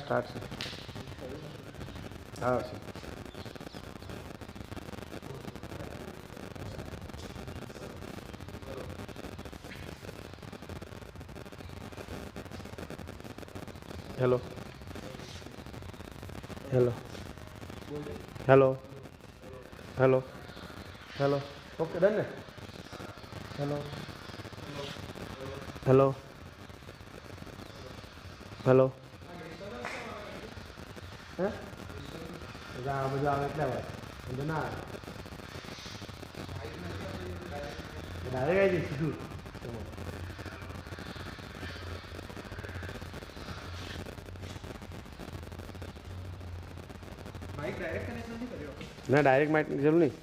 Start. Hello. Okay, done. Hello. Huh? Betul એટલે હોય. ના. ડાયરેક્ટ આવી સીધું. માઇક ડાયરેક્ટ કનેક્ટ નથી કર્યો. ના ડાયરેક્ટ માઇક જરૂર નહીં.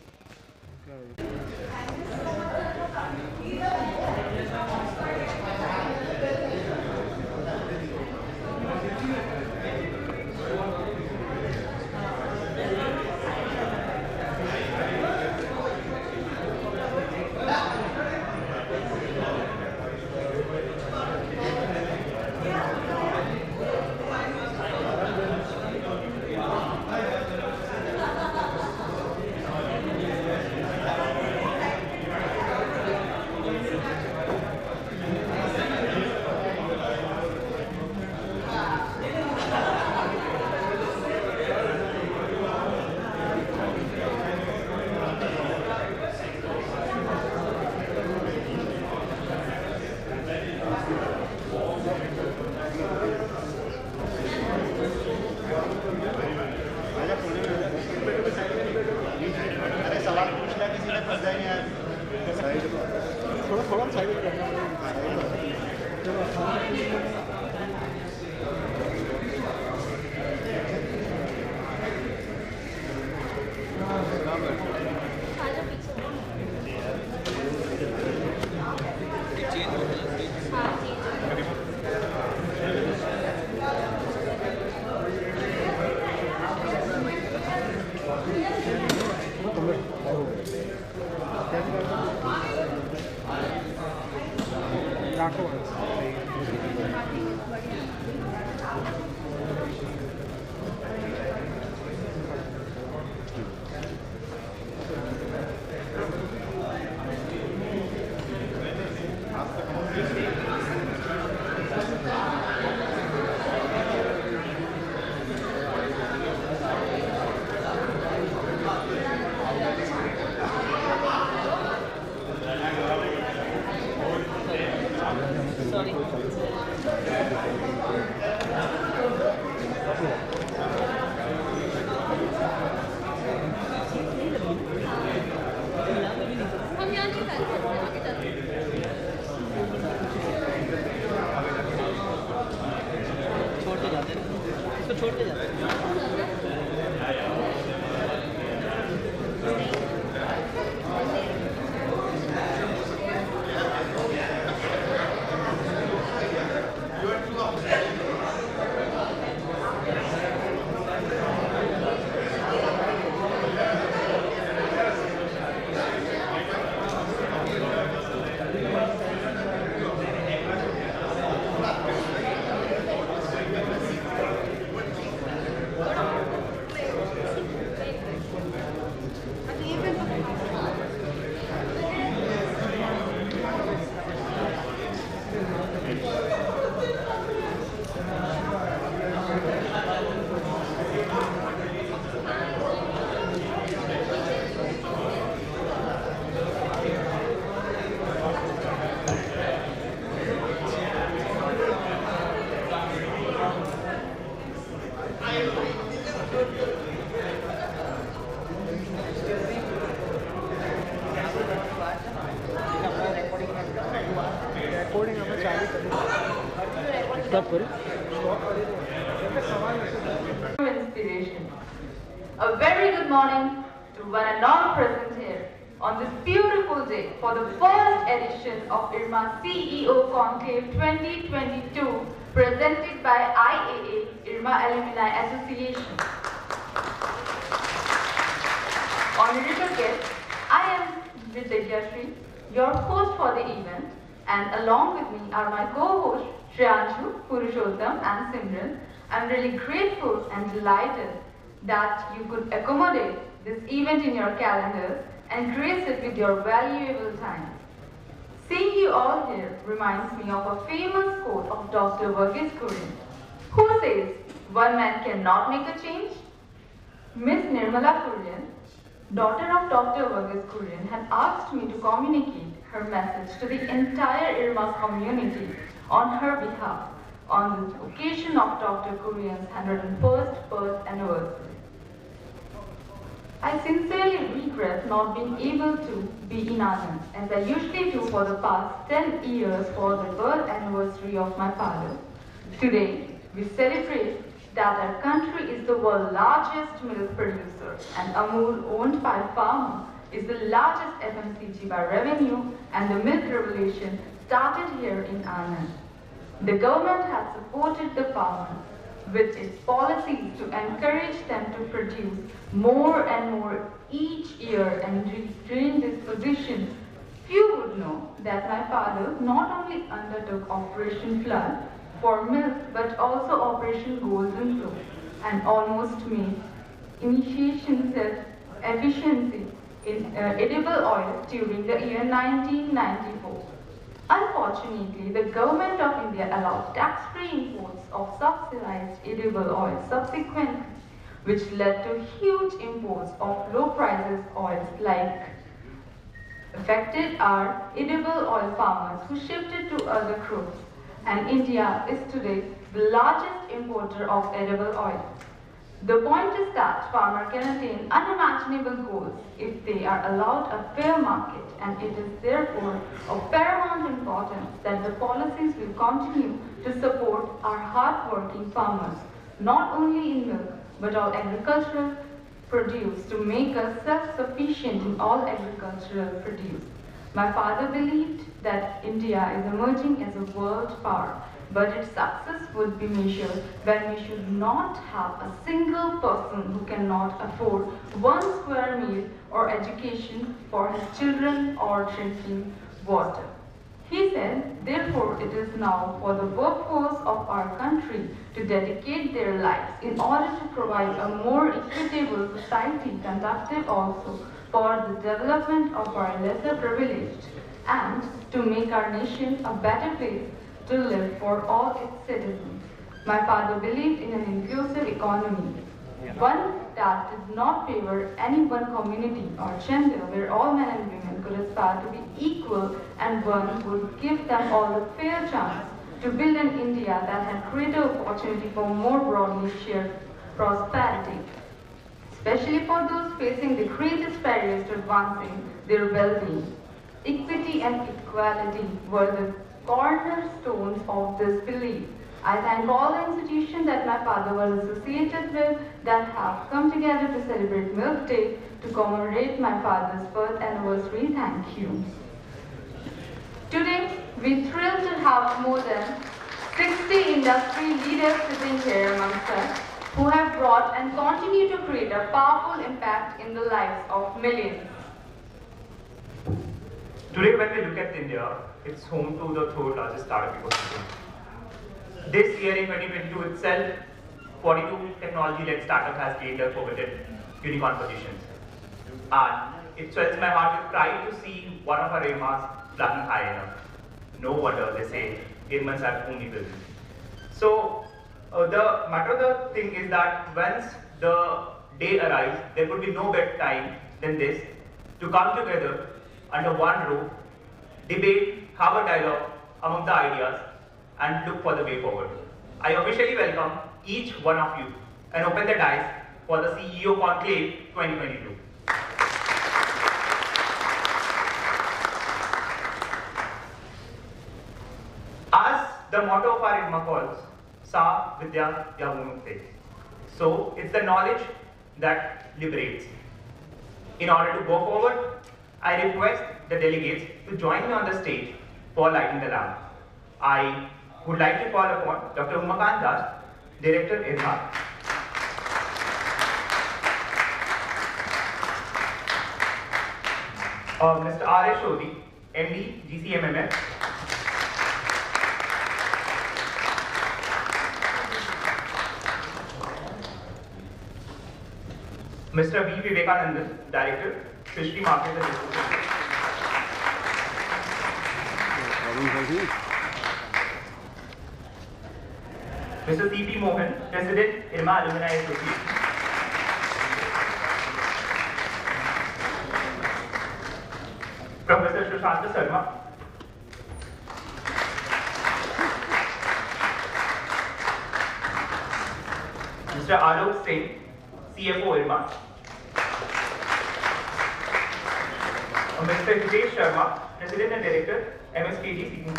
Inspiration. A very good morning to one and all present here on this beautiful day for the first edition of IRMA CEO Conclave 2022 presented by IAA IRMA Alumni Association. Honorable guests, I am Vidya Shri, your host for the event, and along with me are my co-hosts Shriyanshu, Purushottam and Simran. I'm really grateful and delighted that you could accommodate this event in your calendars and grace it with your valuable time. Seeing you all here reminds me of a famous quote of Dr. Kurien, who says, "One man cannot make a change." Miss Nirmala Kurien, daughter of Dr. Kurien, had asked me to communicate her message to the entire IRMA community on her behalf on the occasion of Dr. Kurien's 101st birth anniversary. I sincerely regret not being able to be in Anand, as I usually do for the past 10 years for the birth anniversary of my father. Today, we celebrate that our country is the world's largest milk producer, and Amul, owned by Pharma, is the largest FMCG by revenue, and the milk revolution started here in Anand. The government has supported the farmers with its policies to encourage them to produce more and more each year, and during this position, few would know that my father not only undertook Operation Flood for milk but also Operation Golden Flow, and almost made initiation self-efficiency in edible oil during the year 1994. Unfortunately, the government of India allowed tax-free imports of subsidized edible oil subsequently, which led to huge imports of low-prices oils like affected our edible oil farmers who shifted to other crops, and India is today the largest importer of edible oil. The point is that farmers can attain unimaginable goals if they are allowed a fair market, and it is therefore of paramount importance that the policies will continue to support our hard-working farmers, not only in milk but all agricultural produce, to make us self-sufficient in all agricultural produce. My father believed that India is emerging as a world power, but its success would be measured when we should not have a single person who cannot afford 1 square meal or education for his children or drinking water. He said, therefore, it is now for the workforce of our country to dedicate their lives in order to provide a more equitable society, conducive also for the development of our lesser privileged, and to make our nation a better place to live for all its citizens. My father believed in an inclusive economy, one that did not favor any one community or gender, where all men and women could aspire to be equal, and one would give them all a fair chance to build an India that had greater opportunity for more broadly shared prosperity, especially for those facing the greatest barriers to advancing their well-being. Equity and equality were the cornerstones of this belief. I thank all the institutions that my father was associated with that have come together to celebrate Milk Day to commemorate my father's birth anniversary. Thank you. Today, we're thrilled to have more than 60 industry leaders sitting here amongst us who have brought and continue to create a powerful impact in the lives of millions. Today, when we look at India, it's home to the third largest startup ecosystem. This year in 2022 itself, 42 technology-led startups has gained their coveted unicorn positions. And it swells my heart with pride to see one of our IRMAs flying high enough. No wonder they say IRMAs are only building. So the matter of the thing is that once the day arrives, there could be no better time than this to come together under one roof, debate, have a dialogue among the ideas, and look for the way forward. I officially welcome each one of you and open the dice for the CEO Conclave 2022. As the motto of our IRMA calls, Sa Vidya Yavunukte. So it's the knowledge that liberates. In order to go forward, I request the delegates to join me on the stage for lighting the lamp. I would like to call upon Dr. Umakant Das, Director IRMA, Mr. R.A. Shodhi, MD, GCMMF. Mr. V. Vivekanandan, Director, Fishery Market and Distribution. Mr. C. P. Mohan, President, IRMA Alumni Association. Professor Sushant Sharma. Mr. Alok Singh, CFO IRMA. Mr. Hitesh Sharma, President and Director, MSKG Seeking.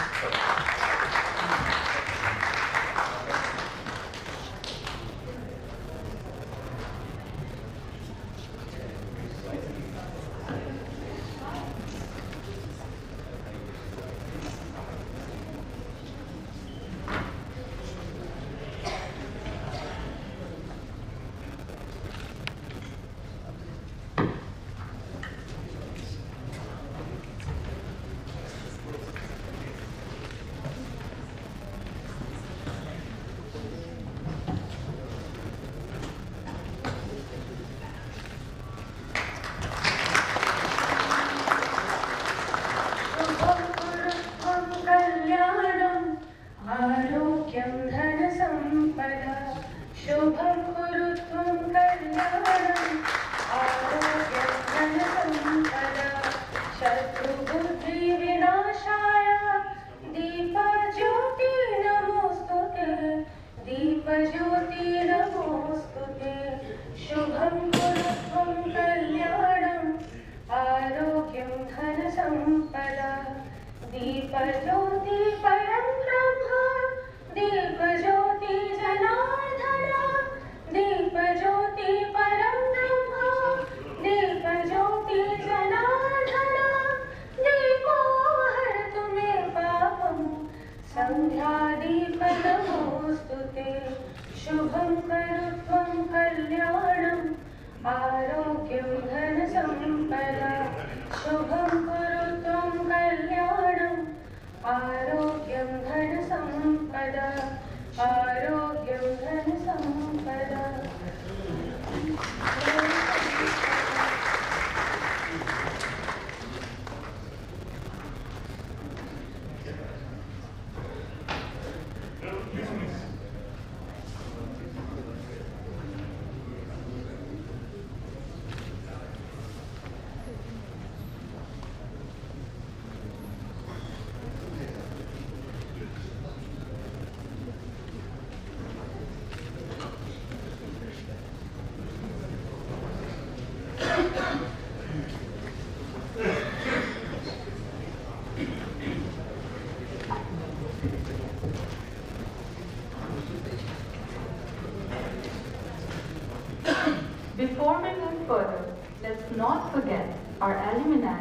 Before we move further, let's not forget our alumni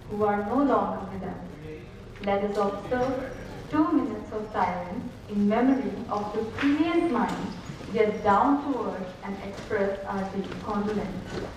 who are no longer with us. Let us observe 2 minutes of silence in memory of the brilliant minds, get down to earth and express our deep condolences.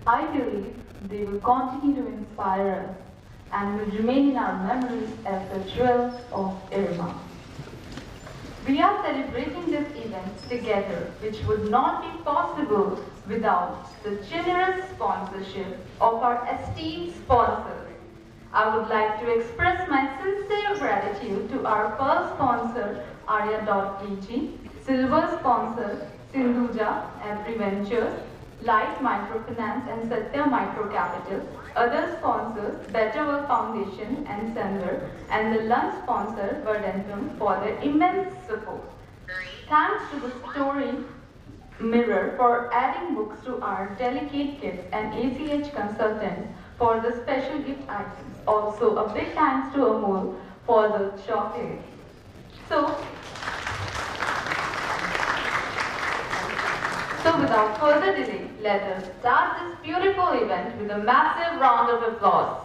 I believe they will continue to inspire us and will remain in our memories as the jewels of IRMA. We are celebrating this event together, which would not be possible without the generous sponsorship of our esteemed sponsors. I would like to express my sincere gratitude to our pearl sponsor, Arya.PG, silver sponsor, Sindhuja Agri Ventures, Light Microfinance and Satya Microcapital. Other sponsors, Better Work Foundation and Sender, and the lunch sponsor, Verdentum, for their immense support. Thanks to the Story Mirror for adding books to our delicate kits and ACH consultants for the special gift items. Also, a big thanks to Amol for the chocolate. So without further delay, let us start this beautiful event with a massive round of applause.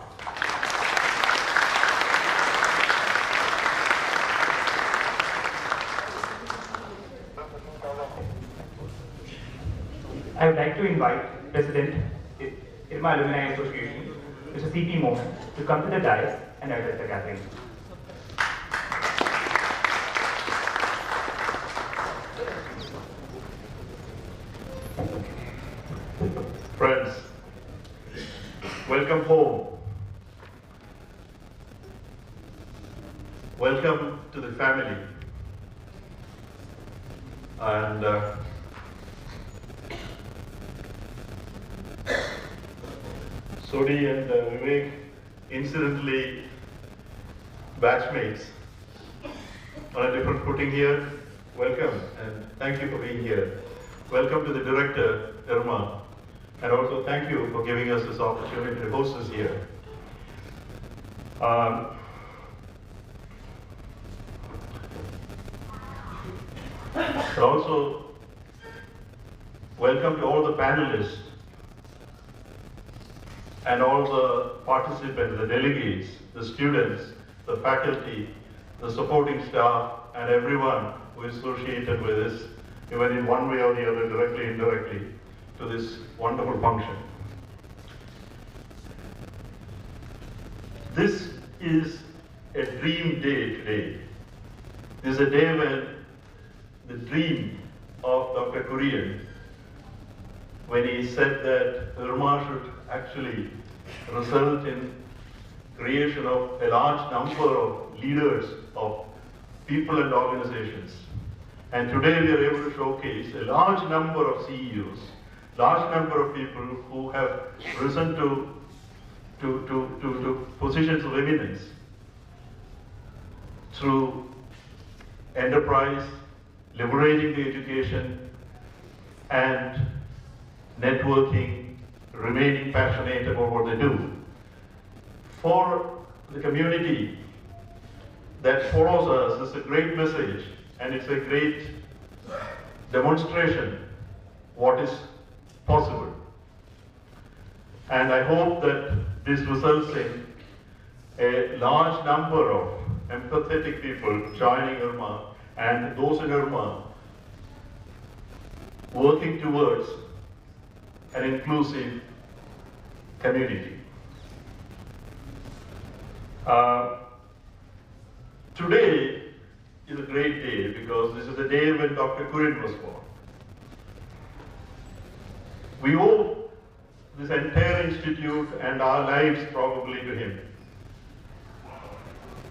I would like to invite President IRMA Alumni Association, Mr. C.P. Mohan, to come to the dais and address the gathering. Friends, welcome home. Welcome to the family. And Sodi and Vivek, incidentally batchmates on a different footing here. Welcome and thank you for being here. Welcome to the director, IRMA, and also thank you for giving us this opportunity to host us here. And also, welcome to all the panelists and all the participants, the delegates, the students, the faculty, the supporting staff, and everyone who is associated with this, even in one way or the other, directly, indirectly, to this wonderful function. This is a dream day today. This is a day when the dream of Dr. Kurien, when he said that IRMA should actually result in creation of a large number of leaders, of people and organizations. And today we are able to showcase a large number of CEOs, large number of people who have risen to positions of eminence through enterprise, liberating the education, and networking, remaining passionate about what they do. For the community that follows us, it's a great message, and it's a great demonstration what is possible. And I hope that this results in a large number of empathetic people joining IRMA, and those in IRMA working towards an inclusive community. Today is a great day because this is the day when Dr. Kurien was born. We owe this entire institute and our lives probably to him.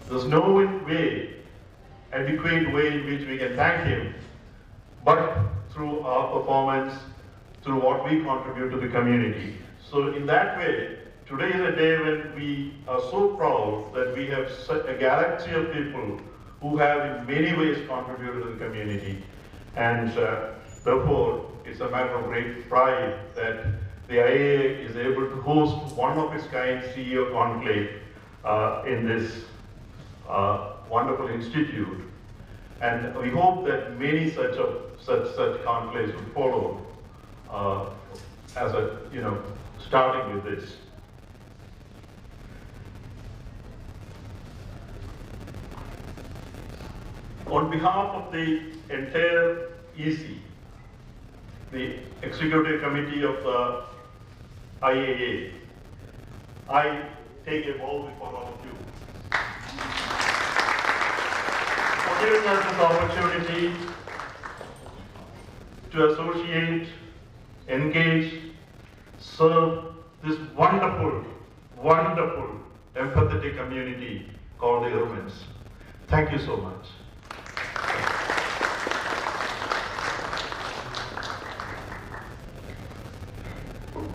There's no way, adequate way in which we can thank him, but through our performance, through what we contribute to the community. So in that way, today is a day when we are so proud that we have such a galaxy of people who have in many ways contributed to the community. And therefore, it's a matter of great pride that the IAA is able to host one of its kind CEO conclave in this wonderful institute. And we hope that many such conclaves will follow as a, starting with this. On behalf of the entire EC, the Executive Committee of the IAA, I take a bow before all of you for giving us this opportunity to associate, engage, serve this wonderful, wonderful, empathetic community called the IRMans. Thank you so much.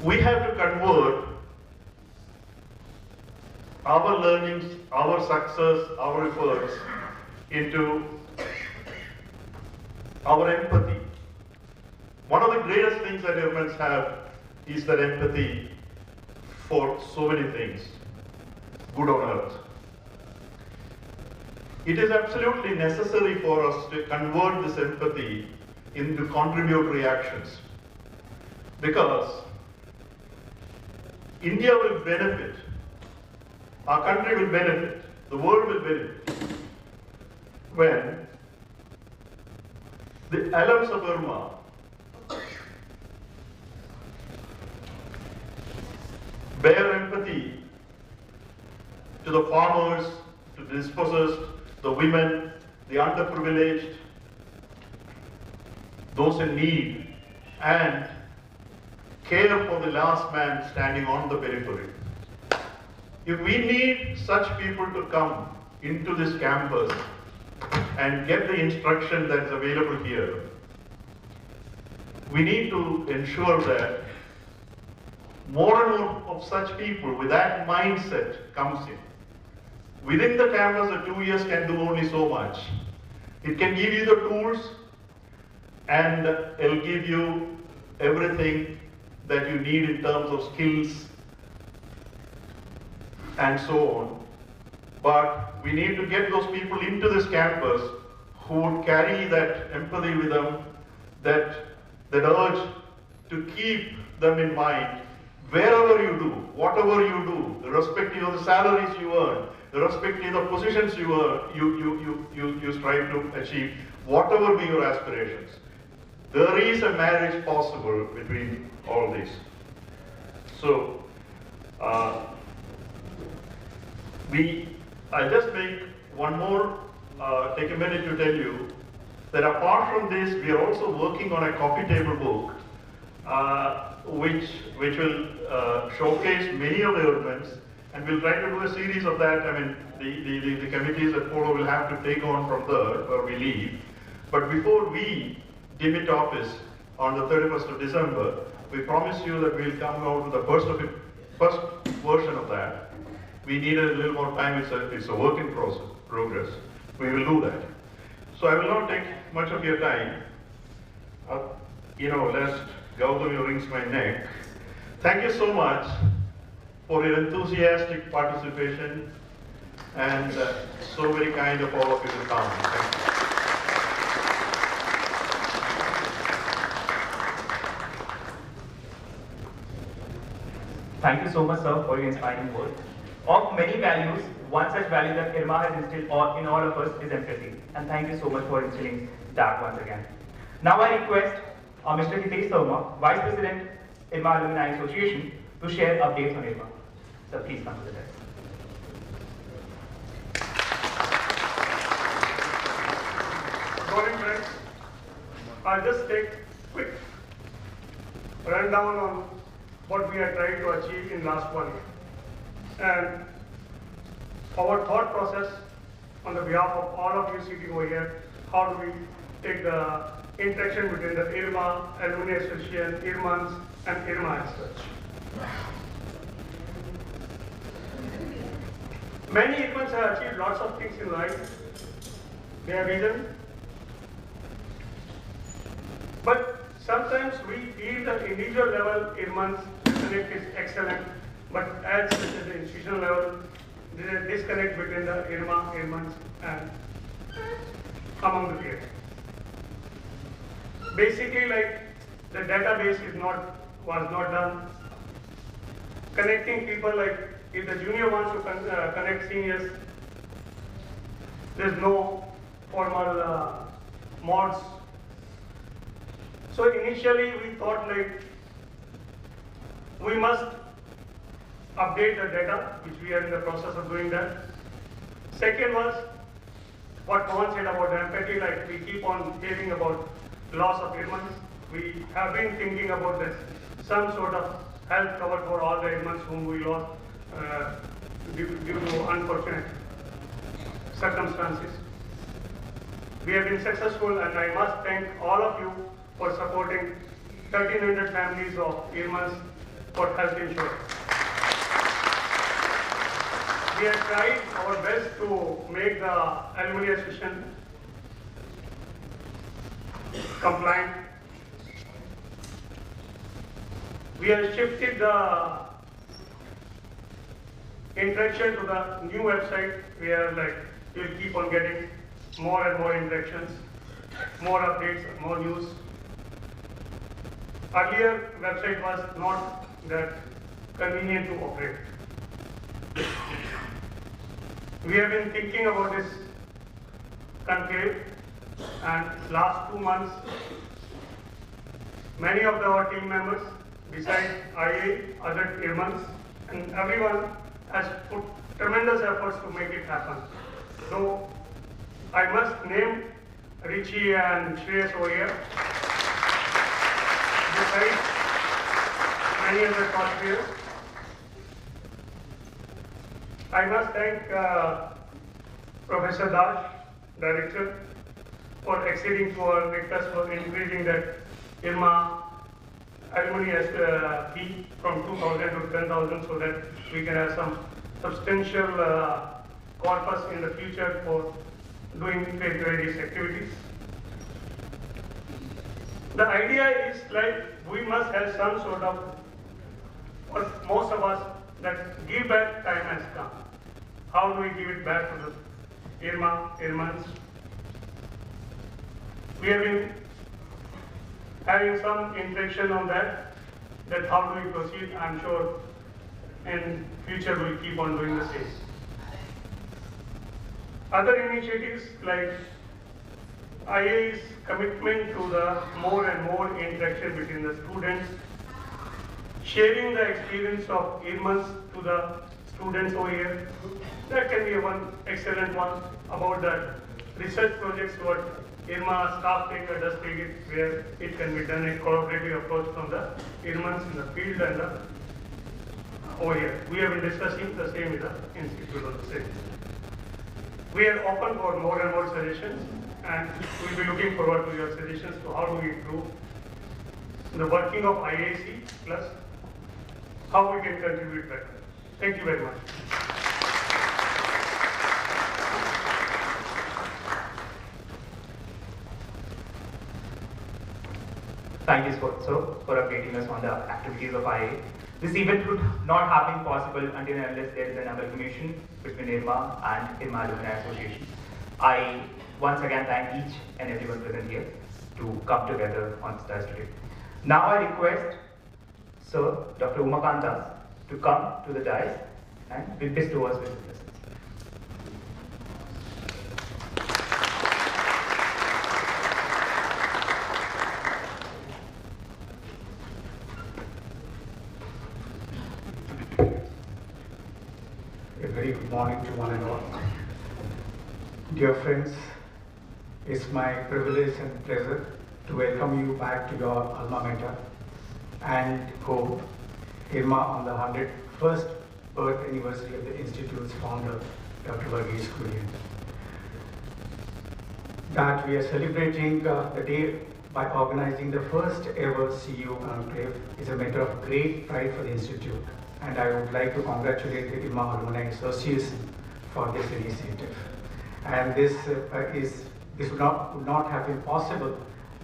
we have to convert our learnings, our success, our efforts into our empathy. One of the greatest things that humans have is that empathy for so many things, good on earth. It is absolutely necessary for us to convert this empathy into contributory actions, because India will benefit, our country will benefit, the world will benefit when the alums of IRMA bear empathy to the farmers, to the dispossessed, the women, the underprivileged, those in need, and care for the last man standing on the periphery. If we need such people to come into this campus and get the instruction that is available here, we need to ensure that more and more of such people with that mindset comes in. Within the campus, the 2 years can do only so much. It can give you the tools and it'll give you everything that you need in terms of skills and so on. But we need to get those people into this campus who would carry that empathy with them, that urge to keep them in mind wherever you do, whatever you do, irrespective of the salaries you earn, irrespective of the positions you strive to achieve, whatever be your aspirations. There is a marriage possible between all these. So, I'll just make one more, take a minute to tell you that apart from this, we are also working on a coffee table book, which will showcase many of the elements, and we'll try to do a series of that. I mean, the committees that follow will have to take on from there where we leave. But before we demit office on the 31st of December, we promise you that we'll come out with the first version of that. We needed a little more time, it's a work in progress. We will do that. So I will not take much of your time. Lest Gautami rings my neck. Thank you so much for your enthusiastic participation and so very kind of all of you to come. Thank you. Thank you so much, sir, for your inspiring words. Of many values, one such value that IRMA has instilled in all of us is empathy. And thank you so much for instilling that once again. Now I request Mr. Hitesh Sharma, Vice President, IRMA Alumni Association, to share updates on IRMA. So please come to the desk. Good morning, friends. I'll just take a quick rundown on what we are trying to achieve in last 1 year. And our thought process on the behalf of all of you sitting over here, how do we take the interaction between the IRMA, Alumni Association, IRMANs, and IRMA as such. Many IRMANs have achieved lots of things in life. They have vision. But sometimes we feel that individual level IRMANs disconnect is excellent, but as the institutional level, there is a disconnect between the IRMA, IRMANs, and among the peers. Basically, like the database was not done. Connecting people, like if the junior wants to connect seniors, there's no formal mods. So initially we thought like we must update the data, which we are in the process of doing that. Second was what Pawan said about empathy, like we keep on hearing about loss of IRMANs. We have been thinking about this, some sort of health cover for all the IRMANs whom we lost due to unfortunate circumstances. We have been successful, and I must thank all of you for supporting 1,300 families of IRMANs for health insurance. We have tried our best to make the Alumni Association compliant. We have shifted the interaction to the new website where you'll keep on getting more and more interactions, more updates, more news. Earlier website was not that convenient to operate. We have been thinking about this conclave, and last 2 months, many of our team members, besides IA, other IRMAs, and everyone has put tremendous efforts to make it happen. So I must name Richie and Shreyas over here, besides many other top players. I must thank Professor Dash, Director, for acceding to our request for increasing that IRMA alumni fee from 2,000 to 10,000 so that we can have some substantial corpus in the future for doing various activities. The idea is we must have some sort of, for most of us, that give back time has come. How do we give it back to the IRMAs? We have been having some interaction on that how do we proceed. I'm sure in future we'll keep on doing the same. Other initiatives like IA's commitment to the more and more interaction between the students, sharing the experience of IRMAs to the students over here. That can be one excellent one about the research projects what IRMA staff does take it, where it can be done a collaborative approach from the IRMAs in the field and the over here. We have been discussing the same with the institute of the same. We are open for more and more suggestions, and we'll be looking forward to your suggestions to how do we improve the working of IAC plus how we can contribute better. Thank you very much. Thank you, sir, for updating us on the activities of IA. This event would not have been possible until and unless there is an amalgamation between IRMA and IRMA Alumni Association. I once again thank each and everyone present here to come together on this dais today. Now I request Sir Dr. Umakantas to come to the dais and bestow us with his blessings. A very good morning to one and all. Dear friends, it's my privilege and pleasure to welcome you back to your alma mater and hope IRMA on the 101st birth anniversary of the Institute's founder, Dr. Kurien. That we are celebrating the day by organizing the first ever CEO Conclave is a matter of great pride for the Institute, and I would like to congratulate the IRMA Alumni Association for this initiative. And this would not have been possible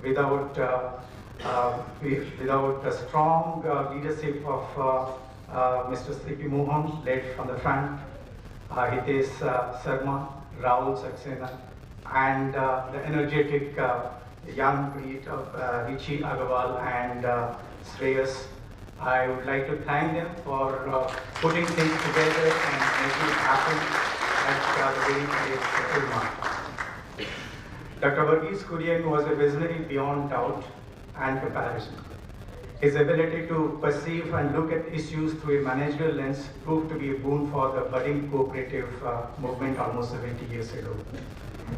without the strong leadership of Mr. C.P. Mohan, led from the front, Hitesh Sharma, Rahul Saxena, and the energetic young breed of Richie Agarwal and Shreyas. I would like to thank them for putting things together and making it happen at the very place of IRMA. Dr. Kurien was a visionary beyond doubt and comparison. His ability to perceive and look at issues through a managerial lens proved to be a boon for the budding cooperative movement almost 70 years ago,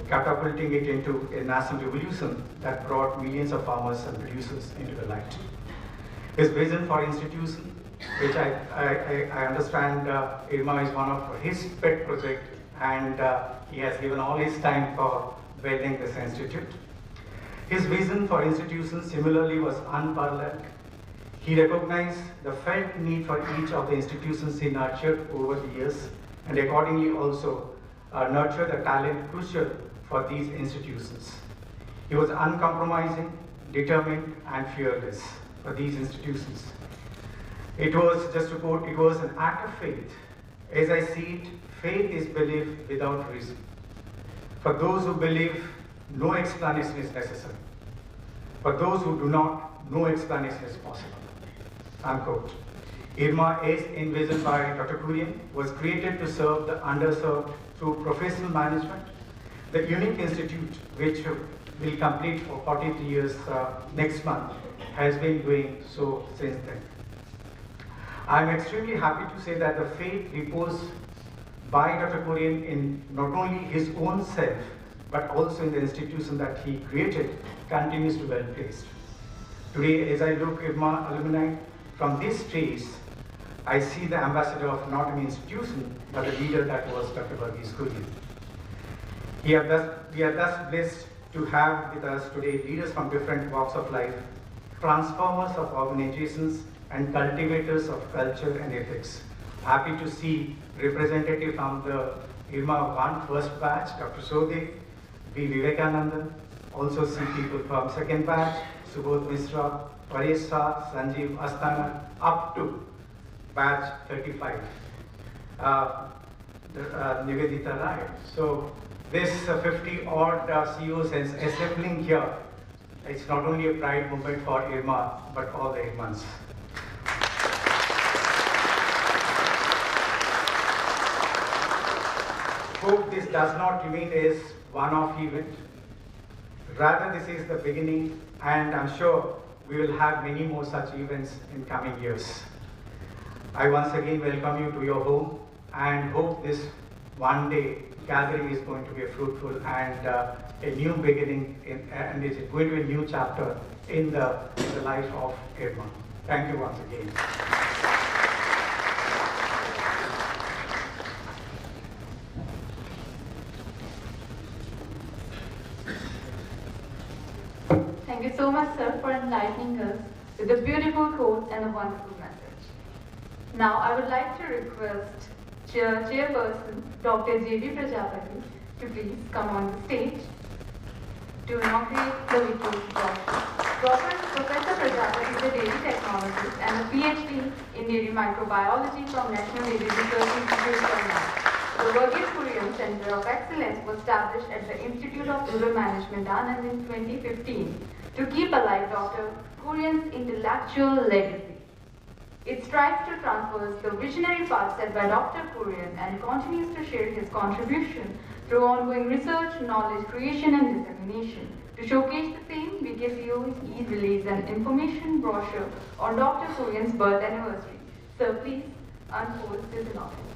catapulting it into a national revolution that brought millions of farmers and producers into the light. His vision for institution, which I understand IRMA is one of his pet projects, and he has given all his time for building this institute. His vision for institutions similarly was unparalleled. He recognized the felt need for each of the institutions he nurtured over the years, and accordingly also nurtured the talent crucial for these institutions. He was uncompromising, determined, and fearless for these institutions. It was, just to quote, it was an act of faith. As I see it, faith is belief without reason. For those who believe, no explanation is necessary. For those who do not, no explanation is possible. Unquote. IRMA, as envisioned by Dr. Kurien, was created to serve the underserved through professional management. The unique institute, which will complete for 43 years next month, has been doing so since then. I am extremely happy to say that the faith reposed by Dr. Kurien in not only his own self, but also in the institution that he created, continues to be well placed. Today, as I look at my alumni from this stage, I see the ambassador of not an institution, but the leader that was Dr. Kurien. We are thus blessed to have with us today leaders from different walks of life, transformers of organizations, and cultivators of culture and ethics. Happy to see representative from the IRMA 1 first batch, Dr. Sode, B. Vivekanandan, also see people from second batch, Subodh Misra, Paresh Shah, Sanjeev Asthana, up to batch 35, Nivedita Rai. So this 50 odd CEOs is assembling here. It's not only a pride moment for IRMA, but all the IRMAs. Hope this does not remain as one-off event. Rather, this is the beginning, and I'm sure we will have many more such events in coming years. I once again welcome you to your home and hope this one day gathering is going to be a fruitful and a new beginning, and it's going to be a new chapter in the life of IRMA. Thank you once again. Thank you so much, sir, for enlightening us with a beautiful quote and a wonderful message. Now, I would like to request Chairperson Dr. J.B. Prajapati to please come on the stage to inaugurate the Victory Doctor. Professor Prajapati is a dairy technologist and a PhD in dairy microbiology from National Dairy Research Institute, Alumni. The Kurien Center of Excellence was established at the Institute of Rural Management, Anand, in 2015 to keep alive Dr. Kurien's intellectual legacy. It strives to transverse the visionary path set by Dr. Kurien and continues to share his contribution through ongoing research, knowledge creation, and dissemination. To showcase the same, VKCO he released an information brochure on Dr. Kurien's birth anniversary. Sir, please unfold this announcement.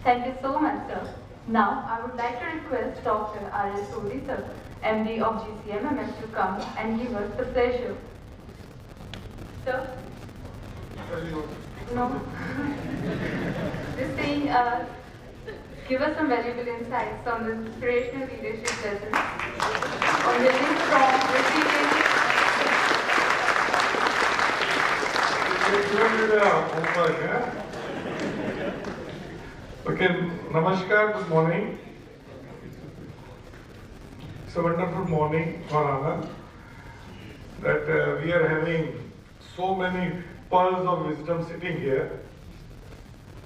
Thank you so much, sir. Now, I would like to request Dr. R.S. Sodi, sir, MD of GCMMS, to come and give us the pleasure. Sir? No? Just saying, give us some valuable insights on this inspirational leadership lesson, on building strong, resilient. Okay, Namaskar, good morning. It's a wonderful morning for Anand that we are having so many pearls of wisdom sitting here.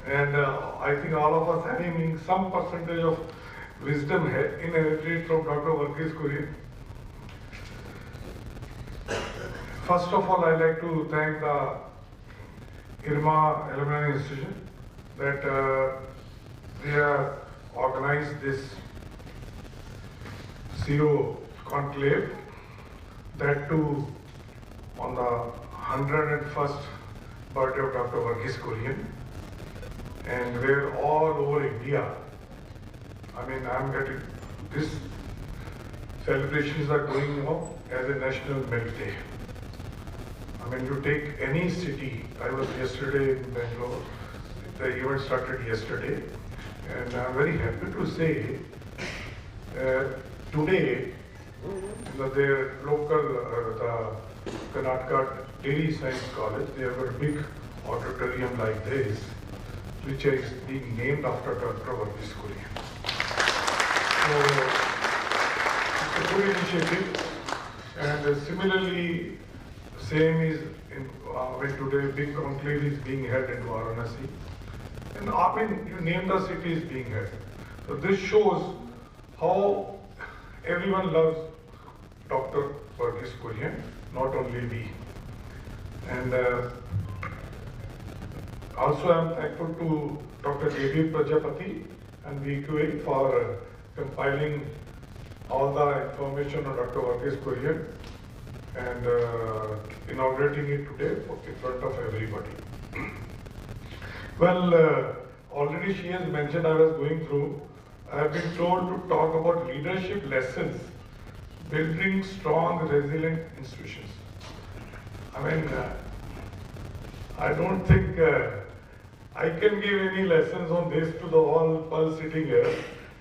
And I think all of us having some percentage of wisdom inherited from Dr. Varghese Kurien. First of all, I'd like to thank the IRMA Alumni Institution that they have organized this CEO Conclave, that too on the 101st birthday of Dr. Varghese Kurien, and where all over India, I mean, I'm getting this celebrations are going on as a national milk day. I mean, you take any city. I was yesterday in Bangalore. The event started yesterday, and I'm very happy to say today their local the Karnataka Dairy Science College, they have a big auditorium like this, which is being named after Dr. Varghese Kurien. So it's a good initiative, and similarly, same is in when today big conclave is being held in Varanasi, and I mean you name the city is being held. So this shows how everyone loves Dr. Varghese Kurien, not only we. And also I'm thankful to Dr. J.B. Prajapati and VQA for compiling all the information on Dr. Varghese Kurien and inaugurating it today in front of everybody. Well, already she has mentioned, I was going through, I have been told to talk about leadership lessons, building strong, resilient institutions. I mean, I don't think I can give any lessons on this to the all people sitting here,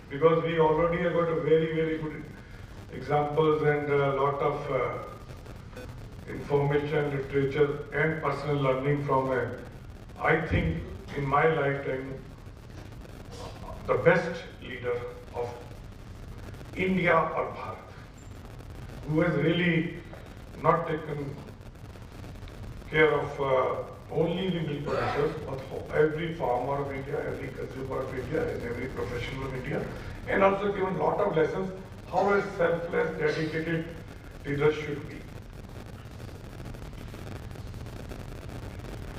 because we already have got a very, very good examples and a lot of information, literature and personal learning from, I think in my lifetime, the best leader of India or Bharat, who has really not taken care of only the milk producers, but for every farmer of India, every consumer of India, and every professional of India, and also given a lot of lessons how a selfless, dedicated leader should be.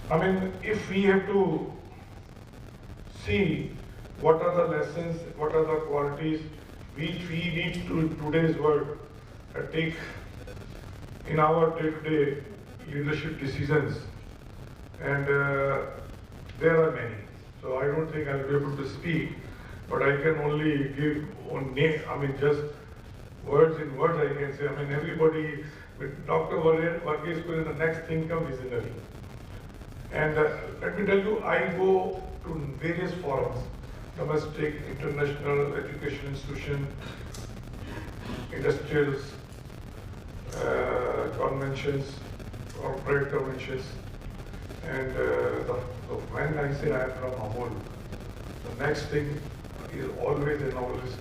I mean, if we have to see what are the lessons, what are the qualities which we need to in today's world take in our day-to-day leadership decisions, and there are many. So I don't think I'll be able to speak, but I can only give on name. I mean, just words in words I can say. I mean, everybody with Dr. Varghese Kurien, the next thing comes visionary. And let me tell you, I go to various forums, domestic, international, education institution, industrials, conventions, corporate conventions, and when I say I am from Amul, the next thing is always and always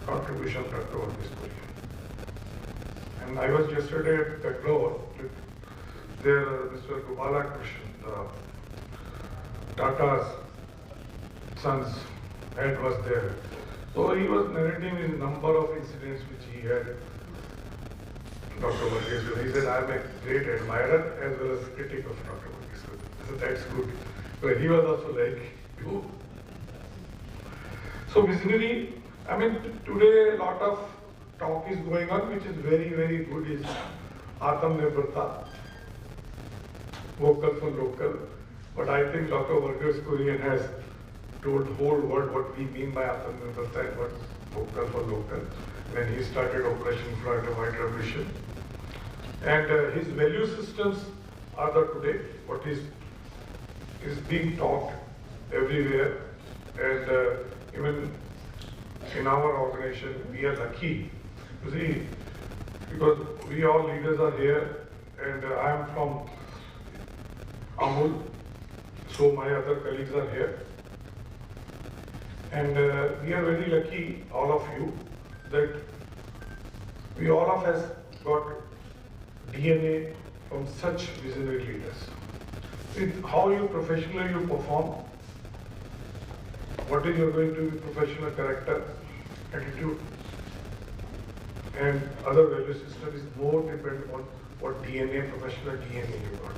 contribution of Dr. Varghese Kurien. And I was yesterday at Bangalore with there Mr. Gopalakrishnan, Tata's son's head was there. So he was narrating a number of incidents which he had. Dr. Varghese Kurien. He said, I am a great admirer as well as critic of Dr. Varghese Kurien. I said, that's good. But he was also like you. So visionary, I mean, today a lot of talk is going on, which is very, very good, is Atmanirbharta, vocal for local. But I think Dr. Varghese Kurien has told the whole world what we mean by Atmanirbharta and what's vocal for local when he started Operation Flood White Revolution. And his value systems are the today, what is being taught everywhere. And even in our organization, we are lucky. You see, because we all leaders are here, and I am from Amul, so my other colleagues are here. And we are very lucky, all of you, that we all of us got DNA from such visionary leaders. With how you professionally you perform, what is your going to be professional character, attitude, and other value system is more dependent on what DNA, professional DNA you got.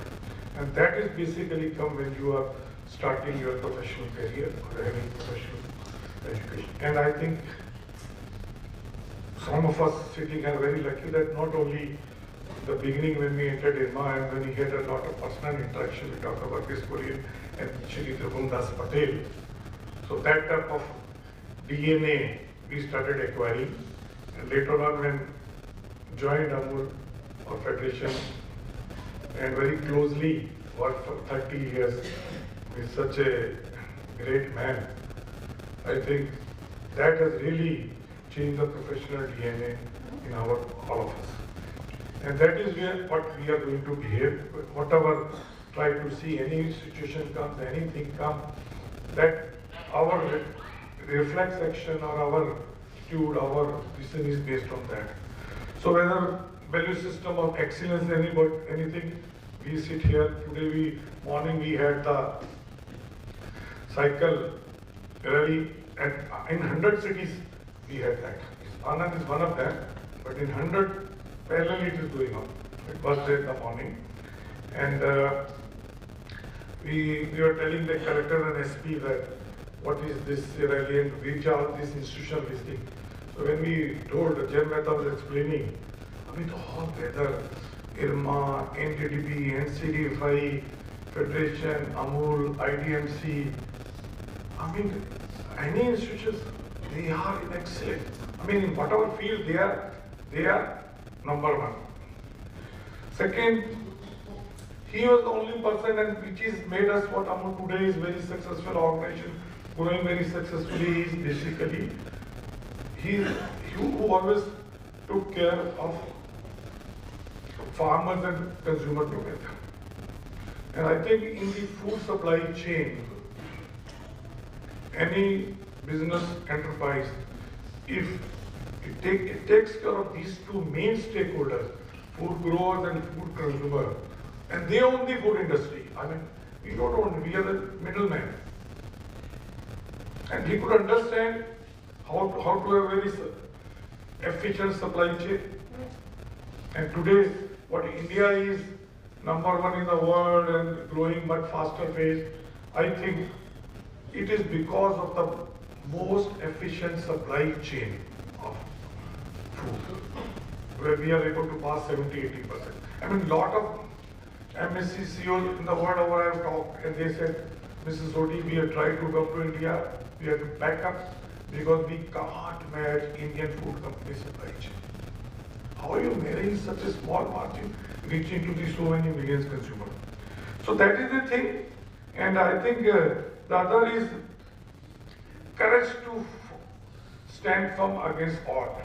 And that is basically come when you are starting your professional career or having professional education. And I think some of us sitting are very lucky that not only the beginning when we entered IRMA and when we had a lot of personal interaction with Dr. Kurien and Shri Tribundas Patel. So that type of DNA we started acquiring. And later on when joined Amul or Federation and very closely worked for 30 years with such a great man, I think that has really changed the professional DNA in all of us. And that is where what we are going to behave, whatever try to see any situation comes, anything comes, that our reflex action or our attitude, our decision is based on that. So whether value system of excellence, anything, we sit here, today morning we had the cycle rally and in 100 cities we had that. Anand is one of them, but in 100 parallel it is going on. It was there in the morning. And we were telling the collector and SP that what is this rally and which are all these institutions visiting. So when we told, Jem Mehta was explaining, I mean, all whether IRMA, NTDP, NCDFI, Federation, Amul, IDMC, I mean, any institutions, they are in excellent. I mean, in whatever field they are number one. Second, he was the only person and which is made us what Amul today is very successful organization, growing very successfully is basically, he who always took care of farmers and consumers together. And I think in the food supply chain, any business enterprise, if it takes care of these two main stakeholders, food growers and food consumers, and they own the food industry. I mean, we don't own, we are the middlemen. And he could understand how to have a very efficient supply chain. And today, what India is number one in the world and growing much faster pace, I think it is because of the most efficient supply chain of food, where we are able to pass 70-80%. I mean, lot of MSC CEOs in the world over have talked and they said, Mrs. Sodhi, we have tried to come to India, we have to back up because we can't match Indian food company supply chain. How are you marrying such a small margin reaching to the so many millions consumers? So that is the thing, and I think the other is courage to stand firm against all.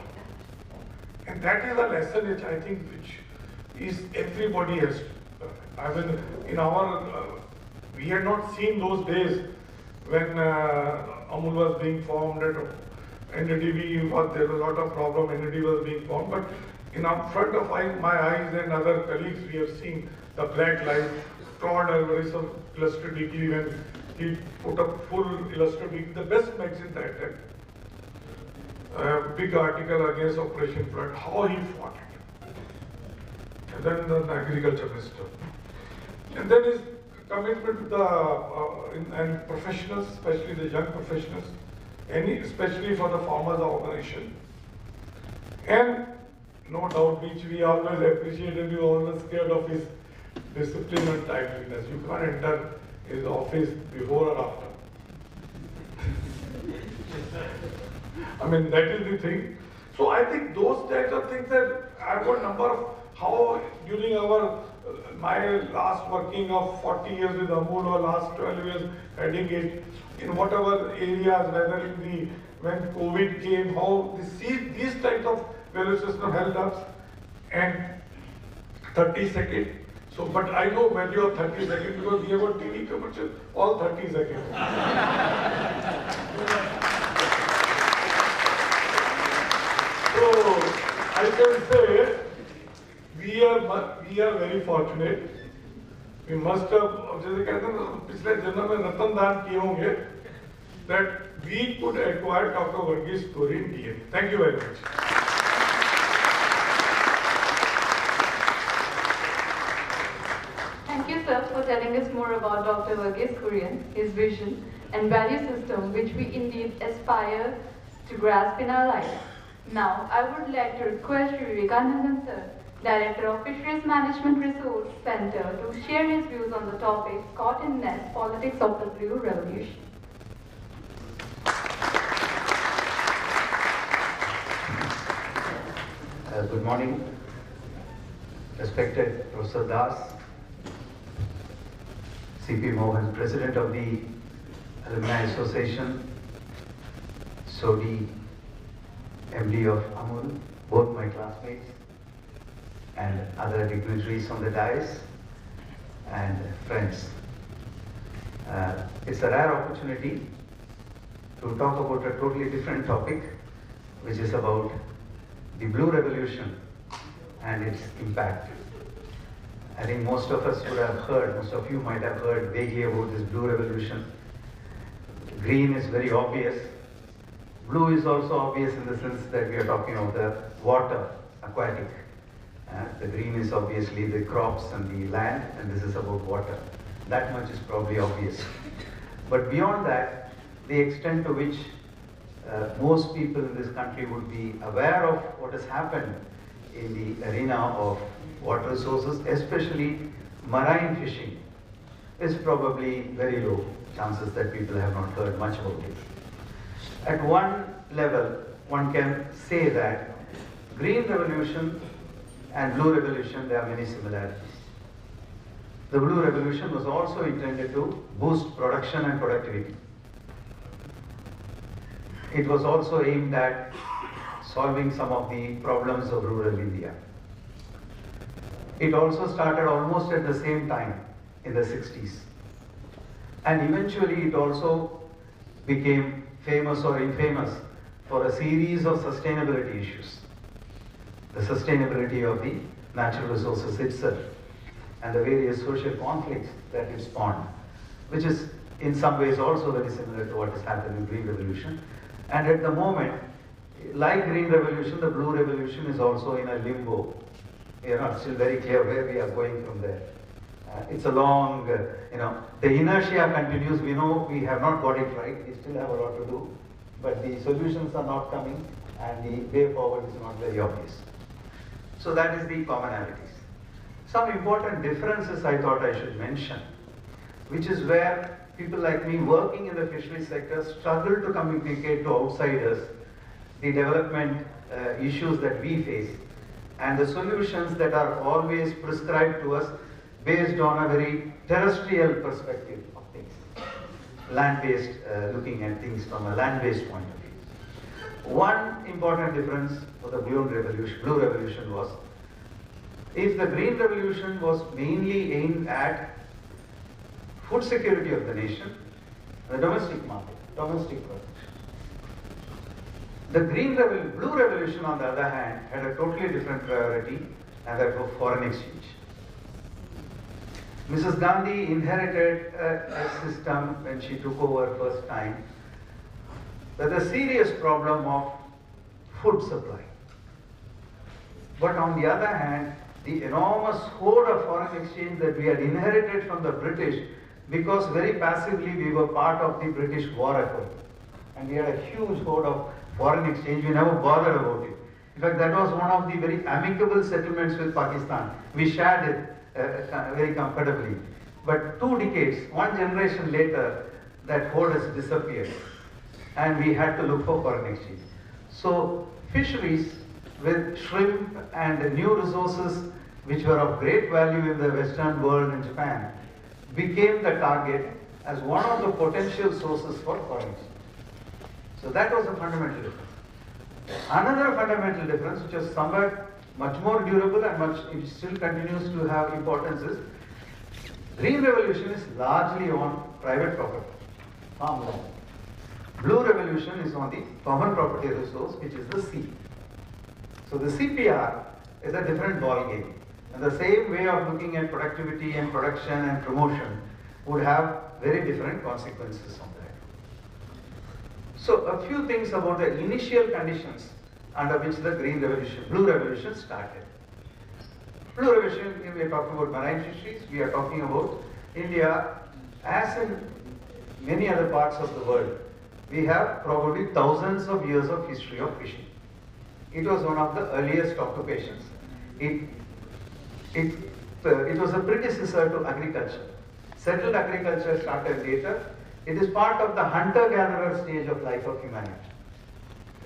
And that is a lesson which I think which is everybody has. I mean, in our, we had not seen those days when Amul was being formed and NDB was, there was a lot of problem, NDB was being formed, but in front of my eyes and other colleagues, we have seen the black light, Todd Alvarez of Illustrated Weekly, when he put up full Illustrated Weekly, the best magazine that time, big article against Operation Flood, how he fought it. And then the agriculture minister. And then his commitment to the and professionals, especially the young professionals, especially for the farmers organization. And no doubt, which we always appreciate and we always scared of his discipline and timeliness. You can't enter his office before or after. I mean, that is the thing. So I think those types of things that I've got a number of how during my last working of 40 years with Amul or last 12 years heading it in whatever areas, whether in when COVID came, how these types of value system held up and 30 seconds. So, but I know value of 30 seconds because we have a TV commercial all 30 seconds. So I can say we are very fortunate. We must have, जैसे कहते हैं पिछले जन्म में रतन दान किए होंगे, that we could acquire Dr. Varghese Kurien DNA. Thank you very much. Thank you, sir, for telling us more about Dr. Varghese Kurien, his vision and value system, which we indeed aspire to grasp in our lives. Now, I would like to request Vivekanandan, sir, Director of Fisheries Management Resource Center, to share his views on the topic, Caught in Nest, Politics of the Blue Revolution. Good morning, respected Professor Das, C.P. Mohan, President of the Alumni Association, Sodi, MD of Amul, both my classmates, and other dignitaries on the dais, and friends. It's a rare opportunity to talk about a totally different topic, which is about the Blue Revolution and its impact. I think most of us would have heard, most of you might have heard vaguely about this Blue Revolution. Green is very obvious. Blue is also obvious in the sense that we are talking of the water, aquatic. The green is obviously the crops and the land, and this is about water. That much is probably obvious. But beyond that, the extent to which most people in this country would be aware of what has happened in the arena of water resources, especially marine fishing, is probably very low. Chances that people have not heard much about it. At one level, one can say that Green Revolution and Blue Revolution, there are many similarities. The Blue Revolution was also intended to boost production and productivity. It was also aimed at solving some of the problems of rural India. It also started almost at the same time in the 60s. And eventually it also became famous or infamous for a series of sustainability issues. The sustainability of the natural resources itself and the various social conflicts that it spawned, which is in some ways also very similar to what has happened in Green Revolution. And at the moment, like Green Revolution, the Blue Revolution is also in a limbo. We are not still very clear where we are going from there. It's a long, the inertia continues. We know we have not got it right. We still have a lot to do. But the solutions are not coming and the way forward is not very obvious. So that is the commonalities. Some important differences I thought I should mention, which is where people like me working in the fisheries sector struggle to communicate to outsiders the development issues that we face and the solutions that are always prescribed to us based on a very terrestrial perspective of things, land-based, looking at things from a land-based point of view. One important difference for the Blue Revolution was, if the Green Revolution was mainly aimed at food security of the nation, the domestic market, domestic production. The Blue Revolution, on the other hand, had a totally different priority, and that was foreign exchange. Mrs. Gandhi inherited a system when she took over first time, with a serious problem of food supply. But on the other hand, the enormous hoard of foreign exchange that we had inherited from the British, because very passively we were part of the British war effort. And we had a huge hoard of foreign exchange, we never bothered about it. In fact, that was one of the very amicable settlements with Pakistan. We shared it very comfortably. But 2 decades, 1 generation later, that hoard has disappeared. And we had to look for foreign exchange. So fisheries with shrimp and new resources which were of great value in the Western world and Japan became the target as one of the potential sources for foreign exchange. So that was a fundamental difference. Another fundamental difference, which is somewhat much more durable and it still continues to have importance, is Green Revolution is largely on private property, farmland. Blue Revolution is on the common property resource, which is the sea. So the CPR is a different ballgame. And the same way of looking at productivity and production and promotion would have very different consequences on that. So a few things about the initial conditions under which the Blue Revolution started. Blue Revolution, we are talking about marine fisheries, we are talking about India, as in many other parts of the world, we have probably thousands of years of history of fishing. It was one of the earliest occupations. It was a predecessor to agriculture. Settled agriculture started later. It is part of the hunter-gatherer stage of life of humanity.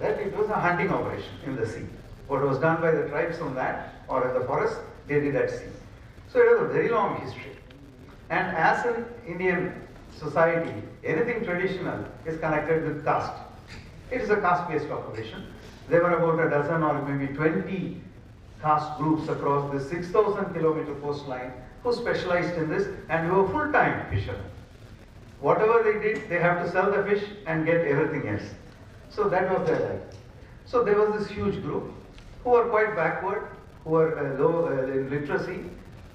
That it was a hunting operation in the sea. What was done by the tribes on land or in the forest, they did at sea. So it has a very long history. And as in Indian society, anything traditional is connected with caste. It is a caste-based occupation. There were about a dozen or maybe 20 caste groups across the 6,000 kilometer coastline who specialized in this and who were full-time fishermen. Whatever they did, they have to sell the fish and get everything else. So that was their life. So there was this huge group who were quite backward, who were low in literacy,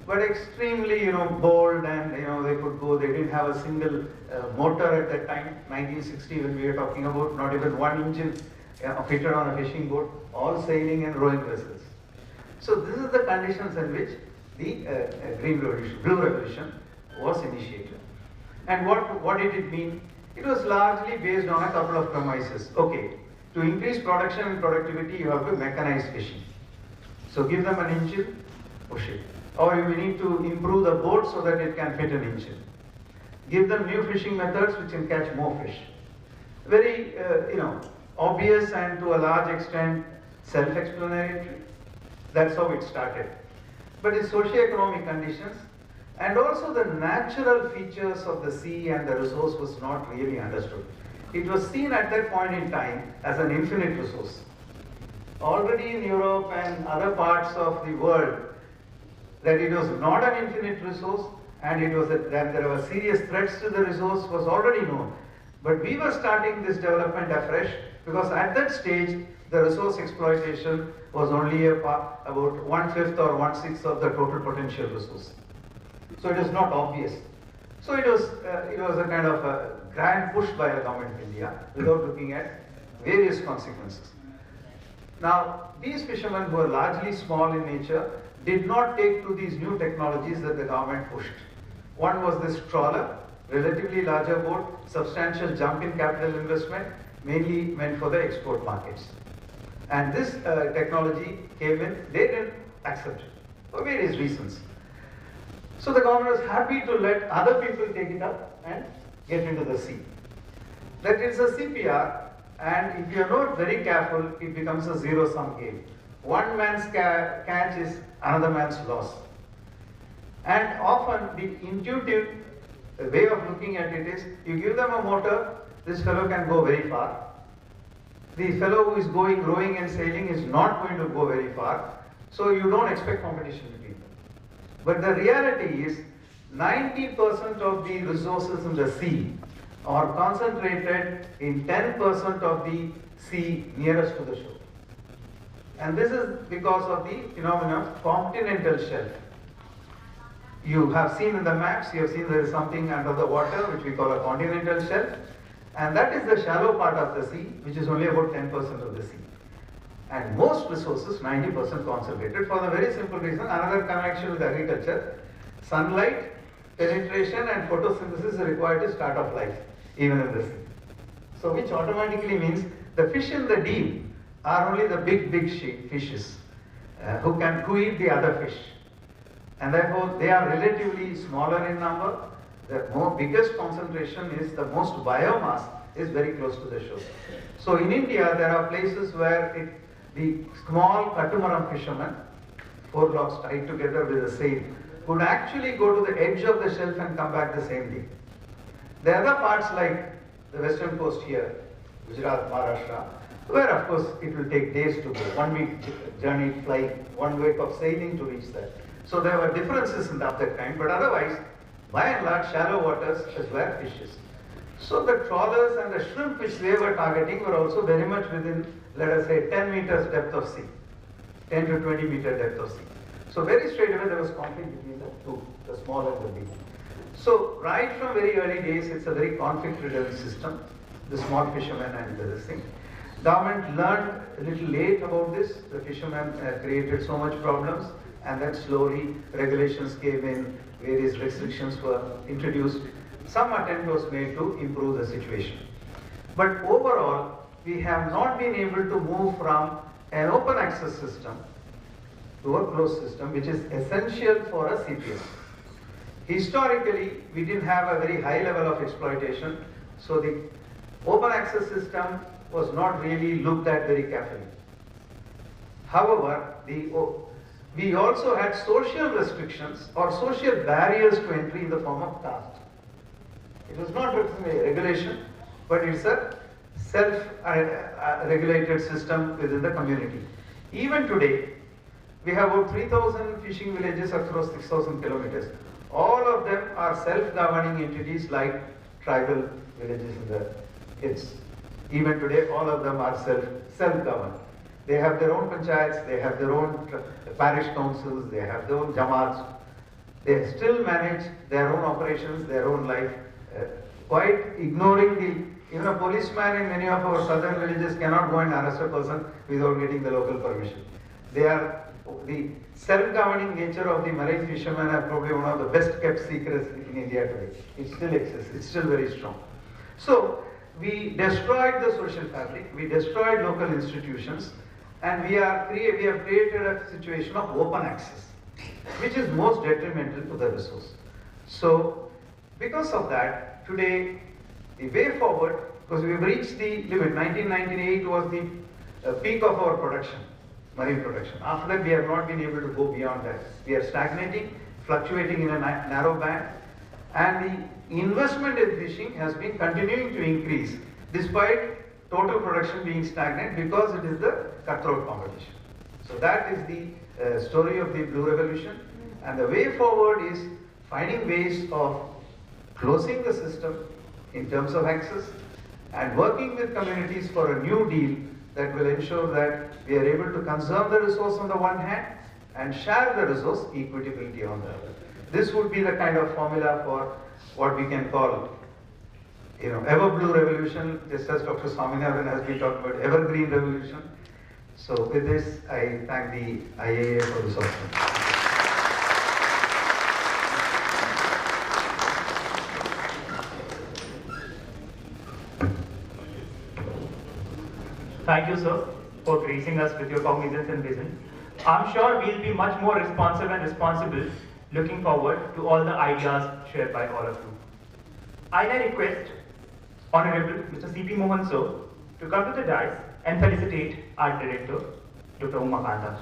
but extremely, bold, and they could go. They didn't have a single motor at that time. 1960, when we were talking about, not even one engine fitted on a fishing boat, all sailing and rowing vessels. So this is the conditions in which the Blue Revolution was initiated. And what did it mean? It was largely based on a couple of premises. Okay, to increase production and productivity, you have to mechanize fishing. So give them an engine, push it. Or you need to improve the boat so that it can fit an engine. Give them new fishing methods which can catch more fish. Very, obvious and to a large extent self-explanatory. That's how it started. But in socio-economic conditions and also the natural features of the sea and the resource was not really understood. It was seen at that point in time as an infinite resource. Already in Europe and other parts of the world, that it was not an infinite resource and that there were serious threats to the resource was already known. But we were starting this development afresh because at that stage, the resource exploitation was only about 1/5 or 1/6 of the total potential resource. So it is not obvious. So it was a kind of a grand push by the government of India without looking at various consequences. Now, these fishermen who were largely small in nature did not take to these new technologies that the government pushed. One was this trawler, relatively larger boat, substantial jump in capital investment, mainly meant for the export markets. And this technology came in, they didn't accept it for various reasons. So the government was happy to let other people take it up and get into the sea. That is a CPR, and if you are not very careful, it becomes a zero-sum game. One man's catch is another man's loss. And often the intuitive way of looking at it is, you give them a motor, this fellow can go very far. The fellow who is rowing and sailing is not going to go very far, so you don't expect competition between them. But the reality is, 90% of the resources in the sea are concentrated in 10% of the sea nearest to the shore. And this is because of the phenomenon of continental shelf. You have seen in the maps, you have seen there is something under the water which we call a continental shelf. And that is the shallow part of the sea, which is only about 10% of the sea. And most resources, 90% concentrated, for the very simple reason, another connection with agriculture, sunlight, penetration and photosynthesis is required to start off life, even in the sea. So which automatically means the fish in the deep are only the big fishes who eat the other fish. And therefore they are relatively smaller in number. The biggest concentration is the most biomass is very close to the shore. So in India there are places where the small catamaran fishermen, 4 logs tied together with a sail, would actually go to the edge of the shelf and come back the same day. The other parts like the western coast here, Gujarat, Maharashtra, where of course it will take days to go, 1 week journey flying, 1 week of sailing to reach there. So there were differences of that kind, but otherwise, by and large, shallow waters is where fish is. So the trawlers and the shrimp which they were targeting were also very much within, let us say, 10 meters depth of sea, 10 to 20 meter depth of sea. So very straight away there was conflict between the two, the small and the big. So right from very early days, it's a very conflict-ridden system. the small fishermen and this thing. Government learned a little late about this. The fishermen created so much problems, and then slowly regulations came in, various restrictions were introduced. Some attempt was made to improve the situation. But overall, we have not been able to move from an open access system to a closed system, which is essential for a CPS. Historically, we didn't have a very high level of exploitation, so the open access system was not really looked at very carefully. However, we also had social restrictions or social barriers to entry in the form of caste. It was not a regulation, but it's a self-regulated system within the community. Even today, we have about 3,000 fishing villages across 6,000 kilometers. All of them are self-governing entities like tribal villages in the hills. Even today, all of them are self-governed. They have their own panchayats, they have their own parish councils, they have their own jamaats. They still manage their own operations, their own life, quite ignoring even a policeman in many of our southern villages cannot go and arrest a person without getting the local permission. The self-governing nature of the marine fishermen are probably one of the best kept secrets in India today. It still exists, it's still very strong. So, we destroyed the social fabric, we destroyed local institutions, and we have created a situation of open access, which is most detrimental to the resource. So, because of that, today, the way forward, because we have reached the limit. 1998 was the peak of our production, marine production. After that, we have not been able to go beyond that. We are stagnating, fluctuating in a narrow band, and the investment in fishing has been continuing to increase despite total production being stagnant because it is the cutthroat competition. So that is the story of the Blue Revolution, and the way forward is finding ways of closing the system in terms of access and working with communities for a new deal that will ensure that we are able to conserve the resource on the one hand and share the resource equitability on the other. This would be the kind of formula for what we can call, ever blue revolution, just as Dr. Swaminathan has been talking about evergreen revolution. So with this, I thank the IAA for this opportunity. Thank you, sir, for gracing us with your cognizance and vision. I'm sure we'll be much more responsive and responsible looking forward to all the ideas shared by all of you. I now request Honorable Mr. C.P. Mohan, sir, to come to the dais and felicitate our Director, Dr. Umakanta.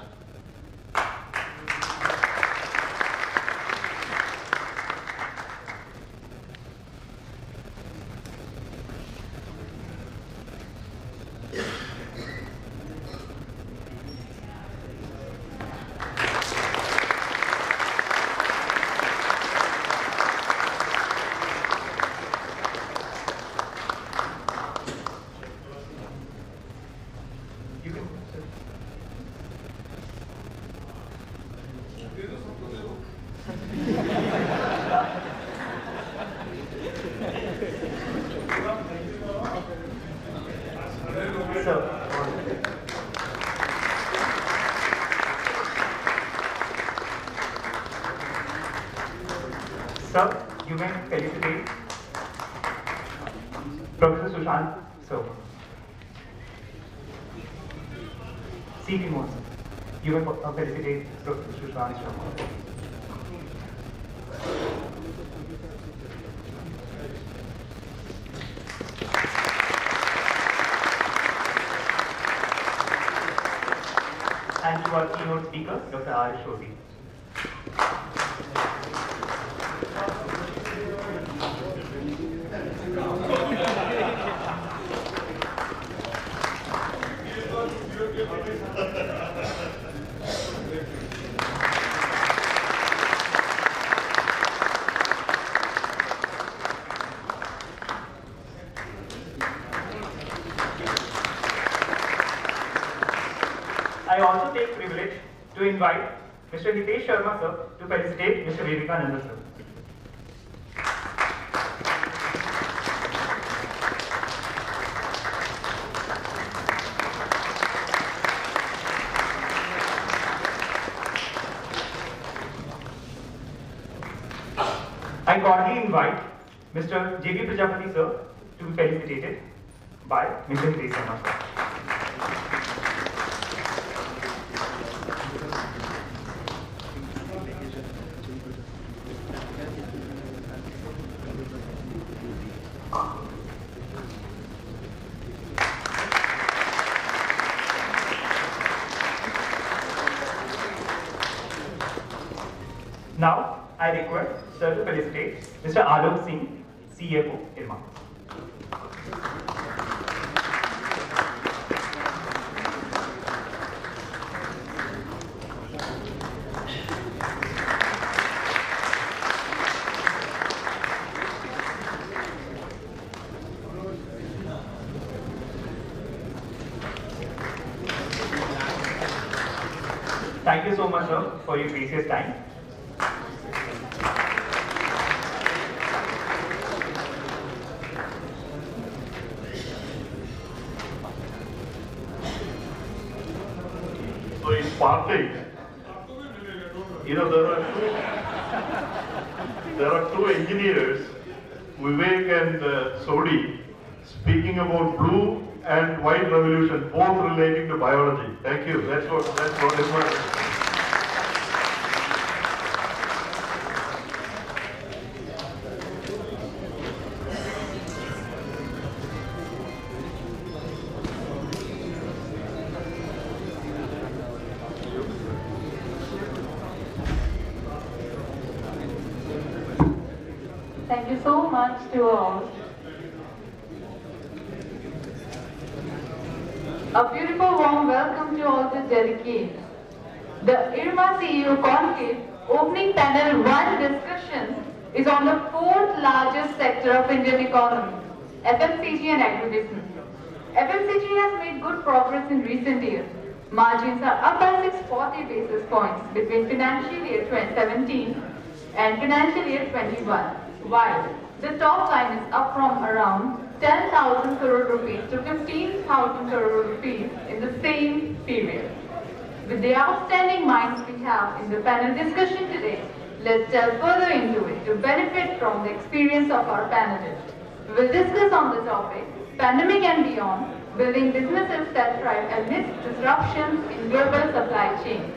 Sir, you may felicitate Professor Sushant, sir. C.P. Mohan, sir. You may felicitate Professor Sushant, sir. And to our keynote speaker, Dr. R. Shoti. I also take privilege to invite Mr. Hitesh Sharma, sir, to felicitate Mr. Vivekananda, sir. I cordially invite Mr. J.B. Prajapati sir to be felicitated by Mr. Hitesh Sharma sir. Now, I request Sir to felicitate Mr. Alumni, CFO, IRMA. Thank you so much, sir, for your precious time. So in parting, there are two engineers, Vivek and Sodi, speaking about blue and white revolution, both relating to biology. Thank you. That's what is my. Thank you so much to all. A beautiful warm welcome to all the delegates. The IRMA CEO Conclave opening panel 1 discussion is on the 4th largest sector of Indian economy, FMCG and agribusiness. FMCG has made good progress in recent years. Margins are up by 640 basis points between financial year 2017 and financial year 21, while the top line is up from around 10,000 crore rupees to 15,000 crore rupees in the same period. With the outstanding minds we have in the panel discussion today, let's delve further into it to benefit from the experience of our panelists. We will discuss on the topic, pandemic and beyond, building businesses that thrive amidst disruptions in global supply chain.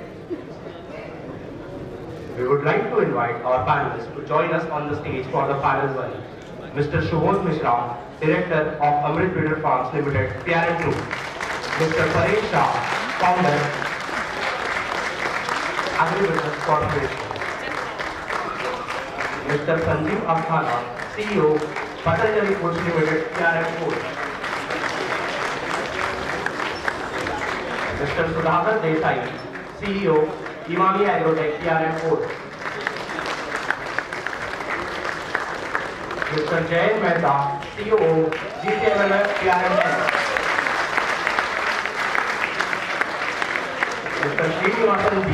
We would like to invite our panelists to join us on the stage for the panel 1. Mr. Shubhodh Mishra, Director of Amrit Breeder Farms Limited, PRM Group. Mr. Paresh Shah, Founder, Agribusiness Corporation. Mr. Sanjeev Akhana, CEO, Patanjali Foods Limited, PRM Foods. Mr. Sudhakar Desai, CEO, Imami Agrotech, PRM Foods. Mr. Jayan Mehta, COO, GCMMF, PRM. Mr. Srinivasan B,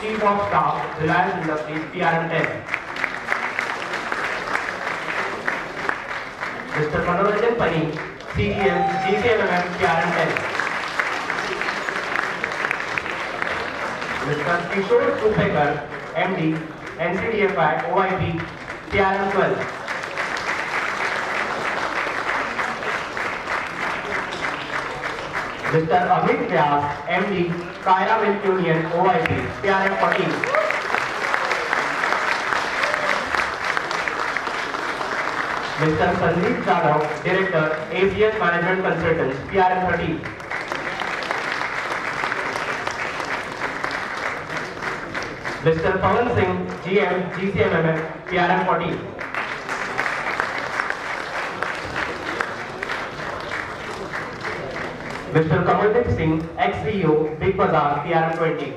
Chief of Staff, Reliance Industries, PRM 10. Mr. Manoranjan Pani, CEM, GCMMF, PRM 10. Mr. Kishore Supekar, MD, NCDFI, OIP, PRM 12. Mr. Amit Vyas, MD, Kaira Milk Union, OIP, PRM 14. Mr. Sandeep Jadhav, Director, ACS Management Consultants, PRM 13. Mr. Pawan Singh, GM, GCMMF, PRM 14. Mr. Kamaldeep Singh, ex-CEO, Big Bazaar, PRM 20.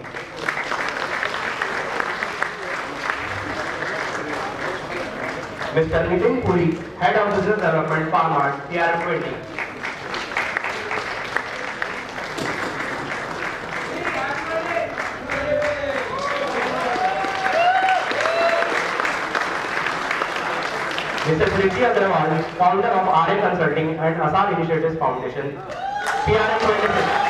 Mr. Nitin Puri, Head of Business Development, Farmart, PRM 20. Mr. Priti Agrawal, Founder of RA Consulting and Asal Initiatives Foundation, PRM 26.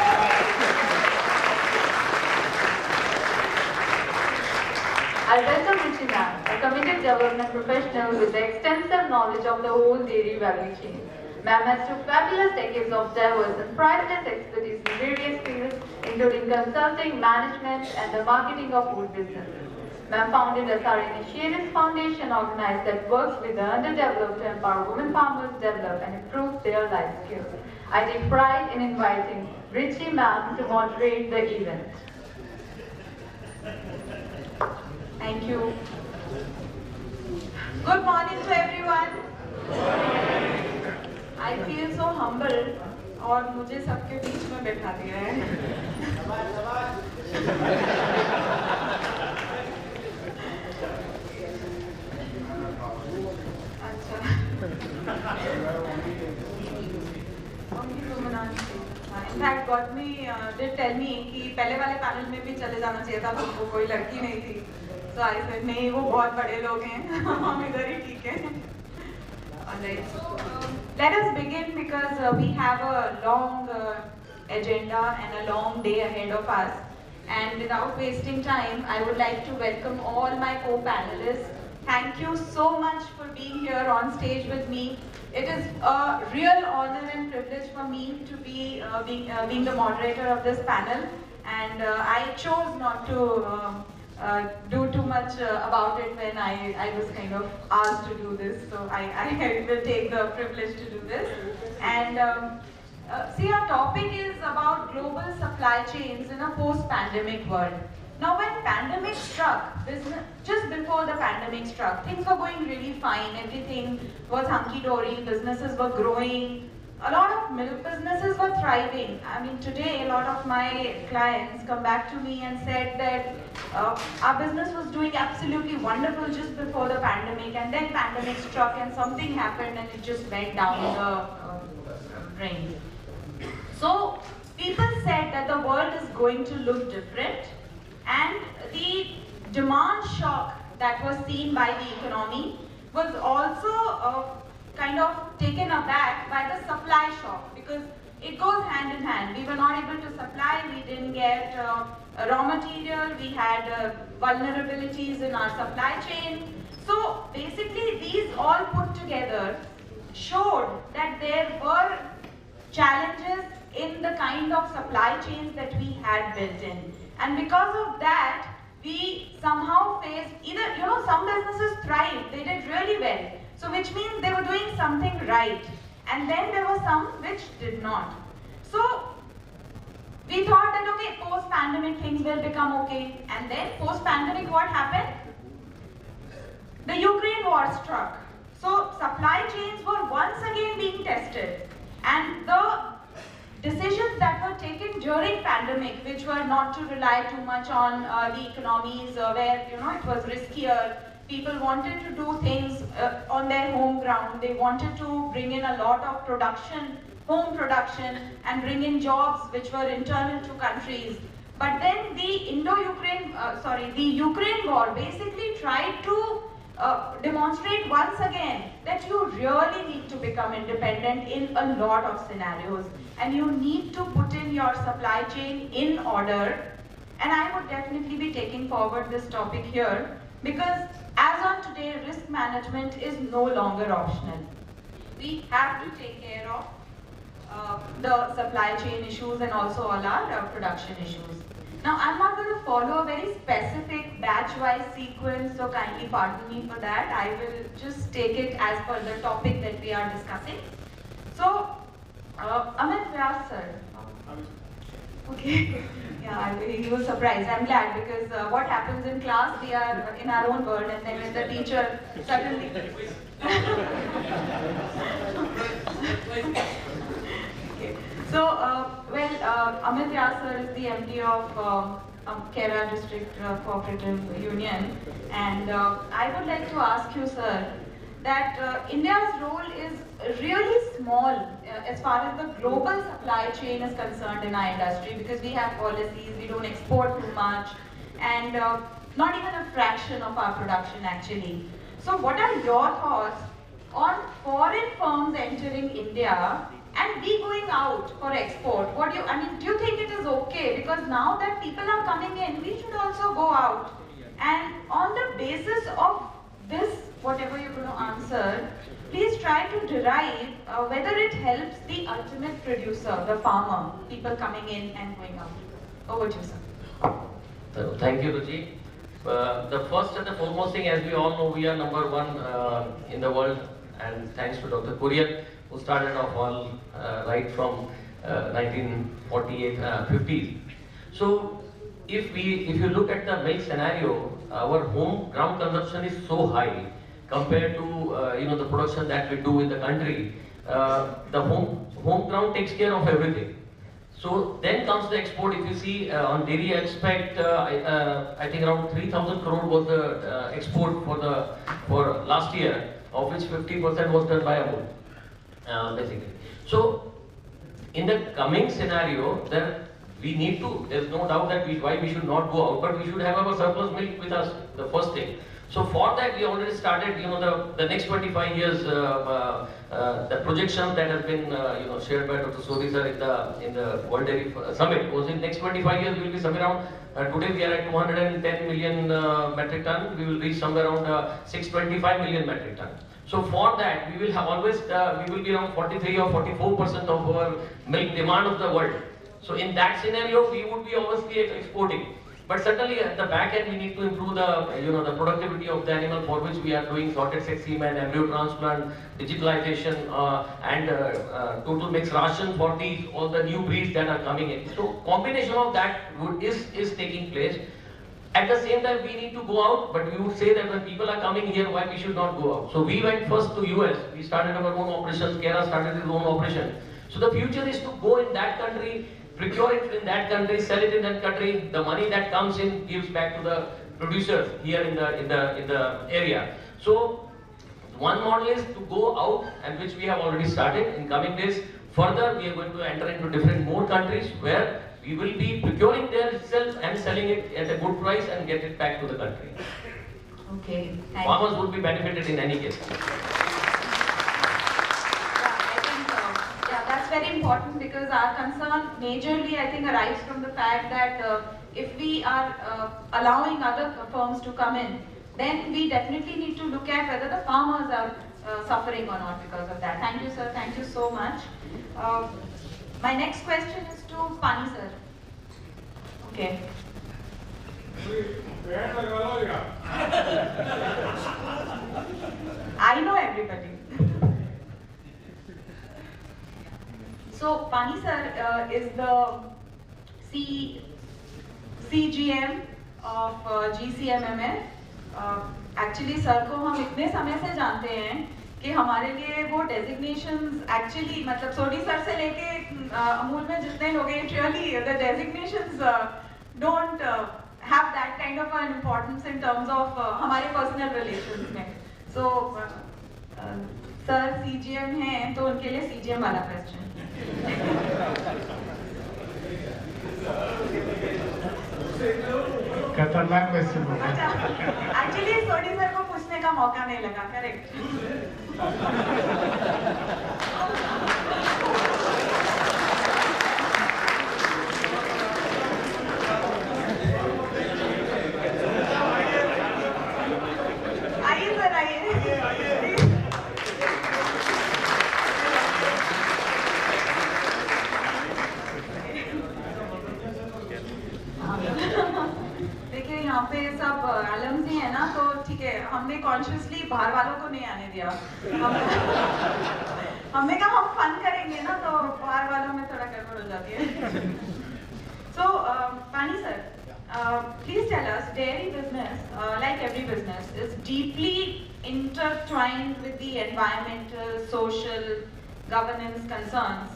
I welcome Richie ma'am, a committed development professional with extensive knowledge of the whole dairy value chain. Ma'am has 2 fabulous decades of diverse and priceless expertise in various fields, including consulting, management, and the marketing of food businesses. Ma'am founded SR Initiatives Foundation, organized that works with the underdeveloped to empower women farmers, develop and improve their life skills. I take pride in inviting Richie ma'am to moderate the event. Thank you. Good morning to everyone. I feel so humble और मुझे सबके बीच में बैठा दिया है. अच्छा. In fact, Gautami did tell me कि पहले वाले पैनल में भी चले जाना चाहिए था, तो कोई लड़की नहीं थी. So I said नहीं, वो बहुत बड़े लोग हैं, हम इधर ही ठीक हैं. Alright, so let us begin because we have a long agenda and a long day ahead of us. And without wasting time, I would like to welcome all my co-panelists. Thank you so much for being here on stage with me. It is a real honor and privilege for me to be being the moderator of this panel. And I chose not to do too much about it when I was kind of asked to do this. So I will take the privilege to do this. And see, our topic is about global supply chains in a post-pandemic world. Now, when pandemic struck, just before the pandemic struck, things were going really fine. Everything was hunky-dory. Businesses were growing. A lot of milk businesses were thriving. I mean, today, a lot of my clients come back to me and said that our business was doing absolutely wonderful just before the pandemic, and then pandemic struck and something happened and it just went down the drain. So, people said that the world is going to look different, and the demand shock that was seen by the economy was also kind of taken aback by the supply shock, because it goes hand in hand. We were not able to supply, we didn't get raw material, we had vulnerabilities in our supply chain. So basically these all put together showed that there were challenges in the kind of supply chains that we had built in. And because of that, we somehow faced either, some businesses thrived, they did really well. So which means they were doing something right. And then there were some which did not. So we thought that, okay, post-pandemic things will become okay. And then post-pandemic what happened? The Ukraine war struck. So supply chains were once again being tested. And the decisions that were taken during pandemic, which were not to rely too much on the economies where it was riskier. People wanted to do things on their home ground. They wanted to bring in a lot of production, home production, and bring in jobs which were internal to countries. But then the the Ukraine war basically tried to demonstrate once again that you really need to become independent in a lot of scenarios, and you need to put in your supply chain in order. And I would definitely be taking forward this topic here, because as on today, risk management is no longer optional. We have to take care of the supply chain issues and also all our production issues. Now, I'm not going to follow a very specific batch-wise sequence, so kindly pardon me for that. I will just take it as per the topic that we are discussing. So, Amit Vyas sir. Okay. Yeah, he was surprised. I'm glad, because what happens in class, we are in our own world, and then when the teacher suddenly... Okay. So, Amit Vyas sir is the MD of Kera District Cooperative Union, and I would like to ask you, sir, that India's role is really small as far as the global supply chain is concerned in our industry, because we have policies, we don't export too much, and not even a fraction of our production actually. So what are your thoughts on foreign firms entering India and we going out for export? Do you think it is okay? Because now that people are coming in, we should also go out. And on the basis of this, whatever you're going to answer, please try to derive whether it helps the ultimate producer, the farmer, people coming in and going out. Over to you, sir. Thank you, Ruchi. The first and the foremost thing, as we all know, we are number one in the world, and thanks to Dr. Kurien, who started off all right from 1948, 50s. So, if you look at the milk scenario, our home ground consumption is so high compared to the production that we do in the country. The home ground takes care of everything. So then comes the export. If you see on dairy expect, I think around 3,000 crore was the export for last year, of which 50% was done by Amul, basically. So in the coming scenario, there's no doubt that why we should not go out, but we should have our surplus milk with us, the first thing. So for that, we already started, the next 25 years, the projections that have been, shared by Dr. Sodhi sir in the World Dairy Summit was in next 25 years we will be somewhere around. Today we are at 210 million metric ton. We will reach somewhere around 625 million metric ton. So for that, we will have always we will be around 43 or 44% of our milk demand of the world. So in that scenario, we would be obviously exporting. But certainly at the back end, we need to improve the productivity of the animal, for which we are doing sorted sex semen, embryo transplant, digitalization, and total mixed ration for all the new breeds that are coming in. So combination of that is taking place. At the same time, we need to go out, but we would say that when people are coming here, why we should not go out? So we went first to US. We started our own operations. Kera started his own operation. So the future is to go in that country, procure it in that country, sell it in that country. The money that comes in gives back to the producers here in the area. So one model is to go out, and which we have already started in coming days. Further, we are going to enter into different more countries where we will be procuring there itself and selling it at a good price and get it back to the country. Okay. Farmers would be benefited in any case. That's very important, because our concern majorly, I think, arises from the fact that if we are allowing other firms to come in, then we definitely need to look at whether the farmers are suffering or not because of that. Thank you, sir. Thank you so much. My next question is to Pani, sir. Okay. I know everybody. So, Pani sir is the CGM of GCMMF. Actually, sir को हम इतने समय से जानते हैं कि हमारे लिए वो designations actually मतलब सोडी सर से लेके अमूल में जितने लोग हैं, really the designations don't have that kind of an importance in terms of हमारे personal relations में. So, सर CGM हैं तो उनके लिए CGM वाला question. खतरनाक क्वेश्चन होगा। एक्चुअली सोडी सर को पूछने का मौका नहीं लगा, करेक्ट? आइए सर, आइए। देखिए यहाँ पे सब alumni है ना, तो ठीक है, हमने consciously बाहर वालों को नहीं आने दिया। हमने कहा हम फन करेंगे ना, तो बाहर वालों में थोड़ा गड़बड़ हो जाती है। So, Pani sir, please tell us, dairy business, like every business, is deeply intertwined with the environmental, social, governance concerns.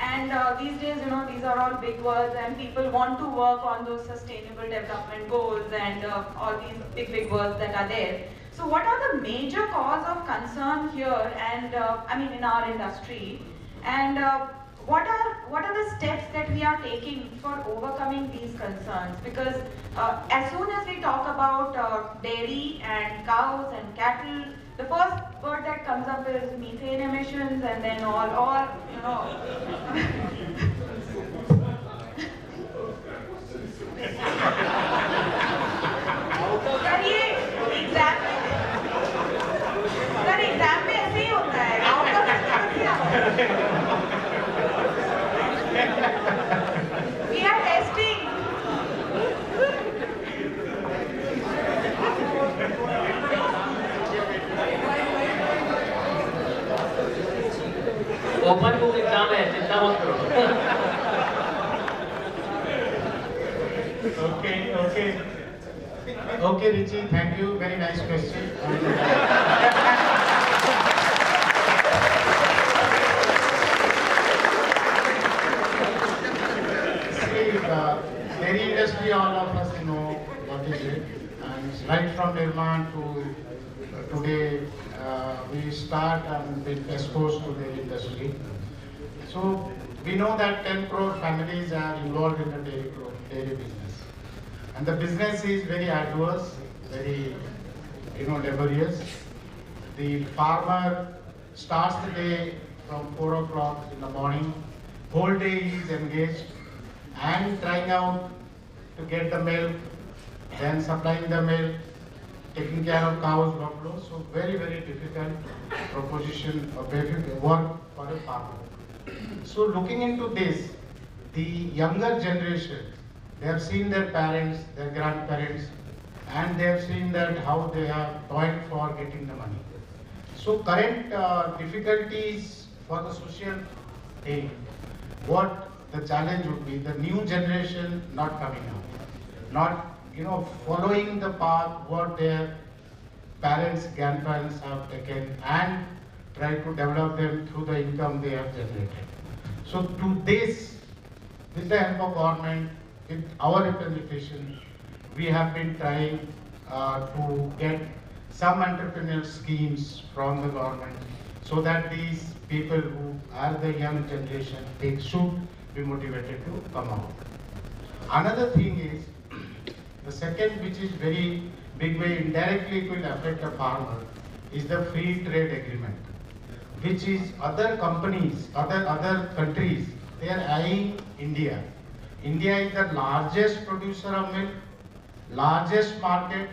And these days, these are all big words, and people want to work on those sustainable development goals and all these big words that are there. So what are the major cause of concern here, and I mean in our industry, and what are the steps that we are taking for overcoming these concerns? Because as soon as we talk about dairy and cows and cattle, the first word that comes up is methane emissions, and then all Okay, Richie, thank you. Very nice question. See, dairy industry, all of us know what is it. And right from Nirman to today, we start and been exposed to the industry. So we know that 10 crore families are involved in the dairy business. And the business is very arduous, very laborious. The farmer starts the day from 4 o'clock in the morning. Whole day he is engaged and trying out to get the milk, then supplying the milk, taking care of cows, buffaloes. So very, very difficult proposition of work for a farmer. So looking into this, the younger generation, they have seen their parents, their grandparents, and they have seen that how they have toiled for getting the money. So current difficulties for the social aid, what the challenge would be, the new generation not coming out, not following the path what their parents, grandparents have taken and try to develop them through the income they have generated. So to this, with the help of government, with our representation, we have been trying to get some entrepreneurial schemes from the government so that these people who are the young generation, they should be motivated to come out. Another thing is, the second, which is very big way, indirectly it will affect the farmer, is the free trade agreement, which is other companies, other countries, they are eyeing India. India is the largest producer of milk, largest market,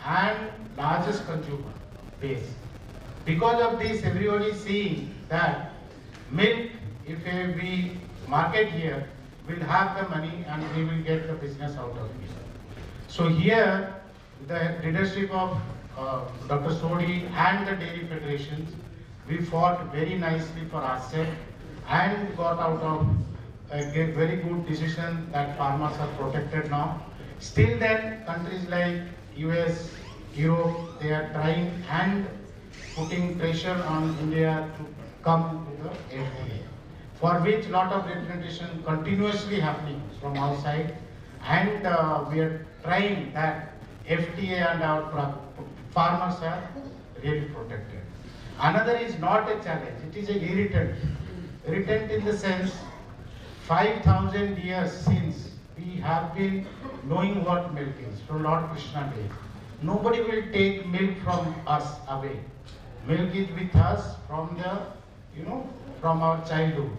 and largest consumer base. Because of this, everybody is seeing that milk, if we market here, will have the money and we will get the business out of it. So here, the leadership of Dr. Sodi and the dairy federations, we fought very nicely for ourselves and got out of a very good decision that farmers are protected now. Still then, countries like US, Europe, they are trying and putting pressure on India to come to the FTA, for which lot of representation continuously happening from our side, and we are trying that FTA and our farmers are really protected. Another is not a challenge, it is a irritant. Irritant in the sense, 5,000 years since we have been knowing what milk is, from Lord Krishna days. Nobody will take milk from us away. Milk is with us from from our childhood.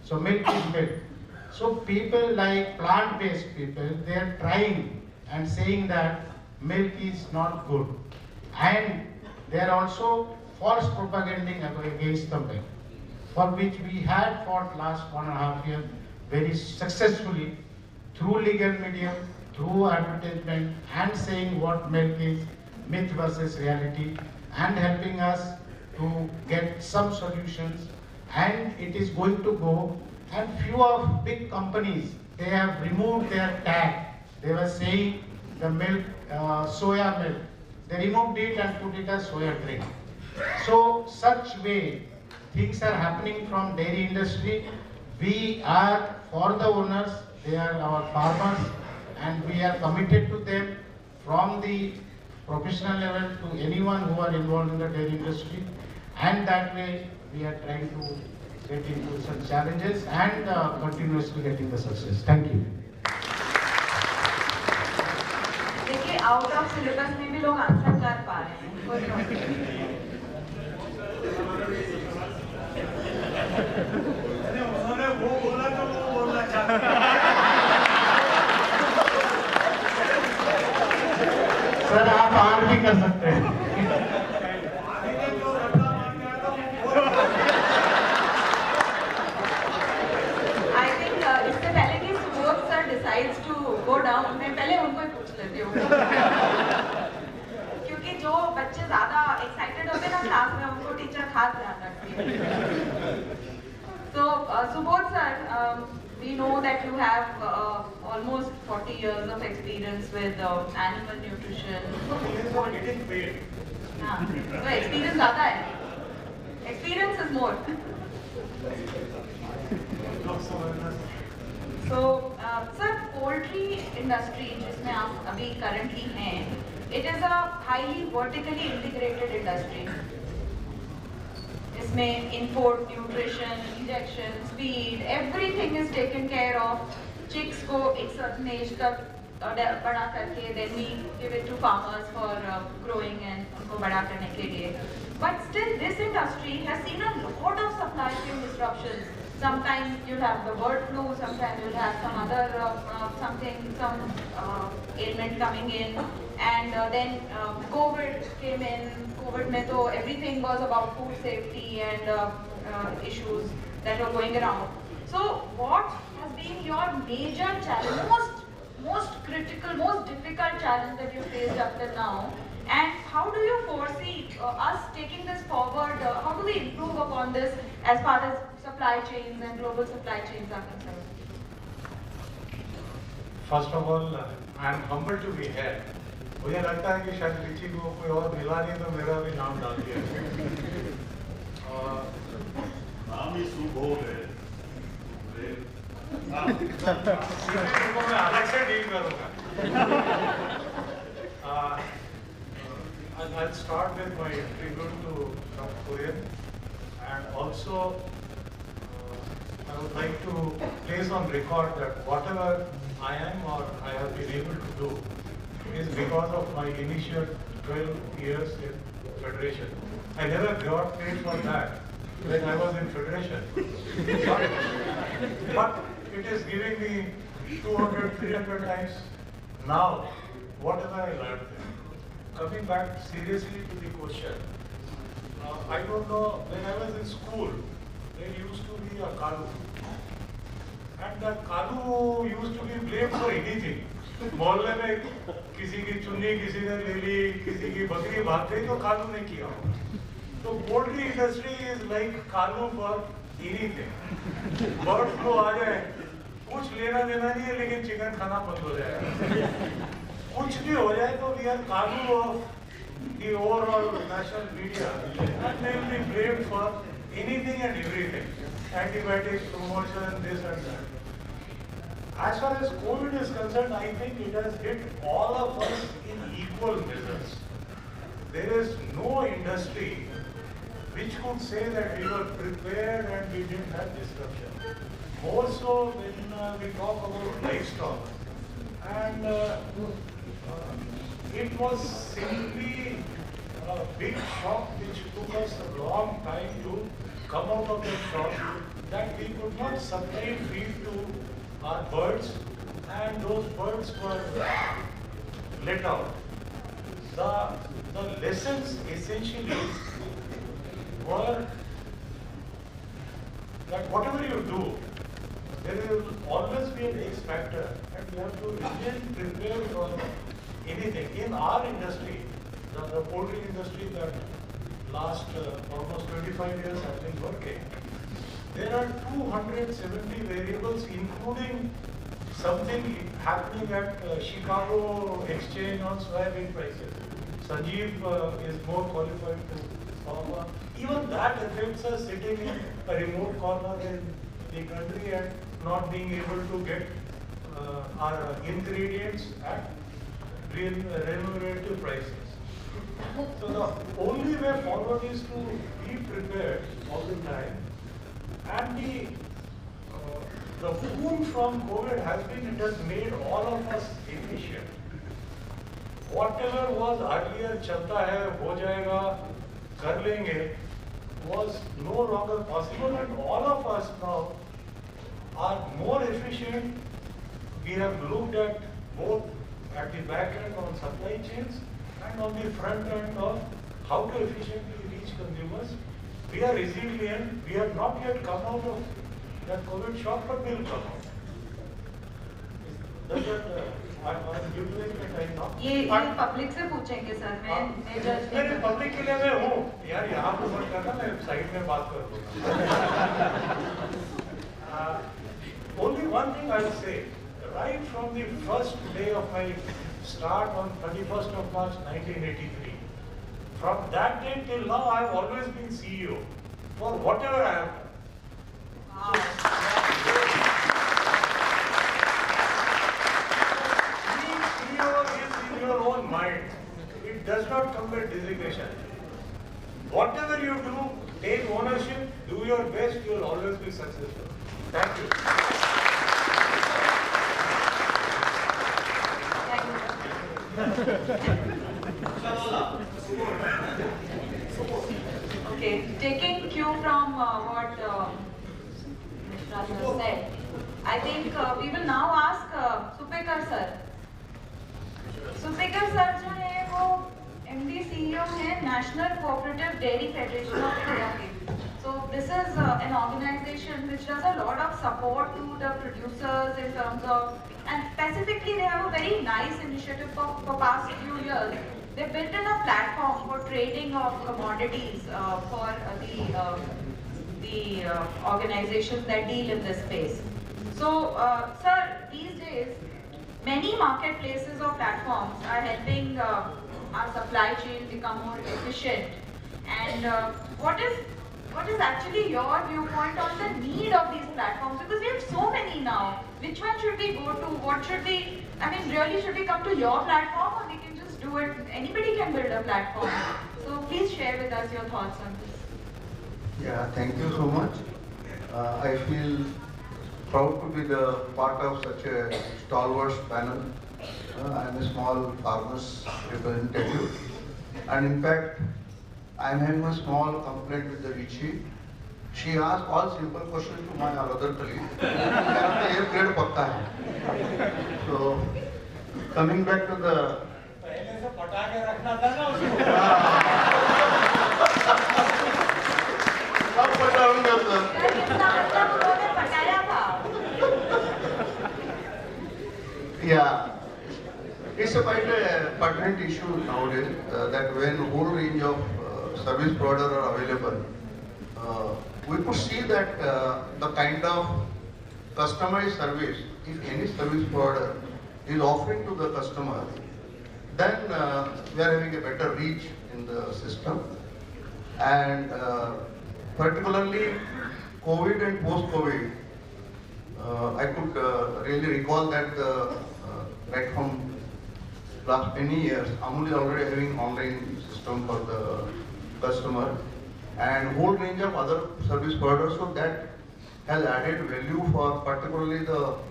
So milk is milk. So people like plant-based people, they are trying and saying that milk is not good. And they are also false propaganding against the milk, for which we had fought last 1.5 years very successfully through legal medium, through advertisement, and saying what milk is, myth versus reality, and helping us to get some solutions. And it is going to go, and few of big companies, they have removed their tag. They were saying the milk, soya milk, they removed it and put it as soya drink. So such way things are happening from dairy industry. We are for the owners, they are our farmers, and we are committed to them from the professional level to anyone who are involved in the dairy industry, and that way we are trying to get into such challenges and continuously getting the success. Thank you. देखिए out of syllabus में भी लोग answer कर पा रहे हैं, कोई problem नहीं। उन्होंने वो बोला तो वो बोलना चाहते हैं। सर आप आर भी कर सकते हैं। I think इससे पहले कि Subodh sir decides to go down, मैं पहले उनको ही पूछ लेती हूँ। क्योंकि जो बच्चे ज़्यादा excited होते हैं ना क्लास में, उनको टीचर खास ध्यान रखती है। So Subodh sir, we know that you have almost 40 years of experience with animal nutrition. So experience ज़्यादा है. Experience is more. So, sir, poultry industry जिसमें आप अभी currently हैं, it is a highly vertically integrated industry. इसमें input, nutrition, injections, feed, everything is taken care of. Chicks को एक certain age तक बड़ा करके, then we give it to farmers for growing and उनको बड़ा करने के लिए. But still, this industry has seen a lot of supply chain disruptions. Sometimes you'll have the bird flu, sometimes you'll have some other some ailment coming in, and then COVID came in. COVID में तो everything was about food safety and issues that were going around. So what has been your major challenge, most critical, most difficult challenge that you faced up till now? And how do you foresee us taking this forward? How do we improve upon this as far as supply chains and global supply chains are concerned? First of all, I am humbled to be here. मुझे लगता है कि शायद लिची को कोई और मिला नहीं तो मेरा भी नाम डाल दिया. नाम ही सुभोग है. मैं अलग से डील करूँगा. I'll start with my tribute to Dr. Kurien, and also I would like to place on record that whatever I am or I have been able to do is because of my initial 12 years in Federation. I never got paid for that when I was in Federation. But it is giving me 200, 300 times now. What have I learned there? Coming back seriously to the question, I don't know, when I was in school, there used to be a kalu. And that kalu used to be blamed for anything. मोहल्ले में किसी की चुन्नी किसी ने ले ली, किसी की बकरी भाग गई तो कालू ने किया. तो poultry industry is like Kalu for anything. Bird flu आ जाए, कुछ लेना देना नहीं है, लेकिन चिकन खाना बंद हो जाएगा. कुछ भी हो जाए तो वी आर कालू of the overall national media, and they will be blamed for anything and everything. Antibiotics, promotion, this and that. As far as COVID is concerned, I think it has hit all of us in equal measures. There is no industry which could say that we were prepared and we didn't have disruption. More so when we talk about livestock. And it was simply a big shock which took us a long time to come out of that shock, that we could not supply feed to our birds, and those birds were let out. The lessons essentially were that whatever you do, there will always be an X factor, and you have to remain prepared for anything. In our industry, the poultry industry that last almost 25 years I've been working, there are 270 variables, including something happening at Chicago exchange on soybean prices. Sanjeev is more qualified to talk about. Even that affects us sitting in a remote corner in the country and not being able to get our ingredients at remunerative prices. So the only way forward is to be prepared all the time. And the boom from COVID has been, it has made all of us efficient. Whatever was earlier chalta hai, ho jayega, kar lenge, was no longer possible, and all of us now are more efficient. We have looked at both at the back end on supply chains and on the front end of how to efficiently reach consumers. We are resilient. We have not yet come out of that COVID shock, but we will come out. Does that, I'm utilizing the time now. ये public से पूछेंगे sir, मैं जज नहीं, public के लिए मैं हूँ यार, यहाँ पे मत करना, मैं साइड में बात कर लूँगा. Only one thing I will say, right from the first day of my start on 31st of March 1983, from that day till now I have always been CEO for whatever I have done. Being CEO is in your own mind. It does not come with designation. Whatever you do, take ownership, do your best, you will always be successful. Thank you. Okay, taking cue from what Mr. Raj said, I think we will now ask Supekar sir. Supekar sir जो है वो MD CEO है National Cooperative Dairy Federation of India के. So this is an organization which does a lot of support to the producers in terms of, and specifically they have a very nice initiative for past few years. They built in a platform for trading of commodities for the organizations that deal in this space. So, sir, these days, many marketplaces or platforms are helping our supply chain become more efficient. And what is actually your viewpoint on the need of these platforms? Because we have so many now. Which one should we go to? What should we, I mean, really should we come to your platform, or we can just do it? Anybody can build a platform. So please share with us your thoughts on this. Yeah, thank you so much. I feel proud to be the part of such a stalwart panel. I am a small farmers representative, and in fact, I am having a small complaint with the Vichy. She asked all simple questions to my other colleague. So, coming back to the yeah, it's a quite a pertinent issue nowadays that when whole range of service providers are available, we could see that the kind of customized service, if any service provider is offering to the customer, then we are having a better reach in the system. And particularly COVID and post-COVID, I could really recall that right from last many years, Amul is already having online system for the customer and whole range of other service providers. So that has added value for particularly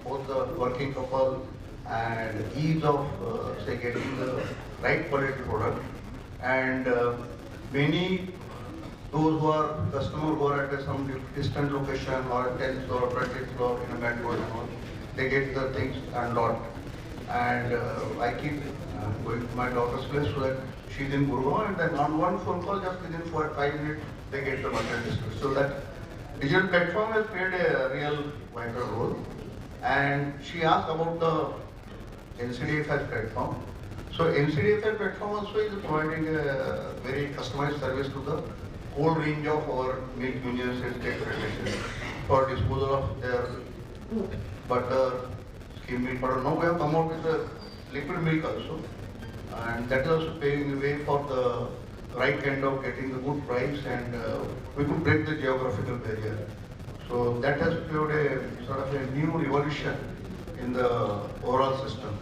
both the working couple and ease of say getting the right quality product. And many those who are customers who are at some distant location or 10th floor or 20th floor in a metro and all, they get the things unlocked. And I keep going to my daughter's place so that she's in Gurgaon, and then on one phone call, just within 4 or 5 minutes, they get the material distributed. So that digital platform has played a real vital role. And she asked about the NCDFS platform. So NCDFS platform also is providing a very customized service to the whole range of our milk unions and state federations for disposal of their butter, skim milk butter. Now we have come out with the liquid milk also, and that is also paving the way for the right kind of getting the good price, and we could break the geographical barrier. So that has played a sort of a new revolution in the overall system.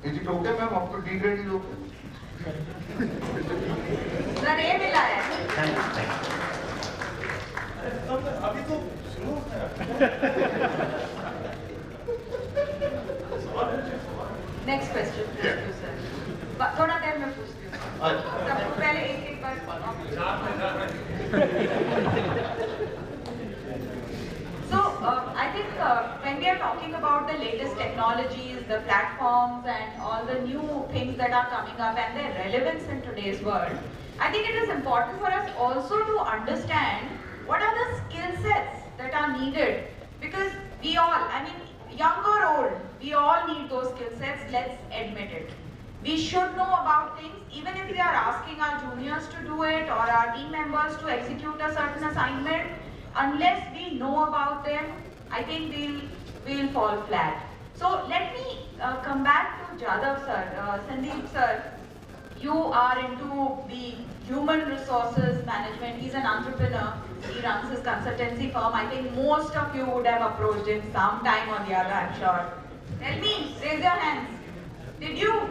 Is it okay, ma'am? Up to D grade is okay? Sir ये मिला है अभी तो शुरू next question पूछती हूँ sir थोड़ा देर में पूछती हूँ सबको पहले एक बार So I think when we are talking about the latest technologies, the platforms and all the new things that are coming up and their relevance in today's world, I think it is important for us also to understand what are the skill sets that are needed, because we all, I mean young or old, we all need those skill sets, let's admit it. We should know about things, even if we are asking our juniors to do it or our team members to execute a certain assignment. Unless we know about them, I think we'll fall flat. So let me come back to Jadhav sir. Sandeep sir, you are into the human resources management. He's an entrepreneur. He runs his consultancy firm. I think most of you would have approached him sometime or the other, I'm sure. Tell me, raise your hands. Did you?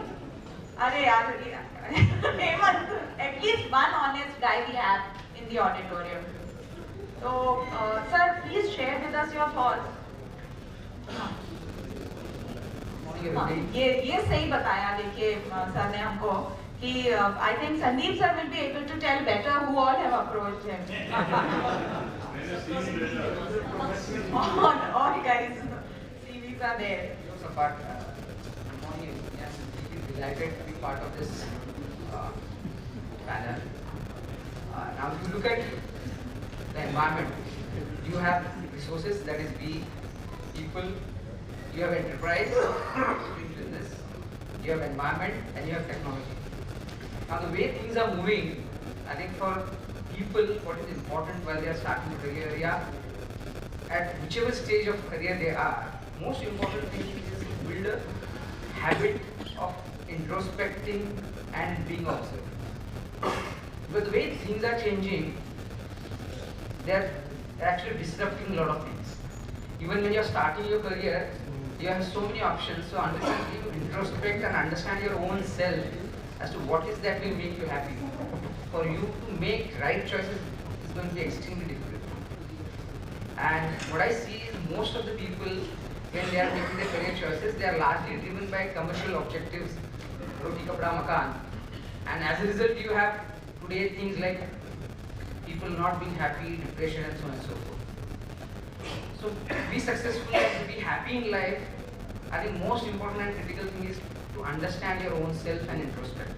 Hemant, at least one honest guy we have in the auditorium. So, sir, please share with us your thoughts. ये सही बताया देखिए sir ने हमको कि I think Sandeep sir will be able to tell better who all have approached him. All guys, CVs are there. But yes, delighted to be part of this panel. Now, if you look at the environment, you have resources, that is people, you have enterprise, business, you have environment, and you have technology. Now, the way things are moving, I think for people, what is important while they are starting a career area, at whichever stage of career they are, most important thing is to build a habit of introspecting and being observed. But the way things are changing, they're actually disrupting a lot of things. Even when you're starting your career, you have so many options. So understand, you introspect and understand your own self as to what is that will make you happy. For you to make right choices is going to be extremely difficult. And what I see is most of the people, when they are making their career choices, they are largely driven by commercial objectives, roti kapda makan. And as a result, you have today things like people not being happy, depression, and so on and so forth. So to be successful and to be happy in life, I think most important and critical thing is to understand your own self and introspect.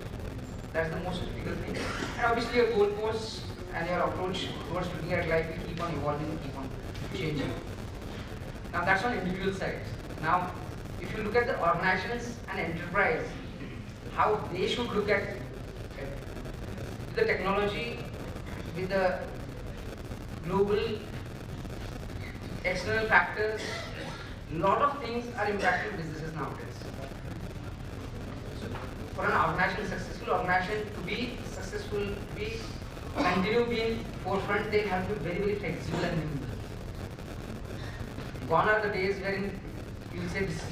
That's the most critical thing. And obviously your goalposts and your approach towards looking at life will keep on evolving, keep on changing. Now that's on individual side. Now, if you look at the organizations and enterprise, how they should look at the technology, with the global external factors, a lot of things are impacting businesses nowadays. So for an organization, successful organization to be successful, to continue being forefront, they have to be very, very flexible and nimble. Gone are the days wherein you will say this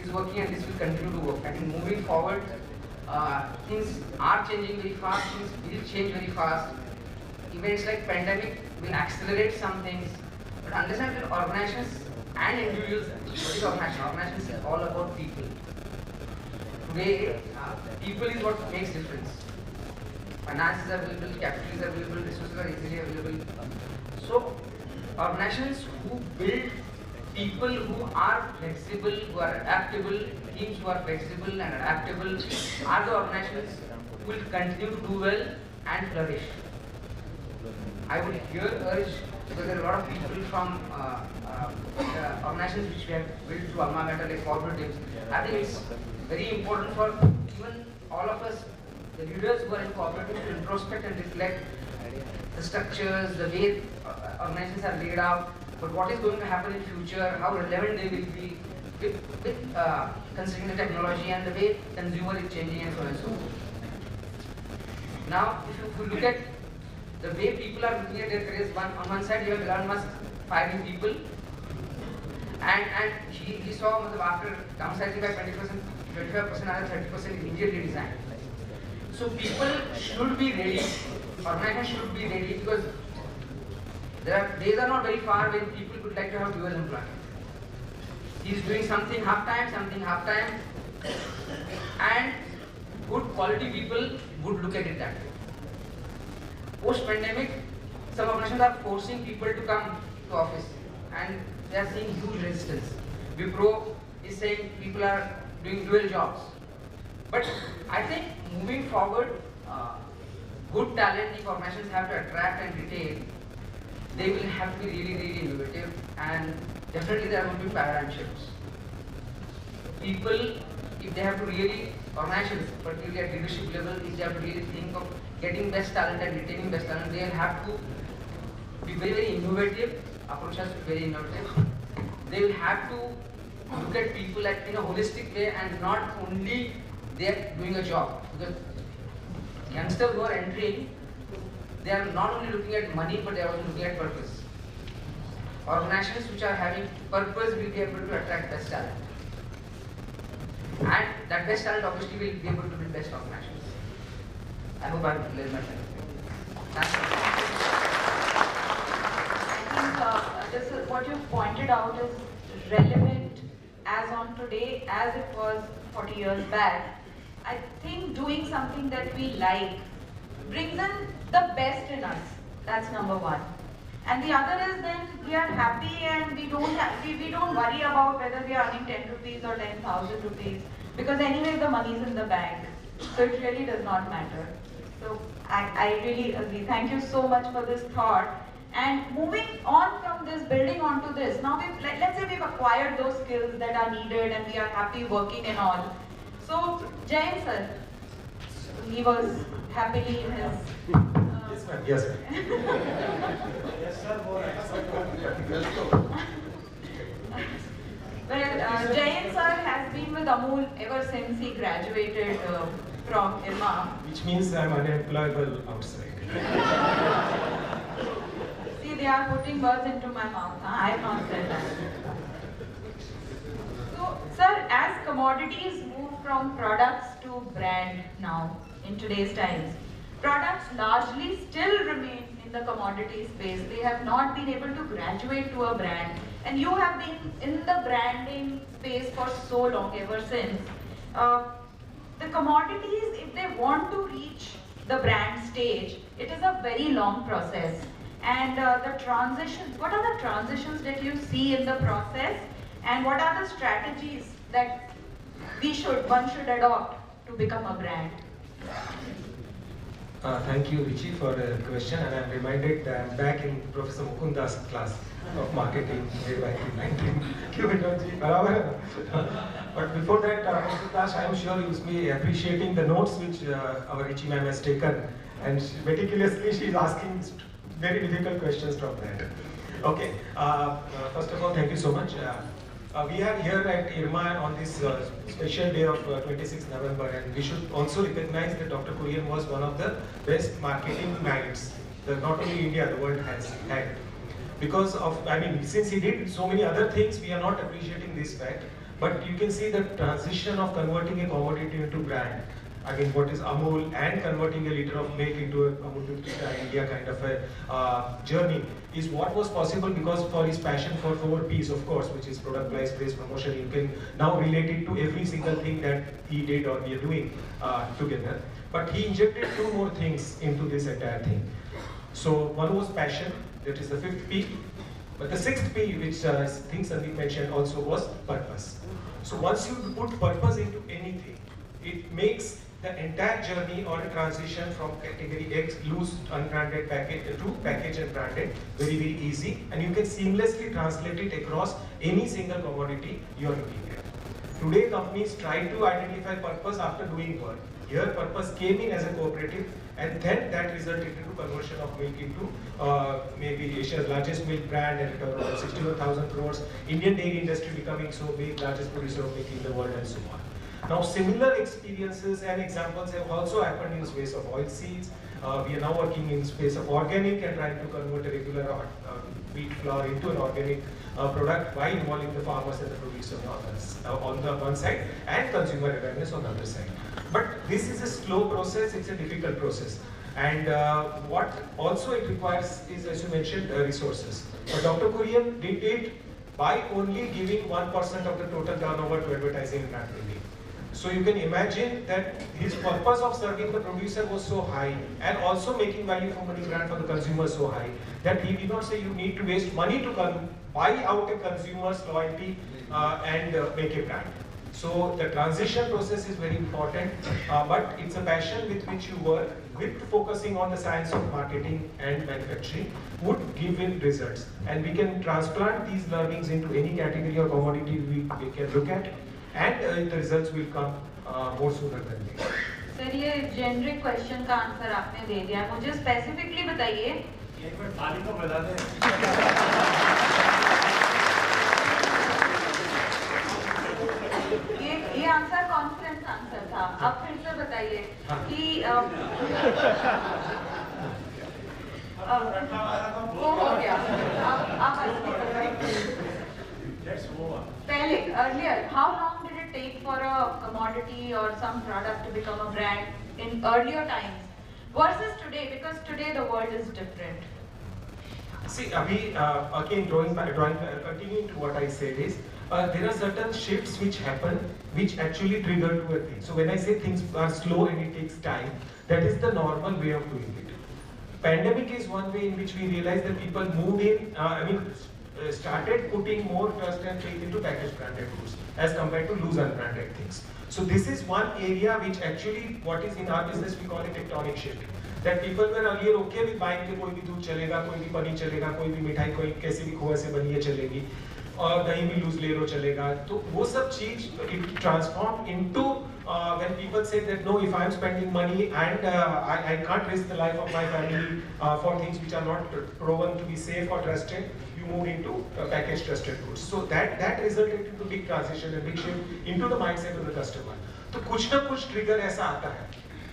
is working and this will continue to work. I think moving forward, things are changing very fast, things will change very fast. Events like pandemic will accelerate some things, but understand that organizations and individuals, what is organization? Organization is all about people. Today, people is what makes difference. Finance is available, capital is available, resources are easily available. So, organizations who build people who are flexible, who are adaptable, teams who are flexible and adaptable are the organizations who will continue to do well and flourish. I would here urge, because there are a lot of people from organizations which we have built through alma mater like cooperatives. I think it's very important for even all of us, the leaders who are in cooperatives, to introspect and reflect the structures, the way organizations are laid out, but what is going to happen in future, how relevant they will be with considering the technology and the way consumer is changing and so on and so forth. Now, if you look at the way people are looking at their careers, on one side you have Elon Musk firing people, and he saw after downsizing by 20%, 25%, another 30% immediately resigned. So people should be ready, organizations should be ready, because days are not very far when people would like to have dual employment. He's doing something half time, and good quality people would look at it that way. Post-pandemic, some organizations are forcing people to come to office, and they are seeing huge resistance. Wipro is saying people are doing dual jobs. But I think moving forward, good talent, if organizations have to attract and retain, they will have to be really, really innovative, and definitely there will be paradigm shifts. People, if they have to really, organizations, particularly at leadership level, if they have to really think of getting best talent and retaining best talent, they will have to be very, very innovative, approach has to be very innovative. They will have to look at people in a holistic way and not only they're doing a job. Because youngsters who are entering, they are not only looking at money, but they are also looking at purpose. Organizations which are having purpose will be able to attract best talent. And that best talent obviously will be able to build best organizations. I hope I've cleared my time. Thank you. I think this is what you pointed out is relevant as on today as it was 40 years back. I think doing something that we like brings in the best in us. That's number one. And the other is then we are happy and we don't worry about whether we are earning 10 rupees or 10,000 rupees, because anyway the money is in the bank. So it really does not matter. So I really agree. Thank you so much for this thought. And moving on from this, building onto this, now let's say we've acquired those skills that are needed and we are happy working and all. So Jain sir, he was happily in his... Yes, ma'am. Well, Jain sir has been with Amul ever since he graduated from IRMA. Which means I'm unemployable outside. See, they are putting words into my mouth. Huh? I have not said that. So, sir, as commodities move from products to brand now in today's times, products largely still remain in the commodity space. They have not been able to graduate to a brand. And you have been in the branding space for so long, ever since. The commodities, if they want to reach the brand stage, it is a very long process. And the transitions, what are the transitions that you see in the process? And what are the strategies that one should adopt to become a brand? Thank you, Richi, for the question, and I'm reminded that I'm back in Professor Mukunda's class of marketing way back in 1990. But before that, Mr. I'm sure you must be appreciating the notes which our Richi ma'am has taken, and meticulously she's asking very difficult questions from that. Okay, first of all, thank you so much. We are here at IRMA on this special day of 26th November, and we should also recognize that Dr. Kurien was one of the best marketing minds that not only India, the world has had. Because of, since he did so many other things, we are not appreciating this fact. But you can see the transition of converting a commodity into brand. What is Amul, and converting a liter of milk into a Amul India kind of a journey is what was possible because for his passion for 4 P's, of course, which is product, price, place, promotion. You can now relate it to every single thing that he did or we are doing together. But he injected 2 more things into this entire thing. So one was passion, that is the 5th P. But the 6th P, which I think Sandeep mentioned also, was purpose. So once you put purpose into anything, it makes the entire journey or a transition from category X, loose unbranded package to package and branded very, very easy, and you can seamlessly translate it across any single commodity you are looking at. Today companies try to identify purpose after doing work. Here purpose came in as a cooperative, and then that resulted into conversion of milk into maybe Asia's largest milk brand and return over 61,000 crores, Indian dairy industry becoming so big, largest producer of milk in the world, and so on. Now, similar experiences and examples have also happened in space of oilseeds. We are now working in space of organic and trying to convert a regular wheat flour into an organic product by involving the farmers and the producers on the one side and consumer awareness on the other side. But this is a slow process, it's a difficult process. And what also it requires is, as you mentioned, resources. But Dr. Kurien did it by only giving 1% of the total turnover to advertising and brand building. So you can imagine that his purpose of serving the producer was so high and also making value for money brand for the consumer so high that he did not say you need to waste money to buy out a consumer's loyalty and make a brand. So the transition process is very important, but it's a passion with which you work, with focusing on the science of marketing and manufacturing would give it results. And we can transplant these learnings into any category or commodity we can look at, and the results will come more sooner than later. Sir ये generic question का answer आपने दे दिया, मुझे specifically बताइए। एक minute थाली को मिला दें। ये आंसर कॉन्फ्रेंस आंसर था। अब फिर से बताइए कि वो हो गया। अब पहले earlier, how long did it take for a commodity or some product to become a brand in earlier times versus today? Because today the world is different. See, Abhi, again, continuing to what I said is, there are certain shifts which happen, which actually trigger to a thing. So when I say things are slow and it takes time, that is the normal way of doing it. Pandemic is one way in which we realize that people moved in, started putting more trust and faith into packaged branded goods as compared to loose unbranded things. So this is one area which actually, what is in our business, we call it tectonic shift. That people were earlier okay with buying कि कोई भी दूध चलेगा, कोई भी पनीर चलेगा, कोई भी मिठाई कोई कैसे भी खोआ से बनी है चलेगी, और दही भी लूज ले लो चलेगा. तो वो सब चीज it transformed into when people say that no, if I am spending money and I can't risk the life of my family for things which are not proven to be safe or trusted, you move into packaged trusted goods. So that resulted into big transition and big shift into the mindset of the customer. तो कुछ ना कुछ trigger ऐसा आता है.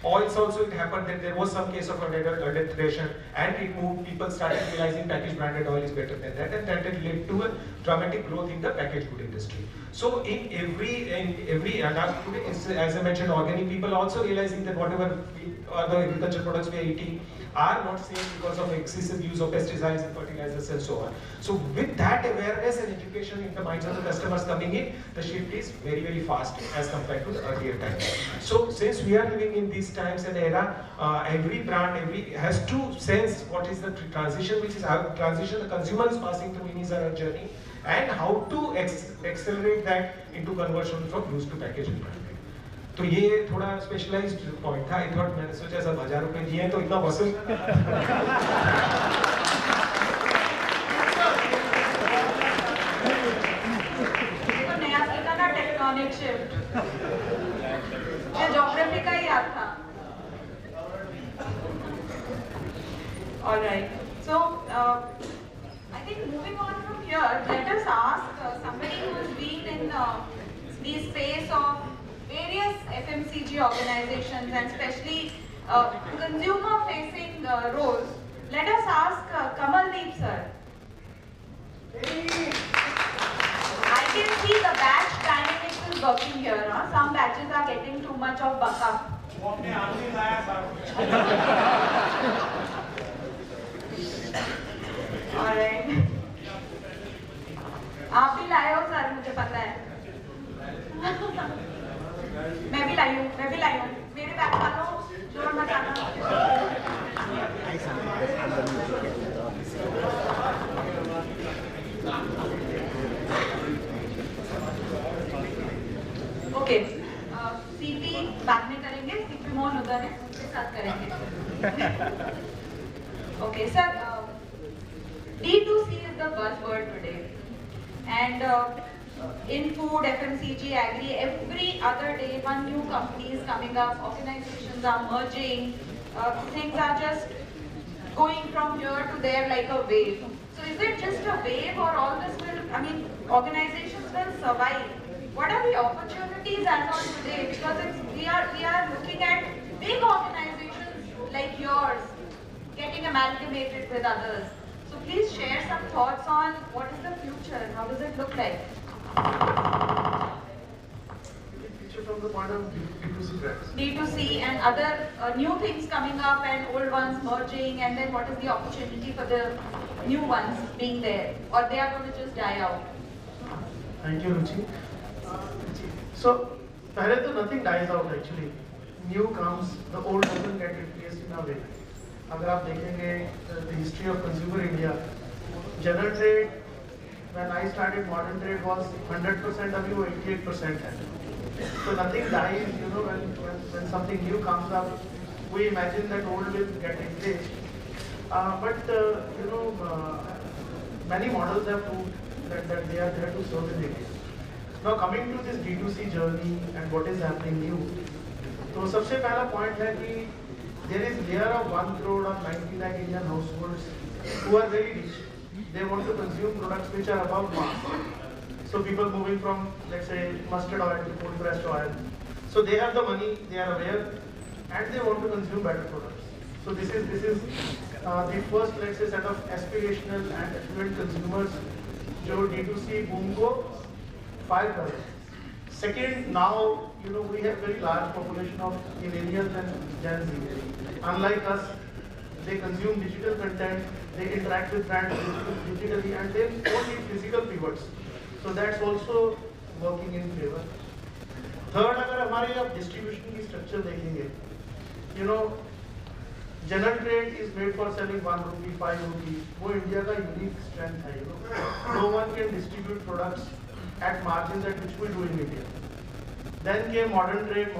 Oils also, it happened that there was some case of adulteration and it moved, people started realizing packaged branded oil is better than that, and that led to a dramatic growth in the packaged food industry. So in every and today, as I mentioned, organic people also realizing that whatever other agriculture products we are eating are not safe because of excessive use of pesticides and fertilizers and so on. So with that awareness and education in the minds of the customers coming in, the shift is very, very fast as compared to the earlier times. So since we are living in these times and era, every brand has to sense what is the transition, which is how transition the consumer is passing through in his or her journey, and how to accelerate that into conversion from loose to packaged and branded. तो ये थोड़ा specialised point था. I thought, मैंने सोचा सब 1000 रुपए दिए तो इतना वसूल. देखो नया सीखा ना टेक्टोनिक शिफ्ट. ये ज्योग्राफी का ही याद था. All right. So I think moving on from here, let us ask somebody who has been in the space of various FMCG organizations and especially consumer-facing roles. Let us ask Kamaldeep sir. I can see the batch dynamics is working here. Some batches are getting too much of backup. All right. आप भी लाए हो sir, मुझे पता है. मैं भी लाई हूँ. मेरे बैग वालों जोर मत आना. ओके, सीपी बैक में करेंगे. सीपी मोहन उधर है, उसके साथ करेंगे. Okay sir, D2C is the buzzword today, and in food, FMCG, agri, every other day one new company is coming up, organizations are merging, things are just going from here to there like a wave. So is it just a wave, or all this will, organizations will survive? What are the opportunities as of today? Because we are looking at big organizations like yours getting amalgamated with others. So please share some thoughts on what is the future, how does it look like? From the point of D2C brands. D2C and other new things coming up and old ones merging, and then what is the opportunity for the new ones being there, or they are going to just die out? Thank you, Ruchi. So, पहले तो nothing dies out actually. New comes, the old doesn't get replaced in a way. अगर आप देखेंगे the history of consumer India, general trade, when I started, modern trade was 100%, अभी वो 88% है. So nothing dies, when something new comes up, we imagine that old will get replaced. But many models have proved that they are there to serve in India. Now coming to this D2C journey and what is happening new, तो सबसे पहला point है कि there is layer of 1 crore or 90 lakh Indian households who are very rich. They want to consume products which are above mass. So people moving from, let's say, mustard oil to cold pressed oil. So they have the money, they are aware, and they want to consume better products. So this is the first, let's say, set of aspirational and affluent consumers जो D2C boom को fire कर रहे हैं. Second, now we have very large population of millennials and Gen Z. Unlike us, they consume digital content, they interact with brands digitally, and they don't need physical pivots. So that's also working in favor. Third, अगर हमारे आप distribution की structure देखेंगे, general trade is made for selling 1 rupee, 5 rupees. वो India का unique strength है. No one can distribute products at margins at which we do in India. Then came modern trade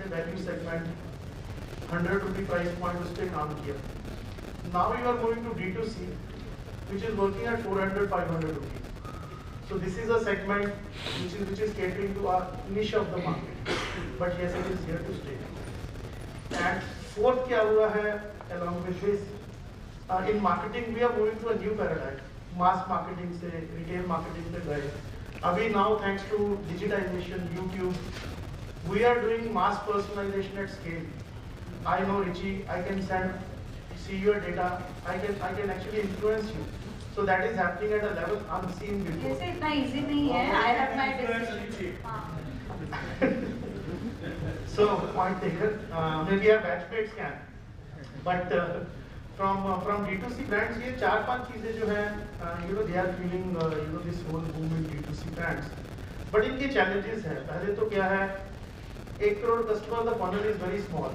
the value segment, 100 rupee price point उस पे काम किया. Now you are moving to D2C, which is working at 400, 500 rupees. So this is a segment which is catering to our niche of the market. But yes, it is here to stay. And fourth क्या हुआ है along with this, in marketing we are moving to a new paradigm. Mass marketing से retail marketing पे गए. अभी now thanks to digitization, YouTube, we are doing mass personalization at scale. I know Richie, I can see your data, I can actually influence you. So that is happening at a level unseen before. ऐसे इतना easy नहीं है. I have my decision. So point taken. Maybe a batch paid scan, but from D2C brands ये 4-5 चीजें जो हैं, they are feeling this whole boom in D2C brands. But इनके challenges हैं. पहले तो क्या है, 1 crore customer, the funnel is very small.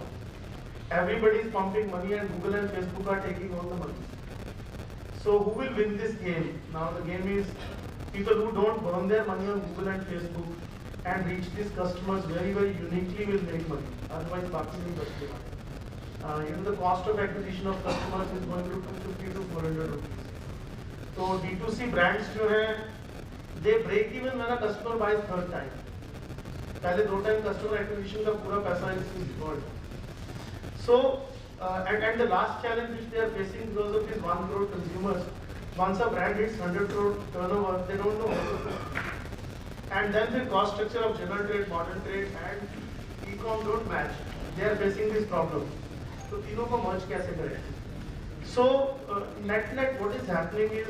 Everybody is pumping money and Google and Facebook are taking all the money. So who will win this game? Now the game is people who don't burn their money on Google and Facebook and reach these customers very, very uniquely will make money. Otherwise, बाकी नहीं बचते money. The cost of acquisition of customers is going to 250 to 400 rupees. So D2C brands जो हैं, they break even when a customer buys third time. पहले 2 time customer acquisition का पूरा पैसा is involved. So and the last challenge which they are facing because of these 1 crore consumers, once a brand hits 100 crore turnover, they don't know what to do. And then the cost structure of general trade, modern trade and e-com don't match. They are facing this problem. So तीनों को merge कैसे करें? So net what is happening is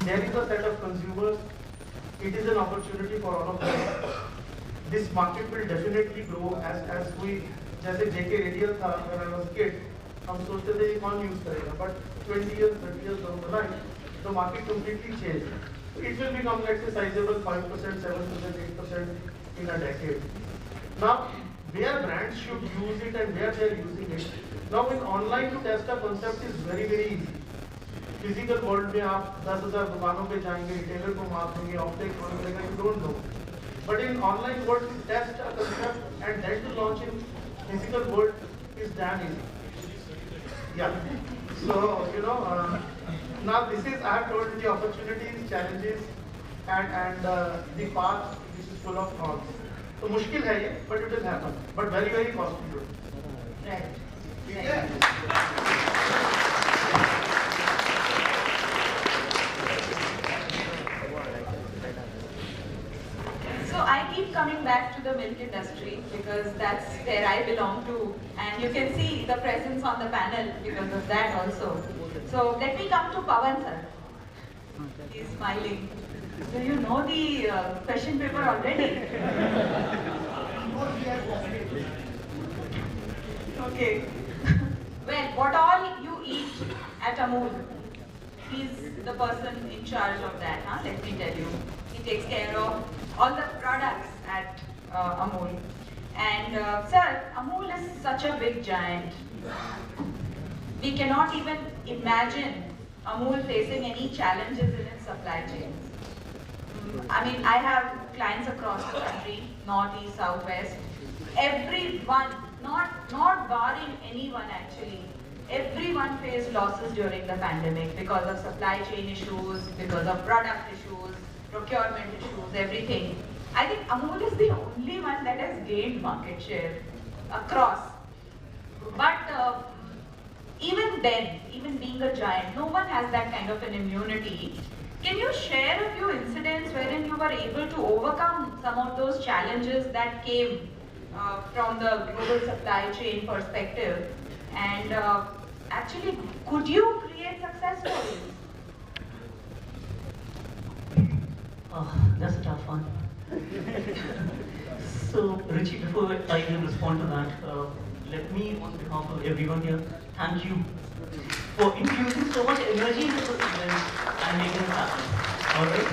there is a set of consumers. It is an opportunity for all of them. This market will definitely grow as we, जैसे JK Radial था when I was kid, हम सोचते थे ये कौन use करेगा, but 20 years, 30 years down the line, the market completely changed. It will become, let's say, sizable 5%, 7%, 8% in a decade. Now, where brands should use it and where they are using it. Now, in online to test a concept is very, very easy. Physical world में आप 10,000 दुकानों पे जाएंगे, retailer को माप देंगे, offtake कौन करेगा, you don't know. But in online world, to test a concept and then to launch in physical world is damn easy. Yeah. So, now this is, I have told the opportunities, challenges, and the path which is full of thorns. So, मुश्किल है ये, but it will happen. But very, very costly. Right. Yeah. So I keep coming back to the milk industry because that's where I belong to, and you can see the presence on the panel because of that also. So let me come to Pawan sir. He's smiling. Do you know the question paper already? Okay. Well, what all you eat at Amul, he's the person in charge of that, huh? Let me tell you. He takes care of all the products at Amul. And sir, Amul is such a big giant. We cannot even imagine Amul facing any challenges in its supply chains. I mean, I have clients across the country, north, east, south, west. Everyone, not barring anyone actually, everyone faced losses during the pandemic because of supply chain issues, because of product issues, procurement issues, everything. I think Amul is the only one that has gained market share across. But even then, even being a giant, no one has that kind of an immunity Can you share a few incidents wherein you were able to overcome some of those challenges that came from the global supply chain perspective? And actually, could you create success stories? That's a tough one. So, Richie, before I even respond to that, let me, on behalf of everyone here, thank you for infusing so much energy into this event and making it happen. All right?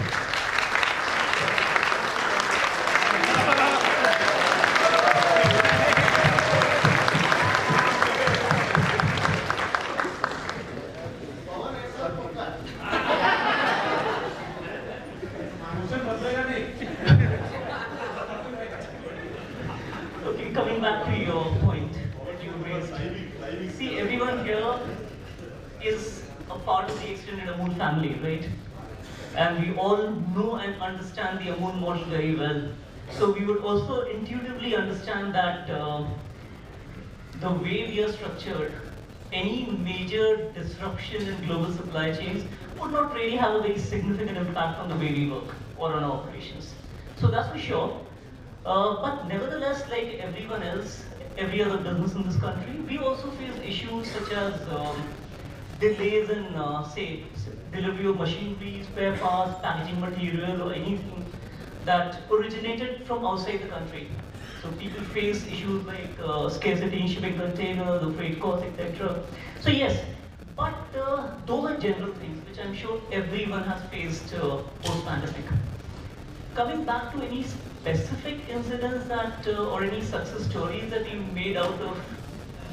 Okay, coming back to your point that you raised. See, everyone here is a part of the extended Amul family, right? And we all know and understand the Amul model very well. So we would also intuitively understand that the way we are structured, any major disruption in global supply chains would not really have a very significant impact on the way we work or on our operations. So that's for sure. But nevertheless, like everyone else, every other business in this country, we also face issues such as delays in, say, delivery of machinery, spare parts, packaging material, or anything that originated from outside the country. So people face issues like scarcity in shipping containers, the freight costs, etc. So yes, but those are general things which I'm sure everyone has faced post-pandemic. Coming back to any specific incidents that, or any success stories that you made out of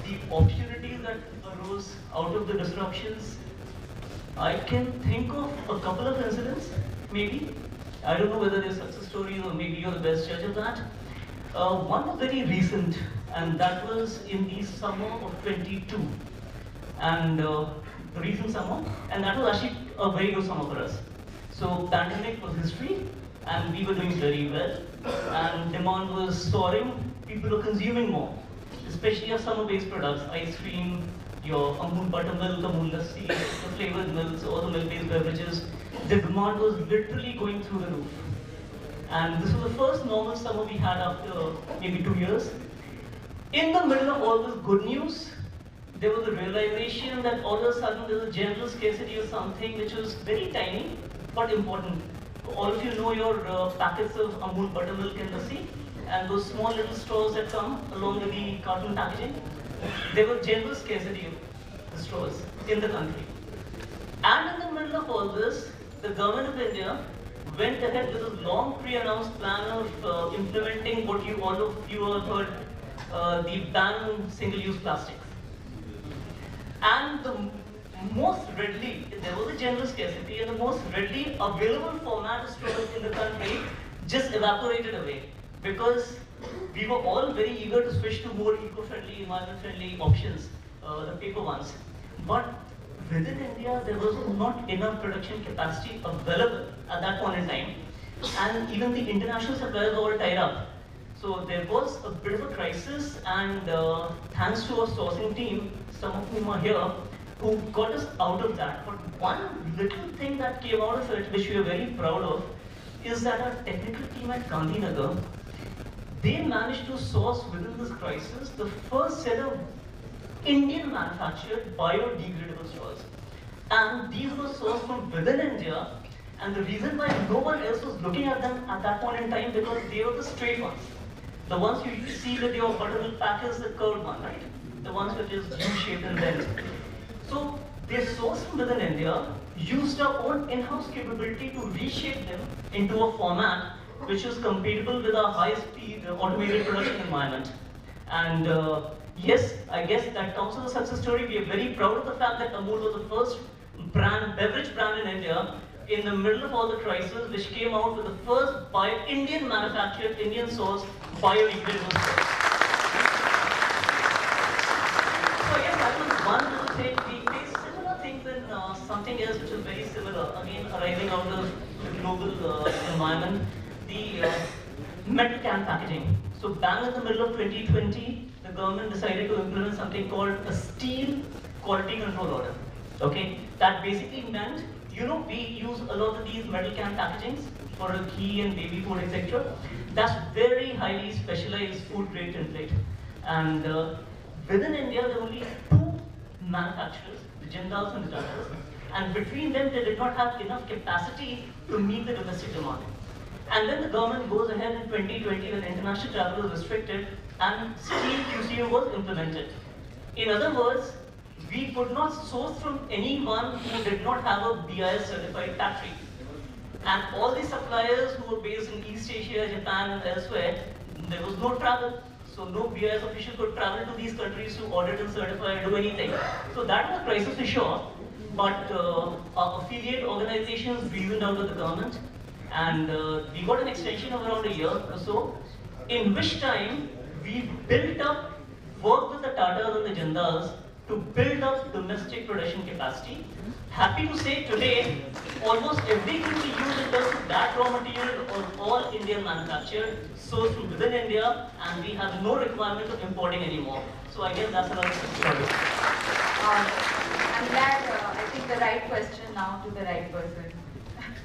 the opportunities that arose out of the disruptions, I can think of a couple of incidents, maybe. I don't know whether they're success stories or maybe you're the best judge of that. One was very recent, and that was in the summer of 22. And the recent summer, and that was actually a very good summer for us. So pandemic was history, and we were doing very well, and demand was soaring, people were consuming more, especially of summer-based products, ice cream, your Amul buttermilk, Amul lassi, the flavored milks, all the milk-based beverages. The demand was literally going through the roof. And this was the first normal summer we had after maybe 2 years. In the middle of all this good news, there was a realization that all of a sudden there was a general scarcity of something which was very tiny but important. All of you know your packets of Amul buttermilk and lassi, and those small little straws that come along with the carton packaging. There was general scarcity of the straws in the country. And in the middle of all this, the government of India went ahead with a long pre-announced plan of implementing what all of you have heard, the ban on single-use plastics. And the most readily, there was a general scarcity, and the most readily available format of straws in the country just evaporated away, because we were all very eager to switch to more eco-friendly, environment-friendly options, the paper ones. But within India, there was not enough production capacity available at that point in time, and even the international suppliers were all tied up. So there was a bit of a crisis, and thanks to our sourcing team, some of whom are here, who got us out of that. But one little thing that came out of it, which we are very proud of, is that our technical team at Gandhinagar, they managed to source within this crisis the first set of Indian manufactured biodegradable straws. And these were sourced from within India, and the reason why no one else was looking at them at that point in time, because they were the straight ones. The ones you see with your buttermilk packets, the curved one, right? The ones which is U-shaped and bent. So they sourced from within India, used our own in-house capability to reshape them into a format which was compatible with our high-speed automated production environment. And yes, I guess that counts as a success story. We are very proud of the fact that Amul was the first beverage brand in India in the middle of all the crisis, which came out with the first Indian manufactured, Indian sourced biodegradable straws. So yes, that was one little thing. We faced similar things in something else which is very similar, again arising out of the global environment, the metal can packaging. So bang in the middle of 2020, the government decided to implement something called a steel quality control order. Okay, that basically meant you know, we use a lot of these metal can packagings for ghee and baby food, etc. That's very highly specialized food grade template. And within India, there are only two manufacturers, the Jindals and the Tatas. And between them, they did not have enough capacity to meet the domestic demand. And then the government goes ahead in 2020 when international travel was restricted and steel QCO was implemented. In other words, we could not source from anyone who did not have a BIS certified factory. And all the suppliers who were based in East Asia, Japan and elsewhere, there was no travel. So no BIS official could travel to these countries to audit and certify and do anything. So that was a crisis for sure. But our affiliate organizations reasoned out with the government, and we got an extension of around a year or so, in which time we built up, worked with the Tatas and the Jindals to build up domestic production capacity. Happy to say today, almost everything we use in terms of that raw material are all Indian manufactured, sourced from within India, and we have no requirement of importing anymore. So I guess that's another story. I'm glad, I think the right question now to the right person.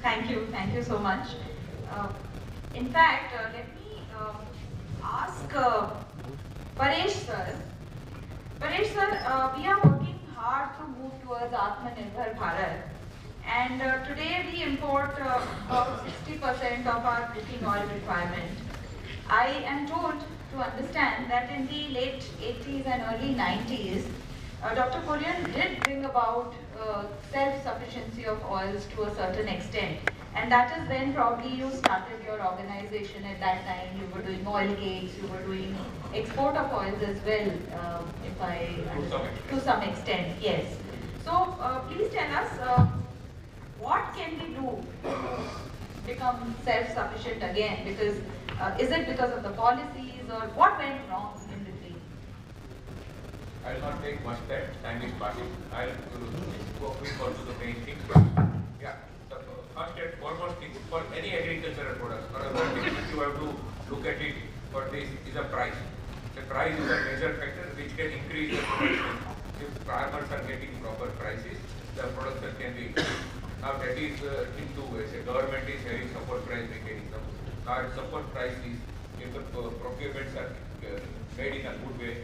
Thank you so much. In fact, let me ask Paresh sir. Paresh sir, we are working hard to move towards Atmanirbhar Bharat, and today we import about 60% of our cooking oil requirement. I am told to understand that in the late 80s and early 90s, Dr. Kurien did bring about self-sufficiency of oils to a certain extent, and that is when probably you started your organization. At that time you were doing oil cakes, you were doing export of oils as well, if I to some extent, yes. So please tell us what can we do to become self-sufficient again, because is it because of the policies or what went wrong in between? I will not take much time is passing. I will go quick on to the main thing. Yeah, the first and foremost thing for any agricultural products or other things you have to look at it for this is a price. The price is a major factor which can increase the production. If farmers are getting proper prices, the production can be increased. Now that is in two ways. The government is having support price mechanism. Our support price is if the procurements are made in a good way,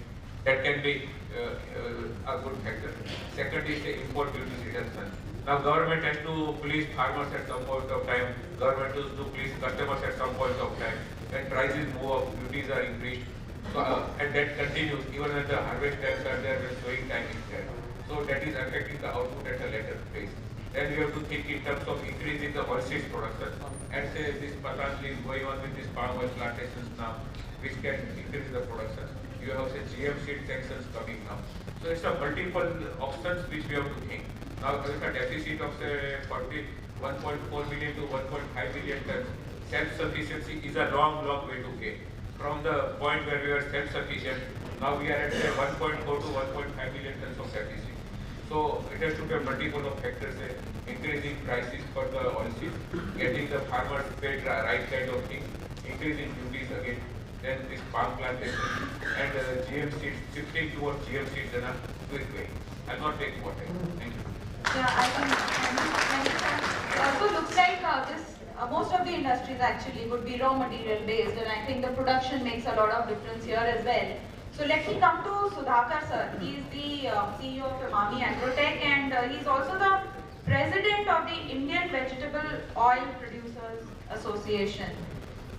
that can be a good factor. Second is the import duty reduction. Now government has to please farmers at some point of time, government has to please customers at some point of time. When prices move up, duties are increased, so, and that continues even when the harvest times are there, when sowing time is there. So that is affecting the output at a later phase. Then we have to think in terms of increasing the oilseeds production. And say this Patanjali is going on with these palm oil plantations now, which can increase the production. You have say GM seed sanctions coming now. So it's a multiple options which we have to think. Now with a deficit of say 1.4 million to 1.5 million tons, self-sufficiency is a long way to get. From the point where we were self-sufficient, now we are at say 1.4 to 1.5 million tons of deficit. So it has to be a multiple of factors, increasing prices for the oilseed, getting the farmers paid the right kind of thing, increasing duties again, then this palm plantation and GM seeds, shifting towards GM seeds in a quick way. I'll not take more time. Thank you. Yeah, I think it also looks like most of the industries actually would be raw material based, and I think the production makes a lot of difference here as well. So let me come to Sudhakar sir. He is the CEO of Emami Agrotech, and he is also the president of the Indian Vegetable Oil Producers Association.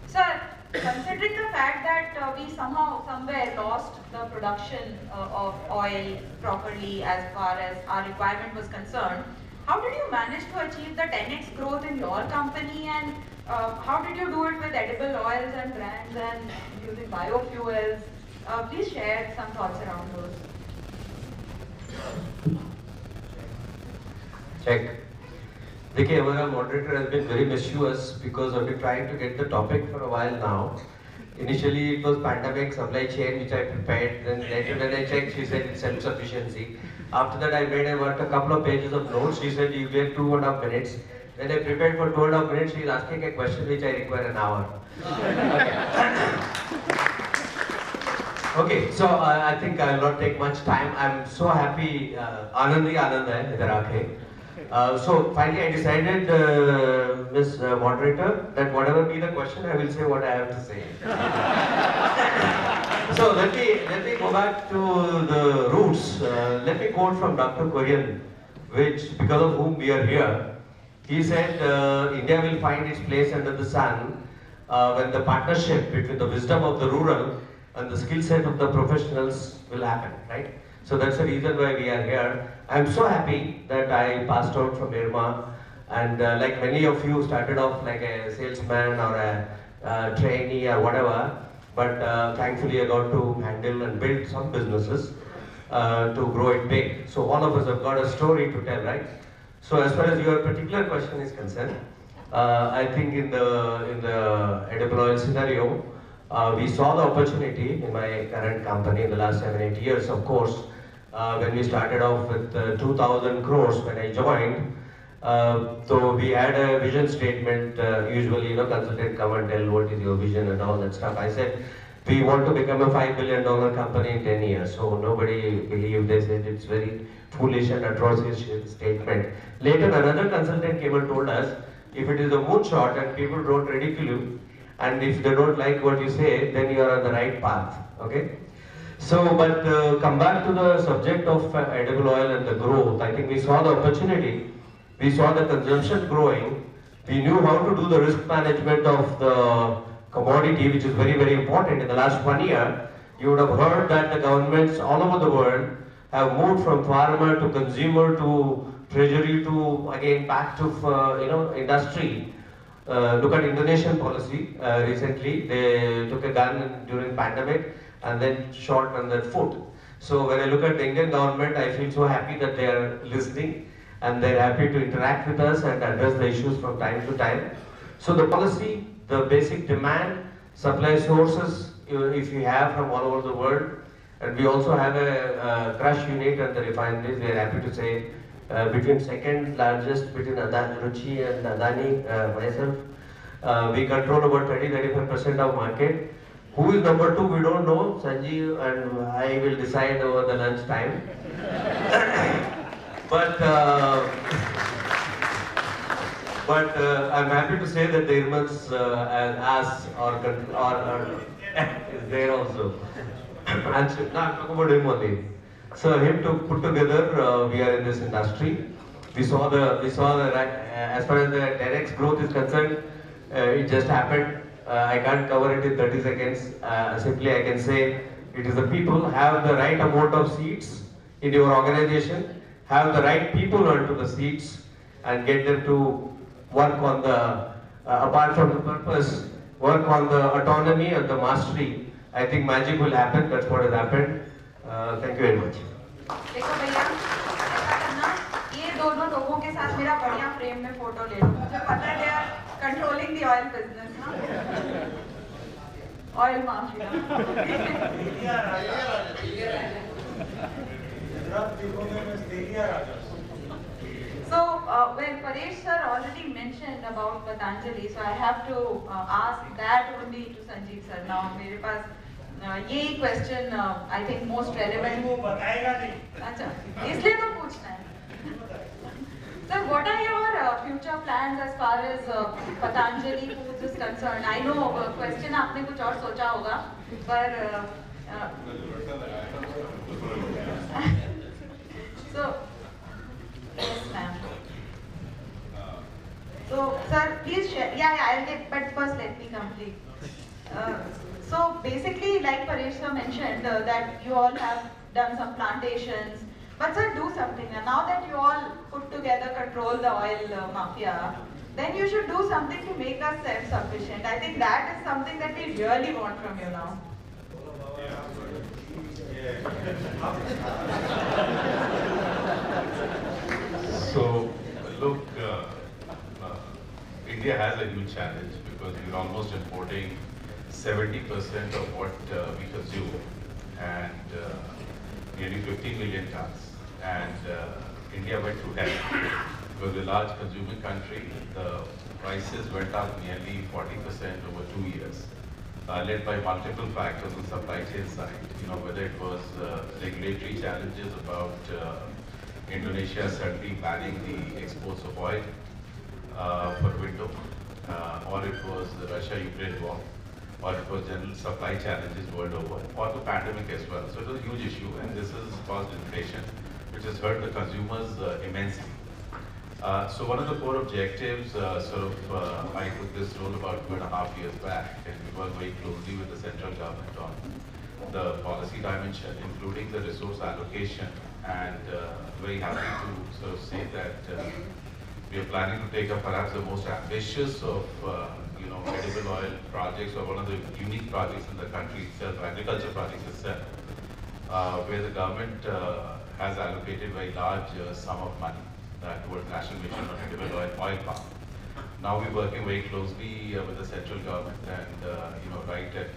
Sir, considering the fact that we somewhere lost the production of oil properly as far as our requirement was concerned, how did you manage to achieve the 10x growth in your company, and how did you do it with edible oils and brands and using biofuels? Please share some thoughts around those. Check. देखिए, हमारा moderator has been very mischievous because I've been trying to get the topic for a while now. Initially, it was pandemic supply chain, which I prepared. Then later, when I checked, she said it's self-sufficiency. After that, I made about a couple of pages of notes. She said you get 2.5 minutes. When I prepared for 2.5 minutes, she is asking a question which I require an hour. Okay, so I think I will not take much time. I'm so happy. Anand hai, idhar aake. So finally I decided, Ms. Moderator, that whatever be the question, I will say what I have to say. So let me go back to the roots. Let me quote from Dr. Kurien, which, because of whom we are here. He said, India will find its place under the sun when the partnership between the wisdom of the rural and the skill set of the professionals will happen, right? So that's the reason why we are here. I'm so happy that I passed out from IRMA, and like many of you, started off like a salesman or a trainee or whatever, but thankfully I got to handle and build some businesses to grow it big. So all of us have got a story to tell, right? So as far as your particular question is concerned, I think in the edible oil scenario, we saw the opportunity in my current company in the last 7-8 years, of course. When we started off with 2,000 crores when I joined, so we had a vision statement. Usually, consultant come and tell what is your vision and all that stuff. I said, we want to become a $5 billion company in 10 years. So nobody believed. They said it's very foolish and atrocious statement. Later, another consultant came and told us, if it is a moonshot and people don't ridicule you, and if they don't like what you say, then you are on the right path. Okay? So, but come back to the subject of edible oil and the growth. I think we saw the opportunity. We saw the consumption growing. We knew how to do the risk management of the commodity, which is very, very important. In the last 1 year, you would have heard that the governments all over the world have moved from farmer to consumer to treasury to again back to industry. Look at Indonesian policy recently. They took a gun during pandemic and then shot on their foot. So when I look at the Indian government, I feel so happy that they are listening and they're happy to interact with us and address the issues from time to time. So the policy, the basic demand, supply sources, if we have from all over the world, and we also have a crush unit at the refineries. We are happy to say between second largest between Adani, Ruchi and Adani, myself, we control about 30-35% of market. Who is number 2? We don't know. Sanjeev and I will decide over the lunch time. But I'm happy to say that the IRMA's as or is there also. And now talk about him only. So him to put together, we are in this industry. We saw the as far as the 10x growth is concerned, it just happened. I can't cover it in 30 seconds. Simply I can say it is the people have the right amount of seats in your organization, have the right people onto the seats and get them to work on the, apart from the purpose, work on the autonomy and the mastery. I think magic will happen. That's what has happened. Thank you very much. देखो भैया ऐसा करना ये दोनों लोगों के साथ मेरा बढ़िया फ्रेम में फोटो ले लो मुझे पता है they are controlling the oil business ना oil mafia So when Paresh sir already mentioned about Patanjali, so I have to ask that only to Sanjeev sir now. मेरे पास यही question I think most relevant. वो बताएगा नहीं. अच्छा, इसलिए तो पूछना है. Sir, what are your future plans as far as Patanjali Foods is concerned? I know question आपने कुछ और सोचा होगा, पर so yes, ma'am. So, sir, please share. Yeah, I'll get, but first let me complete. So, basically, like Paresh sir mentioned, that you all have done some plantations. But sir, do something. Now that you all put together, control the oil mafia, then you should do something to make us self-sufficient. I think that is something that we really want from you now. So, look, India has a huge challenge because we're almost importing 70% of what we consume and nearly 15 million tons. And India went through hell because we're a large consuming country. The prices went up nearly 40% over 2 years, led by multiple factors on supply chain side. You know, whether it was regulatory challenges about Indonesia suddenly banning the exports of oil for a window, or it was the Russia-Ukraine war, or it was general supply challenges world over, or the pandemic as well. So it was a huge issue, and this has caused inflation, which has hurt the consumers immensely. So one of the core objectives, I took this role about 2.5 years back, and we worked very closely with the central government on the policy dimension, including the resource allocation, and very happy to sort of say that we are planning to take up perhaps the most ambitious of edible oil projects, or one of the unique projects in the country itself, agriculture projects itself, where the government has allocated very large sum of money towards National Mission on Edible Oil Palm. Now we're working very closely with the central government and right at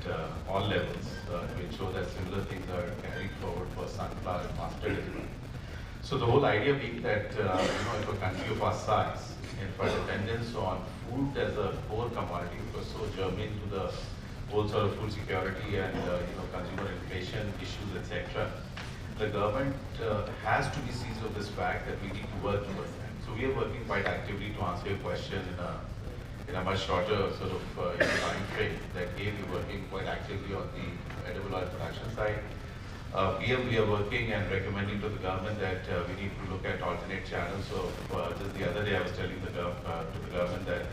all levels to ensure that similar things are carried forward for sunflower and mustard as well. So the whole idea being that if a country of our size, if our dependence on food as a core commodity was so germane to the whole sort of food security and consumer inflation issues, etc., the government has to be seized of this fact that we need to work towards that. So we are working quite actively to answer your question in a much shorter sort of time frame. That we are working quite actively on the edible oil production side. We are working and recommending to the government that we need to look at alternate channels. So just the other day I was telling to the government that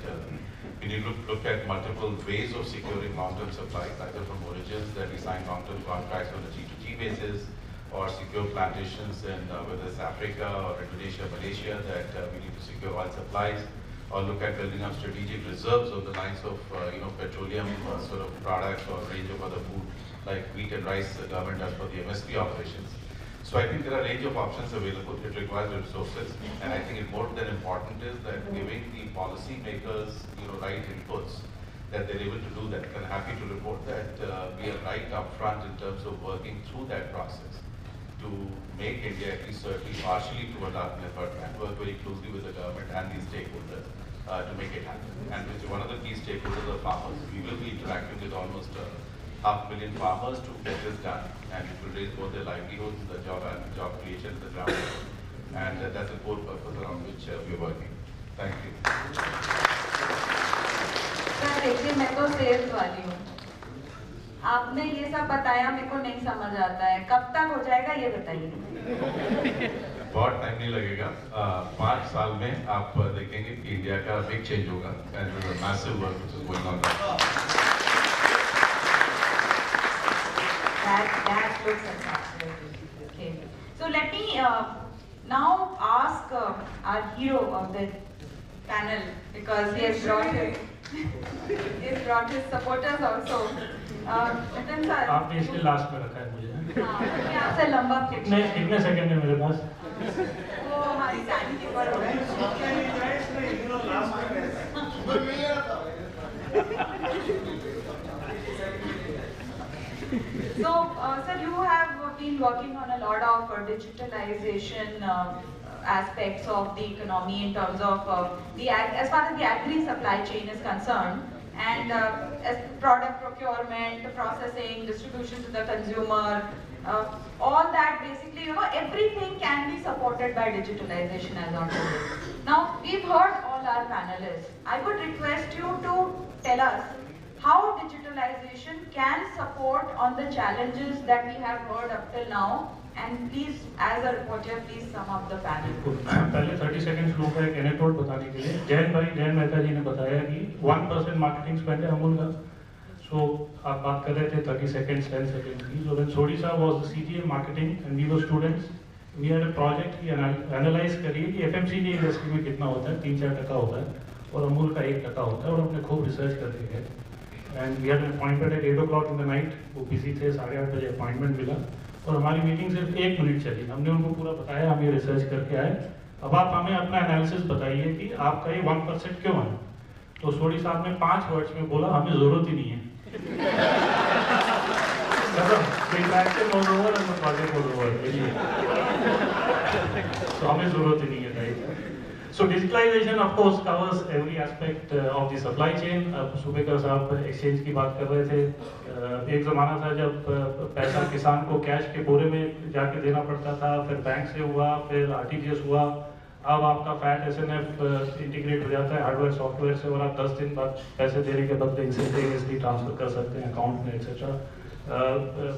we need to look at multiple ways of securing long-term supplies, either from origins that we sign long-term contracts on a G2G basis, or secure plantations in whether it's Africa or Indonesia, Malaysia, that we need to secure oil supplies, or look at building up strategic reserves of the lines of petroleum sort of products or range of other food like wheat and rice the government does for the MSP operations. So I think there are a range of options available. It requires resources, and I think more than important is that giving the policy makers right inputs, that they're able to do that. And I'm happy to report that we are right up front in terms of working through that process to make India at least certainly partially to adopt an effort and work very closely with the government and the stakeholders to make it happen. And which one of the key stakeholders are farmers. We will be interacting with almost 500,000 farmers to get this done, and it will raise both their livelihoods, the job creation at the ground level. And that's the core purpose around which we are working. Thank you. Sir देखिए, मैं तो sales वाली हूँ। आपने ये सब बताया, मेरे को नहीं समझ आता है। कब तक हो जाएगा ये बताइए। बहुत टाइम नहीं लगेगा। 5 साल में आप देखेंगे कि इंडिया का बिग चेंज होगा, and there's a massive work which is going on. That looks fantastic. Okay. So let me now ask our hero of the panel, because he has brought his supporters also. Nitin sir, आपने इसलिए last में रखा है मुझे। हाँ, आपसे लंबा कितने सेकंड है मेरे पास? वो हमारी टाइम कीपर हो गए। So, sir, you have been working on a lot of digitalization aspects of the economy in terms of as far as the agri supply chain is concerned, and as product procurement, processing, distribution to the consumer, all that basically, everything can be supported by digitalization as on today. Now, we've heard all our panelists. I would request you to tell us how digitalization can support on the challenges that we have heard up till now, and please, as a reporter, please sum up the panel. पहले 30 second flow का एक anecdote बताने के लिए, जयन मेहता जी ने बताया कि 1% marketing spend है अमूल का। So आप बात कर रहे थे 30 seconds, 10 seconds की। So when Sodisa was the CGM marketing and we were students, we had a project कि analyze करिए कि FMCG इंडस्ट्री में कितना होता है, 3-4% होता है और अमूल का 1% होता है, और हमने खूब रिसर्च करके गए। And we had an appointment at 8 o'clock in the night, वो बिजी थे, 8:30 बजे अपॉइंटमेंट मिला और हमारी मीटिंग सिर्फ 1 मिनट चली। हमने उनको पूरा बताया, हम ये रिसर्च करके आए, अब आप हमें अपना एनालिसिस बताइए कि आपका ये 1% क्यों है। तो सोडी साहब ने 5 वर्ड्स में बोला, हमें जरूरत ही नहीं है। तो हमें जरूरत ही नहीं है। So digitalization of course covers every aspect of the supply chain. सुबह साहब exchange की बात कर रहे थे. एक ज़माना था जब पैसा किसान को कैश के बोरे में जाके देना पड़ता था, फिर बैंक से हुआ, फिर RTGS हुआ. अब आपका फैट SNF इंटीग्रेट हो जाता है हार्डवेयर सॉफ्टवेयर से और आप 10 दिन बाद पैसे देने के बदले इंस्टेंटेनियसली ट्रांसफर कर सकते हैं अकाउंट में etcetera.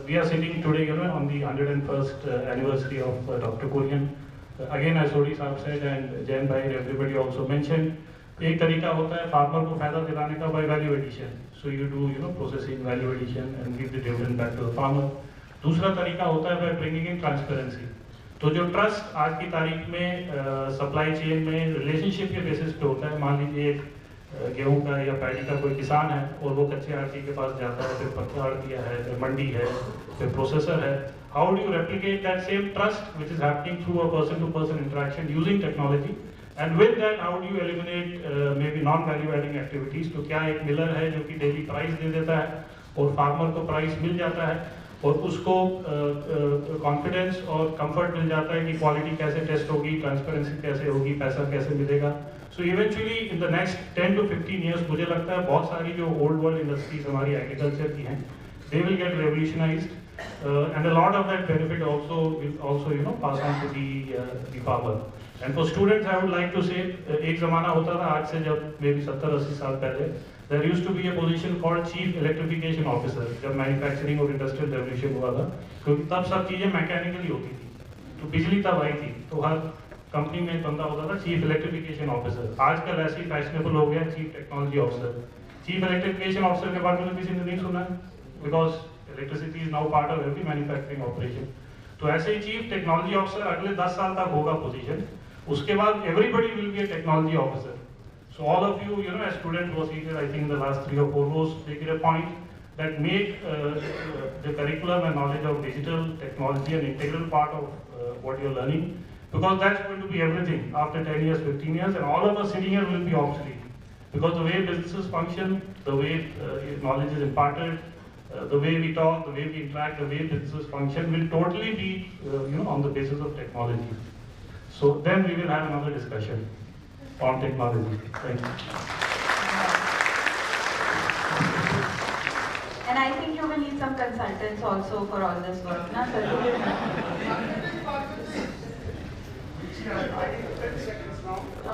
We are sitting today, on the 101st anniversary of Dr. Kurien. Again, as Sodi Saab said and Jain Bhai, everybody also mentioned, एक तरीका होता है फार्मर को फायदा दिलाने का by value addition. So you do, processing, value addition and give the dividend back to the farmer. दूसरा तरीका होता है by bringing in transparency. तो जो ट्रस्ट आज की तारीख में सप्लाई चेन में रिलेशनशिप के बेसिस पे होता है, मान लीजिए एक गेहूं का या पैडी का कोई किसान है और वो कच्चे आड़ती के पास जाता है, फिर पक्का आड़तिया है, फिर मंडी है, फिर प्रोसेसर है. How do you replicate that same trust which is happening through a person-to-person interaction using technology? And with that, how do you eliminate maybe non-value-adding activities? तो क्या एक मिलर है जो कि डेली प्राइस दे देता है और फार्मर को प्राइस मिल जाता है और उसको कॉन्फिडेंस और कंफर्ट मिल जाता है कि क्वालिटी कैसे टेस्ट होगी, ट्रांसपेरेंसी कैसे होगी, पैसा कैसे मिलेगा. So eventually in the next 10 to 15 years मुझे लगता है बहुत सारी जो old world industries हमारी agriculture की हैं, they will get revolutionized and a lot of that benefit also will pass on to the farmer. And for students I would like to say एक ज़माना होता था आज से जब maybe 70-80 साल पहले, there used to be a position called Chief Electrification Officer जब manufacturing और industrial revolution हुआ था, क्योंकि तब सब चीज़ें मैकेनिकली होती थी, तो बिजली तब आई थी, तो हर कंपनी में एक बंदा होता था चीफ इलेक्ट्रिफिकेशन ऑफिसर. आजकल ऐसे ही फैशनेबल हो गया chief technology officer. Chief electrification officer के बारे में किसी ने नहीं सुना है, because electricity is now part of every manufacturing operation. तो ऐसे ही चीफ टेक्नोलॉजी ऑफिसर अगले 10 साल तक होगा पोजीशन. उसके बाद everybody will be a technology officer. So all of you as student was seated I think in the last 3 or 4 rows, take it a point that make the curriculum and knowledge of digital technology an integral part of what you're learning. Because that's going to be everything after 10 years, 15 years, and all of us sitting here will be obsolete. Because the way businesses function, the way knowledge is imparted, the way we talk, the way we interact, the way businesses function will totally be, on the basis of technology. So then we will have another discussion on technology. Thank you. And I think you will need some consultants also for all this work, na sir?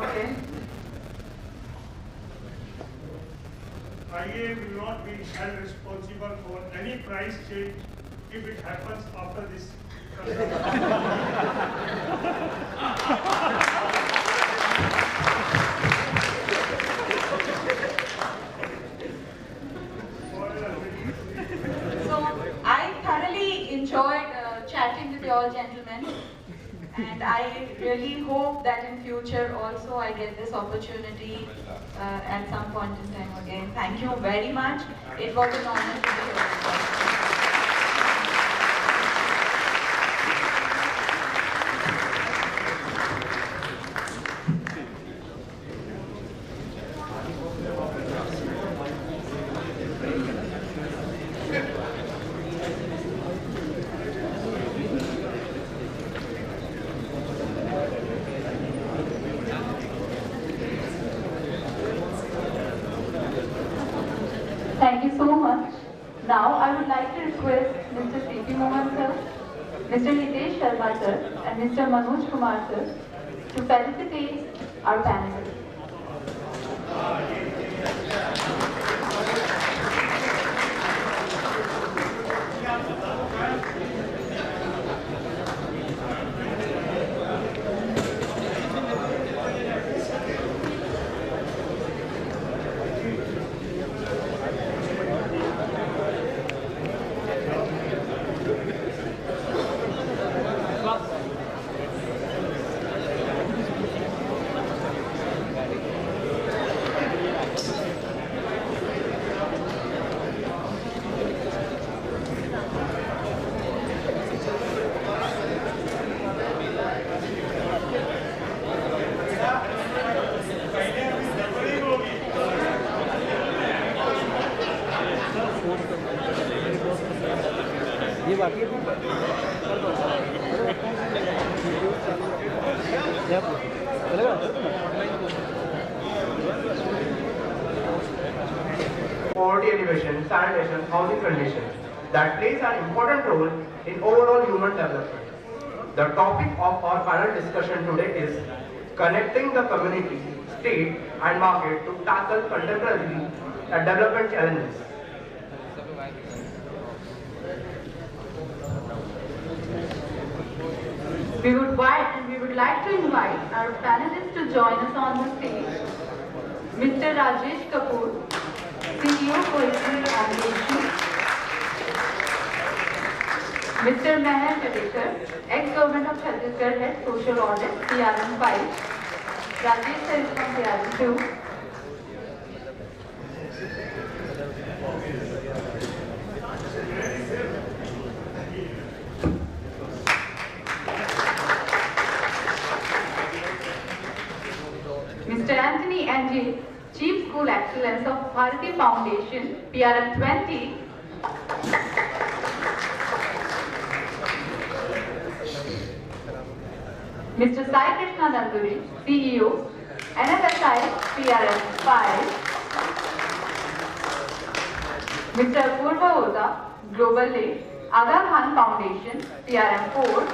Okay. IA will not be held responsible for any price change if it happens after this. So I thoroughly enjoyed chatting with you all gentlemen. And I really hope that in future also I get this opportunity at some point in time again. Thank you very much. It was an honor to be here. Thank you so much. Now I would like to request Mr. C.P. Mohan sir, Mr. Hitesh Sharma sir and Mr. Manoj Kumar sir to felicitate our panelists. ये बाकी है Poverty elevation, sanitation, housing conditions that plays an important role in overall human development. The topic of our panel discussion today is connecting the community, state and market to tackle contemporary development challenges. We would like to invite our panelists to join us on the stage. Mr. Rajesh Kapoor, CEO Kurien Foundation. Mr. Meher Kadekar, ex-government of Chhattisgarh Head Social Audit, PRM 5. Rajesh sir is from PRM 2. Mr. Anthony Angie, Chief School Excellence of Bharati Foundation, PRM 20. Mr. Sai Krishna Nanduri, CEO, NFSI, PRM 5. Mr. Apurva Oza, Global Lead, Aga Khan Foundation, PRM 4.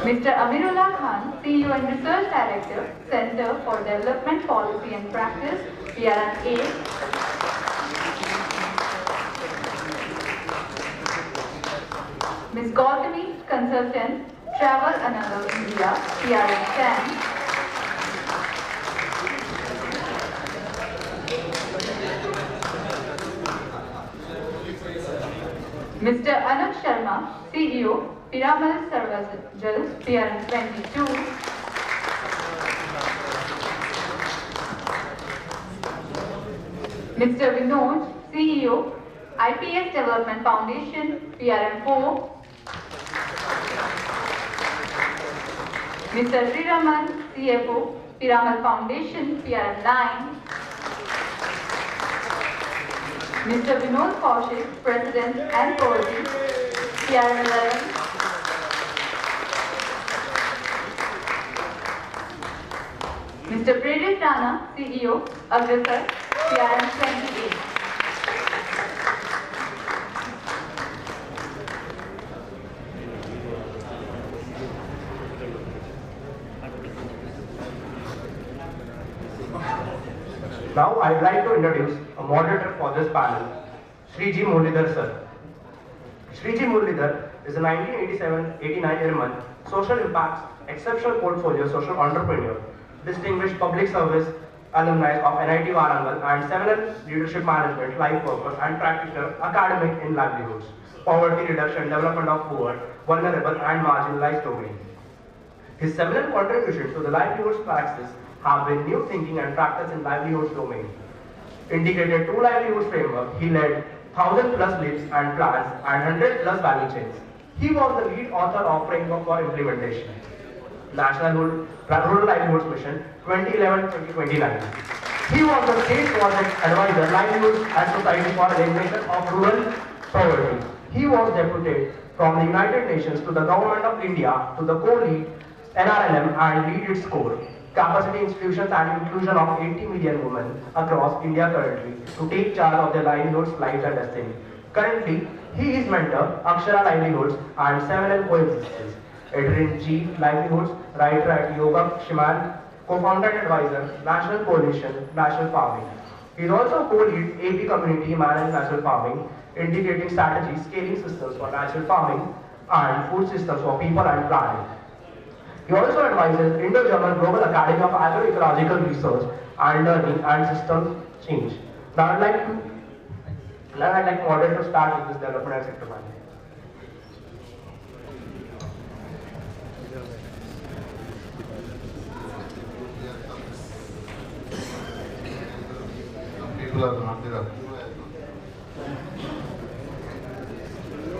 Mr. Amirullah Khan, CEO and Research Director, Center for Development Policy and Practice, PRM 8. Ms. Gautami, Consultant, Travel Another India, PRM 10. Mr. Anuj Sharma, CEO, Piramal Sarvajal, PRM 22. Mr. Vinod, CEO, IPS Development Foundation, PRM 4. Mr. Sriraman, CFO, Piramal Foundation, PRM 9. Mr. Vinod Kaushik, President and Coordinator, PRM 11. Mr. Prerit Rana, CEO, Agresar, PRM 28. Now I would like to introduce a moderator for this panel, Sriji Muralidhar sir. Sriji Muralidhar is a 1987-89 airman, social impacts, exceptional portfolio social entrepreneur, distinguished public service alumni of NIT Warangal and seminal leadership management, life worker and practitioner, academic in livelihoods, poverty reduction, development of poor, vulnerable and marginalized domain. His seminal contributions to the livelihoods practice have been new thinking and practice in livelihoods domain. Integrated two livelihoods framework, he led 1,000+ lives and plans and 100+ value chains. He was the lead author of framework for implementation. National Rural Livelihoods Mission 2011-2029. He was the state project advisor, livelihoods and society for elimination of rural poverty. He was deputed from the United Nations to the Government of India to the co-lead NRLM and lead its core. Capacity institutions and inclusion of 80 million women across India currently to take charge of their livelihoods, lives and destiny. Currently, he is mentor, Akshara Livelihoods and seminal coexistence. Editor-in-Chief, Livelihoods, writer at Yoga Shimal, co-founder and advisor, National Coalition, National Farming. He is also co-lead AP Community Managed Natural Farming, integrating strategies, scaling systems for natural farming and food systems for people and planet. He also advises Indo-German Global Academy of Agroecological Research and Learning and System Change. Now I'd like moderator to start with this development and sector planning. People are not there.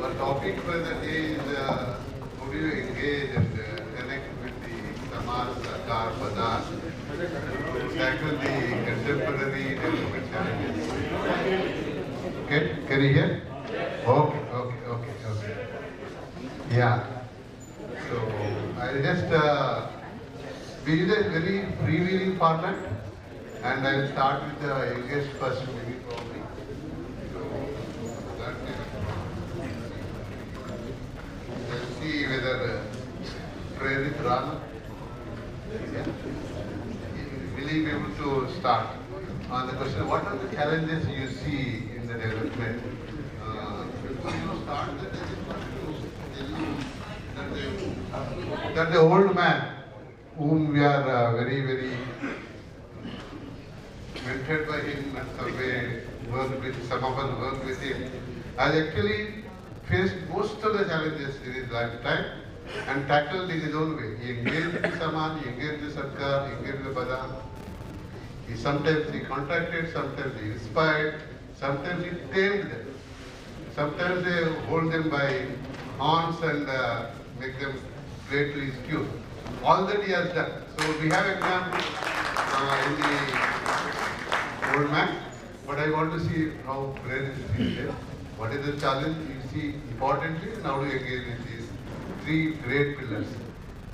Our topic for the day is how do you engage and connect with the Samaj, Sarkar, Bazar to tackle the contemporary development challenges. Okay, can you hear? Okay. Yeah. So I'll just be in a very freewheeling format, and I'll start with the youngest first, maybe probably. Let's see whether Prerit Rana will he be able to start on the question, what are the challenges you see in the development? Before you start, I just want to tell you that the old man, whom we are very, very mentored by him and some way work with, some of us work with him, has actually faced most of the challenges in his lifetime and tackled in his own way. He engaged the Samaj, he engaged the Sarkar, he engaged the Badan. Sometimes he contracted, sometimes he inspired, sometimes he tamed them. Sometimes they hold them by horns and make them play to his tune. All that he has done. So we have examples in the old man, but I want to see how Prerit is there. What is the challenge you see importantly, and how do you engage in these three great pillars: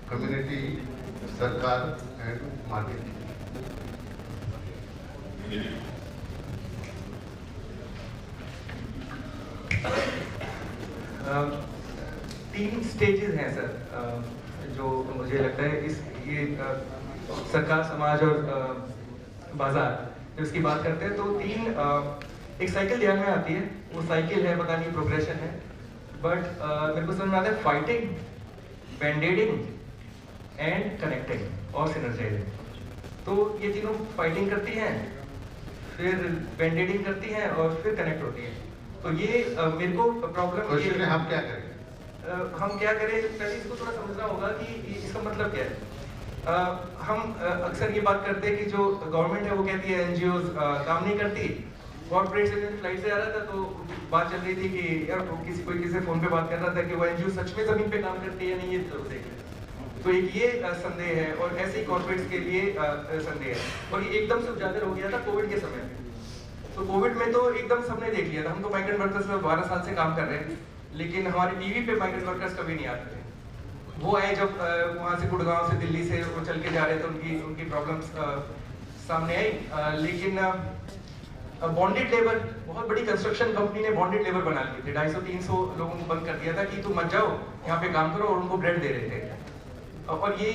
community, Sarkar, and market. तीन stages हैं sir, जो मुझे लगता है इस ये सरकार, समाज और बाजार जब इसकी बात करते हैं तो तीन एक साइकिल ध्यान में आती है। वो साइकिल है, पता नहीं प्रोग्रेशन है, बट मेरे को समझ में आता है फाइटिंग, बैंडेडिंग एंड कनेक्टिंग और सिनर्जाइजिंग। तो ये तीनों फाइटिंग करती हैं, फिर बैंडेडिंग करती हैं और फिर कनेक्ट होती हैं। तो ये मेरे को प्रॉब्लम ये है, हम क्या करें? हम क्या करें, पहले इसको थोड़ा समझना होगा कि इसका मतलब क्या है। हम अक्सर ये बात करते हैं कि जो गवर्नमेंट है वो कहती है एनजीओज काम नहीं करती। कॉर्पोरेट से फ्लाइट से आ रहा था तो बात चल रही थी कि यार किसी से फोन पे बात कर रहा था कि वो एनजीओ सच में जमीन पे काम करती है या नहीं, ये तो देख लें। तो एक ये संदेह है, और ऐसे ही कॉर्पोरेट्स के लिए संदेह है। और ये एकदम से उजागर हो गया था कोविड के समय में। तो कोविड में तो एकदम सबने देख लिया था। हम तो माइग्रेंट वर्कर्स में 12 साल से काम कर रहे हैं, लेकिन हमारे टीवी पे माइग्रेंट वर्कर्स कभी नहीं आते थे। वो आए जब वहाँ से गुड़गांव से दिल्ली से वो चल के जा रहे थे, उनकी प्रॉब्लम्स सामने आई। लेकिन बॉन्डेड लेबर, बहुत बड़ी कंस्ट्रक्शन कंपनी ने बॉन्डेड लेबर बना लिए थे। 250-300 लोगों को बंद कर दिया था कि तुम मत जाओ यहाँ पे काम करो, और उनको ब्रेड दे रहे थे। और ये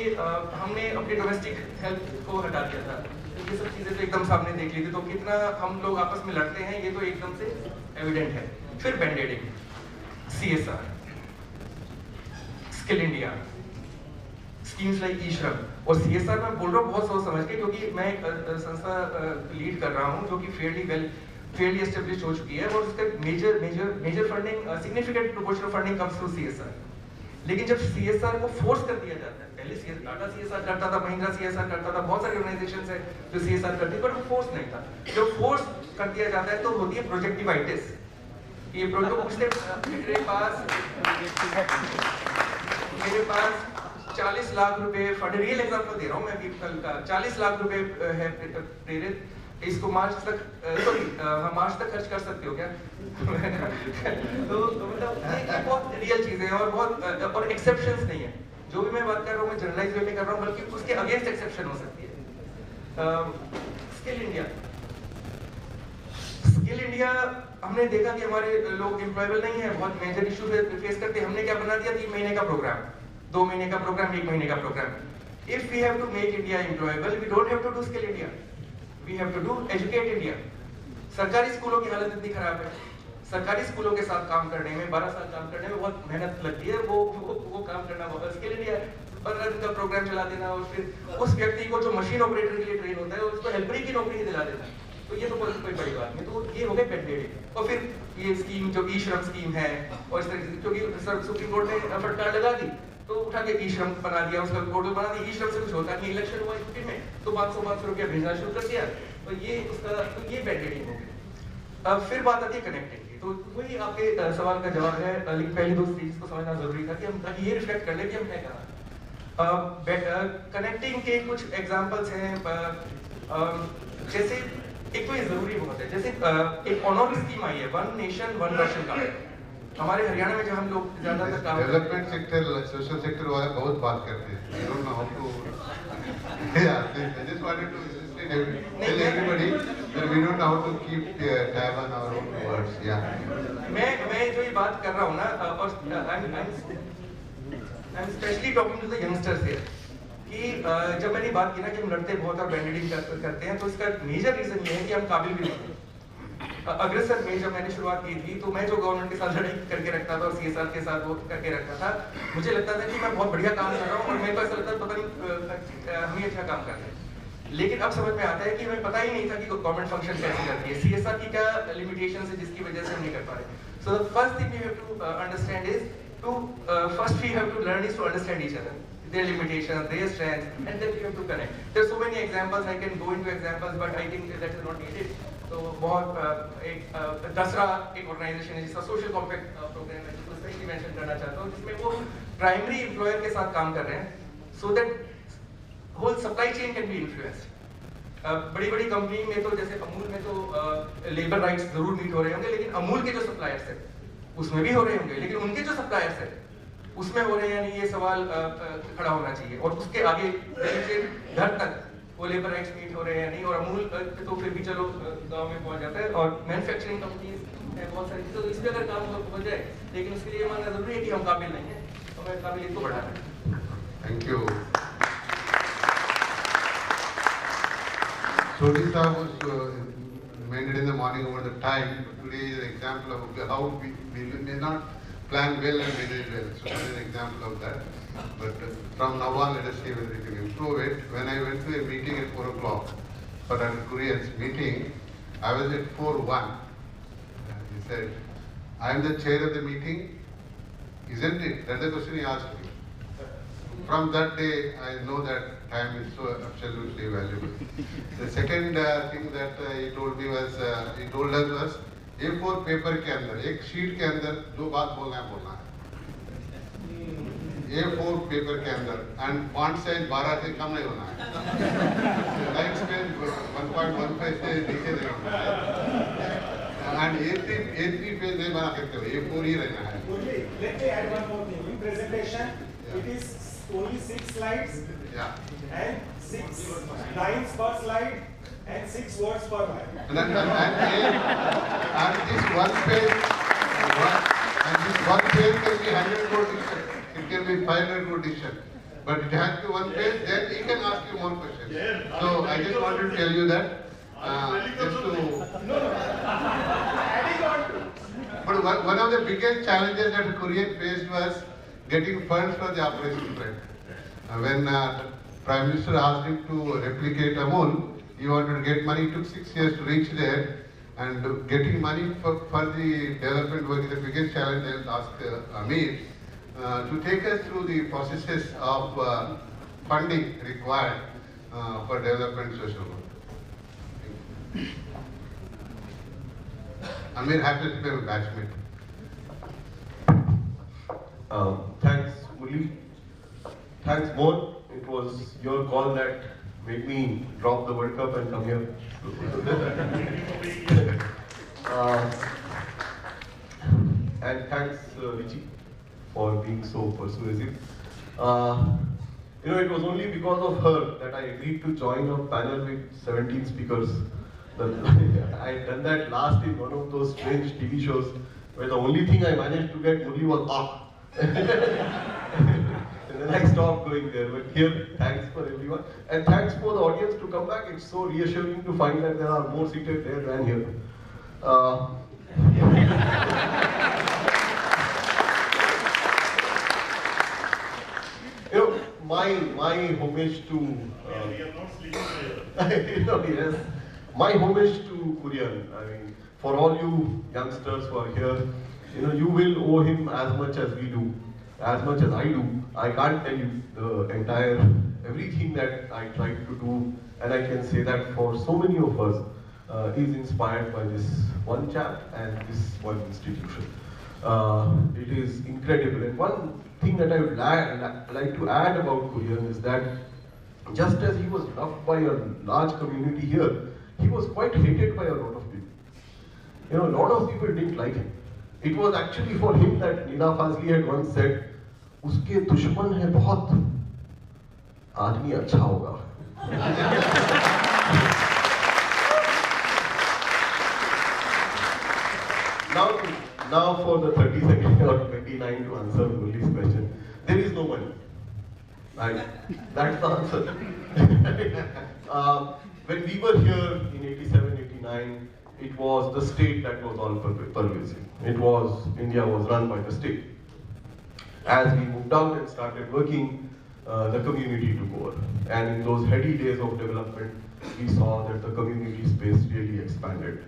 हमने अपने डोमेस्टिक हेल्थ को हटा दिया था। ये सब चीजें तो एकदम सामने देख ली थी। तो कितना हम लोग आपस में लड़ते हैं ये तो एकदम से एविडेंट है। फिर बैंडेडिंग, CSR, skill India, schemes like e-Shram. और CSR मैं बोल रहा हूँ बहुत सोच समझ के, क्योंकि मैं एक संस्था लीड कर रहा हूँ जो कि फेयरली एस्टेब्लिश हो चुकी है, और उसका major funding, significant proportion of funding comes through CSR। लेकिन जब CSR को फोर्स कर दिया जाता है, पहले टाटा CSR करता था, महिंद्रा CSR करता था, बहुत सारी ऑर्गेनाइजेशंस है जो CSR करती है, पर वो फोर्स नहीं था। जब फोर्स कर दिया जाता है तो होती है प्रोजेक्टिवाइटिस। ये प्रोजेक्ट उसने मेरे पास 40 लाख रुपए फंड, रियल एग्जांपल दे रहा हूँ मैं अभी कल का, 40 लाख रुपए है प्रेरित, इसको मार्च तक मार्च तक खर्च कर सकते हो क्या? तो मतलब ये बहुत रियल चीजें हैं, और बहुत और एक्सेप्शंस नहीं है। जो भी मैं बात कर रहा हूँ मैं जनरलाइज वे में कर रहा हूँ, बल्कि उसके अगेंस्ट एक्सेप्शन हो सकती है। स्किल इंडिया, स्किल इंडिया हमने देखा कि हमारे लोग एम्प्लॉयबल नहीं है, बहुत मेजर इशू फेस करते हैं। हमने क्या बना दिया, 3 महीने का प्रोग्राम, 2 महीने का प्रोग्राम, 1 महीने का programme. If we have to make India employable, we don't have to do skill India, we have to do educate India. सरकारी स्कूलों की हालत इतनी खराब है, सरकारी स्कूलों के साथ काम करने में 12 साल काम करने में बहुत मेहनत लगती है। वो काम करना बहुत स्किल इंडिया, 15 दिन का प्रोग्राम चला देना, और फिर उस व्यक्ति को जो मशीन ऑपरेटर के लिए ट्रेन होता है उसको हेल्परी की नौकरी दिला देना। तो ये तो कोई बड़ी बात नहीं। तो ये हो गए पेंडेड। और फिर ये स्कीम जो ई-श्रम स्कीम है, और इस तरह की, क्योंकि सुप्रीम कोर्ट ने फटकार लगा दी तो उठा के ई-श्रम बना दिया, उसका पोर्टल बना दिया। ई-श्रम से कुछ होता नहीं, इलेक्शन हुआ यूपी में तो 500 रुपया भेजना शुरू कर दिया। तो ये उसका, तो ये पेंडेडिंग हो गई। अब फिर बात आती है कनेक्टिंग की। तो वही आपके सवाल का जवाब है, लेकिन पहली 2 चीज को समझना जरूरी था कि हम, ताकि ये रिफ्लेक्ट कर ले कि हम क्या कहा। कनेक्टिंग के कुछ एग्जांपल्स हैं, जैसे एक तो ये जरूरी बहुत है, जैसे एक ऑनर स्कीम आई है, 1 नेशन 1 राशन कार्ड, हमारे हरियाणा में जो हम लोग ज़्यादातर काम डेवलपमेंट सेक्टर, सोशल सेक्टर वाले बहुत बात करते हैं. I don't know how to. Yeah, I just wanted to tell everybody that we don't know how to keep tab on our own words. Yeah. मैं जो ये बात कर रहा हूँ ना, और I'm especially talking to the youngsters here, कि जब मैंने बात की ना कि हम लड़ते बहुत और बैंडिंग करते हैं, तो इसका मेजर रीजन ये है कि हम काबिल भी नहीं हैं. अग्रसर में जब मैंने शुरुआत की थी तो मैं जो गवर्नमेंट के साथ लड़ाई करके रखता था और CSR के साथ वो करके रखता था, मुझे लगता था कि मैं बहुत बढ़िया काम कर रहा हूँ और मेरे को ऐसा लगता था पता नहीं हम ही अच्छा काम कर रहे हैं. लेकिन अब समझ में आता है कि हमें पता ही नहीं था कि गवर्नमेंट फंक्शन कैसे करती है, CSR की क्या लिमिटेशन है जिसकी वजह से हम नहीं कर पा रहे. So the first thing we have to understand is to first we have to learn is to understand each other, their limitations, their strengths, and then we have to connect. There are so many examples, I can go into examples, but I think that is not needed. तो बहुत एक दसरा एक organisation है जिसका social compact programme है, जिसको specially mention करना चाहता हूँ, जिसमें वो प्राइमरी एम्प्लॉयर के साथ काम कर रहे हैं so that whole supply chain can be influenced. बड़ी बड़ी कंपनी में तो जैसे अमूल में तो लेबर राइट्स जरूर मीट हो रहे होंगे, लेकिन अमूल के जो सप्लायर्स है उसमें भी हो रहे होंगे, लेकिन उनके जो सप्लायर्स है उसमें हो रहे हैं या नहीं, ये सवाल खड़ा होना चाहिए. और उसके आगे घर तक वो लेबर राइट्स मीट हो रहे हैं या नहीं. और अमूल तो फिर भी चलो गांव में पहुंच जाता है, और मैन्युफैक्चरिंग कंपनीज है बहुत सारी चीज़, तो इस पर अगर काम हो जाए, लेकिन उसके लिए मानना जरूरी है कि हम काबिल नहीं है, हमें काबिलियत को बढ़ाना है. Thank you. Sodhi Saab was reminded in the morning over the time. Today is an example of how we may not plan well and manage well. So that is an example of that. But from now on, let us see whether we can improve it. When I went to a meeting at 4 o'clock for Dr. Kurien's meeting, I was at 4:01. He said, I am the chair of the meeting, isn't it? That's the question he asked me. From that day, I know that time is so absolutely valuable. The second thing that he told me was, he told us was, A4 paper के अंदर, एक sheet के अंदर जो बात बोलना है. A4 paper के अंदर, and font size 12 से कम नहीं होना है. Line space 1.15 से नीचे नहीं होना है. And A3 पेज नहीं बना सकते हो, A4 ही रहना है. Let me add one more thing. In presentation, it is only 6 slides. Yeah. And 6 lines per slide and 6 words per line. And this one page can be 100 word diction. It can be 500 word diction. But it has to be one page, then he can ask you more questions. So I just wanted to tell you that. But one of the biggest challenges that Kurien faced was getting funds for the operation front. When Prime Minister asked him to replicate Amul, he wanted to get money. It took 6 years to reach there, and getting money for the development work is the biggest challenge. I'll ask Amir to take us through the processes of funding required for development social work. Amir, happy to be a batchmate. Thanks, Murli. Thanks, Mohan. It was your call that made me drop the World Cup and come here. And thanks, Richi, for being so persuasive. It was only because of her that I agreed to join a panel with 17 speakers. I had done that last in one of those strange TV shows where the only thing I managed to get Murli was ah. And then I stopped going there. But here, thanks for everyone. And thanks for the audience to come back. It's so reassuring to find that there are more seated there than here. My homage to yes, my homage to Kurien. I mean, for all you youngsters who are here, you will owe him as much as we do, as much as I do. I can't tell you the entire everything that I tried to do, and I can say that for so many of us is inspired by this one chap and this one institution. It is incredible. And one thing that I would like to add about Kurien is that just as he was loved by a large community here, he was quite hated by a lot of people. A lot of people didn't like him. It was actually for him that Nida Fazli had once said, "Uske दुश्मन है बहुत, आदमी अच्छा होगा." Now for the 30 seconds or 29 to answer Murli's question, there is no money. Right? That's the answer. When we were here in 87, 89, it was the state that was all pervasive. India was run by the state. As we moved out and started working, the community took over. And in those heady days of development, we saw that the community space really expanded.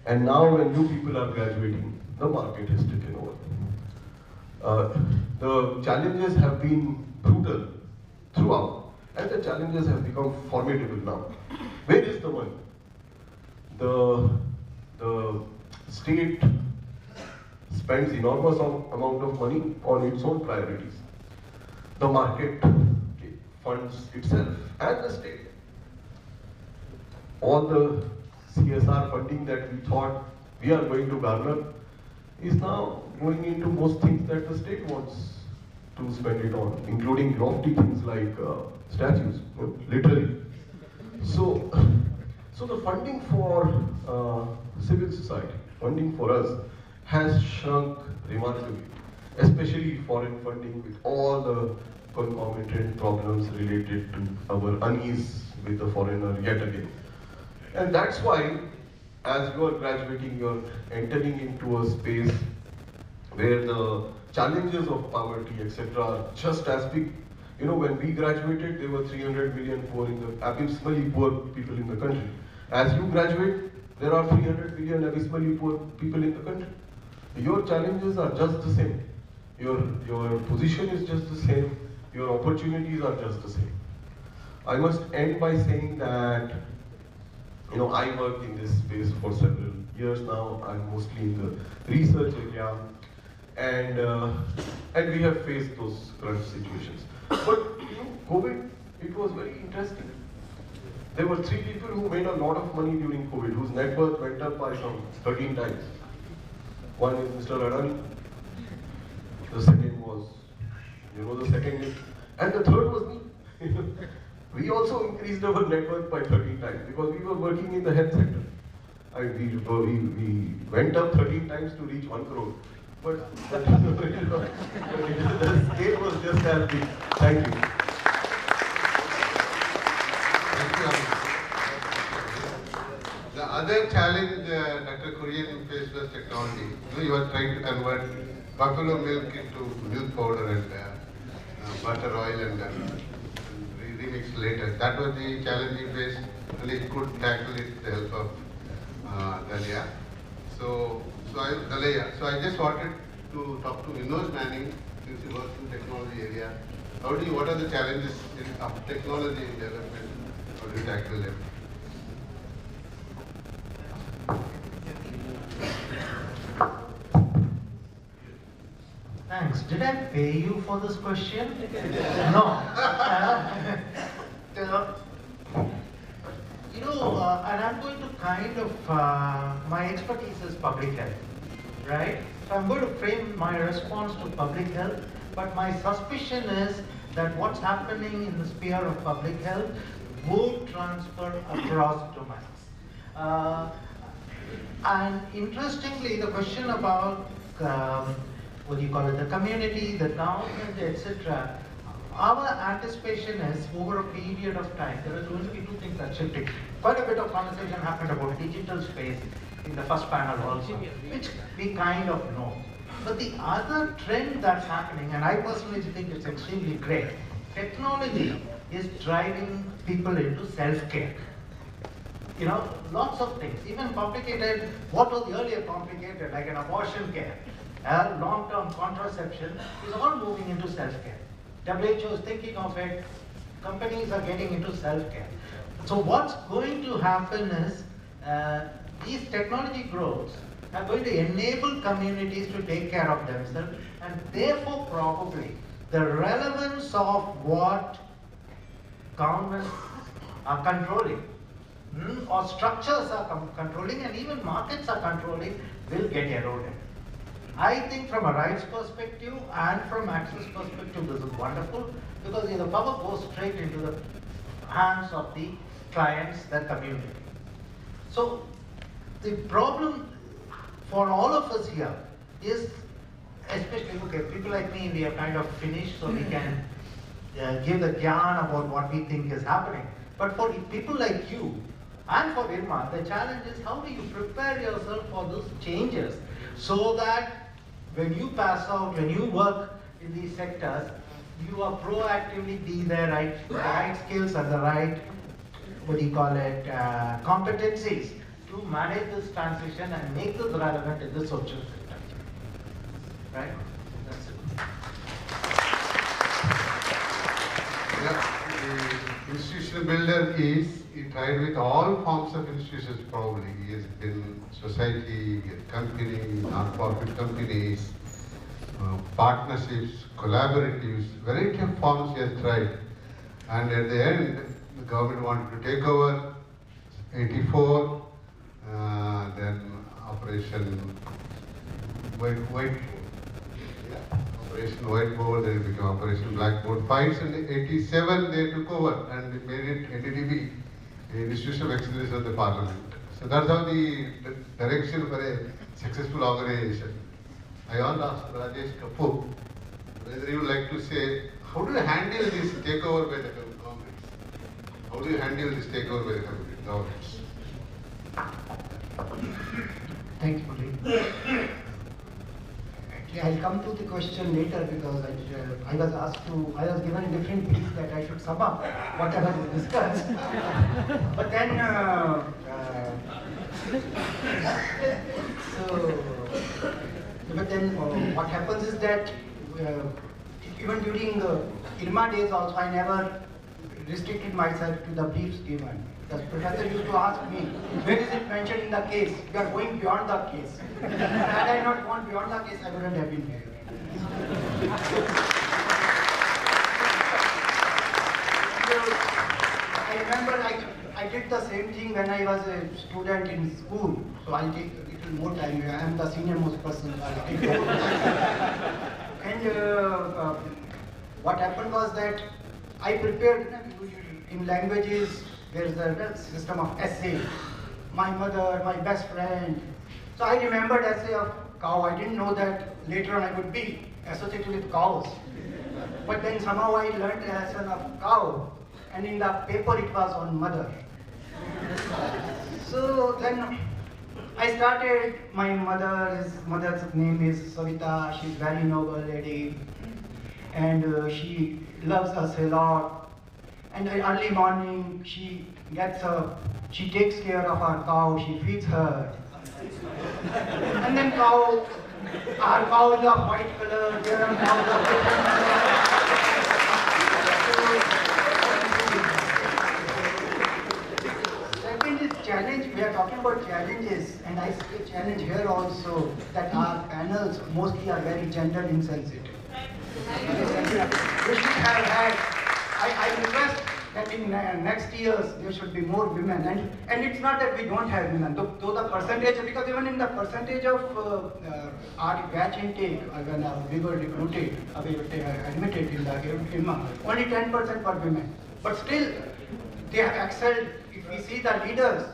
And now when new people are graduating, the market has taken over. The challenges have been brutal throughout, and the challenges have become formidable now. Where is the money? The state spends enormous amount of money on its own priorities. The market funds itself and the state. All the CSR funding that we thought we are going to garner is now going into most things that the state wants to spend it on, including lofty things like statues, literally. So the funding for civil society, funding for us, has shrunk remarkably, especially foreign funding with all the concomitant problems related to our unease with the foreigner yet again. And that's why, as you are graduating, you are entering into a space where the challenges of poverty, etc., are just as big. When we graduated, there were 300 million abysmally poor people in the country. As you graduate, there are 300 million abysmally poor people in the country. Your challenges are just the same. Your position is just the same. Your opportunities are just the same. I must end by saying that I worked in this space for several years now. I'm mostly in the research area, and we have faced those crunch situations. But COVID, it was very interesting. There were 3 people who made a lot of money during COVID, whose net worth went up by some 13 times. One is Mr. Adani. The second was, and the third was me. We also increased our net worth by 13 times because we were working in the health sector. We went up 13 times to reach 1 crore. But the scale was just as big. Thank you. The other challenge Dr. Kurien faced was technology. You were trying to convert buffalo milk into milk powder and butter oil and remix later. That was the challenge he faced, and he could tackle it with the help of Dalia. So I just wanted to talk to Vinod Manning, since he works in the technology area. What are the challenges of technology in development? How do you tackle them? Thanks. Did I pay you for this question? No. And I'm going to my expertise is public health, right? So I'm going to frame my response to public health, but my suspicion is that what's happening in the sphere of public health would transfer across domains. And interestingly, the question about the community, the government, etc. Our anticipation is over a period of time, there are going to be 2 things that shifting. Quite a bit of conversation happened about digital space in the first panel also, which we kind of know. But the other trend that's happening, and I personally think it's extremely great, technology is driving people into self-care. Lots of things, even complicated, what was earlier complicated, like an abortion care, long-term contraception, is all moving into self-care. WHO is thinking of it, companies are getting into self-care. So what's going to happen is, these technology growths are going to enable communities to take care of themselves, and therefore probably the relevance of what governments are controlling, or structures are controlling, and even markets are controlling, will get eroded. I think from a rights perspective and from access perspective, this is wonderful because the power goes straight into the hands of the clients, the community. So the problem for all of us here is, especially, okay, people like me, we are kind of finished, so we can give the gyan about what we think is happening. But for people like you and for IRMA, the challenge is how do you prepare yourself for those changes so that when you pass out, when you work in these sectors, you are proactively be there, right, the right skills and the right, competencies to manage this transition and make this relevant in the social sector. Right? That's it. Yeah, the institutional builder he tried with all forms of institutions probably. He has been society, company, non-profit companies, partnerships, collaboratives, variety of forms he has tried. And at the end, the government wanted to take over, 84, then Operation Whiteboard, Operation Whiteboard, then it became Operation Blackboard. Fights in 87 they took over and made it NDDB, the Institution of Excellence of the Parliament. So that's how the direction for a successful organization. I want to ask Rajesh Kapoor whether you would like to say, how do you handle this takeover by the governments? How do you handle this takeover by the governments? Thank you, Murli. Actually, I'll come to the question later because I was given a different brief that I should sum up whatever we discussed. But then, what happens is that even during IRMA days also, I never restricted myself to the briefs given. The professor used to ask me, where is it mentioned in the case? You are going beyond the case. Had I not gone beyond the case, I wouldn't have been here. I remember I did the same thing when I was a student in school. So I'll take a little more time. I am the senior most person. So I'll take more time. And what happened was that I prepared in languages. There's a system of essay. My mother, my best friend. So I remembered essay of cow. I didn't know that later on I would be associated with cows. But then somehow I learned a lesson of cow. And in the paper it was on mother. So then I started, my mother's name is Savita. She's very noble lady. And she loves us a lot. And early morning, she takes care of our cow, she feeds her. And then our cows are white color, there are cows of different color. Second is challenge, we are talking about challenges, and I see a challenge here also, that our panels mostly are very gender insensitive. We should have had, I request that in next years there should be more women, and it's not that we don't have women, though the percentage, because even in the percentage of our batch intake, when we were recruited, we were admitted in the IRMA, only 10% were women. But still, they have excelled. If we see the leaders,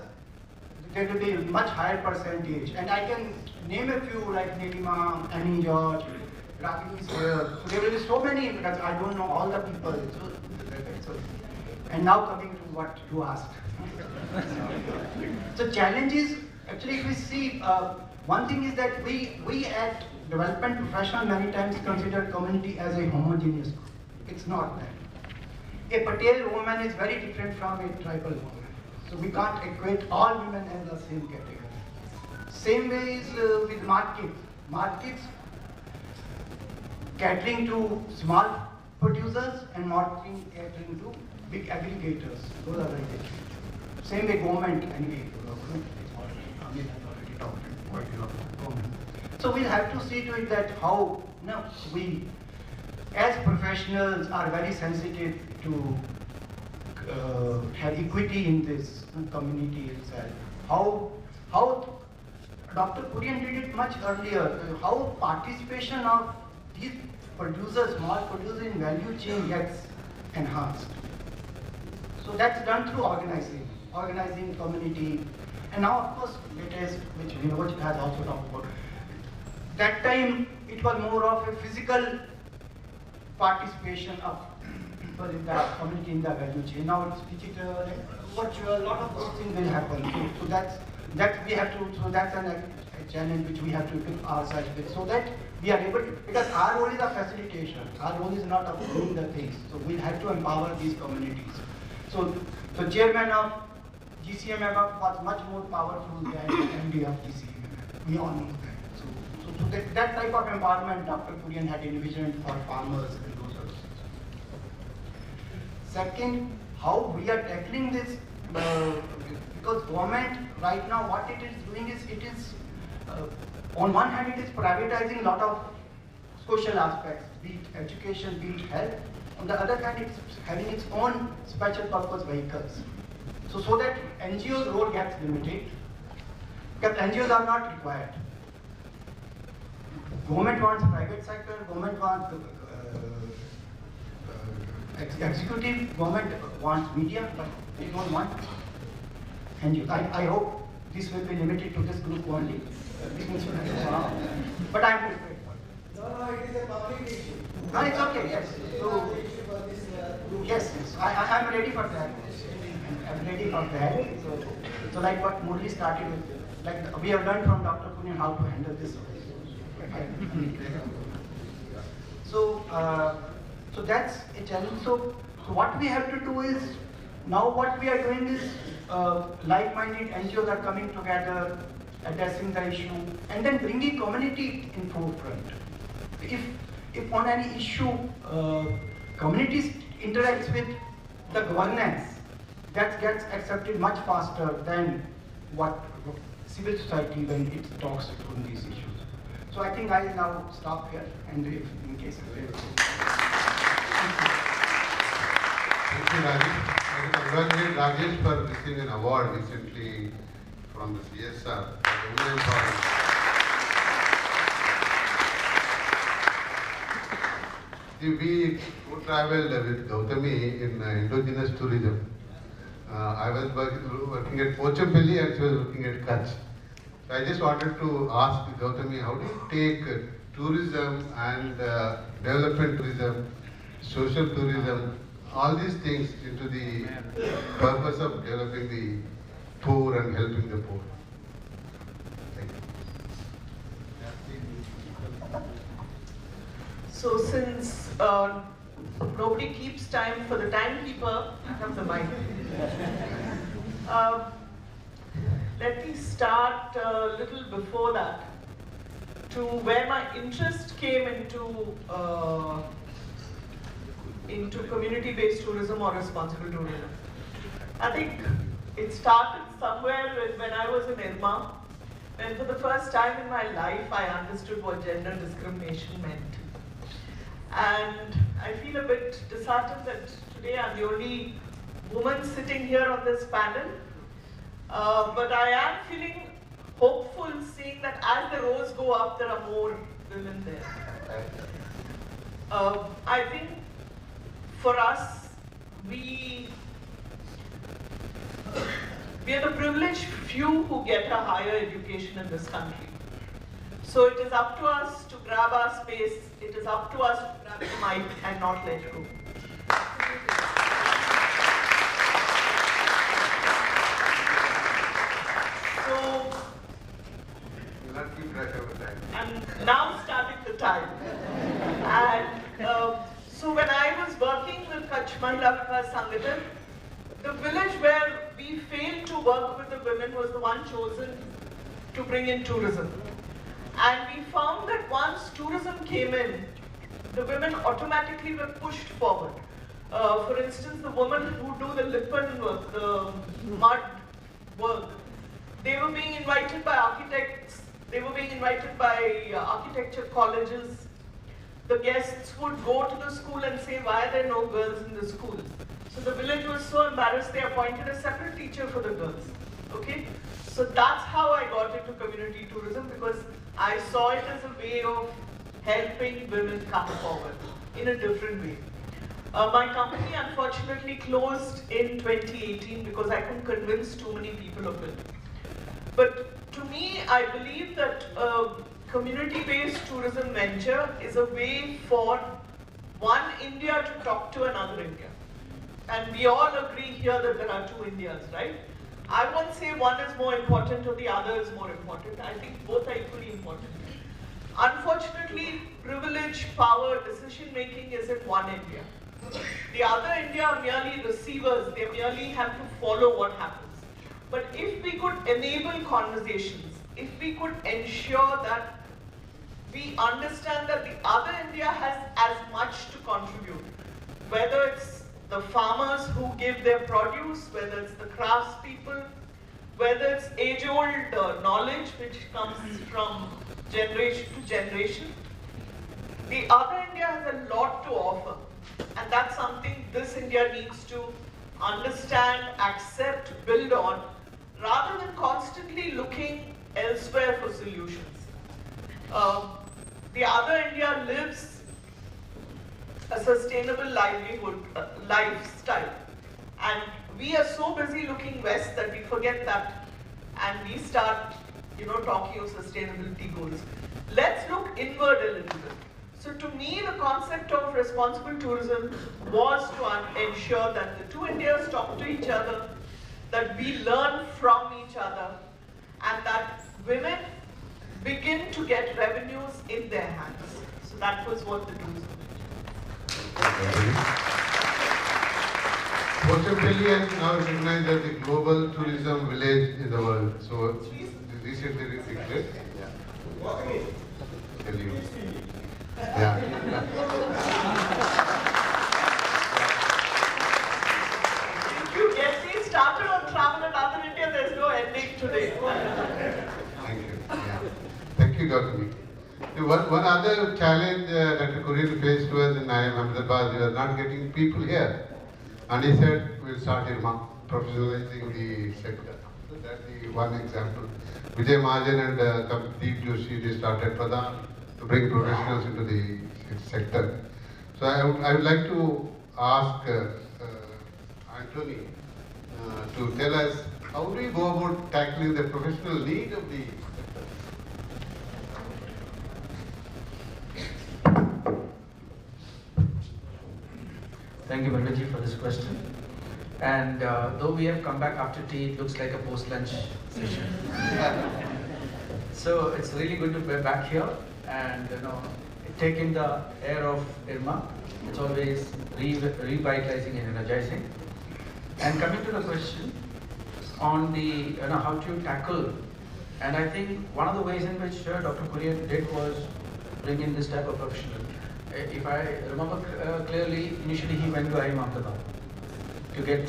there will be a much higher percentage. And I can name a few like Nilima, Annie George, Rafi is here. So there will be so many, because I don't know all the people. And now coming to what you asked. So challenges, actually if we see, one thing is that we at development professional many times consider community as a homogeneous group. It's not that. A Patel woman is very different from a tribal woman. So we can't equate all women as the same category. Same way is with markets. Markets catering to small producers and marketing catering to big aggregators. Those are very different. Same way government anyway. So we'll have to see to it that how we as professionals are very sensitive to have equity in this community itself. How Dr. Kurien did it much earlier. How participation of these producers, small producers in value chain gets enhanced. So that's done through organizing community. And now, of course, latest, which Vinod has also talked about. That time, it was more of a physical participation of people in that community in the value chain. Now it's digital, virtual, a lot of those things will happen. So that's a challenge which we have to equip ourselves with, so that we are able to, because our role is a facilitation. Our role is not of doing the things. So we have to empower these communities. So the chairman of GCMM was much more powerful than the MD of GCMM. We all know that. So that type of empowerment Dr. Kurien had envisioned for farmers and those sorts of things. Second, how we are tackling this, because government right now what it is doing is, it is on one hand it is privatizing a lot of social aspects, be it education, be it health. On the other hand, it's having its own special purpose vehicles. So that NGO's role gets limited, because NGOs are not required. Government wants private sector, government wants executive, government wants media, but they don't want NGOs. I hope this will be limited to this group only. But I am prepared for it. No, it is a public issue. No, it's okay, yes. So, yes, I am ready for that. I'm ready for that. So like what Murli started with, like we have learned from Dr. Kurien how to handle this. So that's a challenge. So what we have to do is, now what we are doing is, like-minded NGOs are coming together, addressing the issue, and then bringing community in forefront. If on any issue, communities interacts with the governance, that gets accepted much faster than what civil society when it talks on these issues. So I think I will now stop here, and if in case of Thank you, Rajesh. I congratulate Rajesh for receiving an award recently from the CSR. We co-traveled with Gautami in endogenous tourism. I was working at Pochampilli and she was working at Kutch. So I just wanted to ask Gautami, how do you take tourism and development tourism, social tourism, all these things into the purpose of developing the poor and helping the poor? Thank you. So since nobody keeps time for the timekeeper, I have the mic. Let me start a little before that, to where my interest came into community-based tourism or responsible tourism. I think it started somewhere when I was in IRMA, when for the first time in my life I understood what gender discrimination meant. And I feel a bit disheartened that today I'm the only woman sitting here on this panel. But I am feeling hopeful, seeing that as the rows go up, there are more women there. I think for us, we are the privileged few who get a higher education in this country. So it is up to us to grab our space, it is up to us to grab the mic and not let go. So, I'm now starting the time. And so when I was working with Kutch Mahila Vikas Sangathan, the village where we failed to work with the women was the one chosen to bring in tourism. And we found that once tourism came in, the women automatically were pushed forward. For instance, the women who do the lipan work, the mud work, they were being invited by architects, they were being invited by architecture colleges. The guests would go to the school and say, why are there no girls in the school? So the village was so embarrassed, they appointed a separate teacher for the girls. Okay? So that's how I got into community tourism, because I saw it as a way of helping women come forward in a different way. My company unfortunately closed in 2018 because I couldn't convince too many people of it. But to me, I believe that community-based tourism venture is a way for one India to talk to another India. And we all agree here that there are two Indias, right? I won't say one is more important or the other is more important. I think both are equally important. Unfortunately, privilege, power, decision-making is in one India. The other India are merely receivers. They merely have to follow what happens. But if we could enable conversations, if we could ensure that we understand that the other India has as much to contribute, whether it's the farmers who give their produce, whether it's the craftspeople, whether it's age-old knowledge which comes from generation to generation, the other India has a lot to offer. And that's something this India needs to understand, accept, build on, rather than constantly looking elsewhere for solutions. The other India lives a sustainable livelihood, lifestyle. And we are so busy looking west that we forget that, and we start, talking of sustainability goals. Let's look inward a little bit. So to me, the concept of responsible tourism was to ensure that the two Indias talk to each other, that we learn from each other, and that women begin to get revenues in their hands. So that was what the tourism venture. Port Delhi has now recognized as the global tourism village in the world. So recently declared. Delhi. Yeah. If you get me started on travel in other India, there's no ending today. Thank you. Yeah. Thank you, Dr. Miki. One other challenge that Kurien faced was in Ahmedabad, we are not getting people here. And he said, we'll start IRMA, professionalizing the sector. So that's the one example. Vijay Mahajan and Deep Joshi, they started Pradhan to bring professionals into the sector. So I would like to ask Anthony to tell us, how do we go about tackling the professional need of the Thank you, Manoj, for this question. And though we have come back after tea, it looks like a post-lunch session. So it's really good to be back here and take in the air of IRMA. It's always revitalizing and energizing. And coming to the question on the how to tackle, and I think one of the ways in which Dr. Kurien did was bring in this type of professional. If I remember clearly, initially he went to Ahmedabad to get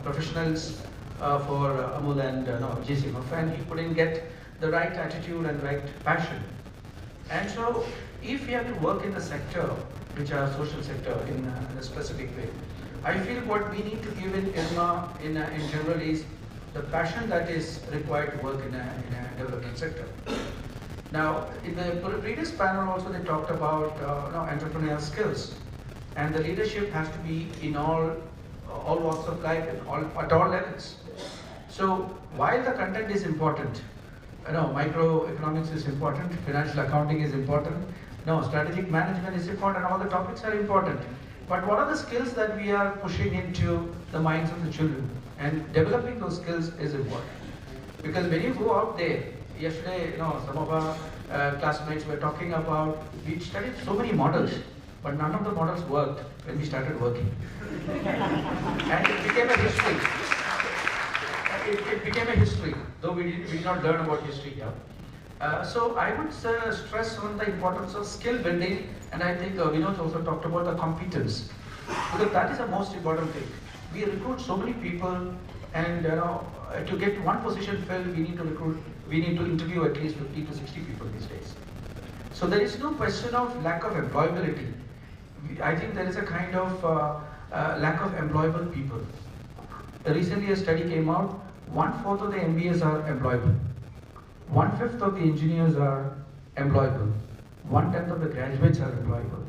professionals for Amul and GCMF, and he couldn't get the right attitude and right passion. And so, if we have to work in the sector, which are social sector, in a specific way, I feel what we need to give in IRMA in general is the passion that is required to work in a development sector. Now, in the previous panel also they talked about entrepreneurial skills, and the leadership has to be in all walks of life and at all levels. So while the content is important, microeconomics is important, financial accounting is important, strategic management is important, all the topics are important. But what are the skills that we are pushing into the minds of the children? And developing those skills is important. Because when you go out there, yesterday, some of our classmates were talking about, we studied so many models, but none of the models worked when we started working. And it became a history. It became a history, though we did not learn about history here. So I would stress on the importance of skill building, and I think Vinod also talked about the competence, because that is the most important thing. We recruit so many people, and to get one position filled, we need to interview at least 50 to 60 people these days. So there is no question of lack of employability. I think there is a kind of lack of employable people. Recently a study came out, 1/4 of the MBAs are employable. 1/5 of the engineers are employable. 1/10 of the graduates are employable.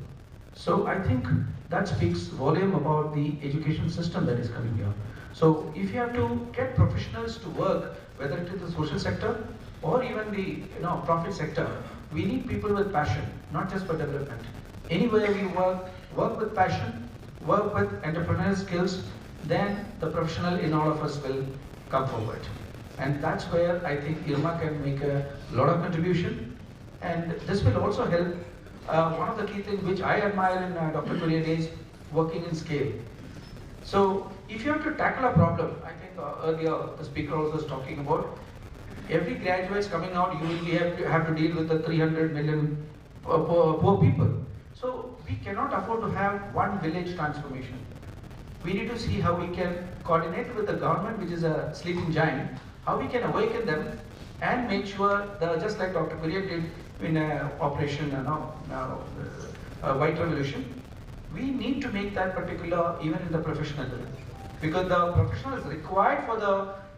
So I think that speaks volume about the education system that is coming here. So if you have to get professionals to work, whether it is the social sector or even the profit sector, we need people with passion, not just for development. Anywhere we work with passion, work with entrepreneurial skills, then the professional in all of us will come forward. And that's where I think IRMA can make a lot of contribution. And this will also help. One of the key things which I admire in Dr. Kurien is working in scale. So if you have to tackle a problem, I think earlier the speaker also was talking about, every graduate coming out, you will have to deal with the 300 million poor people. So we cannot afford to have one village transformation. We need to see how we can coordinate with the government, which is a sleeping giant, how we can awaken them and make sure that, just like Dr. Kurien did in Operation White Revolution, we need to make that particular even in the professional level. Because the professionals required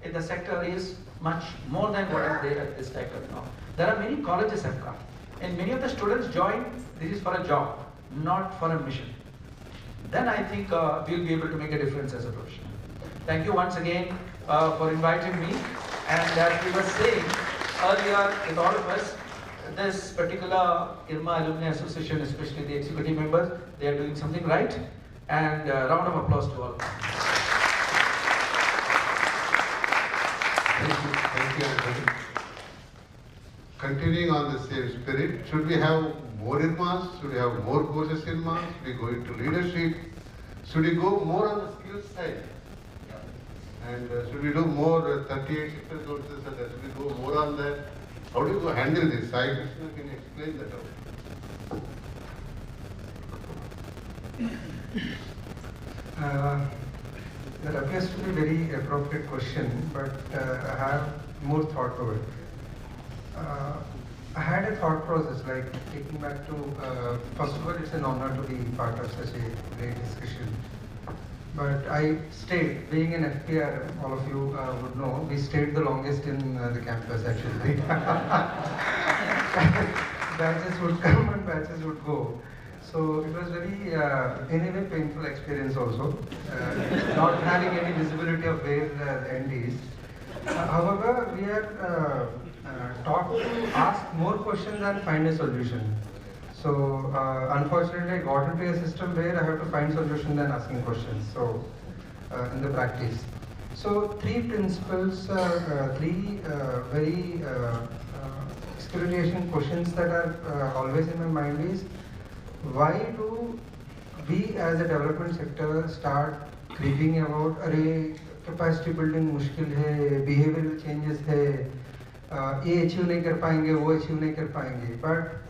in the sector is much more than what is there at this time now. There are many colleges have come, and many of the students join, this is for a job, not for a mission. Then I think we'll be able to make a difference as a professional. Thank you once again for inviting me. And as we were saying earlier with all of us, this particular IRMA Alumni Association, especially the executive members, they are doing something right. And a round of applause to all of them. Thank you, everybody. Continuing on the same spirit, should we have more IRMAs? Should we have more courses in IRMA? Should we go into leadership? Should we go more on the skills side? And should we do more 38 sector courses, and should we go more on that? How do you handle this? Can you explain that out? That appears to be a very appropriate question, but I have more thought to it. I had a thought process, like taking back to, first of all, it's an honor to be part of such a great discussion. But I stayed, being an FPR, all of you would know, we stayed the longest in the campus actually. Batches would come and batches would go. So it was very, in a way, painful experience also, not having any visibility of where the end is. However, we are taught to ask more questions and find a solution. So unfortunately, I got into a system where I have to find solution than asking questions. So in the practice, so three principles, three very exploration questions that are always in my mind is, why do we as a development sector start creeping about, अरे capacity building मुश्किल है, behavioral changes है, ये achieve नहीं कर पाएंगे, वो achieve नहीं कर पाएंगे, but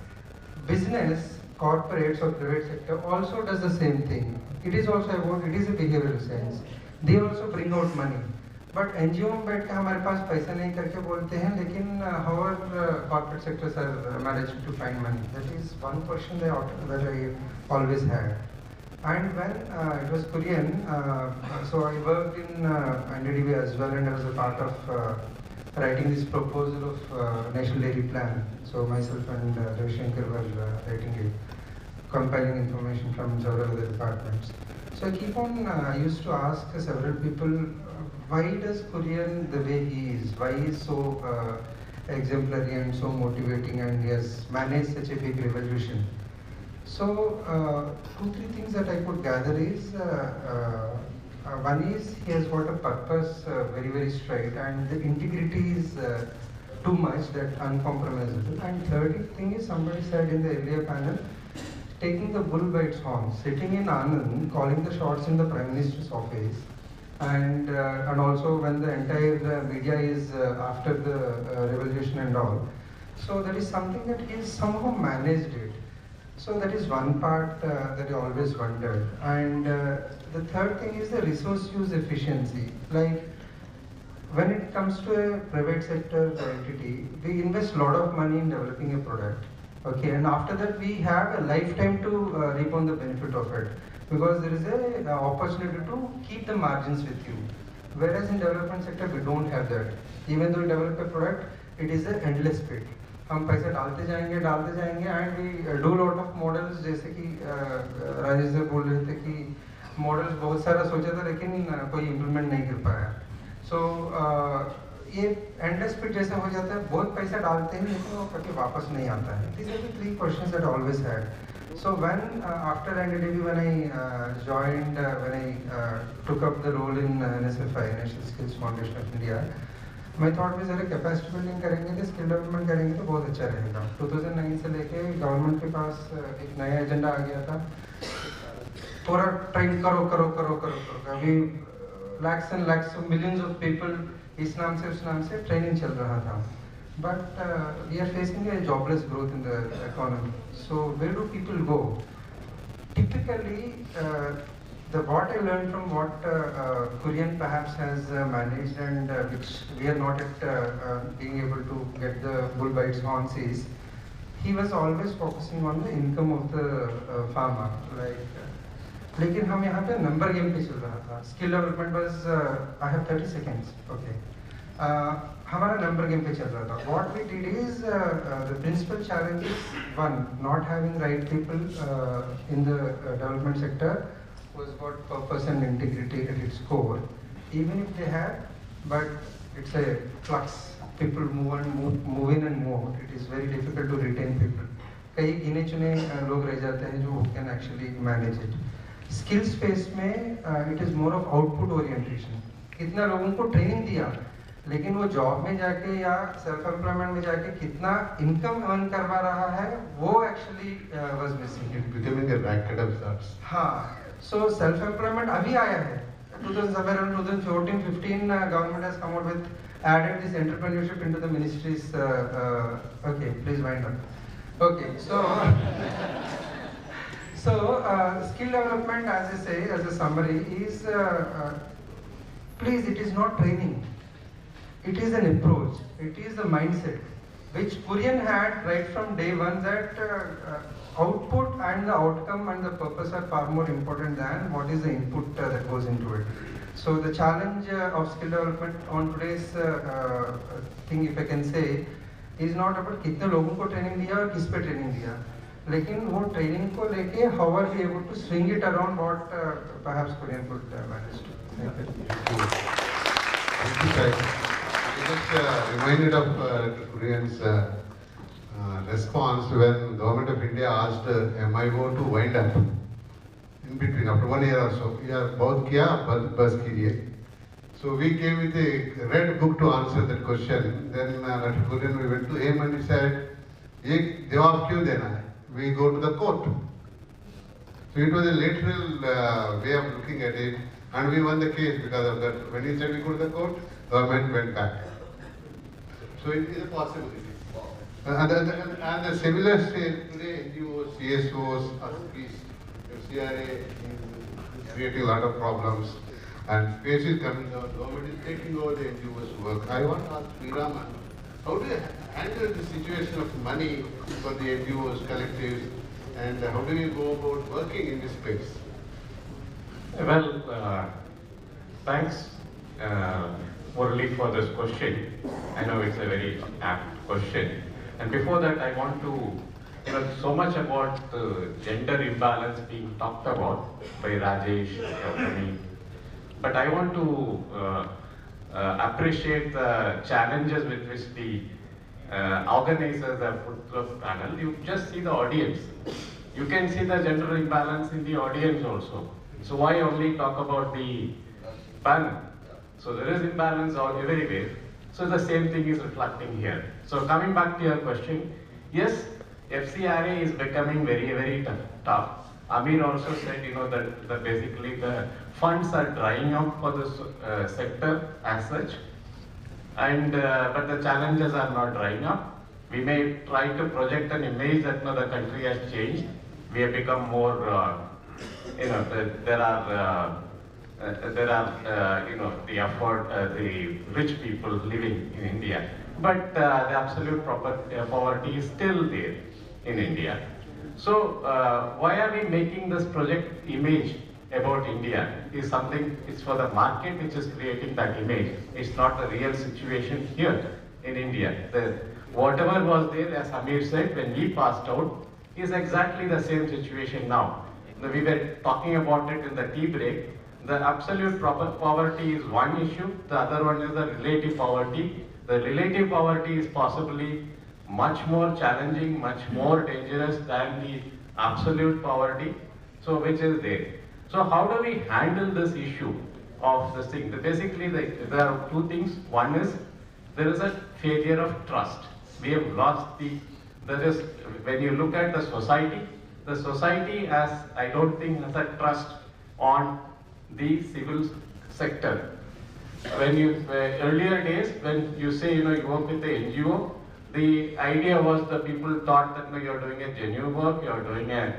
business, corporates or private sector also does the same thing. It is also about, it is a behavioral sense. They also bring out money. But NGO में बैठ के हमारे पास पैसा नहीं करके बोलते हैं, लेकिन how corporate sectors are managing to find money? That is one question that I always had. And when it was Kurien, so I worked in NDDB as well, and I was a part of writing this proposal of National Dairy Plan. So myself and Ravi Shankar were writing it, compiling information from several other departments. So I keep on, I used to ask several people, why does Kurien the way he is? Why he is so exemplary and so motivating, and he has managed such a big revolution? So 2-3 things that I could gather is, one is he has got a purpose very, very straight, and the integrity is too much, that uncompromisable. And third thing is, somebody said in the earlier panel, taking the bull by its horns, sitting in Anand, calling the shots in the Prime Minister's office, and also when the entire media is after the revolution and all. So that is something that he has somehow managed it. So that is one part that I always wondered. And the third thing is the resource use efficiency. Like when it comes to a private sector entity, we invest a lot of money in developing a product. Okay, and after that we have a lifetime to reap on the benefit of it, because there is an opportunity to keep the margins with you. Whereas in development sector, we don't have that. Even though we develop a product, it is an endless pit. हम पैसे डालते जाएंगे and we do lot of models, जैसे कि Rajesh sir बोल रहे थे कि मॉडल्स बहुत सारा सोचा था लेकिन कोई इम्प्लीमेंट नहीं कर पाया. So ये endless pit जैसा हो जाता है, बहुत पैसा डालते हैं लेकिन वो कभी वापस नहीं आता है. These are the three questions that I always had. So when after NDDB, when I joined, when I took up the role in NSFI, National Skills Foundation of India, मैं थॉट में जरा कैपेसिटी बिल्डिंग करेंगे तो skill development करेंगे तो बहुत अच्छा रहेगा. 2009 से लेके गवर्नमेंट के पास एक नया एजेंडा आ गया था, पूरा ट्रेन करो. अभी lakhs and lakhs of millions of people इस नाम से ट्रेनिंग चल रहा था. But we are facing a jobless growth in the economy. So where do people go? Typically, what I learned from what Kurien perhaps has managed and which we are not at being able to get the bull by its horns is, he was always focusing on the income of the farmer. लेकिन हम यहाँ पे number game पे चल रहा था. Skill development was I have 30 seconds. Okay. हमारा number game पे चल रहा था. What we did is the principal challenge is one, not having right people in the development sector was what purpose and integrity at its core. Even if they had, but it's a flux. People move in and move out. It is very difficult to retain people. कई गिने चुने लोग रह जाते हैं जो can actually manage it. Skills space में it is more of output orientation. कितना लोगों को ट्रेनिंग दिया लेकिन वो जॉब में जाके या सेल्फ एम्प्लॉयमेंट में जाके कितना इनकम अर्न करवा रहा है वो actually was missing. It's becoming a racket of sorts. हाँ, so self employment अभी आया है. 2014-15 government has come out with added this entrepreneurship into the ministries. Okay, please wind up. Okay, so skill development, as I say, as a summary, is please, it is not training. It is an approach. It is a mindset, which Kurien had right from day one, that output and the outcome and the purpose are far more important than what is the input that goes into it. So the challenge of skill development on today's thing, if I can say, is not about कितने लोगों को training दिया और किस पे training दिया, लेकिन वो ट्रेनिंग को लेके how are we able to swing it around what perhaps Kurien could manage to. Thank you, sir. I just reminded of Kurien's response when Government of India asked MIO to wind up in between after 1 year or so. Yeah, बहुत किया बस कीजिए. So we came with a red book to answer that question. Then Dr. Kurien, we went to him and he said, "ये जवाब क्यों देना है? We go to the court." So it was a literal way of looking at it, and we won the case because of that. When he said we go to the court, government went back. So it is a possibility. And the similar state today, NGOs, CSOs, CRA is creating a lot of problems, and space is coming down. Government is taking over the NGOs' work. I want to ask IRMA, how do you handle the situation of money for the NGOs, collectives, and how do you go about working in this space? Well, thanks, Murali, for this question. I know it's a very apt question. And before that, I want to, so much about the gender imbalance being talked about by Rajesh, me. But I want to appreciate the challenges with which the organizers have put the panel. You just see the audience. You can see the gender imbalance in the audience also. So why only talk about the panel? So there is imbalance everywhere. So the same thing is reflecting here. So coming back to your question, yes, FCRA is becoming very, very tough. Amir also said, that basically the funds are drying up for the sector as such, and but the challenges are not drying up. We may try to project an image that the country has changed. We have become more, there are the rich people living in India, but the absolute poverty is still there in India. So why are we making this project image about India is something, it's for the market which is creating that image. It's not the real situation here in India. Whatever was there, as Amir said, when we passed out, is exactly the same situation now. We were talking about it in the tea break. The absolute poverty is one issue, the other one is the relative poverty. The relative poverty is possibly much more challenging, much more dangerous than the absolute poverty, so which is there. So how do we handle this issue of this thing? Basically, there are two things. One is, there is a failure of trust. We have lost when you look at the society has, I don't think, has a trust on the civil sector. When earlier days, when you say, you work with the NGO, the idea was the people thought that you're doing a genuine work, you're doing a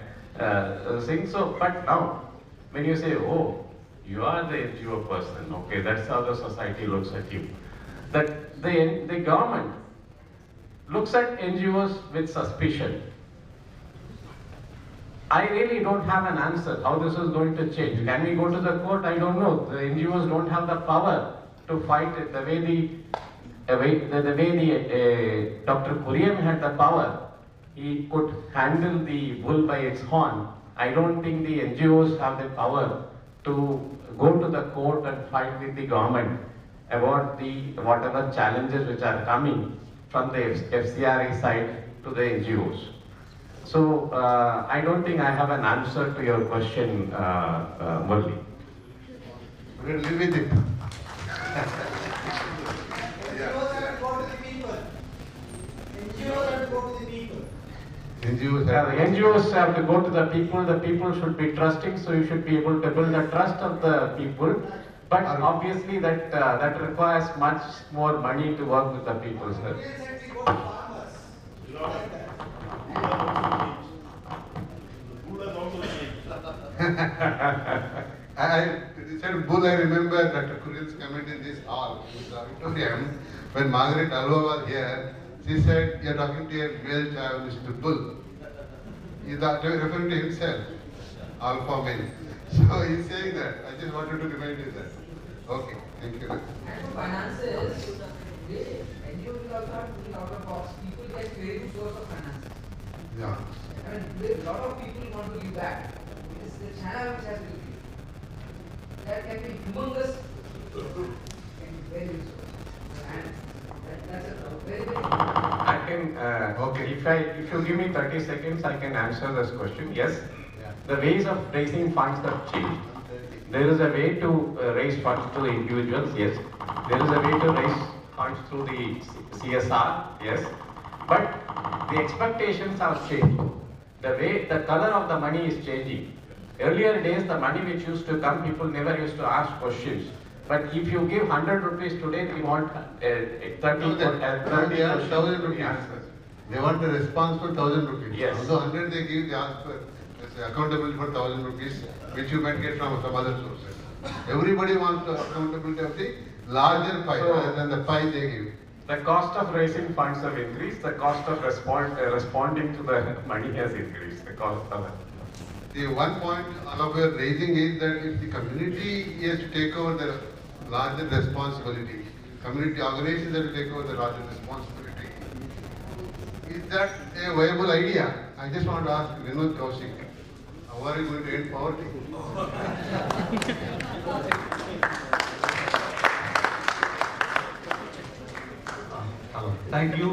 thing. So, but now, when you say, oh, you are the NGO person, okay, that's how the society looks at you. That the government looks at NGOs with suspicion. I really don't have an answer how this is going to change. Can we go to the court? I don't know. The NGOs don't have the power to fight it the way Dr. Kurien had the power. He could handle the bull by its horn. I don't think the NGOs have the power to go to the court and fight with the government about the whatever challenges which are coming from the FCRA side to the NGOs. So I don't think I have an answer to your question, Murli. We'll live with it. NGOs have to go to the people should be trusting, so you should be able to build the trust of the people. But obviously that requires much more money to work with the people, sir. I said bull, I remember Dr. Kurien's comment in this hall, in the auditorium, when Margaret Alva was here. She said, you're talking to a male chauvinist bull. He's referring to himself, alpha male. So he's saying that. I just wanted to remind you that. Okay, thank you. And for finances, NGO will also have to think out of box. People get very good source of finances. Yeah. I mean, a lot of people want to give back. It's the channel which has to give. That can be humongous and very good source. And that's a very, very I can, okay, if you give me 30 seconds, I can answer this question. Yes, the ways of raising funds have changed. There is a way to raise funds to the individuals, yes. There is a way to raise funds through the CSR, yes. But the expectations have changed. The color of the money is changing. Earlier days, the money which used to come, people never used to ask questions. But if you give 100 rupees today, we want 30 1,000 rupees. They want a response for 1,000 rupees. Yes. Although 100 they give, they ask for accountability for 1,000 rupees, which you might get from some other sources. Everybody wants the accountability of the larger pie rather than the pie they give. The cost of raising funds have increased. The cost of responding to the money has increased. The cost of The one point all of you are raising is that if the community has to take over the larger responsibility, community organizations have to take over the larger responsibility, is that a viable idea? I just want to ask Vinod Kaushik, how are you going to end poverty? Hello. Thank you.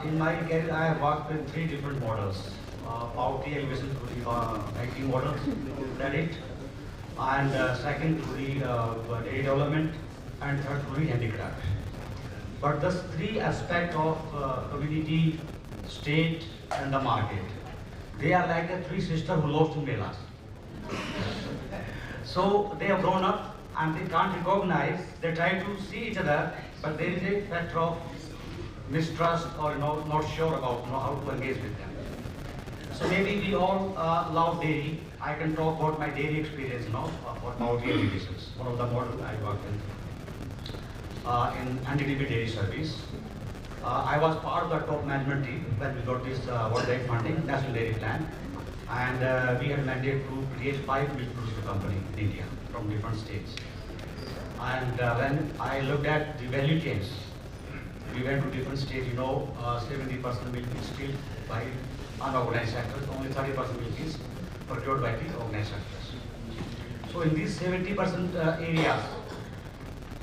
In my career, I have worked with 3 different models. Poverty elevation through the banking model, credit, and second to the daily development, and third to the handicraft. But those 3 aspects of community, state, and the market, they are like the 3 sisters who lost in Melas. So they have grown up and they can't recognize, they try to see each other, but there is a factor of mistrust or not sure about how to engage with them. So maybe we all love dairy. I can talk about my dairy experience now, about poverty alleviations, one of the models I worked in NDDB dairy service. I was part of the top management team when we got this World Bank funding, National Dairy Plan. And we had mandate to create 5 milk producer companies in India from different states. And when I looked at the value chains, we went to different states, 70% milk is still by unorganized sectors, only 30% milk is procured by the organized sectors. So in these 70% areas,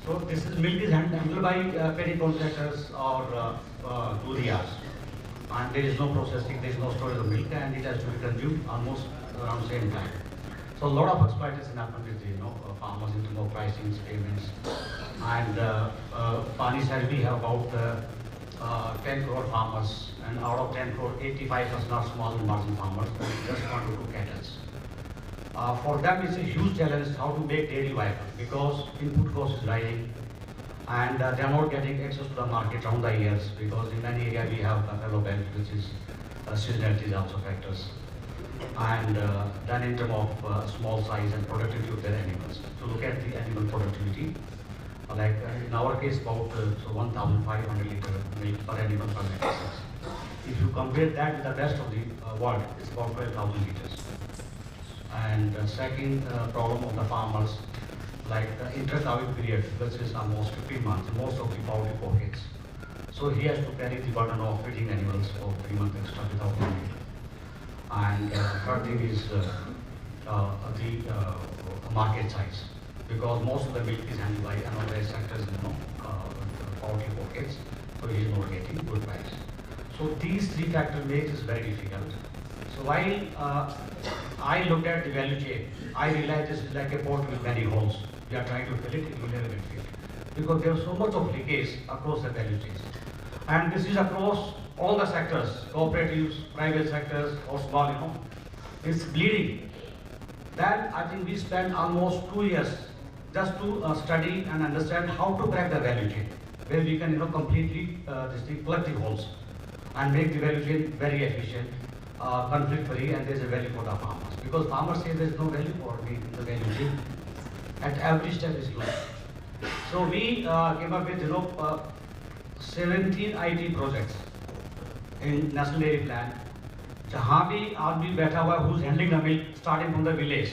so this is milk is handled by petty contractors or durias, and there is no processing, there is no storage of milk, and it has to be consumed almost around same time. So a lot of exploitation happened with farmers into more pricing payments, and Pani said we have about 10 crore farmers, and out of 10 crore, 85% are small and marginal farmers who just want to do cattle. For them, it's a huge challenge how to make dairy viable because input cost is rising, and they are not getting access to the market around the years because in many areas we have buffalo belt, which is seasonality is also factors. And then in terms of small size and productivity of their animals. To look at the animal productivity, like in our case about 1,500 liter milk per animal per metric ton. If you compare that with the rest of the world, it's about 12,000 liters. And the second problem of the farmers, like the inter-calving period, which is almost 15 months, most of the poultry pockets. So he has to carry the burden of feeding animals for 3 months extra without money. And third thing is the market size, because most of the milk is handled by unorganized sectors, poultry pockets, so he is not getting good price. So these 3 factors make this very difficult. So while I looked at the value chain, I realized this is like a pot with many holes. We are trying to fill it, it will never get filled. Because there is so much of leakage across the value chain. And this is across all the sectors, cooperatives, private sectors, or small, it's bleeding. Then I think we spent almost 2 years just to study and understand how to crack the value chain, where we can completely plug the holes and make the value chain very efficient, conflict-free, and there's a value for the farmers. Because farmers say there's no value for me in the value chain. At every step is low. So we came up with 17 IT projects in National Dairy Plan, जहाँ भी आदमी बैठा हुआ है who's handling the milk starting from the village.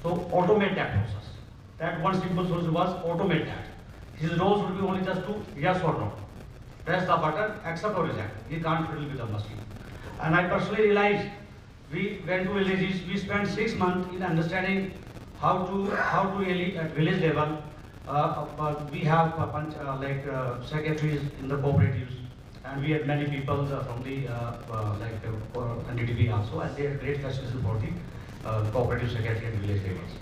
So automate that process. That one simple solution was automate that. His roles would be only just to yes or no. Press the button, accept or reject. He can't fiddle with the machine. And I personally realized we went to villages. We spent 6 months in understanding how to really at village level. We have secretaries in the cooperatives, and we had many people from the NDDB also, and they had great facilities for the cooperative secretary and village levels.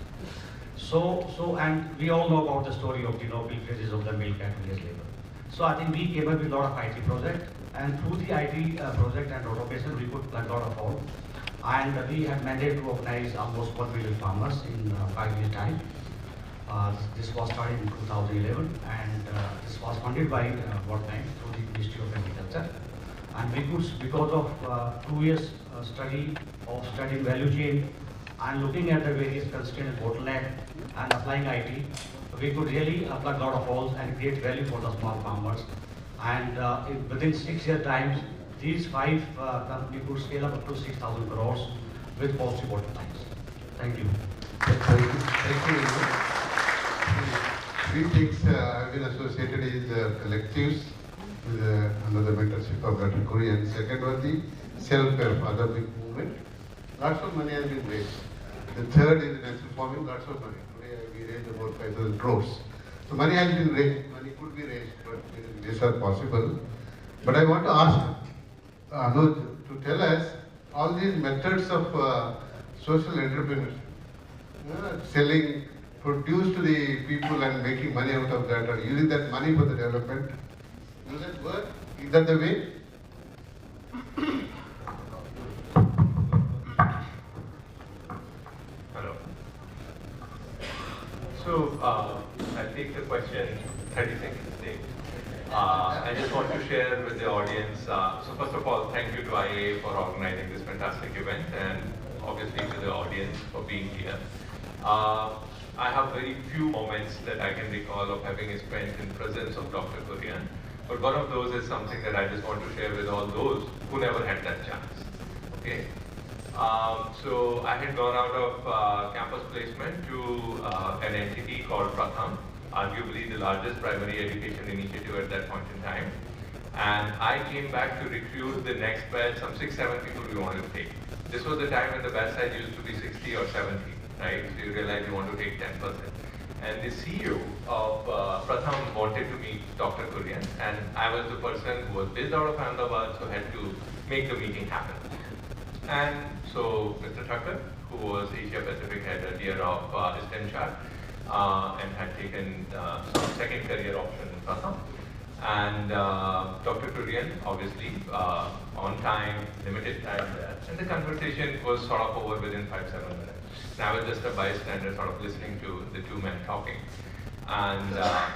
So and we all know about the story of milk phases of the milk at village level. So I think we came up with a lot of IT project, and through the IT project and automation, we could plug a lot of holes. And we had mandate to organize almost 1 million farmers in 5 years' time. This was started in 2011, and this was funded by World Bank through the Ministry of Agriculture. And we could, because of 2 years studying value chain and looking at the various constraints and bottleneck and applying IT, we could really plug a lot of holes and create value for the small farmers. And within 6 year times, these 5 companies could scale up to 6,000 crores with positive bottom lines. Thank you. Thank you. 3 things I've been associated is collectives under the mentorship of Dr. Kurien. Second was the self-help, other big movement. Lots of money has been raised. The third is natural farming, lots of money. Today we raised about 5,000 crores. So money has been raised, money could be raised, but these are possible. But I want to ask Anuj to tell us all these methods of social entrepreneurship, selling produce to the people and making money out of that, or using that money for the development. Does that work? Is that the way? Hello. So I'll take the question 30 seconds late. I just want to share with the audience. So first of all, thank you to IAA for organizing this fantastic event, and obviously to the audience for being here. I have very few moments that I can recall of having spent in presence of Dr. Kurien, but one of those is something that I just want to share with all those who never had that chance. Okay. So I had gone out of campus placement to an entity called Pratham, arguably the largest primary education initiative at that point in time. And I came back to recruit the next batch, some 6-7 people we wanted to take. This was the time when the batch size used to be 60 or 70, right? So you realize you want to take 10%. And the CEO of Pratham wanted to meet Dr. Kurien, and I was the person who was based out of Ahmedabad, so had to make the meeting happen. And so Mr. Thakkar, who was Asia Pacific head earlier of Stenchar, and had taken some second career option in Pratham. And Dr. Kurien, obviously, on time, limited time there. And the conversation was sort of over within 5-7 minutes. And I was just a bystander sort of listening to the two men talking. And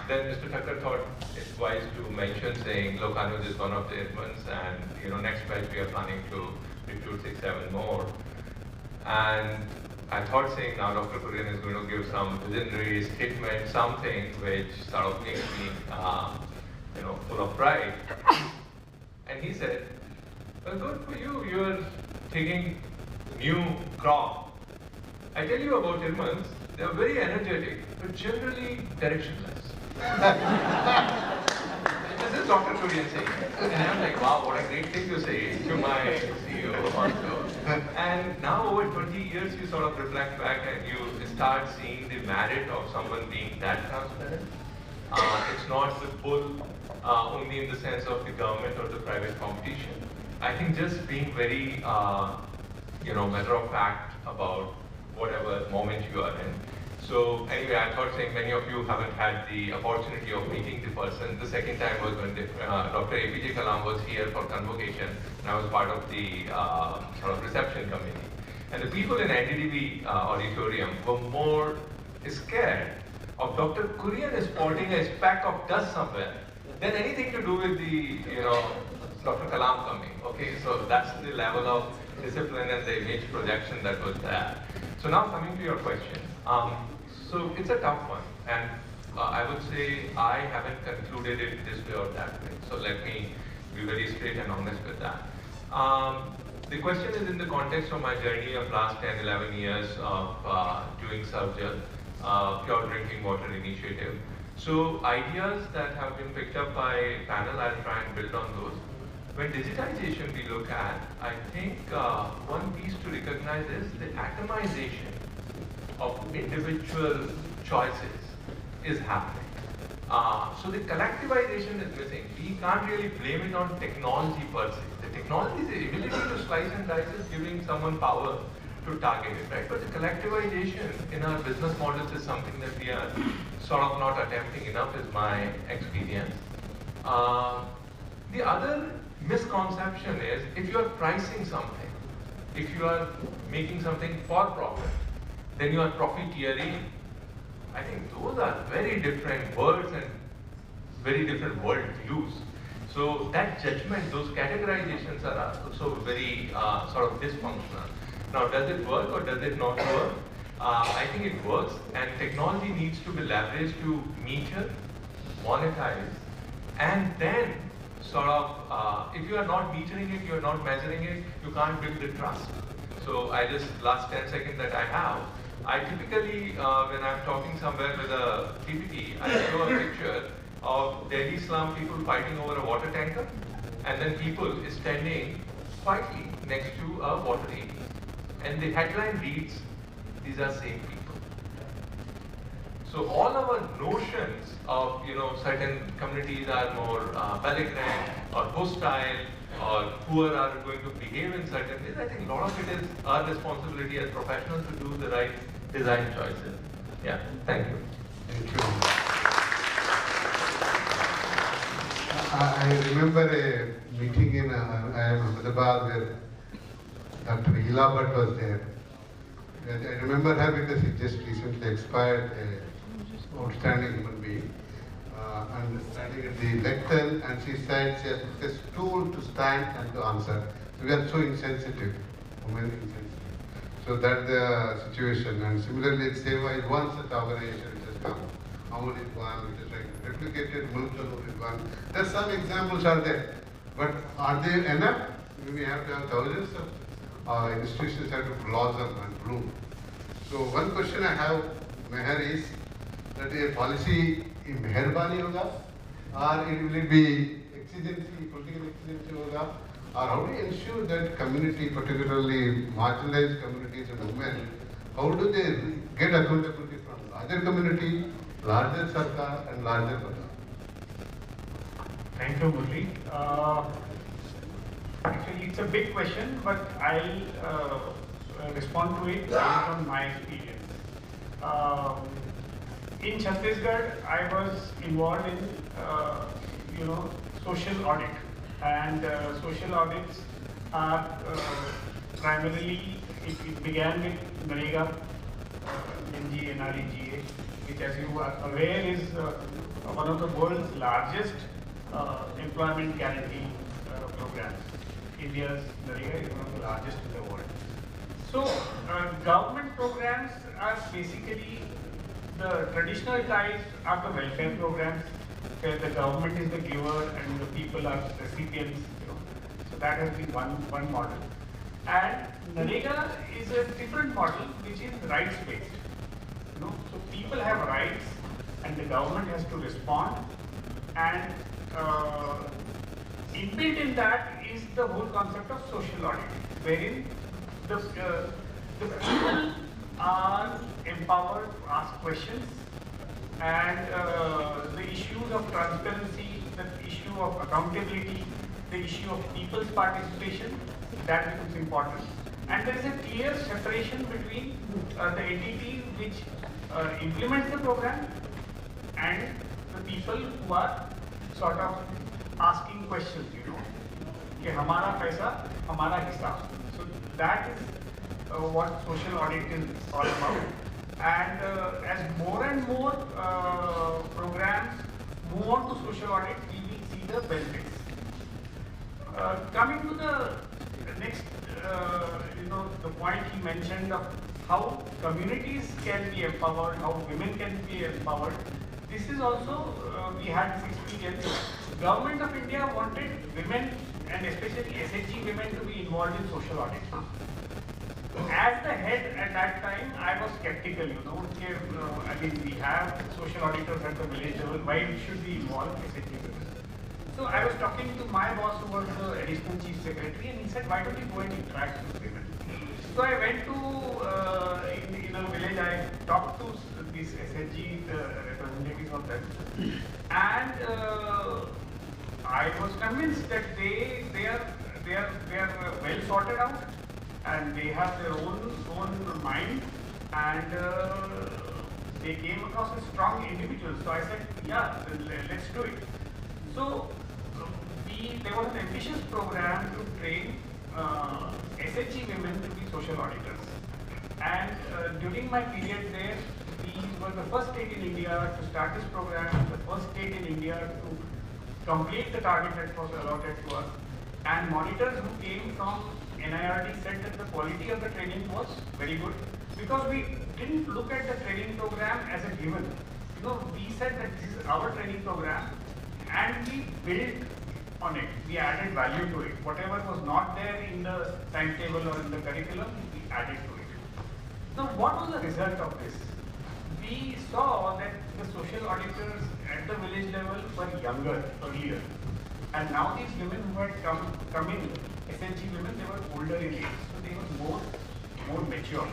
then Mr. Thakkar thought it's wise to mention saying, look, Anuj is one of the IRMAs, and next batch we are planning to recruit 6-7 more. And I thought saying now Dr. Kurien is going to give some visionary statement, something which sort of makes me full of pride. And he said, well, good for you, you're taking new crop. I tell you about IRMAs, they're very energetic, but generally directionless. This is Dr. Kurien saying. And I'm like, wow, what a great thing to say to my CEO also. And now over 20 years, you sort of reflect back and you start seeing the merit of someone being that transparent. It's not the pull only in the sense of the government or the private competition. I think just being very, matter of fact about whatever moment you are in. So anyway, I thought saying many of you haven't had the opportunity of meeting the person. The second time was when Dr. APJ Kalam was here for convocation, and I was part of the sort of reception committee. And the people in NDDB auditorium were more scared of Dr. Kurien spotting a speck of dust somewhere than anything to do with the, Dr. Kalam coming. Okay, so that's the level of discipline and the image projection that was there. So now coming to your question. So it's a tough one, and I would say I haven't concluded it this way or that way. So let me be very straight and honest with that. The question is in the context of my journey of last 10-11 years of doing Surgel, pure drinking water initiative. So ideas that have been picked up by panel, I'll try and build on those. When digitization we look at, I think one piece to recognize is the atomization of individual choices is happening. So the collectivization is missing. We can't really blame it on technology per se. The technology is the ability to slice and dice is giving someone power to target it, right? But the collectivization in our business models is something that we are sort of not attempting enough, is my experience. The other misconception is if you are pricing something, if you are making something for profit, then you are profiteering. I think those are very different words and very different world views. So that judgment, those categorizations are also very sort of dysfunctional. Now, does it work or does it not work? I think it works, and technology needs to be leveraged to measure, monetize, and then sort of, if you are not metering it, you are not measuring it, you can't build the trust. So I just, last 10 seconds that I have, I typically, when I'm talking somewhere with a PPT, I show a picture of Delhi slum people fighting over a water tanker, and then people standing quietly next to a water area. And the headline reads, these are same people. So all our notions of, certain communities are more belligerent or hostile, or poor are going to behave in certain ways, I think a lot of it is our responsibility as professionals to do the right design choices. Yeah, thank you. Thank you. I remember a meeting in Ahmedabad where Dr. Hila Bhatt was there. And I remember her because she just recently expired, an outstanding human being. And standing at the lectern, and she said she has a stool to stand and to answer. So we are so insensitive, women insensitive. So that's the situation. And similarly, Seva is one such organization which has come. Amun is one, which is like replicated, Multanur is one. There are some examples are there, but are they enough? We have to have thousands institutions have to blossom and bloom. So one question I have, Meher, is that a policy in Meherbani hoga, or it will be exigency, political exigency hoga, or how do you ensure that community, particularly marginalized communities and women, how do they get accountability from larger community, larger sarkar and larger Bada? Thank you, Murli. Actually, it's a big question, but I'll respond to it based on my experience. In Chhattisgarh, I was involved in, social audit, and social audits are primarily, it began with NREGA, NREGA, which, as you are aware, is one of the world's largest employment guarantee programs. India's NREGA is one of the largest in the world. So, government programs are basically, the traditional types are the welfare programs, where the government is the giver and the people are recipients. So that has been one model. And NREGA is a different model, which is rights-based. So people have rights, and the government has to respond. And inbuilt in that is the whole concept of social audit, wherein the people are empowered to ask questions, and the issues of transparency, the issue of accountability, the issue of people's participation, that becomes important. And there is a clear separation between the entity which implements the program and the people who are sort of asking questions, कि हमारा पैसा, हमारा हिसाब. So that is what social audit is all about. And as more and more programs move on to social audit, we will see the benefits. Coming to the next, the point he mentioned of how communities can be empowered, how women can be empowered. This is also, we had this experience. Government of India wanted women, and especially SHG women, to be involved in social audit. As the head at that time, I was skeptical, I mean, we have social auditors at the village level, why should we involve SHG women? So I was talking to my boss, who was the additional chief secretary, and he said, why don't you go and interact with women? So I went to, in a village, I talked to these SHG representatives of them, and I was convinced that they are well sorted out, and they have their own mind, and they came across as strong individuals. So I said, yeah, let's do it. So there was an ambitious program to train SHG women to be social auditors. And during my period there, we were the first state in India to start this program, the first state in India to complete the target that was allotted to us. And monitors who came from NIRD said that the quality of the training was very good, because we didn't look at the training program as a given. We said that this is our training program, and we built on it. We added value to it. Whatever was not there in the timetable or in the curriculum, we added to it. Now, what was the result of this? We saw that the social auditors at the village level were younger earlier, and now these women who had come in, SHG women, they were older in age, so they were more mature.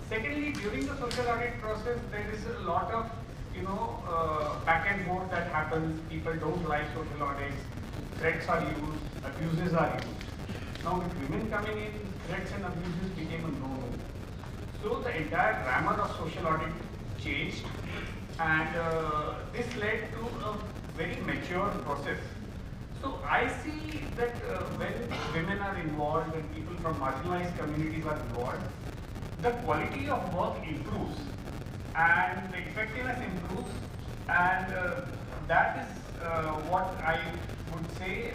Secondly, during the social audit process, there is a lot of back and forth that happens. People don't like social audits. Threats are used, abuses are used. Now, with women coming in, threats and abuses became a no-no. So the entire grammar of social audit changed, and this led to a very mature process. So I see that when women are involved, when people from marginalized communities are involved, the quality of work improves, and the effectiveness improves, and that is what I would say,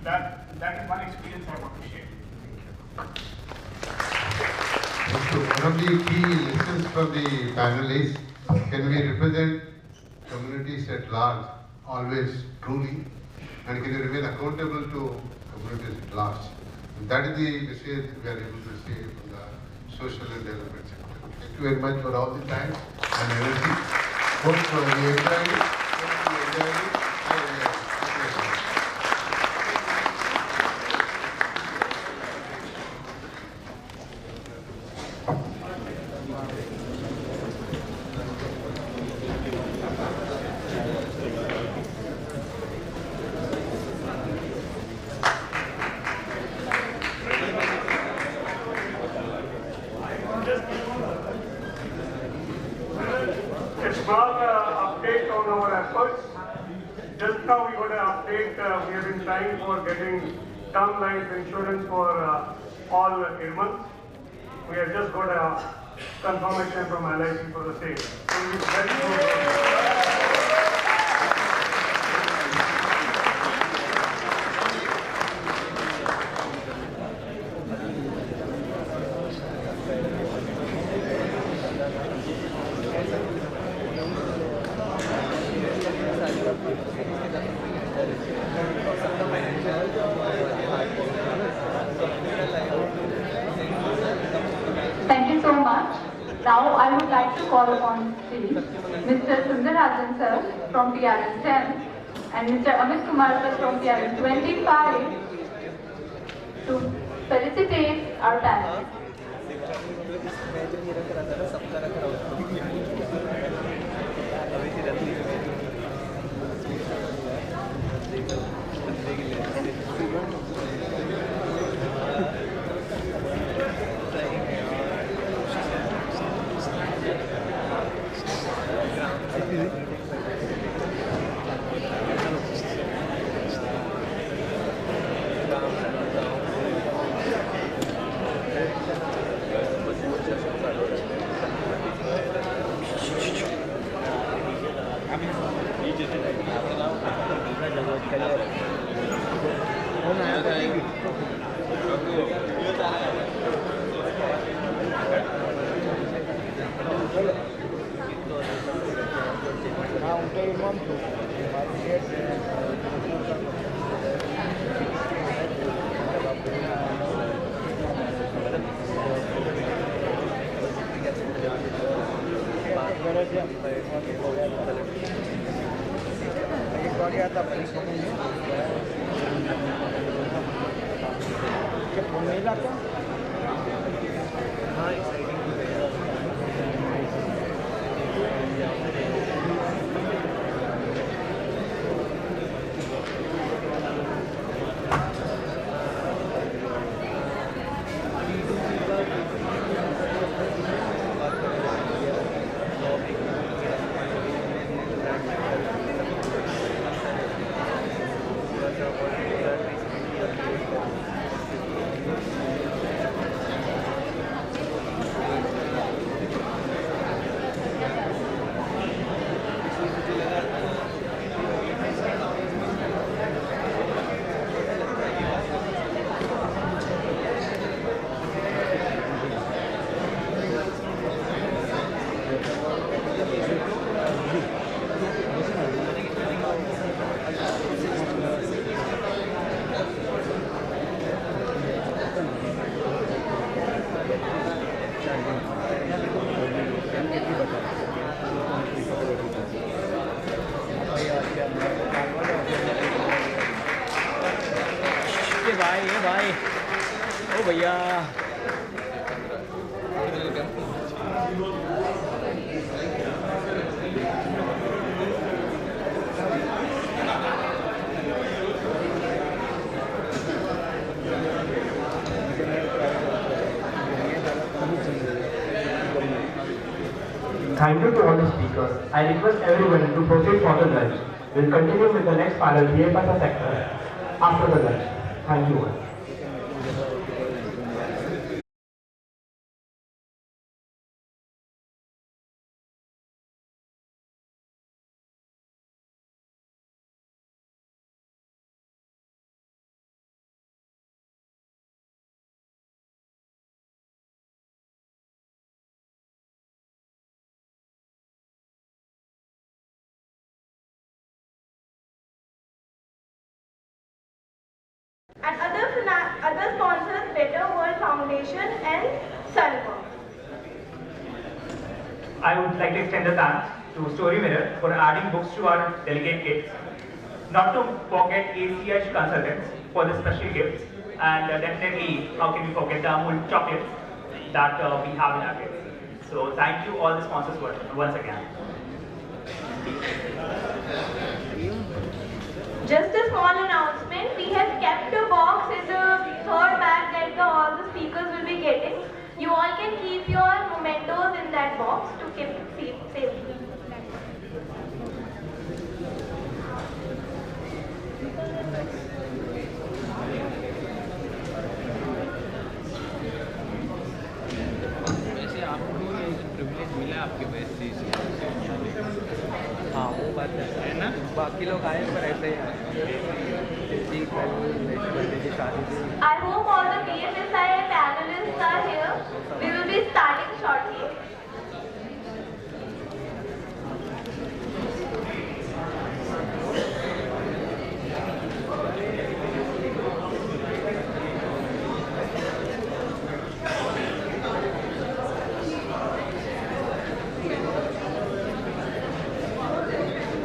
that is one experience I want to share. So one of the key lessons from the panelists, can we represent communities at large always truly, and can you remain accountable to communities at large? That is the message we are able to say from the social and development sector. Thank you very much for all the time and energy. Hope we enjoyed it. Hope we enjoyed it. I enjoyed it. A small update on our efforts. Just now we got an update, we have been trying for getting term life insurance for all IRMAs. We have just got a confirmation from LIC for the same. So we very good. Thank you so much. Now I would like to call upon stage Mr. Sundarajan sir from PRN 10 and Mr. Amit Kumar sir from PRN 25 to felicitate our panel. भैया Thank you to all the speakers. I request everyone to proceed for the lunch. We'll continue with the next panel here by the sector after the lunch. Thank you all. and other sponsors Better World Foundation and Sunwork. I would like to extend the thanks to Story Mirror for adding books to our delegate kits. Not to forget ACH Consultants for the special gifts, and definitely, how can we forget the Amul chocolates that we have in our kits. So thank you all the sponsors once again. Just a small announcement, we have kept a box in the third bag that all the speakers will be getting. You all can keep your mementos in that box to keep it safely. वैसे आपको privilege मिला आपके वजह से, हाँ वो बात है ना, बाकी लोग आए पर ऐसे ही I hope all the BFSI panelists are here. We will be starting shortly.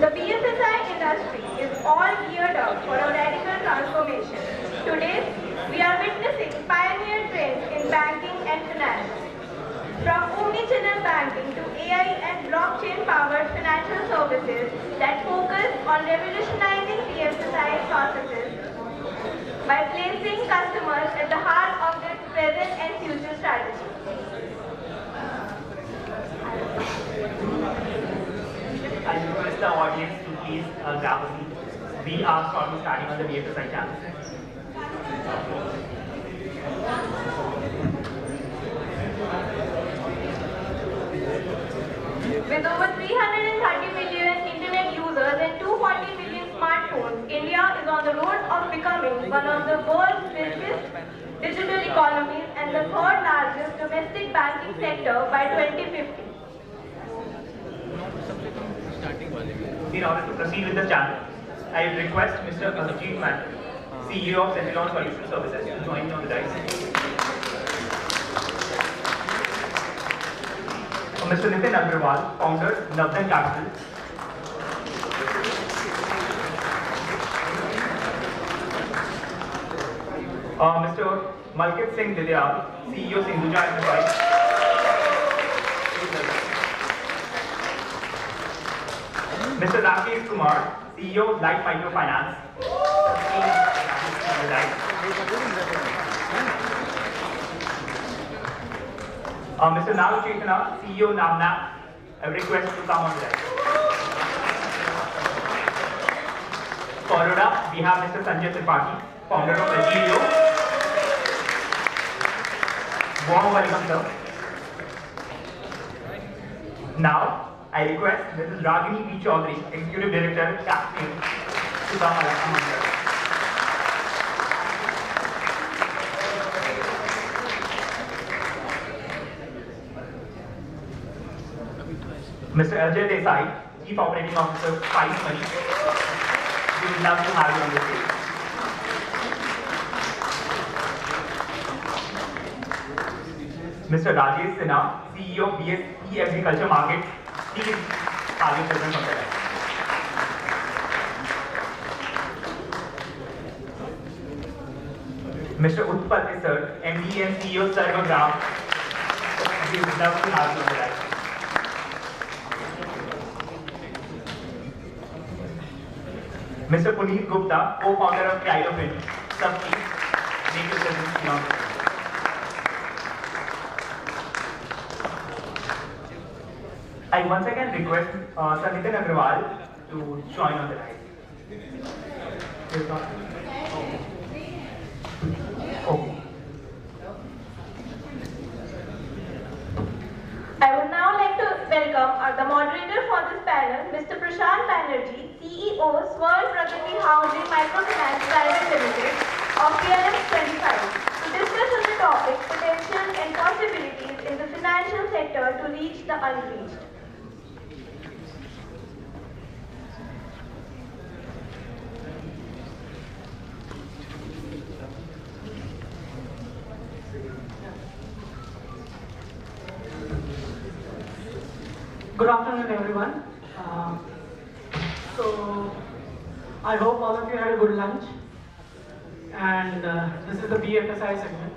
The BFSI industry is all geared up for a radical transformation. Today, we are witnessing pioneer trends in banking and finance. From omnichannel banking to AI and blockchain-powered financial services that focus on revolutionizing BFSI processes by placing customers at the heart of their present and future strategy. I request the audience to please grab a seat. We are shortly starting on the BFSI channel. With over 330 million internet users and 240 million smartphones, India is on the road of becoming one of the world's richest digital economies and the third largest domestic banking sector by 2050. In order to proceed with the channel, I request Mr. Ajit Man, CEO of Central Solution Services, to join me on the dais. Mr. Nitin Agrawal, founder, Navdan Capital. Mr. Malkit Singh Didiyal, CEO Sindhuja Enterprise. Mr. Rakesh Kumar, CEO Light Microfinance. Mr. Nal Chaitanya, CEO Namna. I request to come on the right. Followed up, we have Mr. Sanjay Tripathi, founder of Agilio. Warm welcome, sir. Now, I request Mrs. Ragini V. Chaudhary, Executive Director, Captain, to come among us. Mr. Ajay Desai, Chief Operating Officer, Spice Money. We would love to have you on the stage. Mr. Rajesh Sinha, CEO of BSE Agriculture Market. Please have you present on the right. Mr. Utpal Isar, MD and CEO Sarvagram. We would love to have you on the right. Mr. Puneet Gupta, co-founder of Clydofin. Sir, please make your presence known. I once again request Sir Nitin Agrawal to join on the right. Okay. I would now like to welcome the moderator for this panel, Mr. Prashant Banerjee, CEO, Swarn Pragati Housing Microfinance Private Limited of PLF 25, to discuss on the topic potential and possibilities in the financial sector to reach the unreached. Good afternoon, everyone. So, I hope all of you had a good lunch. And this is the BFSI segment.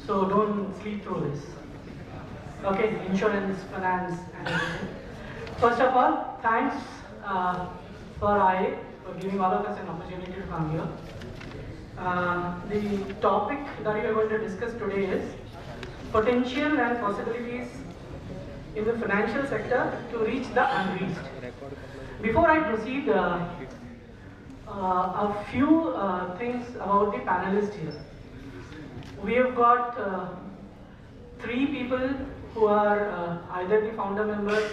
So, don't sleep through this. Okay, insurance, finance, and everything. First of all, thanks for IA for giving all of us an opportunity to come here. The topic that we are going to discuss today is potential and possibilities in the financial sector to reach the unreached. Before I proceed, a few things about the panelists here. We have got 3 people who are either the founder members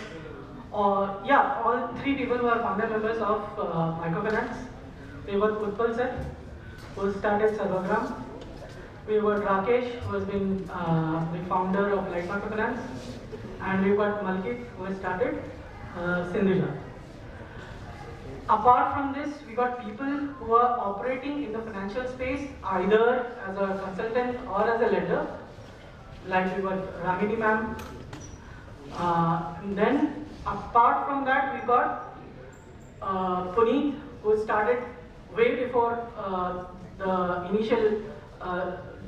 or, all 3 people who are founder members of microfinance. We got Utpal sir, who started Sarvagram. We got Rakesh, who has been the founder of Light Microfinance. And we got Malkit, who has started Sindhuja. Apart from this, we got people who are operating in the financial space either as a consultant or as a lender, like we got Ramini ma'am. Then, apart from that, we got Puneet, who started way before the initial,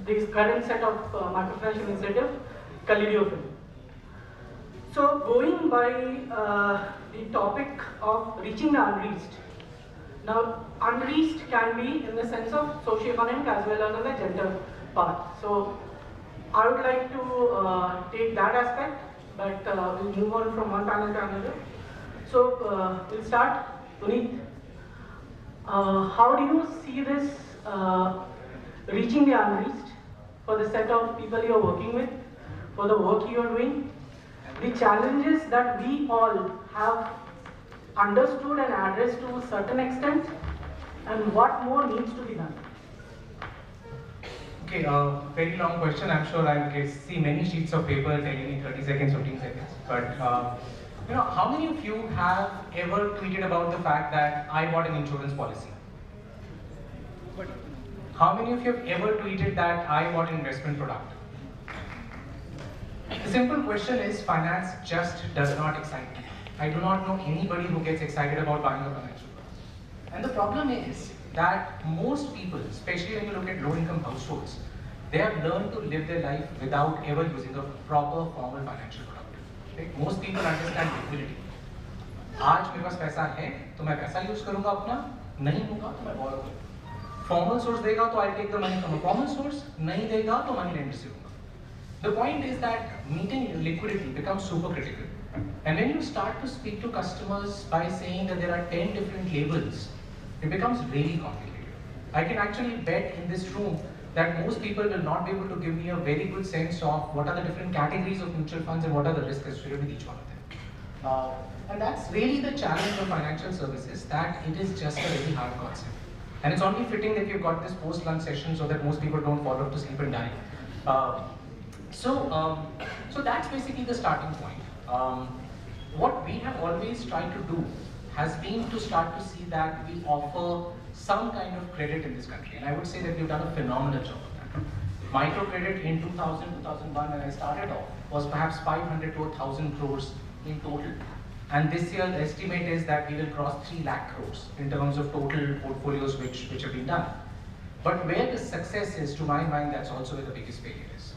this current set of microfinance initiative, Kalidio. So, going by the topic of reaching the unreached. Now, unreached can be in the sense of socio-economic as well as on the gender part. So, I would like to take that aspect, but we'll move on from one panel to another. So, we'll start. Puneet, how do you see this reaching the unreached for the set of people you're working with, for the work you're doing? The challenges that we all have understood and addressed to a certain extent, and what more needs to be done? Okay, very long question. I'm sure I will see many sheets of paper telling me 30 seconds, 15 seconds. But how many of you have ever tweeted about the fact that I bought an insurance policy? How many of you have ever tweeted that I bought an investment product? The simple question is, finance just does not excite me. I do not know anybody who gets excited about buying a financial product. And the problem is that most people, especially when you look at low-income households, they have learned to live their life without ever using a proper formal financial product. Right? Most people understand liquidity. आज मेरे पास पैसा है, तो मैं पैसा use करूँगा अपना, नहीं होगा तो मैं borrow करूँगा. Formal source देगा तो I'll take the money from a formal source, नहीं देगा तो money lender से होगा. The point is that meeting liquidity becomes super critical. And when you start to speak to customers by saying that there are 10 different labels, it becomes really complicated. I can actually bet in this room that most people will not be able to give me a very good sense of what are the different categories of mutual funds and what are the risks associated with each one of them. And that's really the challenge of financial services, that it is just a very hard concept. And it's only fitting that you've got this post-lunch session so that most people don't fall off to sleep and die. So that's basically the starting point. What we have always tried to do has been to start to see that we offer some kind of credit in this country. And I would say that we've done a phenomenal job of that. Microcredit in 2000, 2001 when I started off was perhaps 500 to 1,000 crores in total. And this year the estimate is that we will cross 3 lakh crores in terms of total portfolios which have been done. But where the success is, to my mind, that's also where the biggest failure is.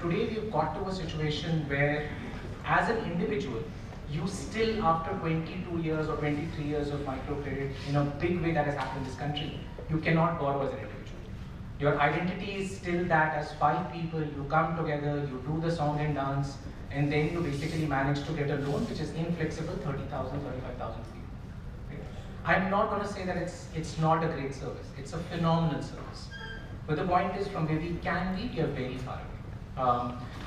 Today we've got to a situation where, as an individual, you still, after 22 years or 23 years of microcredit, in a big way that has happened in this country, you cannot borrow as an individual. Your identity is still that as 5 people, you come together, you do the song and dance, and then you basically manage to get a loan which is inflexible, 30,000, 35,000 people. I'm not going to say that it's not a great service. It's a phenomenal service. But the point is, from where we can be, we are very far away.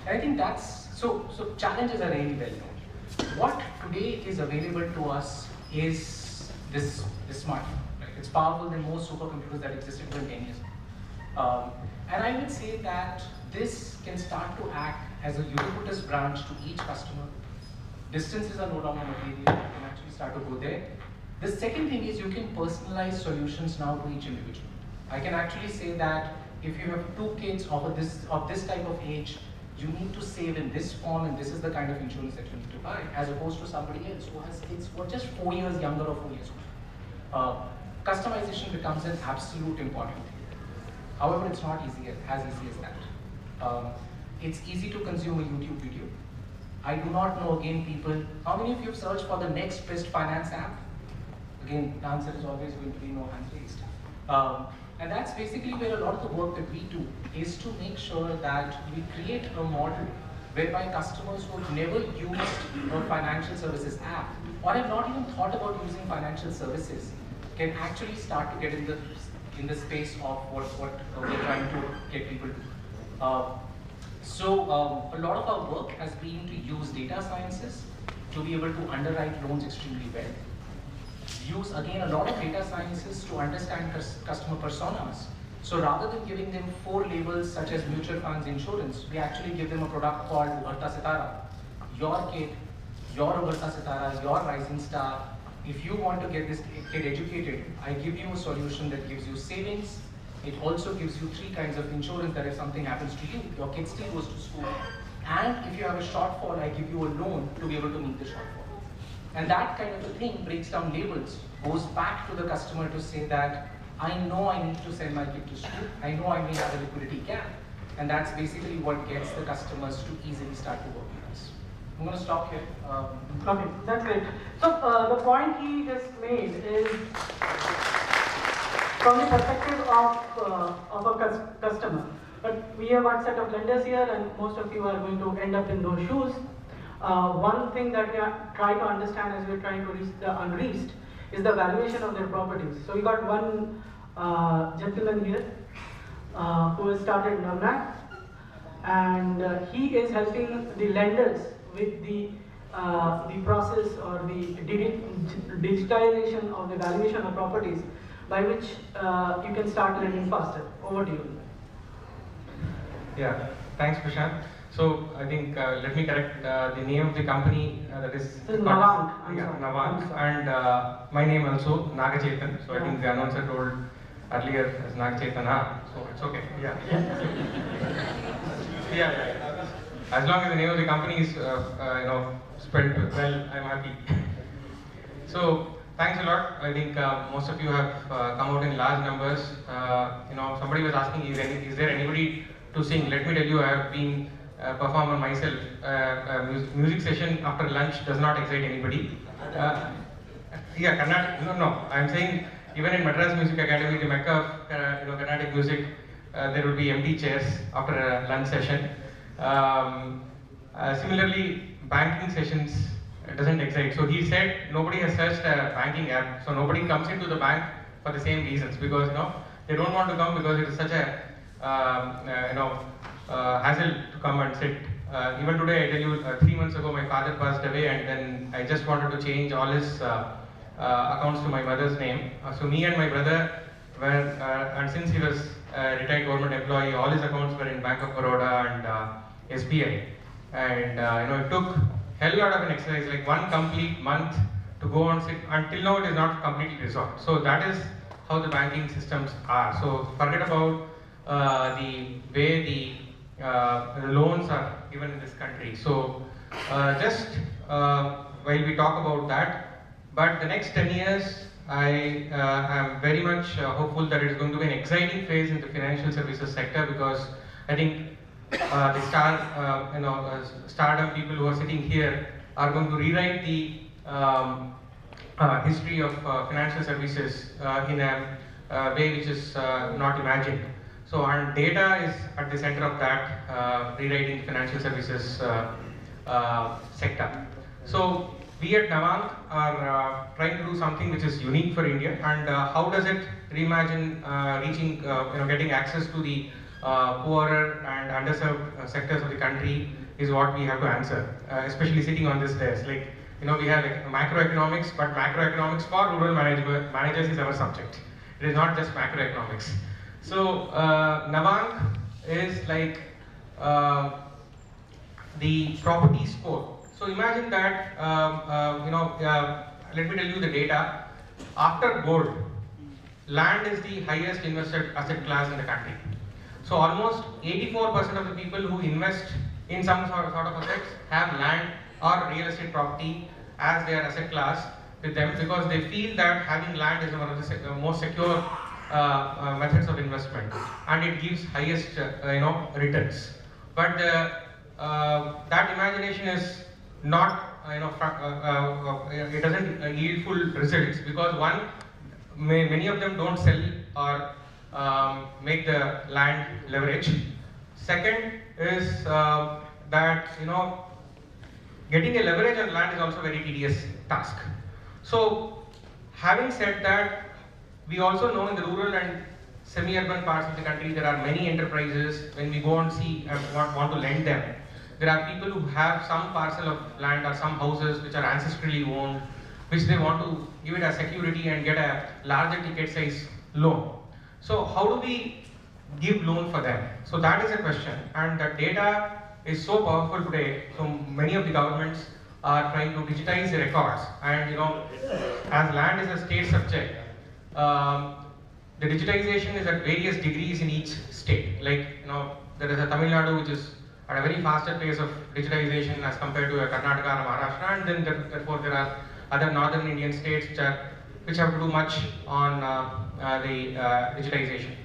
I think that's, so challenges are really well known. What today is available to us is this smartphone. Right? It's powerful than most supercomputers that existed even 10 years ago. And I would say that this can start to act as a ubiquitous branch to each customer. Distances are no longer material, you can actually start to go there. The second thing is you can personalize solutions now to each individual. I can actually say that if you have 2 kids of this type of age, you need to save in this form and this is the kind of insurance that you need to buy, as opposed to somebody else who has kids who are just 4 years younger or 4 years old. Customization becomes an absolute important thing. However, it's not as easy as that. It's easy to consume a YouTube video. I do not know, again, people, how many of you have searched for the next best finance app? Again, the answer is always going to be no, hands raised. And that's basically where a lot of the work that we do is to make sure that we create a model whereby customers who have never used a financial services app or have not even thought about using financial services can actually start to get in the space of what we're trying to get people to. So a lot of our work has been to use data sciences to be able to underwrite loans extremely well. Use again a lot of data sciences to understand customer personas. So rather than giving them 4 labels such as mutual funds, insurance, we actually give them a product called Ubharta Sitara. Your kid, your Ubharta Sitara, your rising star. If you want to get this kid educated, I give you a solution that gives you savings. It also gives you 3 kinds of insurance that if something happens to you, your kid still goes to school. And if you have a shortfall, I give you a loan to be able to meet the shortfall. And that kind of a thing breaks down labels, goes back to the customer to say that I know I need to send my kid to school, I know I may have a liquidity gap, and that's basically what gets the customers to easily start to work with us. I'm going to stop here. Okay, that's great. So the point he just made is from the perspective of a customer. But we have one set of lenders here, and most of you are going to end up in those shoes. One thing that we are trying to understand as we're trying to reach the unreached is the valuation of their properties. So we got one gentleman here who has started Alumni, and he is helping the lenders with the process or the digitalization of the valuation of properties, by which you can start lending faster. Over to you. Yeah, thanks, Prashant. So I think let me correct the name of the company that is Navang. Yeah, Navang, and my name also Nagachetan. So I think the announcer told earlier as Nagachetana, so it's okay. Yeah. Yeah. As long as the name of the company is spelled well, I'm happy. So thanks a lot. I think most of you have come out in large numbers. Somebody was asking, is there anybody to sing? Let me tell you, I have been performer myself. Music session after lunch does not excite anybody. Yeah, Carnatic. No. I'm saying even in Madras Music Academy, the mecca of Carnatic music, there will be empty chairs after a lunch session. Similarly, banking sessions doesn't excite. So he said nobody has searched a banking app, so nobody comes into the bank for the same reasons, because they don't want to come because it is such a hassle to come and sit. Even today, I tell you, 3 months ago, my father passed away, and then I just wanted to change all his accounts to my mother's name. So me and my brother were, and since he was a retired government employee, all his accounts were in Bank of Baroda and SBI. And it took hell lot of an exercise, like 1 complete month to go and sit. Until now, it is not completely resolved. So that is how the banking systems are. So forget about the way the loans are given in this country. So just while we talk about that, but the next 10 years, I am very much hopeful that it is going to be an exciting phase in the financial services sector, because I think the stardom people who are sitting here are going to rewrite the history of financial services in a way which is not imagined. So, and data is at the center of that, rewriting the financial services sector. So, we at Navang are trying to do something which is unique for India, and how does it reimagine reaching, getting access to the poorer and underserved sectors of the country is what we have to answer, especially sitting on this desk. Like, we have like macroeconomics, but macroeconomics for rural managers is our subject. It is not just macroeconomics. So Navang is like the property score. So imagine that, let me tell you the data. After gold, land is the highest invested asset class in the country. So almost 84% of the people who invest in some sort of assets have land or real estate property as their asset class with them, because they feel that having land is one of the most secure methods of investment, and it gives highest returns. But that imagination is not it doesn't yield full results, because one, many of them don't sell or make the land leverage. Second is that getting a leverage on land is also a very tedious task. So having said that, we also know in the rural and semi-urban parts of the country there are many enterprises. When we go and see and want to lend them, there are people who have some parcel of land or some houses which are ancestrally owned, which they want to give it as security and get a larger ticket size loan. So how do we give loan for them? So that is a question, and the data is so powerful today. So many of the governments are trying to digitize the records, and as land is a state subject, the digitization is at various degrees in each state. Like there is a Tamil Nadu which is at a very faster pace of digitization as compared to a Karnataka or Maharashtra, and then therefore there are other northern Indian states which have to do much on the digitization.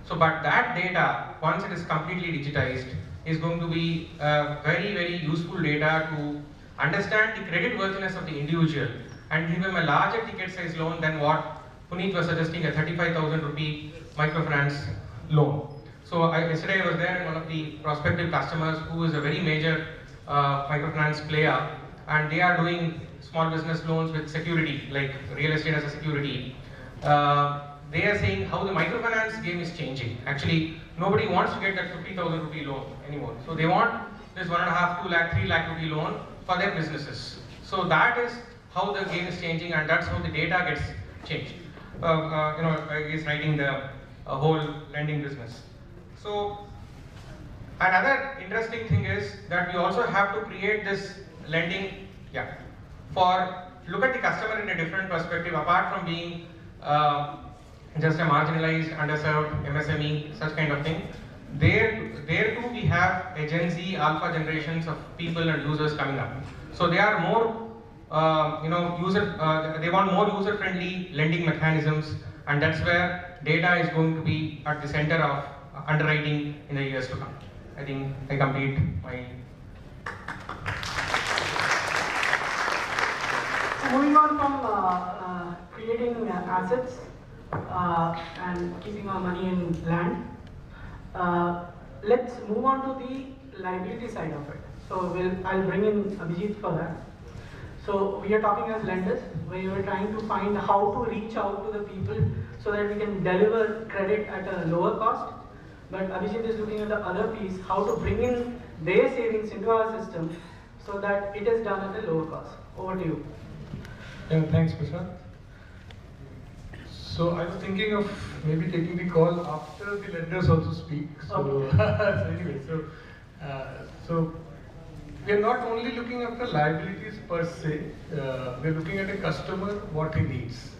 So, but that data, once it is completely digitized, is going to be very, very useful data to understand the credit worthiness of the individual and give him a larger ticket size loan than what Puneet was suggesting, a 35,000 rupee microfinance loan. So yesterday I was there, and one of the prospective customers who is a very major microfinance player, and they are doing small business loans with security, like real estate as a security. They are saying how the microfinance game is changing. Actually, nobody wants to get that 50,000 rupee loan anymore. So they want this 1.5, 2 lakh, 3 lakh rupee loan for their businesses. So that is how the game is changing, and that's how the data gets changed. Is writing the whole lending business. So another interesting thing is that we also have to create this lending, look at the customer in a different perspective, apart from being just a marginalized, underserved MSME, such kind of thing. There too we have a Gen Z alpha generations of people and users coming up. So they are more they want more user-friendly lending mechanisms, and that's where data is going to be at the center of underwriting in the years to come. I think I complete my. Moving on from creating assets and keeping our money in land, let's move on to the liability side of it. So I'll bring in Abhijit for that. So we are talking as lenders, we were trying to find how to reach out to the people so that we can deliver credit at a lower cost. But Abhijit is looking at the other piece, how to bring in their savings into our system so that it is done at a lower cost. Over to you. Yeah, thanks, Prashant. So I was thinking of maybe taking the call after the lenders also speak. So, anyway, so we are not only looking after liabilities per se, we are looking at a customer, what he needs.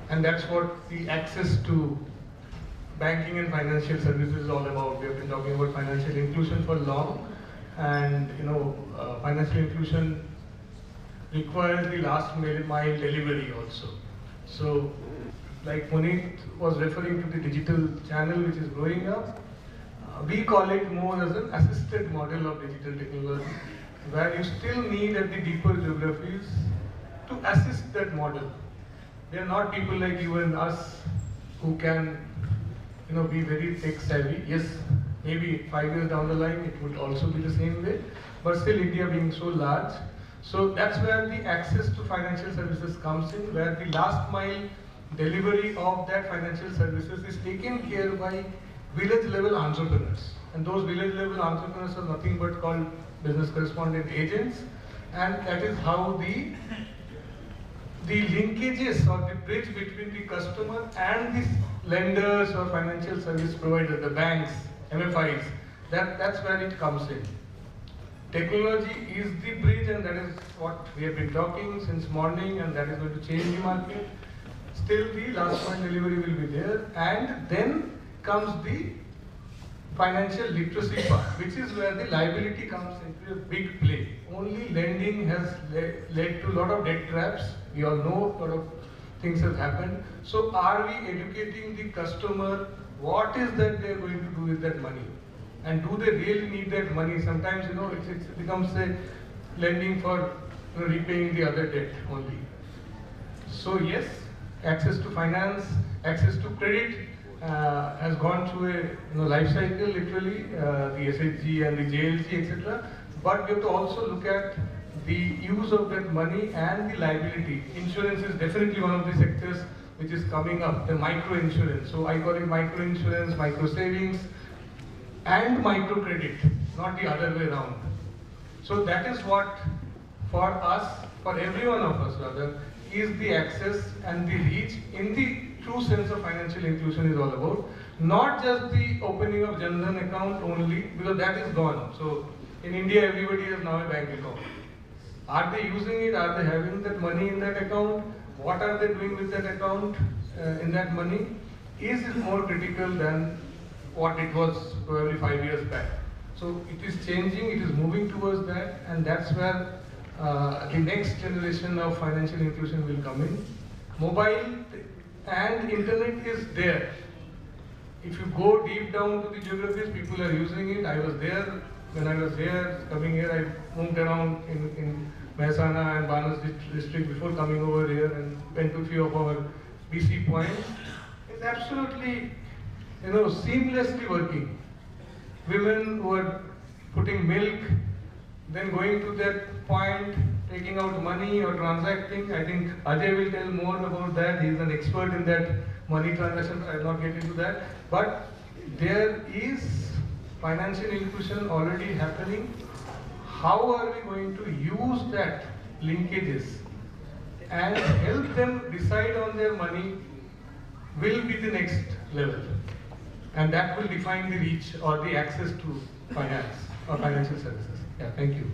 And that's what the access to banking and financial services is all about. We have been talking about financial inclusion for long, and financial inclusion requires the last mile delivery also. So, like Puneet was referring to the digital channel which is growing up, we call it more as an assisted model of digital technology, where you still need at the deeper geographies to assist that model. They are not people like you and us who can be very tech savvy. Yes, maybe 5 years down the line it would also be the same way, but still India being so large. So that's where the access to financial services comes in, where the last mile delivery of that financial services is taken care by village level entrepreneurs. And those village level entrepreneurs are nothing but called business correspondent agents, and that is how the linkages or the bridge between the customer and the lenders or financial service providers, the banks, MFIs, that's where it comes in. Technology is the bridge, and that is what we have been talking since morning, and that is going to change the market. Still the last mile delivery will be there, and then comes the financial literacy part, which is where the liability comes into a big play. Only lending has led to a lot of debt traps. We all know a lot of things have happened. So are we educating the customer what is that they are going to do with that money? And do they really need that money? Sometimes, it becomes a lending for repaying the other debt only. So yes, access to finance, access to credit has gone through a life cycle, literally, the SHG and the JLG, etc. But we have to also look at the use of that money and the liability. Insurance is definitely one of the sectors which is coming up, the micro insurance. So I call it micro insurance, micro savings, and micro credit, not the other way around. So that is what, for us, for every one of us rather, is the access and the reach in the true sense of financial inclusion is all about. Not just the opening of Jan Dhan account only, because that is gone. So in India, everybody has now a bank account. Are they using it? Are they having that money in that account? What are they doing with that account, in that money? Is more critical than what it was probably 5 years back. So it is changing, it is moving towards that, and that's where the next generation of financial inclusion will come in. Mobile and internet is there. If you go deep down to the geographies, people are using it. I was there, when I was here, coming here, I moved around in Mehsana and Banas district before coming over here and went to a few of our BC points. It's absolutely, seamlessly working. Women who are putting milk, then going to that point, taking out money or transacting. I think Ajay will tell more about that. He is an expert in that money transaction. I will not get into that. But there is financial inclusion already happening. How are we going to use that linkages and help them decide on their money will be the next level. And that will define the reach or the access to finance or financial services. Yeah, thank you.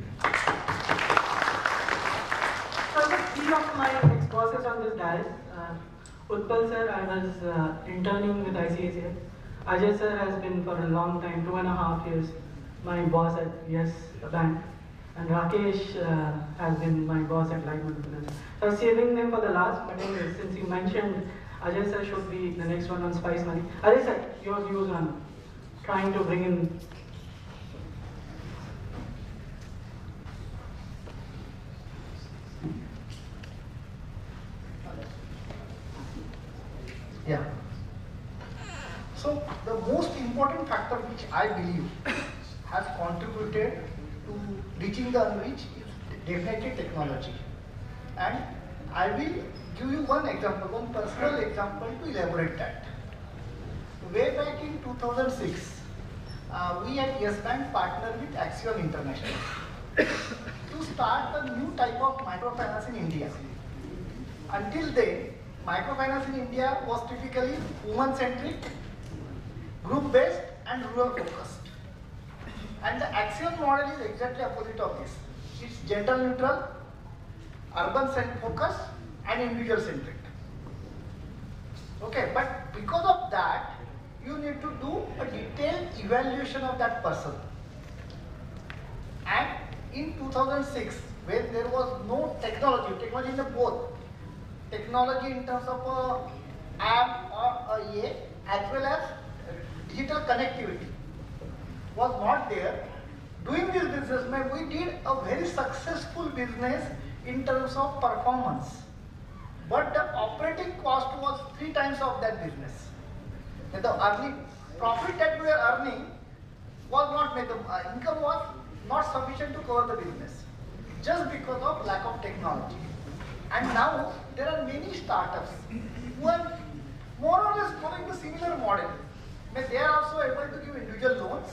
So the three of my ex-bosses on this dais, Utpal sir, I was interning with ICICI. Ajay sir has been for a long time, 2.5 years, my boss at Yes Bank. And Rakesh has been my boss at Light Manipulation. So I was saving them for the last, but anyway, since you mentioned Ajay sir should be the next one on Spice Money. Ajay sir, your views on trying to bring in. Yeah. So the most important factor which I believe has contributed to reaching the unreached is definitely technology. And I will give you one example, one personal example to elaborate that. Way back in 2006, we at Yes Bank partnered with Axiom International to start a new type of microfinance in India. Until then, microfinance in India was typically woman-centric, group-based and rural-focused. And the Axiom model is exactly opposite of this. It's gender-neutral, urban-focused and individual-centric. Okay, but because of that, you need to do a detailed evaluation of that person. And in 2006, when there was no technology in the both, technology in terms of a app or a EA, as well as digital connectivity was not there. Doing this business, we did a very successful business in terms of performance. But the operating cost was 3 times of that business. And the profit that we were earning was not made, the income was not sufficient to cover the business, just because of lack of technology. And now there are many startups who are more or less following the similar model. They are also able to give individual loans,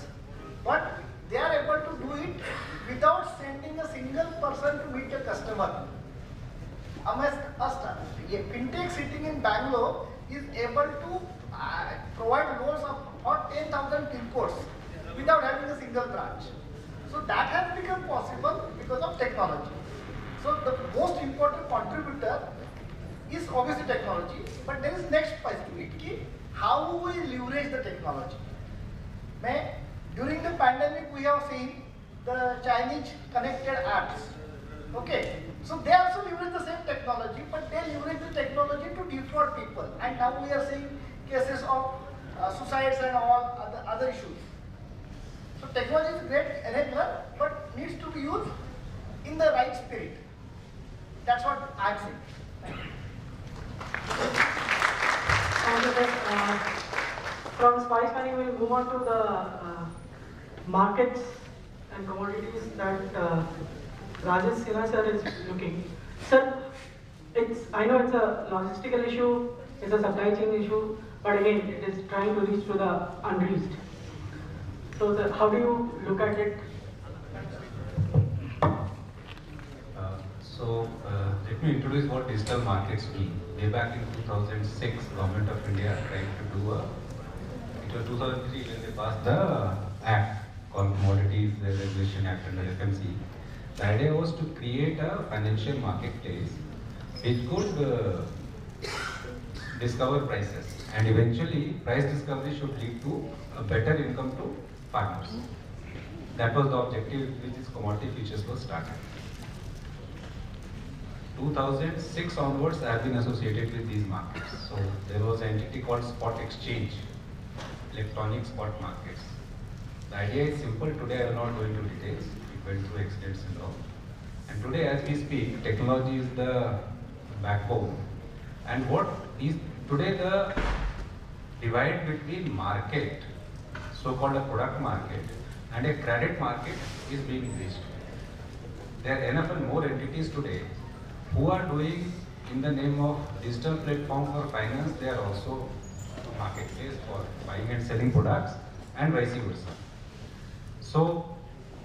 but they are able to do it without sending a single person to meet a customer. A fintech sitting in Bangalore is able to provide loans of 10,000 pin codes without having a single branch. So that has become possible because of technology. So the most important contributor is obviously technology, but there is next part to it, how we leverage the technology. During the pandemic, we have seen the Chinese connected apps. Okay, so they also leverage the same technology, but they leverage the technology to defraud people. And now we are seeing cases of suicides and all other issues. So technology is a great enabler, but needs to be used in the right spirit. That's what I'm saying. Thank you. From spice money, we'll move on to the markets and commodities that Rajesh Sinha sir is looking. Sir, I know it's a logistical issue, it's a supply chain issue, but again, it is trying to reach to the unreached. So, sir, how do you look at it? Let me introduce what digital markets mean. Way back in 2006, Government of India tried to do it was 2003 when they passed the act called Commodities Regulation Act under FMC. The idea was to create a financial marketplace which could discover prices, and eventually price discovery should lead to a better income to farmers. That was the objective which this commodity futures was started. 2006 onwards I have been associated with these markets. So there was an entity called Spot Exchange, electronic spot markets. The idea is simple. Today I will not go into details. It went through accidents and all. And today as we speak, technology is the backbone. And what is today the divide between market, so-called a product market, and a credit market is being bridged. There are enough and more entities today who are doing in the name of digital platform for finance. They are also a marketplace for buying and selling products and vice versa. So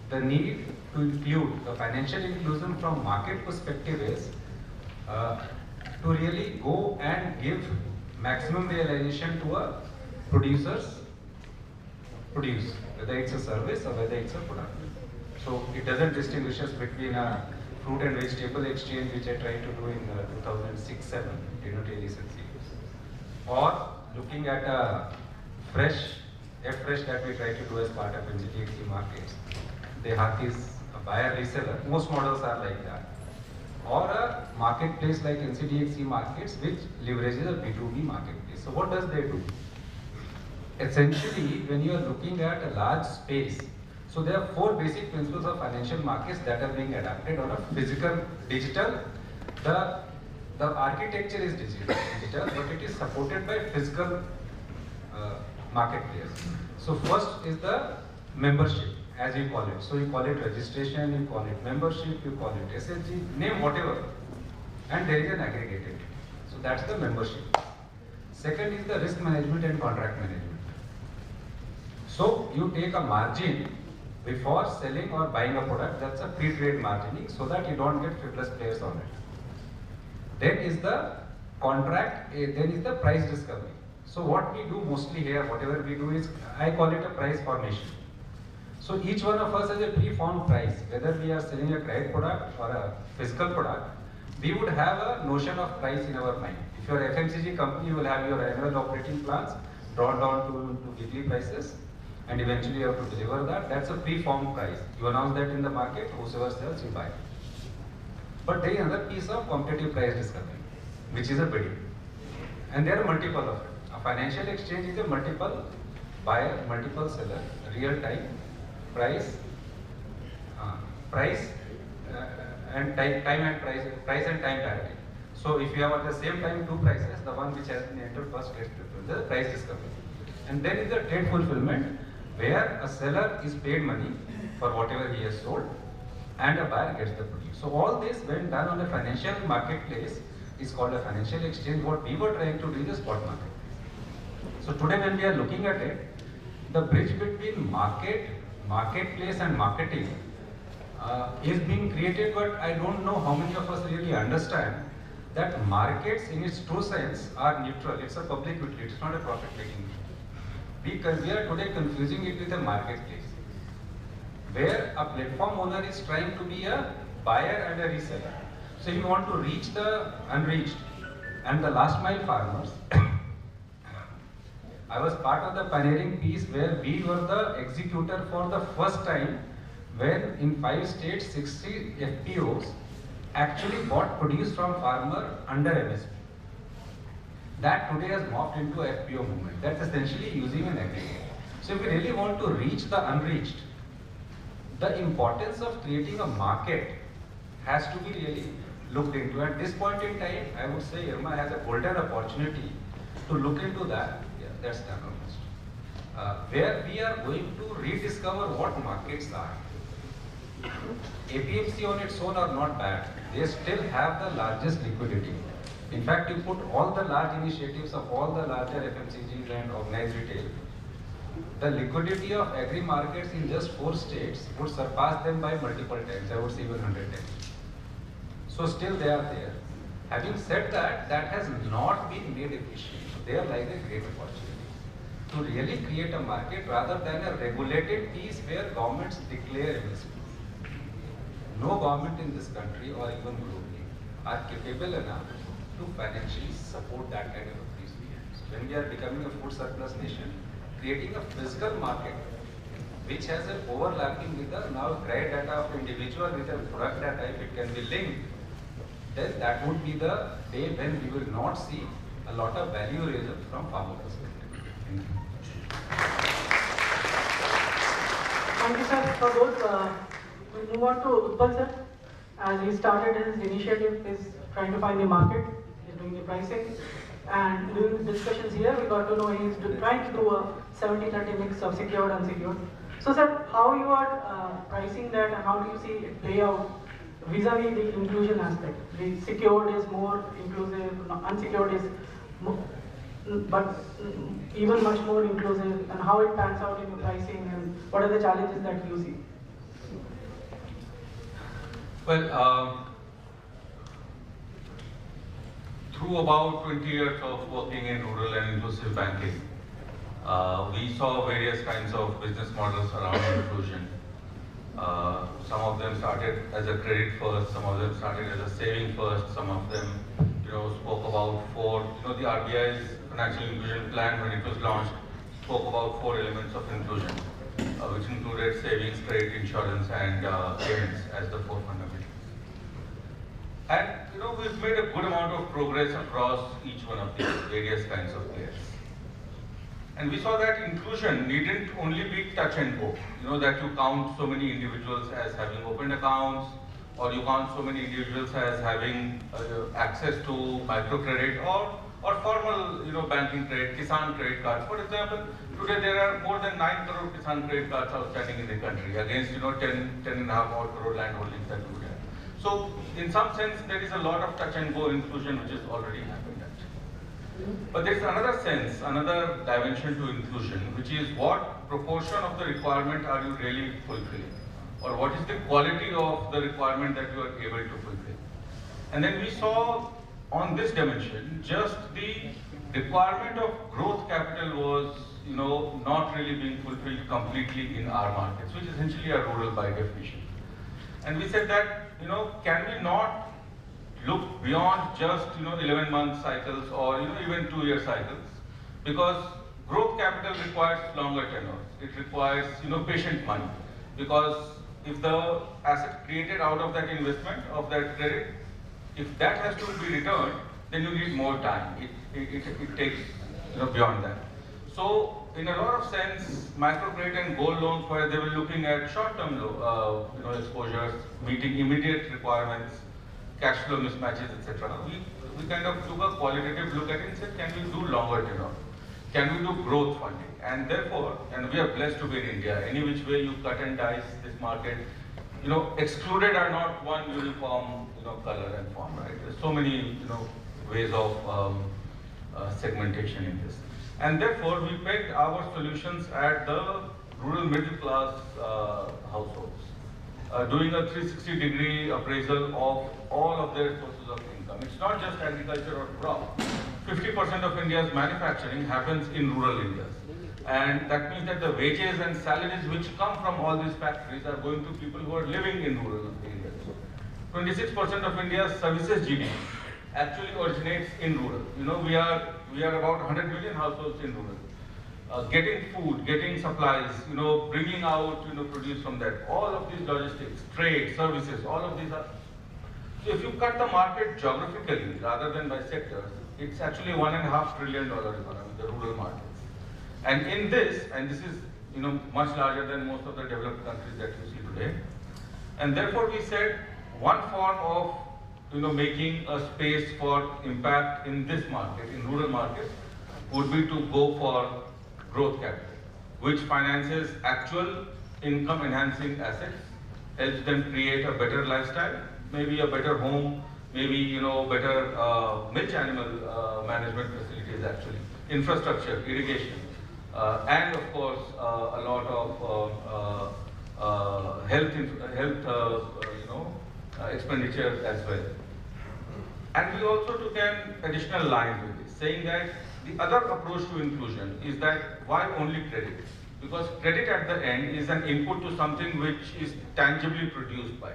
the need to include the financial inclusion from market perspective is to really go and give maximum realization to a producer's produce, whether it's a service or whether it's a product. So it doesn't distinguish us between a fruit and vegetable exchange, which I tried to do in 2006-07, did not really succeed. Or looking at a fresh that we try to do as part of NCDXC markets. The Hath is a buyer reseller. Most models are like that. Or a marketplace like NCDXC markets, which leverages a B2B marketplace. So what does they do? Essentially, when you are looking at a large space, so there are four basic principles of financial markets that are being adapted on a physical, digital. The architecture is digital, but it is supported by physical marketplace. So first is the membership, as you call it. So you call it registration, you call it membership, you call it SSG, name whatever. And there is an aggregated. So that's the membership. Second is the risk management and contract management. So you take a margin before selling or buying a product. That's a pre-trade margining, so that you don't get frivolous players on it. Then is the contract, then is the price discovery. So what we do mostly here, whatever we do is, I call it a price formation. So each one of us has a pre-formed price, whether we are selling a credit product or a physical product, we would have a notion of price in our mind. If you are an FMCG company, you will have your annual operating plans drawn down to weekly prices, and eventually you have to deliver that. That's a pre-formed price. You announce that in the market, whosoever sells, you buy. But there is another piece of competitive price discovery, which is a bidding. And there are multiple of it. A financial exchange is a multiple buyer, multiple seller, real time, price and time and price and time parity. So if you have at the same time two prices, the one which has been entered first gets the price discovery. And then is the trade fulfillment, where a seller is paid money for whatever he has sold and a buyer gets the produce. So all this, when done on a financial marketplace, is called a financial exchange. What we were trying to do is a spot market. So today when we are looking at it, the bridge between marketplace and marketing is being created, but I don't know how many of us really understand that markets in its true sense are neutral. It's a public utility, it's not a profit-making. We are today confusing it with a marketplace, where a platform owner is trying to be a buyer and a reseller. So you want to reach the unreached and the last mile farmers. I was part of the pioneering piece where we were the executor for the first time, when in 5 states 60 FPOs actually bought produce from farmer under MSP. That today has morphed into FPO movement. That's essentially using an aggregate. So if we really want to reach the unreached, the importance of creating a market has to be really looked into. At this point in time, I would say IRMA has a golden opportunity to look into that. Yeah, that's the economist. Where we are going to rediscover what markets are. APMC on its own are not bad. They still have the largest liquidity. In fact, you put all the large initiatives of all the larger FMCGs and organized retail, the liquidity of agri markets in just 4 states would surpass them by multiple times, I would say even 100 times. So still they are there. Having said that, that has not been made efficient. So they are like a great opportunity to really create a market rather than a regulated piece where governments declare MSP. No government in this country or even globally are capable enough to financially support that kind of a piece. So when we are becoming a food surplus nation, creating a physical market which has an overlapping with the now credit data of individual with a product data, if it can be linked, then that would be the day when we will not see a lot of value raised from farmer perspective. Thank you. Thank you, sir, for both. We'll move on to Utpal, sir. As he started his initiative, is trying to find the market, he's doing the pricing. And during the discussions here, we got to know he's trying to do a 70-30 mix of secured and unsecured. So, sir, how you are pricing that and how do you see it play out vis-a-vis the inclusion aspect? The secured is more inclusive, unsecured is more, but even much more inclusive, and how it pans out in the pricing and what are the challenges that you see? Well, through about 20 years of working in rural and inclusive banking, we saw various kinds of business models around inclusion. Some of them started as a credit first, some of them started as a saving first, some of them, spoke about the RBI's financial inclusion plan when it was launched, spoke about 4 elements of inclusion, which included savings, credit, insurance, and payments as the 4 fundamentals. And we've made a good amount of progress across each one of these various kinds of players. And we saw that inclusion needn't only be touch and go. That you count so many individuals as having opened accounts, or you count so many individuals as having access to microcredit or formal banking credit, Kisan credit cards. For example, today there are more than 9 crore Kisan credit cards outstanding in the country against 10.5 odd crore land holdings that we would have. So in some sense there is a lot of touch and go inclusion which is already happened actually. But there is another sense, another dimension to inclusion, which is what proportion of the requirement are you really fulfilling, or what is the quality of the requirement that you are able to fulfill. And then we saw on this dimension just the requirement of growth capital was not really being fulfilled completely in our markets, which essentially are rural by definition. And we said that can we not look beyond just 11-month cycles or even 2-year cycles, because growth capital requires longer tenures. It requires patient money, because if the asset created out of that investment, of that credit, if that has to be returned, then you need more time. It takes beyond that. So in a lot of sense, microcredit and gold loans, where they were looking at short-term exposures, meeting immediate requirements, cash flow mismatches, etc. We kind of took a qualitative look at it and said, can we do longer tenure? Can we do growth funding? And therefore, and we are blessed to be in India, any which way you cut and dice this market, excluded are not one uniform color and form, right? There's so many ways of segmentation in this. And therefore, we pegged our solutions at the rural middle class households, doing a 360-degree appraisal of all of their sources of income. It's not just agriculture or crop. 50% of India's manufacturing happens in rural areas. And that means that the wages and salaries which come from all these factories are going to people who are living in rural areas. 26% of India's services GDP actually originates in rural. We are about 100 million households in rural. getting food, getting supplies, bringing out, produce from that. All of these logistics, trade, services, all of these are. So if you cut the market geographically rather than by sectors, it's actually $1.5 trillion economy, the rural markets. And in this, and this is much larger than most of the developed countries that you see today. And therefore we said one form of making a space for impact in this market, in rural markets, would be to go for growth capital, which finances actual income enhancing assets, helps them create a better lifestyle, maybe a better home, maybe better milk animal management facilities actually, infrastructure, irrigation, and of course a lot of health expenditure as well. And we also took an additional line with this, saying that the other approach to inclusion is that why only credit? Because credit at the end is an input to something which is tangibly produced by.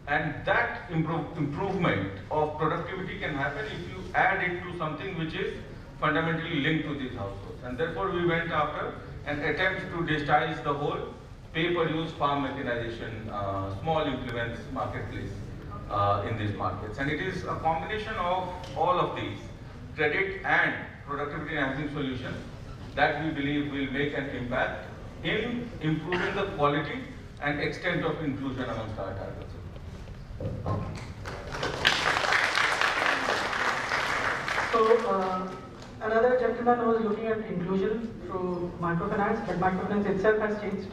And that improvement of productivity can happen if you add it to something which is fundamentally linked to these households. And therefore we went after an attempt to digitize the whole pay-per-use farm mechanization, small implements marketplace in these markets. And it is a combination of all of these, credit and productivity enhancing solutions, that we believe will make an impact in improving the quality and extent of inclusion amongst our targets. So another gentleman who was looking at inclusion through microfinance, but microfinance itself has changed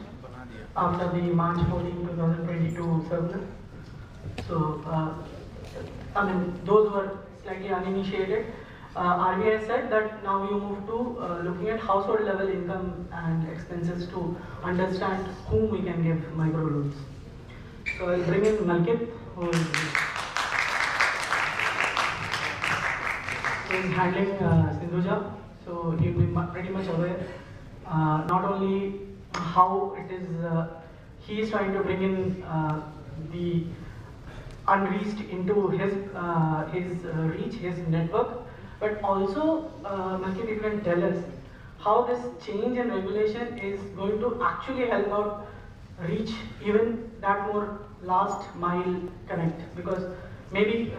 after the March 14, 2022 circular. So, those who are slightly uninitiated, RBI said that now you move to looking at household level income and expenses to understand whom we can give micro loans. So I'll bring in Malkit, who is handling Sindhuja. So he'll be pretty much aware, not only how it is, he is trying to bring in the unreached into his reach, his network, but also, Malkit, if you can tell us how this change in regulation is going to actually help out reach even that more last mile connect, because maybe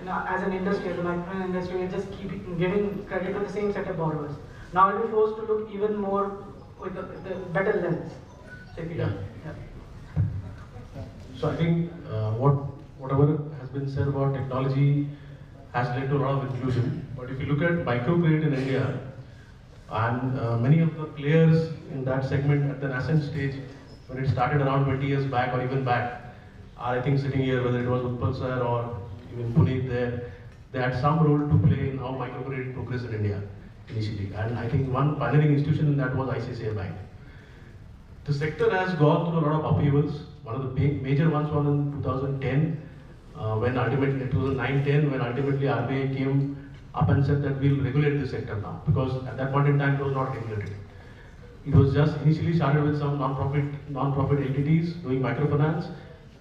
as an industry, as a microfinance industry, we just keep giving credit to the same set of borrowers. Now we'll be forced to look even more with the better lens. So if you can, So I think whatever has been said about technology has led to a lot of inclusion. But if you look at microcredit in India, and many of the players in that segment at the nascent stage, when it started around 20 years back or even back, are I think sitting here, whether it was Utpal sir or even Puneet there, they had some role to play in how microcredit progressed in India initially. And I think one pioneering institution in that was ICICI Bank. The sector has gone through a lot of upheavals. One of the major ones was in 2010, when ultimately, 2009-10, when ultimately RBI came up and said that we'll regulate this sector now, because at that point in time it was not regulated. It was just initially started with some non-profit entities doing microfinance,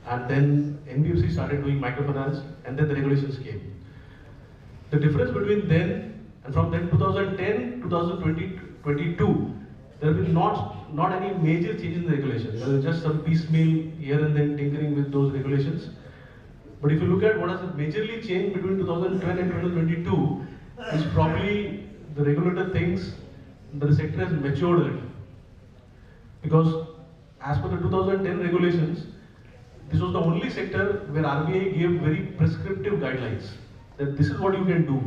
and then NBFC started doing microfinance, and then the regulations came. The difference between then and from then 2010 to 2022, there have been not any major changes in the regulations. There was just some piecemeal here and then tinkering with those regulations. But if you look at what has majorly changed between 2010 and 2022, is probably the regulator thinks that the sector has matured a little. Because as per the 2010 regulations, this was the only sector where RBI gave very prescriptive guidelines. That this is what you can do.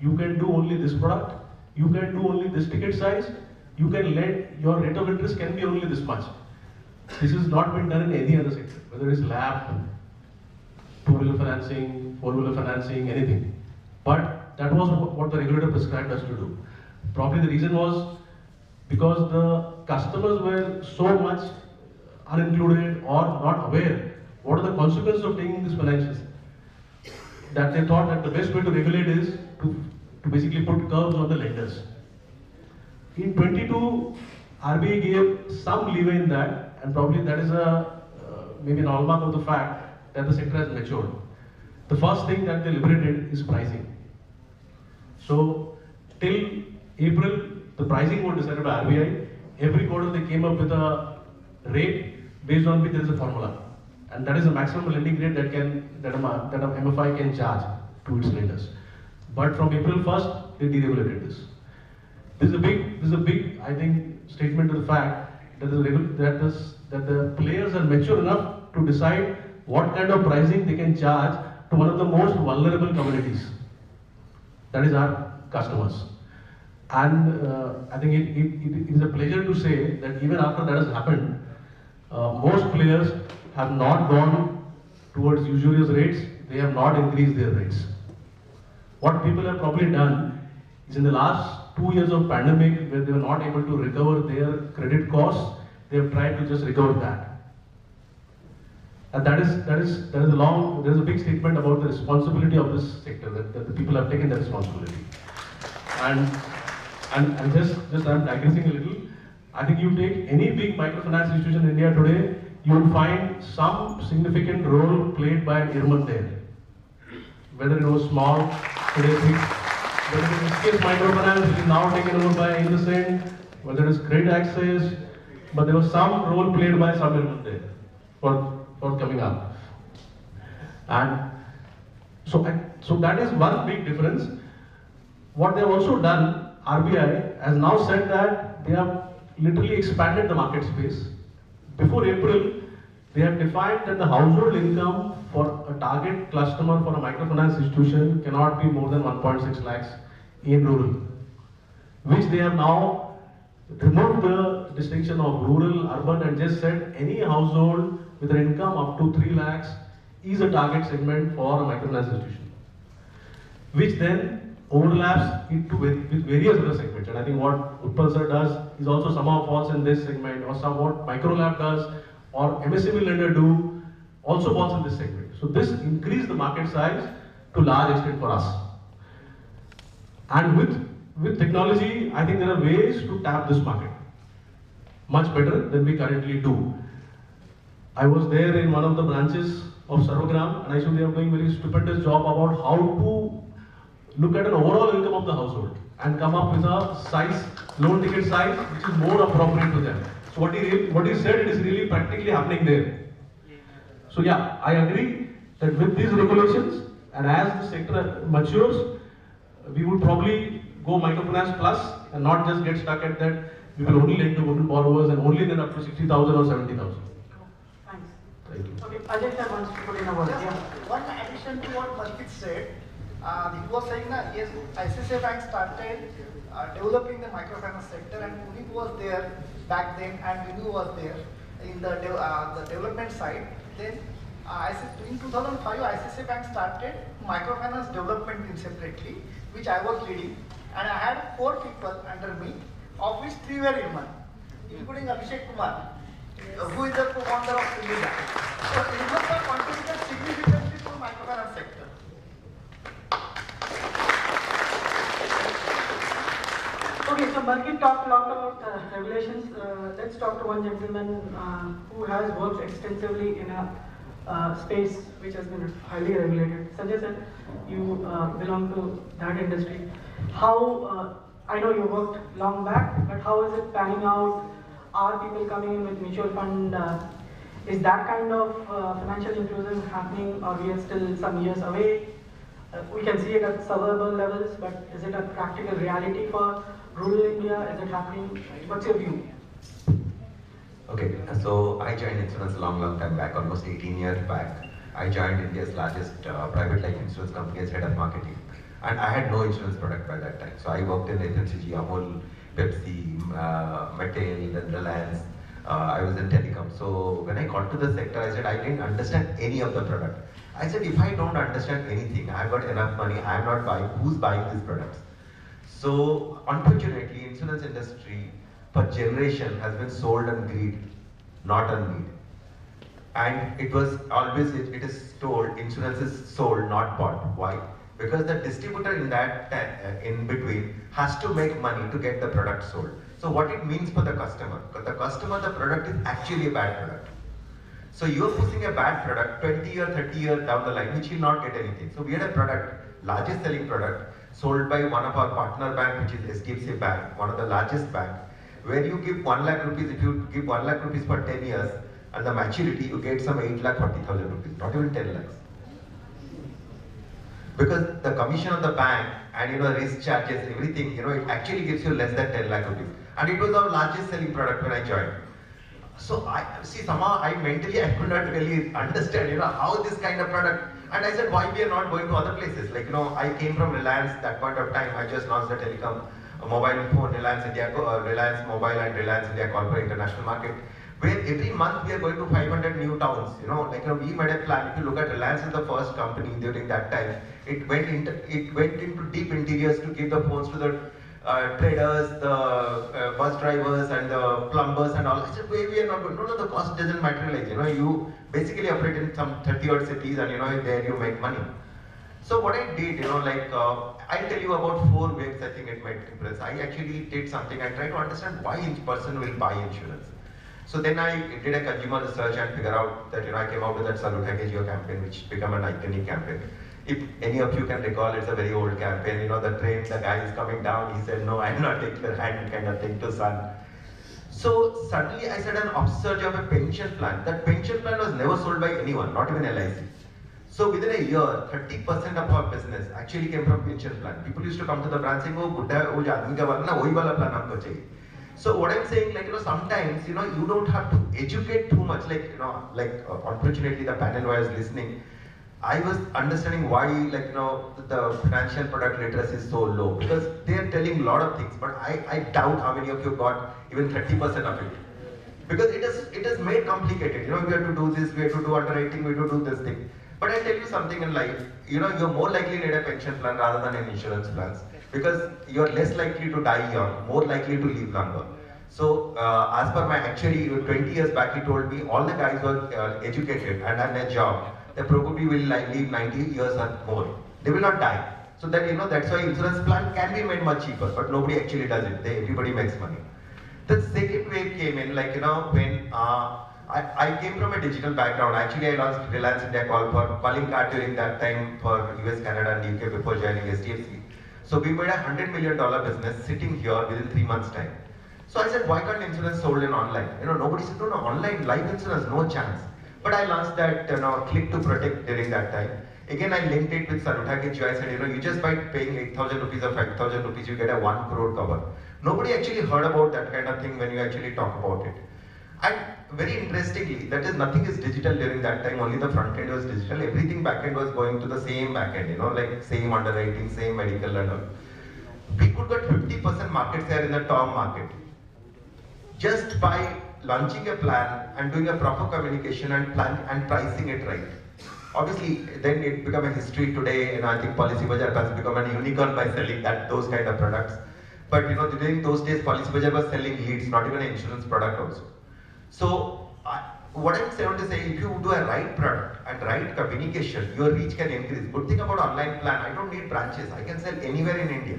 You can do only this product, you can do only this ticket size, you can let your rate of interest can be only this much. This has not been done in any other sector, whether it's LAP, two-wheeler financing, four-wheeler financing, anything. But that was what the regulator prescribed us to do. Probably the reason was because the customers were so much unincluded or not aware what are the consequences of taking this financials, that they thought that the best way to regulate is to basically put curbs on the lenders. In 22, RBI gave some leeway in that, and probably that is maybe an hallmark of the fact that the sector has matured. The first thing that they liberated is pricing. So till April the pricing was decided by RBI. Every quarter they came up with a rate based on which there is a formula. And that is the maximum lending rate that a MFI can charge to its lenders. But from April 1st, they deregulated this. This is a big, I think, statement to the fact that the players are mature enough to decide what kind of pricing they can charge to one of the most vulnerable communities. That is our customers. And I think it is a pleasure to say that even after that has happened, most players have not gone towards usurious rates, they have not increased their rates. What people have probably done is in the last 2 years of pandemic, where they were not able to recover their credit costs, they have tried to just recover that. And there is a big statement about the responsibility of this sector, that the people have taken the responsibility. And just I'm digressing a little. I think you take any big microfinance institution in India today, you will find some significant role played by an IRMA there. Whether it was small, today big, whether it is case microfinance, which is now taken over by Innocent, whether it is credit access, but there was some role played by some IRMA there for coming up. And so that is one big difference. What they have also done, RBI has now said that they have literally expanded the market space. Before April, they have defined that the household income for a target customer for a microfinance institution cannot be more than 1.6 lakhs in rural, which they have now removed the distinction of rural, urban, and just said any household with an income up to 3 lakhs is a target segment for a microfinance institution, which then overlaps into with various other segments. And I think what Utpal sir does is also somehow falls in this segment, or somewhat Microlab does, or MSME lender do, also falls in this segment. So this increased the market size to large extent for us. And with technology, I think there are ways to tap this market much better than we currently do. I was there in one of the branches of Sarvagram, and I think they are doing a very stupendous job about how to look at an overall income of the household and come up with a size, loan ticket size, which is more appropriate to them. So what he said, it is really practically happening there. So yeah, I agree that with these regulations, and as the sector matures, we would probably go microfinance plus and not just get stuck at that we will only lend to women borrowers and only lend up to 60,000 or 70,000. Thanks. Thank you. Okay, Ajay sir wants to put in a word. Just Yeah. one addition to what Malkit said. He was saying that yes, ICICI Bank started developing the microfinance sector, and Puneet was there back then, and Vinu was there in the development side. Then in 2005, ICICI Bank started microfinance development team separately, which I was leading, and I had 4 people under me, of which 3 were IRMA, including Abhishek Kumar, who is the co-founder of India. So IRMA have contributed significantly to microfinance sector. Okay, so Malkit talked a lot about regulations. Let's talk to one gentleman who has worked extensively in a space which has been highly regulated. Sanjay sir, you belong to that industry. How, I know you worked long back, but how is it panning out? Are people coming in with mutual fund? Is that kind of financial inclusion happening, or we are still some years away? We can see it at suburban levels, but is it a practical reality for rural India? Is it happening? What's your view? Okay, so I joined insurance a long time back, almost 18 years back. I joined India's largest private life insurance company as head of marketing. And I had no insurance product by that time. So I worked in FMCG, Amul, Pepsi, Mattel, then Reliance. I was in telecom. So when I got to the sector, I said I didn't understand any of the product. I said, if I don't understand anything, I've got enough money, I'm not buying, who's buying these products? So unfortunately, insurance industry per generation has been sold on greed, not on need. And it was always, it is told, insurance is sold, not bought. Why? Because the distributor in that, in between, has to make money to get the product sold. So what it means for the customer? For the customer, the product is actually a bad product. So you're pushing a bad product 20 or 30 years down the line, which will not get anything. So we had a product, largest selling product, sold by one of our partner bank, which is HDFC Bank, one of the largest bank, where you give 1 lakh rupees, if you give 1 lakh rupees for 10 years, and the maturity, you get some 8,40,000 rupees, not even 10 lakhs. Because the commission of the bank and risk charges, everything, it actually gives you less than 10 lakh rupees. And it was our largest selling product when I joined. So somehow I could not really understand, how this kind of product, and I said, why we are not going to other places? Like, I came from Reliance that point of time. I just launched the telecom, mobile phone, Reliance Mobile and Reliance India Corporate International Market, where every month we are going to 500 new towns. We made a plan. If you look at Reliance is the first company during that time. It went into deep interiors to give the phones to the traders, the bus drivers and the plumbers and all. I said, we are not going. No, the cost doesn't materialize. You basically operate in some 30 odd cities and there you make money. So what I did, I'll tell you about 4 waves I think it might impress. I actually did something. I tried to understand why each person will buy insurance. So then I did a consumer research and figure out that I came out with that Salute Hackageo campaign, which became an iconic campaign. If any of you can recall, it's a very old campaign. The train, the guy is coming down. He said, "No, I'm not taking your hand," kind of thing to son. So suddenly I said an upsurge of a pension plan. That pension plan was never sold by anyone, not even LIC. So within a year, 30% of our business actually came from pension plan. People used to come to the branch saying, "Oh, Buddha, oh, aadmi ka wala na, wahi wala plan humko chahiye." So what I'm saying, sometimes, you don't have to educate too much. Unfortunately, the panel was listening. I was understanding why, the financial product literacy is so low, because they are telling a lot of things, but I doubt how many of you got even 30% of it. Because it is made complicated. We have to do this, we have to do underwriting, we have to do this thing. But I tell you something in life, you're more likely need a pension plan rather than an insurance plan, because you're less likely to die young, more likely to live longer. So as per my actuary, 20 years back, he told me all the guys who are educated and have a job, they probably will live 90 years or more. They will not die. So that that's why insurance plan can be made much cheaper, but nobody actually does it. Everybody makes money. The second wave came in, when I came from a digital background. Actually, I launched Reliance India calling card during that time for US, Canada and UK before joining SDFC. So we made a $100 million business sitting here within 3 months' time. So I said, why can't insurance sold in online? Nobody said, no, online, life insurance, no chance. But I launched that, Click to Protect during that time. Again, I linked it with Salute Hackageo. I said, you just by paying 8,000 rupees or 5,000 rupees, you get a 1 crore cover. Nobody actually heard about that kind of thing when you actually talk about it. And very interestingly, that is nothing is digital during that time, only the front end was digital. Everything back end was going to the same back end, same underwriting, same medical and all. We could get 50% market share in the term market. Just by launching a plan and doing a proper communication and pricing it right. Obviously, then it became a history today, I think Policybazaar has become a unicorn by selling those kind of products. But during those days, Policybazaar was selling leads, not even an insurance product also. So, what I'm saying to say, if you do a right product and right communication, your reach can increase. Good thing about online plan, I don't need branches. I can sell anywhere in India.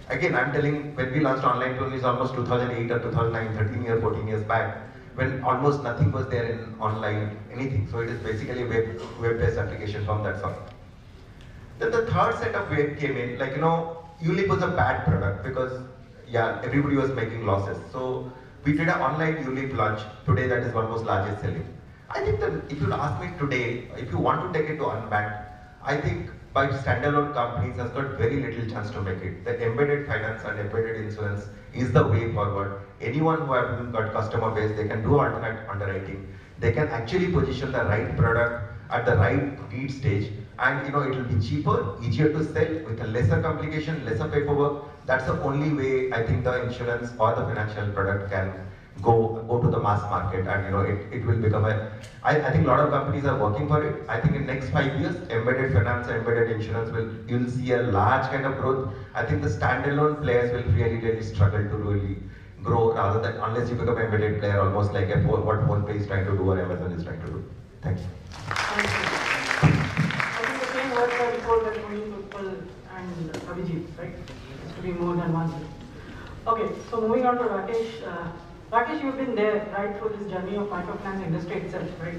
Again, I'm telling, when we launched online plan is almost 2008 or 2009, 13 years, 14 years back, when almost nothing was there in online anything. So it is basically a web-based application from that sort. Then the third set of wave came in, ULIP was a bad product because, everybody was making losses. So we did an online ULIP launch. Today that is almost largest selling. I think that if you ask me today, if you want to take it to unbanked, I think by standalone companies has got very little chance to make it. The embedded finance and embedded insurance is the way forward. Anyone who has got customer base, they can do alternate underwriting. They can actually position the right product at the right need stage, and it will be cheaper, easier to sell with a lesser complication, lesser paperwork. That's the only way I think the insurance or the financial product can go to the mass market, and it will become I think a lot of companies are working for it. I think in next 5 years, embedded finance and embedded insurance you'll see a large kind of growth. I think the standalone players will really struggle to really grow, rather than unless you become an embedded player, almost like what PhonePe is trying to do or Amazon is trying to do. Thank you. Thank you. I think the same words are before that Utpal and Abhijit, right? It has to be more than one. Okay, so moving on to Rakesh. Rakesh, you've been there right through this journey of microfinance industry itself, right?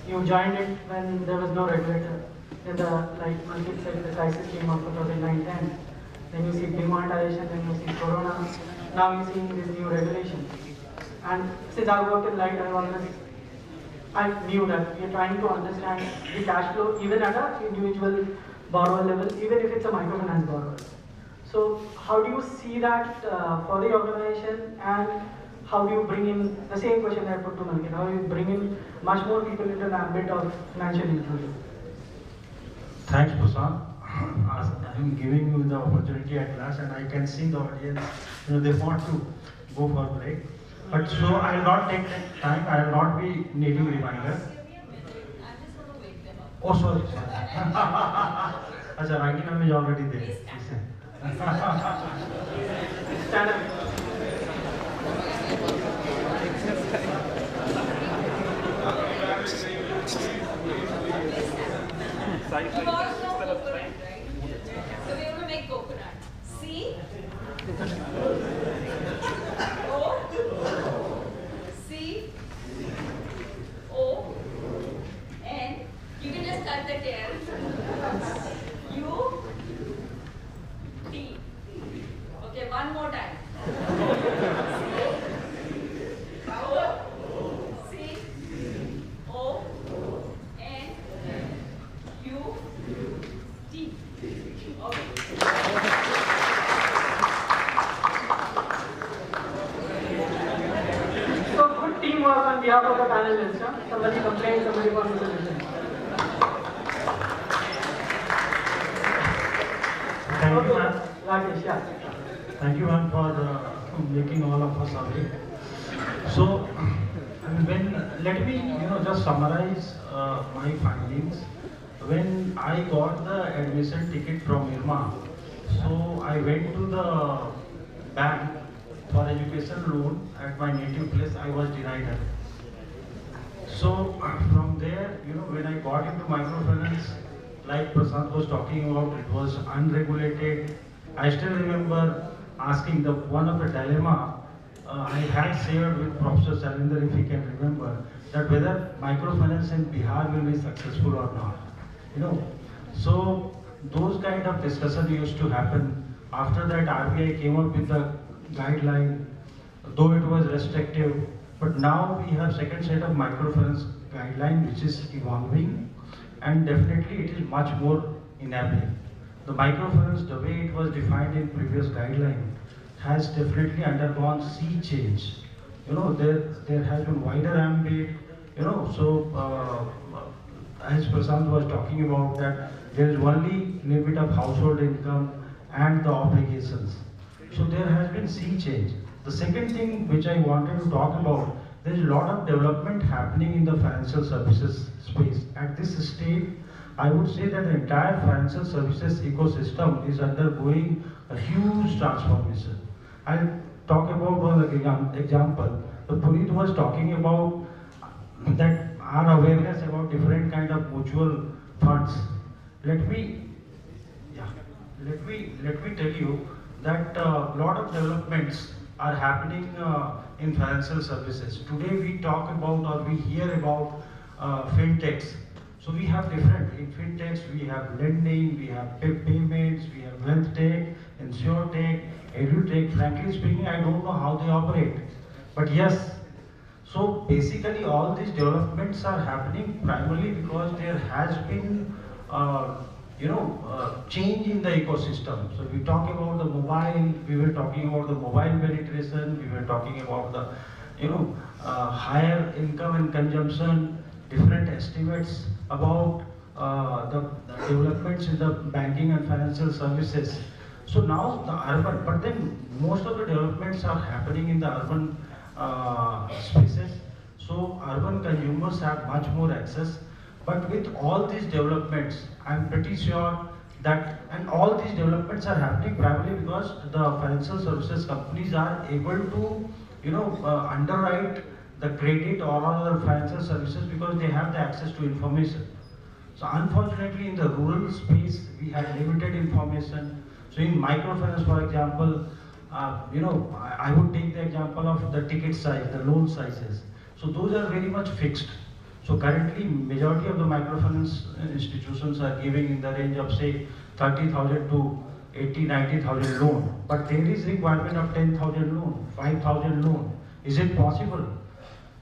You joined it when there was no regulator. Then like Malkit said, the crisis came of 2009-10. Then you see demonetization, then you see Corona. Now you're seeing this new regulation. And since I worked in Light, I knew that we are trying to understand the cash flow even at an individual borrower level, even if it's a microfinance borrower. So how do you see that for the organization, and how do you bring in the same question I put to Malkit? How do you bring in much more people into the ambit of financial inclusion? Thanks, Prasad. I'm giving you the opportunity at last, and I can see the audience, they want to go for break. But so I will not take time, I will not be needing reminder. Oh, sorry. Acha, writing name is already there. Stand up. You all know coconut, right? So we're going to make coconut. C O C O N. You can just cut the tail. U T. Okay, one more time. C O N U T. Okay. So good teamwork on behalf of the panelists. Huh? Somebody complained, somebody wants to solution. Thank you, ma'am. Rakesh, yeah. Thank you, ma'am, for making all of us awake. So, let me, just summarize my findings. When I got the admission ticket from IRMA, so I went to the bank for education loan at my native place. I was denied it. So from there, when I got into microfinance, like Prasad was talking about, it was unregulated. I still remember asking one of the dilemma I had shared with Professor Salinder, if he can remember, that whether microfinance in Bihar will be successful or not. So those kind of discussion used to happen. After that, RBI came up with the guideline, though it was restrictive, but now we have second set of microfinance guideline which is evolving, and definitely it is much more enabling. The microfinance, the way it was defined in previous guideline, has definitely undergone sea change. There has been wider ambit, as Prasad was talking about, that there is only limit of household income and the obligations. So there has been sea change. The second thing which I wanted to talk about, there is a lot of development happening in the financial services space. At this stage, I would say that the entire financial services ecosystem is undergoing a huge transformation. I'll talk about one example. Puneet was talking about that our awareness about different kind of mutual funds. Let me tell you that a lot of developments are happening in financial services. Today we talk about, or we hear about fintechs. So we have different, in fintechs we have lending, we have payments, we have wealth tech, insure tech, edu tech. Frankly speaking, I don't know how they operate. But yes, so basically all these developments are happening primarily because there has been change in the ecosystem. So we talk about the mobile, we were talking about the mobile penetration, we were talking about the higher income and consumption, different estimates about the developments in the banking and financial services. So now the urban, but then most of the developments are happening in the urban spaces. So urban consumers have much more access. But with all these developments, I'm pretty sure that, and all these developments are happening primarily because the financial services companies are able to, underwrite the credit or other financial services because they have the access to information. So unfortunately, in the rural space, we have limited information. So in microfinance, for example, I would take the example of the ticket size, the loan sizes. So those are very much fixed. So currently, majority of the microfinance institutions are giving in the range of say 30,000 to 80, 90,000 loan. But there is requirement of 10,000 loan, 5,000 loan. Is it possible?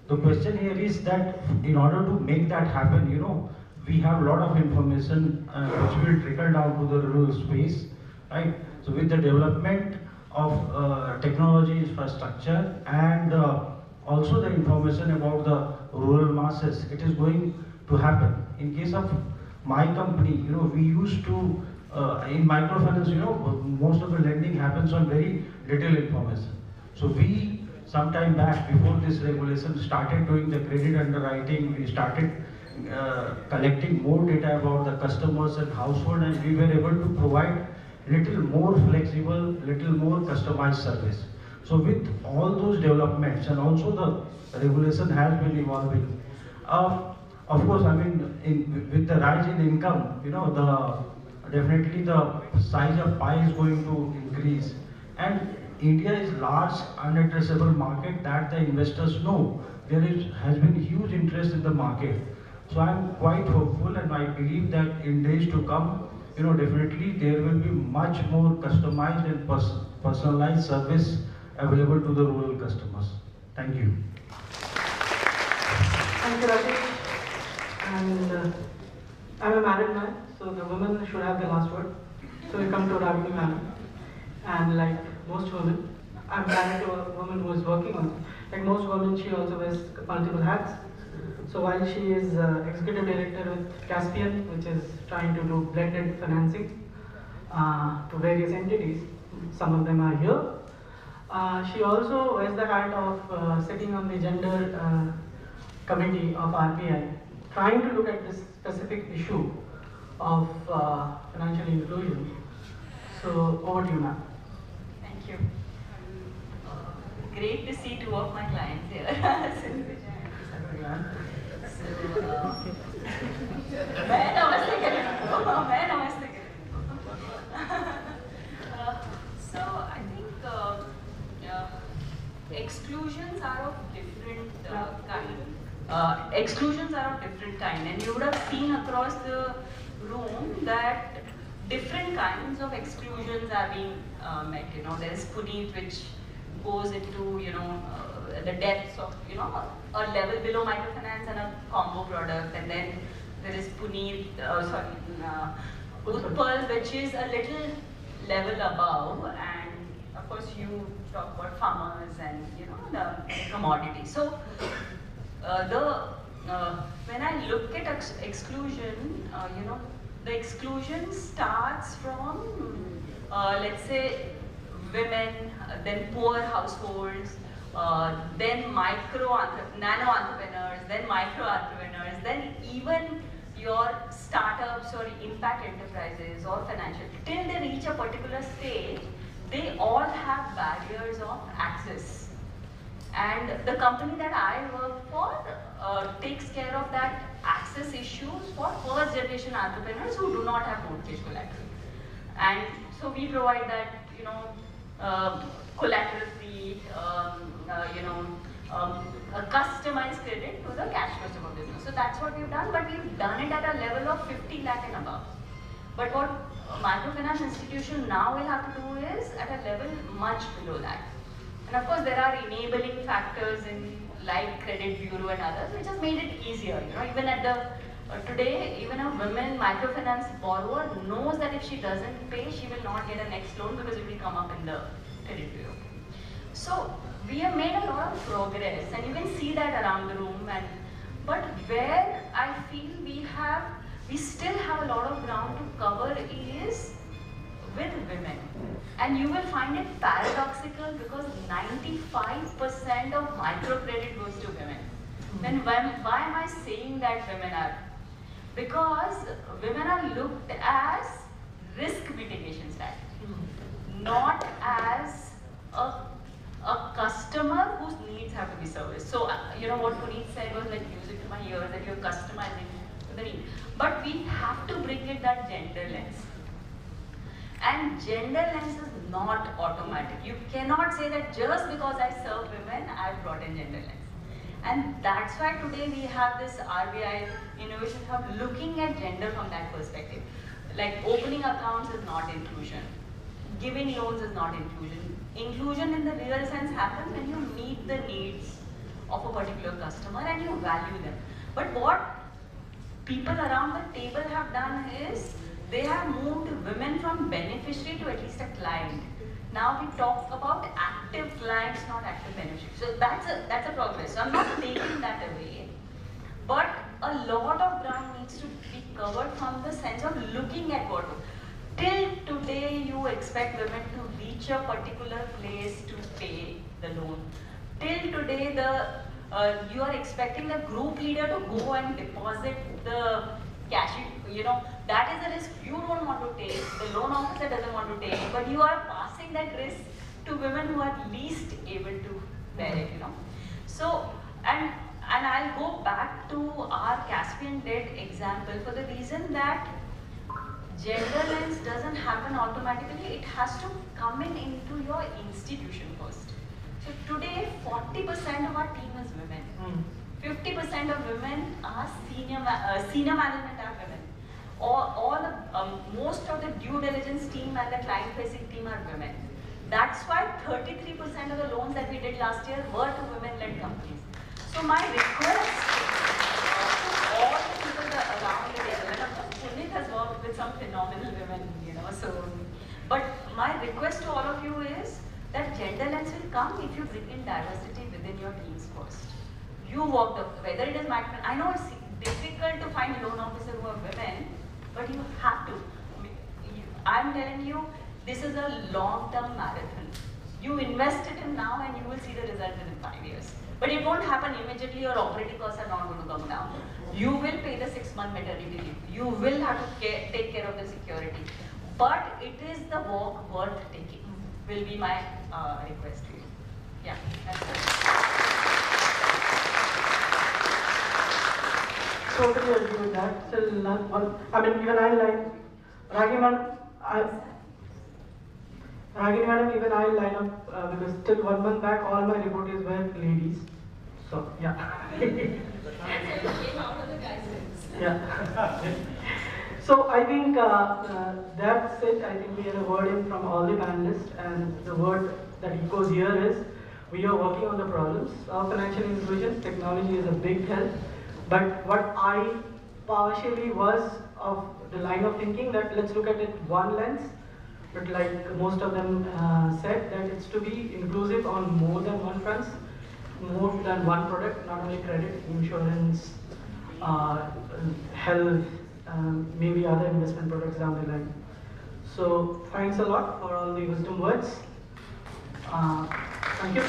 The question here is that in order to make that happen, we have a lot of information which will trickle down to the rural space, right? So with the development of technology infrastructure and also the information about the rural masses, it is going to happen. In case of my company, we used to, in microfinance, most of the lending happens on very little information. So we, some time back, before this regulation, started doing the credit underwriting. We started collecting more data about the customers and household, and we were able to provide little more flexible, little more customized service. So with all those developments, and also the regulation has been evolving. Of course, I mean, with the rise in income, definitely the size of pie is going to increase. And India is large unaddressable market that the investors know. Has been huge interest in the market. So I'm quite hopeful, and I believe that in days to come, definitely there will be much more customized and personalized service available to the rural customers. Thank you. Thank you, Rajesh. And I'm a married man, so the women should have the last word. So we come to Ravini ma'am. And like most women, I'm married to a woman who is working on it. Like most women, she also wears multiple hats. So while she is executive director with Caspian, which is trying to do blended financing to various entities, some of them are here. She also wears the hat of sitting on the gender committee of RBI, trying to look at this specific issue of financial inclusion. So over to you, ma'am. Thank you. Great to see two of my clients here. मैं नमस्ते करूँ, मैं नमस्ते करूँ. So I think exclusions are of different kind. Exclusions are of different kind, and you would have seen across the room that different kinds of exclusions are being met. There is Puneet, which goes into the depths of a level below microfinance and a combo product, and then there is Puneet, Utpal, which is a little level above, and of course you talk about farmers and the commodity. So when I look at exclusion, the exclusion starts from let's say women, then poor households, then nano entrepreneurs, then micro entrepreneurs, then even your startups or impact enterprises or financial. Till they reach a particular stage, they all have barriers of access. And the company that I work for takes care of that access issues for first generation entrepreneurs who do not have mortgage collateral. And so we provide that, collateral-free, a customized credit to the cash flows of a business. So that's what we've done, but we've done it at a level of 50 lakh and above. But what a microfinance institution now will have to do is at a level much below that. And of course, there are enabling factors like credit bureau and others, which has made it easier. Even at the today, even a women microfinance borrower knows that if she doesn't pay, she will not get a next loan because it will come up in the credit bureau. So we have made a lot of progress, and you can see that around the room. But where I feel we still have a lot of ground to cover is with women. And you will find it paradoxical because 95% of microcredit goes to women. Why am I saying that women are? Because women are looked as risk mitigation strategy, not as a customer whose needs have to be serviced. So, what Puneet said was like music to my ears, that you're customizing to the need. But we have to bring it that gender lens. And gender lens is not automatic. You cannot say that just because I serve women, I've brought in gender lens. And that's why today we have this RBI Innovation Hub looking at gender from that perspective. Like opening accounts is not inclusion. Giving loans is not inclusion. Inclusion in the real sense happens when you meet the needs of a particular customer and you value them. But what people around the table have done is they have moved women from beneficiary to at least a client. Now we talk about active clients, not active beneficiaries. So that's a progress. So I'm not taking that away. But a lot of ground needs to be covered from the sense of looking at what. Till today, you expect women to reach a particular place to pay the loan. Till today, you are expecting the group leader to go and deposit the cash. That is a risk you don't want to take. The loan officer doesn't want to take, but you are passing that risk to women who are least able to bear it. So, and I'll go back to our Caspian debt example for the reason that gender lens doesn't happen automatically. It has to come into your institution first. So today, 40% of our team is women. 50% of women are senior management are women. Most of the due diligence team and the client-facing team are women. That's why 33% of the loans that we did last year were to women-led companies. So my request to all the people around the table, and of course Punit has worked with some phenomenal women, but my request to all of you is that gender lens will come if you bring in diversity within your teams first. You work whether it is micro, I know it's difficult to find loan officers who are women, but you have to. I'm telling you, this is a long-term marathon. You invest it in now and you will see the result within 5 years. But it won't happen immediately. Your operating costs are not going to come down. You will pay the 6-month maternity leave. You will have to take care of the security. But it is the walk worth taking, will be my request to you. Yeah, that's it. Totally agree with that. Still not one. I mean, even I like Ragini madam, even I line up because till 1 month back, all my reporters were ladies. So yeah. Yeah. So I think that's it. I think we had a word in from all the panelists, and the word that echoes here is we are working on the problems of financial inclusion. Technology is a big help. But what I partially was of the line of thinking that let's look at it one lens, but like most of them said, that it's to be inclusive on more than one front, more than one product, not only credit, insurance, health, maybe other investment products down the line. So thanks a lot for all the wisdom words. Thank you.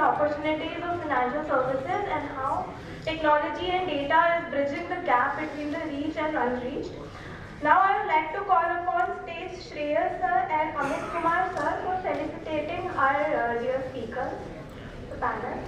Opportunities of financial services and how technology and data is bridging the gap between the reached and unreached. Now I would like to call upon stage Shreyas sir and Amit Kumar sir for felicitating our dear speakers, the panel.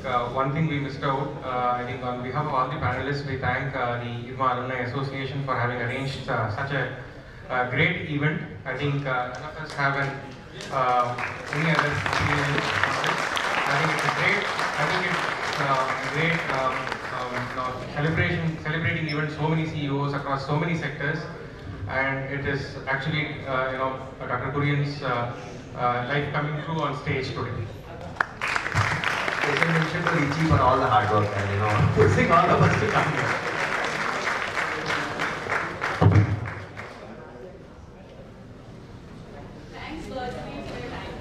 one thing we missed out. I think on behalf of all the panelists, we thank the IRMA Alumni Association for having arranged such a great event. I think none of us have any other opinion on this. I think it's a great. I think it's a great celebrating event. So many CEOs across so many sectors, and it is actually Dr. Kurien's life coming through on stage today. Special mention to Richie for all the hard work and pushing all of us to come here. Thanks, Bertie, for your time.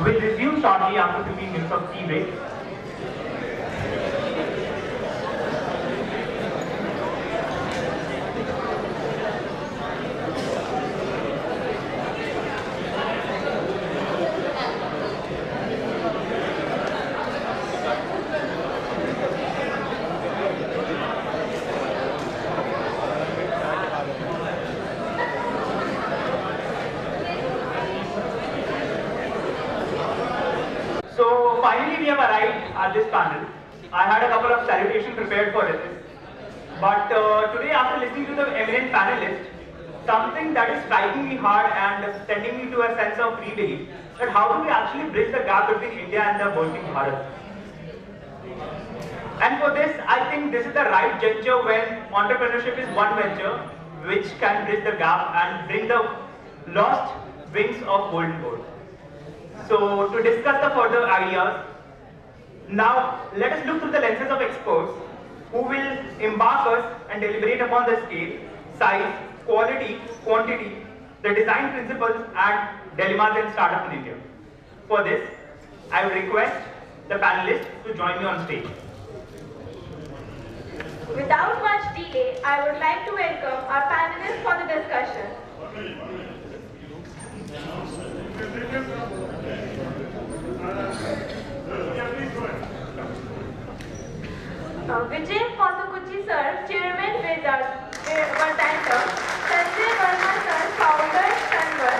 We'll resume shortly after 15 minutes of tea break. So finally we have arrived at this panel. I had a couple of salutations prepared for it. But today, after listening to the eminent panelists, something that is striking me hard and sending me to a sense of rebellion, that how do we actually bridge the gap between India and the working Bharat? And for this, I think this is the right juncture when entrepreneurship is one venture which can bridge the gap and bring the lost wings of golden gold. So to discuss the further ideas, now let us look through the lenses of experts who will embark us and deliberate upon the scale, size, quality, quantity, the design principles and dilemmas in startup in India. For this, I would request the panelists to join me on stage. Without much delay, I would like to welcome our panelists for the discussion. Vijay Patakuchi sir, Chairman Vedanta, Sanjay Verma sir, Founder Sunwar,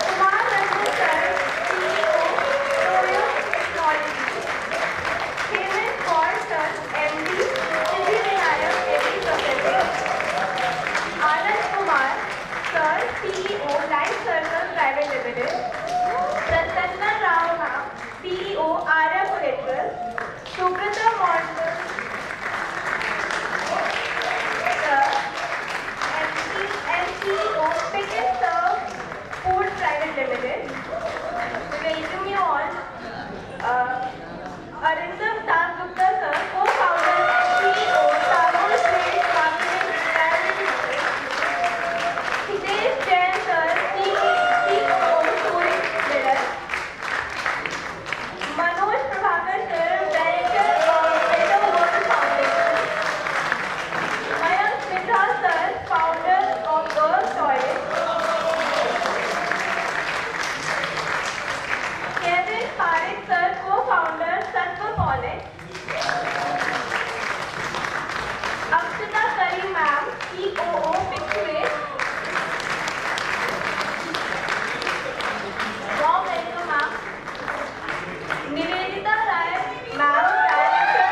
Kumar Ranjan sir, CEO, Toyo Technology, Hemant Kaur sir, MD, Sri Vinayak, MD Professor, Anand Kumar sir, CEO, Life Circle Private Limited, Prasanna Rao ma'am, CEO, IRMA Collateral, Subrata Mondal sir, and CEO, Pick and Serve Food Private Limited. We welcome you all. Arindam Dasgupta sir, co-founder and CEO, Salon Trade Marketing Private Limited. Hitesh Jain sir, CEO, Kurien Miller. Manoj Prabhakar sir, Director of Better World Foundation. Mayank Mithra sir, Founder of Girls Toilet. Kevin Parekh sir, co-founder Sanva College. Akshita Karim ma'am, COO Picture. Warm welcome ma'am. Nivedita Rai ma'am, Director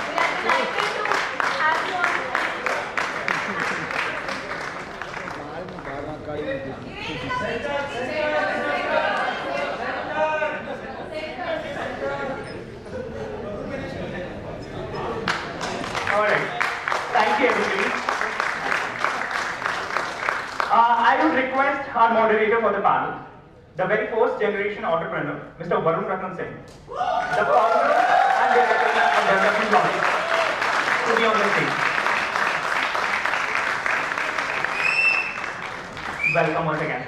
We are delighted to have you on. Alright, thank you everybody. I would request our moderator for the panel the very first generation entrepreneur, Mr. Varun Ratan Singh, the founder and director of Development Logic, to be on the stage. Welcome once again.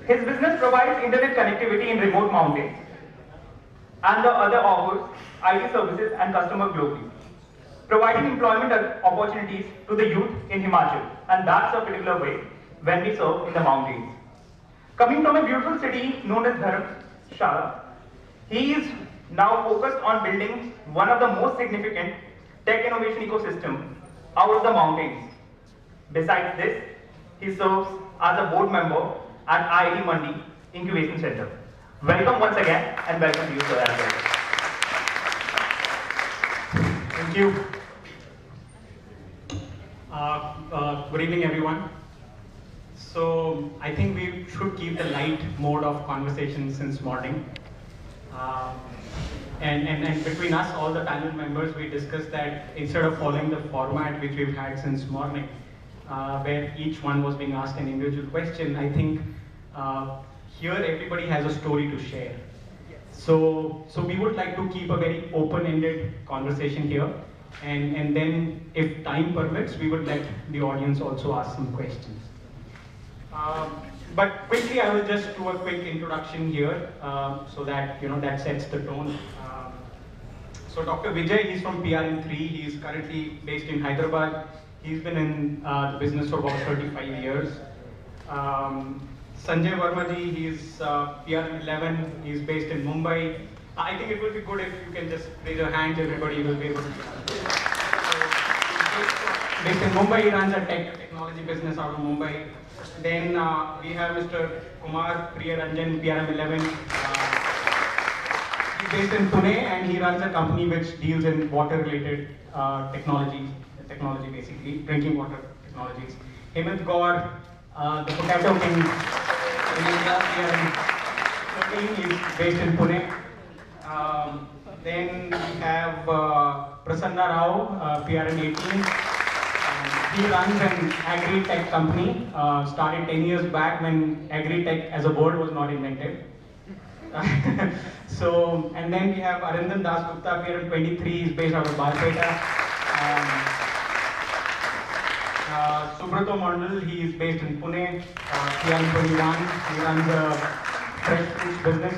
His business provides internet connectivity in remote mountains, and the other offers IT services and customer globally, providing employment opportunities to the youth in Himachal, and that's a particular way when we serve in the mountains. Coming from a beautiful city known as Dharamshala, he is now focused on building one of the most significant tech innovation ecosystem out of the mountains. Besides this, he serves as a board member at IIT Mandi Incubation Center. Welcome once again, and welcome to you, sir, as well. Thank you. Good evening, everyone. So I think we should keep the light mode of conversation since morning. And between us, all the panel members, we discussed that instead of following the format which we've had since morning, where each one was being asked an individual question, I think here everybody has a story to share. So we would like to keep a very open-ended conversation here. And then, if time permits, we would let the audience also ask some questions. But quickly, I will just do a quick introduction here, so that that sets the tone. So Dr. Vijay, he's from PRN3. He's currently based in Hyderabad. He's been in the business for about 35 years. Sanjay Vermaji, he's PRN11. He's based in Mumbai. I think it will be good if you can just raise your hands, everybody will be able to. Based in Mumbai, he runs a technology business out of Mumbai. Then we have Mr. Kumar Priyaranjan, PRM11. He's based in Pune, and he runs a company which deals in water-related technology basically, drinking water technologies. Hemant Gaur, the Potato King in India, PRM13, is based in Pune. Then we have Prasanna Rao, PRN18. He runs an agri-tech company, started 10 years back when agri-tech as a word was not invented. So, and then we have Arindam Das Gupta, PRN23, he's based out of Barpeta. Subrato Mandal, he is based in Pune, PRN21, he runs a fresh fruits business.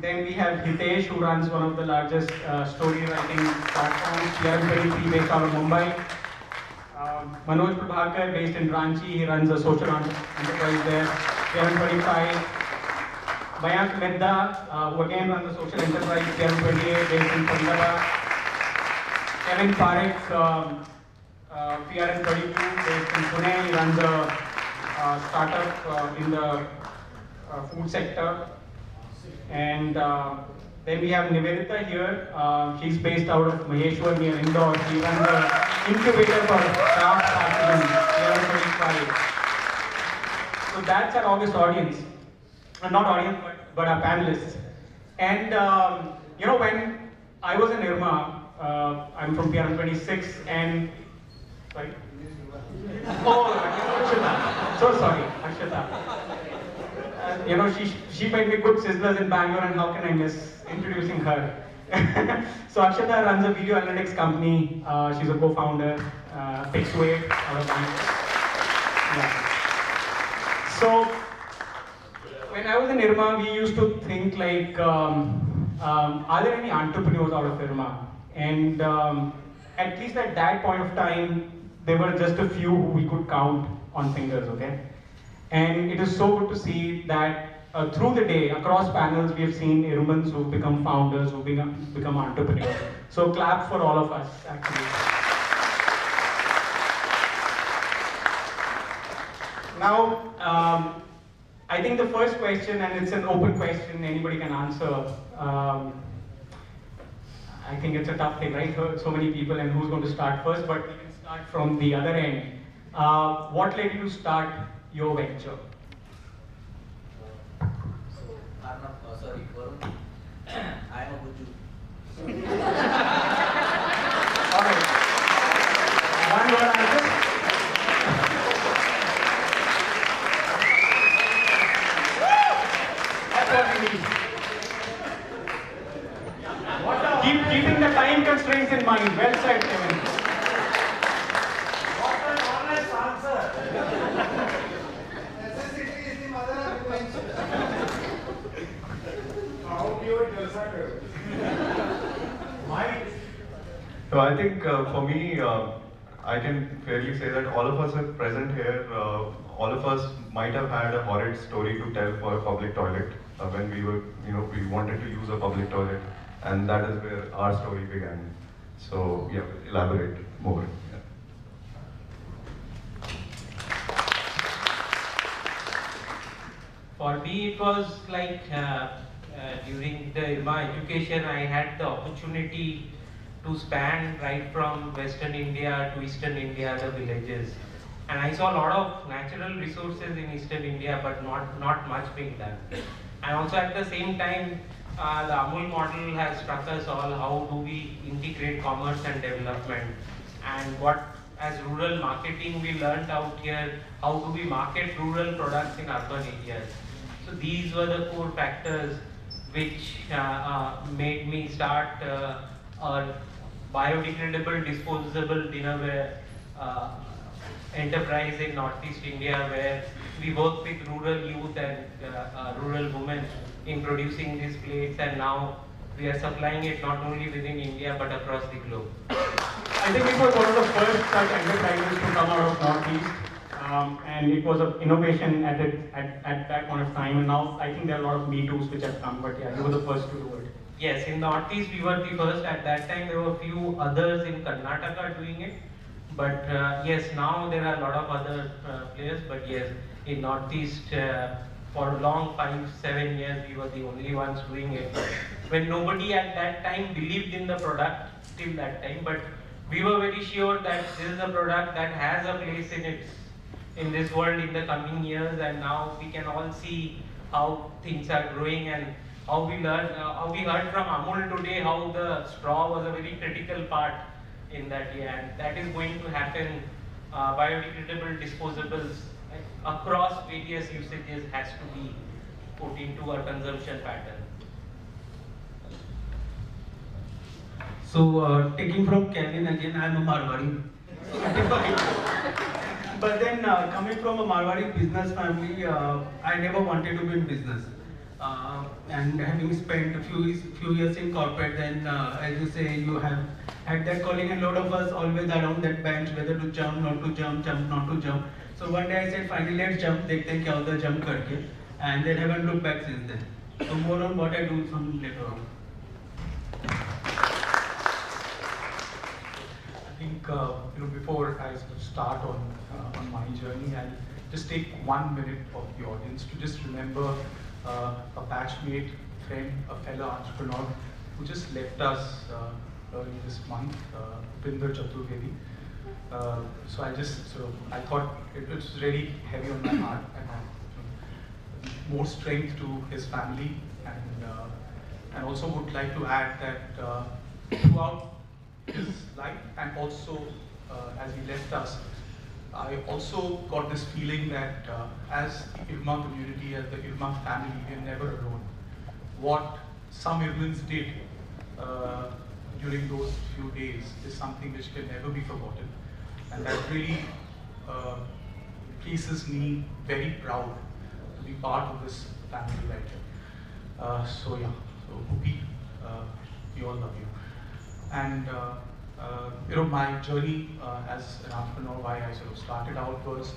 Then we have Hitesh, who runs one of the largest story writing platforms, PRN23, based out of Mumbai. Manoj Prabhakar, based in Ranchi, he runs a social enterprise there, PRN25. Mayank Medda, who again runs a social enterprise, PRN28, based in Pandara. Kevin Parekh, PRN32, based in Pune, he runs a startup in the food sector. And then we have Nivedita here. She's based out of Maheshwar near Indore. She runs an incubator for craft artisans, PRN25. So that's our August audience. Not audience, but our panelists. And when I was in IRMA, I'm from PRN26, and sorry. Oh, Akshata. So sorry, Akshata. She made me good sizzlers in Bangalore, and how can I miss introducing her? So Akshata runs a video analytics company. She's a co-founder, fixed weight out of Bangalore. Yeah. So when I was in IRMA, we used to think like, are there any entrepreneurs out of IRMA? And at least at that point of time, there were just a few who we could count on fingers, okay? And it is so good to see that through the day, across panels, we have seen IRMans who've become founders, who've become entrepreneurs. So clap for all of us, actually. Now, I think the first question, and it's an open question, anybody can answer. I think it's a tough thing, right? So many people, and who's going to start first? But we can start from the other end. What led you to start your venture? Sorry, Varun. I am a Buju. Alright. One word answer. Keeping the time constraints in mind. Well said, Kevin. What an honest answer. Necessity is the mother of invention. How do you So I think for me, I can fairly say that all of us are present here. All of us might have had a horrid story to tell for a public toilet when we were, we wanted to use a public toilet, and that is where our story began. So yeah, elaborate more. For me, it was like during the IRMA education, I had the opportunity to span right from Western India to Eastern India, the villages. And I saw a lot of natural resources in Eastern India, but not much being done. And also at the same time, the Amul model has struck us all. How do we integrate commerce and development? And what, as rural marketing, we learned out here, how do we market rural products in urban areas? So these were the core factors which made me start a biodegradable, disposable dinnerware enterprise in Northeast India, where we work with rural youth and rural women in producing these plates, and now we are supplying it not only within India but across the globe. I think it was one of the first such enterprises to come out of Northeast, and it was an innovation at that point of time. And now I think there are a lot of Me Too's which have come, but yeah, you were the first to do it. Yes, in Northeast we were the first. At that time there were a few others in Karnataka doing it, but yes, now there are a lot of other players. But yes, in Northeast for long 5-7 years we were the only ones doing it. When nobody at that time believed in the product till that time, but we were very sure that this is a product that has a place in this world in the coming years, and now we can all see how things are growing and how we learn, how we heard from Amul today how the straw was a very critical part in that year, and that is going to happen. Biodegradable disposables across various usages has to be put into our consumption pattern. So taking from Kevin again, I am a Marwari. But then coming from a Marwari business family, I never wanted to be in business. And having spent a few years in corporate, then as you say, you have had that calling, and a lot of us always around that bench, whether to jump, not to jump, not to jump. So one day I said, finally let's jump, dekhte hain kya hota jump karke, and then haven't looked back since then. So more on what I do some later on. I think before I sort of start on my journey, I'll just take 1 minute of the audience to just remember a batchmate, friend, a fellow entrepreneur who just left us early this month, Pinder Chaturvedi. So I thought it was really heavy on my heart, and more strength to his family, and also would like to add that throughout his life, and also as he left us, I also got this feeling that as the IRMA community, as the IRMA family, we are never alone. What some IRMANs did during those few days is something which can never be forgotten, and that really places me very proud to be part of this family right here. So yeah, so Bhupi, we all love you. And my journey as an entrepreneur, why I sort of started out was,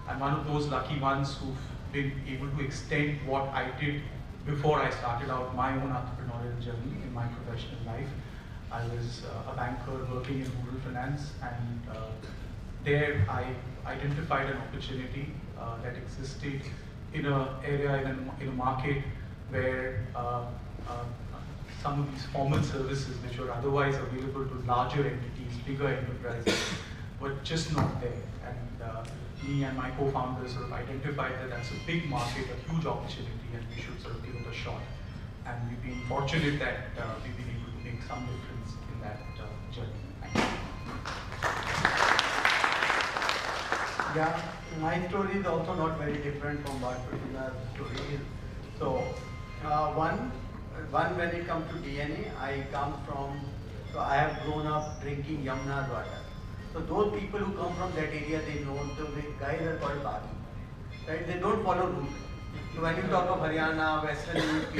I'm one of those lucky ones who've been able to extend what I did before I started out my own entrepreneurial journey in my professional life. I was a banker working in rural finance, and there I identified an opportunity that existed in an area, in a market where some of these formal services which were otherwise available to larger entities, bigger enterprises, were just not there. And me and my co-founders sort of identified that that's a big market, a huge opportunity, and we should sort of give it a shot. And we've been fortunate that we've been able to make some difference in that journey. Thank you. Yeah, my story is also not very different from what Prithviraj story is. So, One when it comes to DNA, I come from, so I have grown up drinking Yamuna water. So those people who come from that area, they know the guys are called Baghi, right? They don't follow rules. So when you talk of Haryana, Western UP,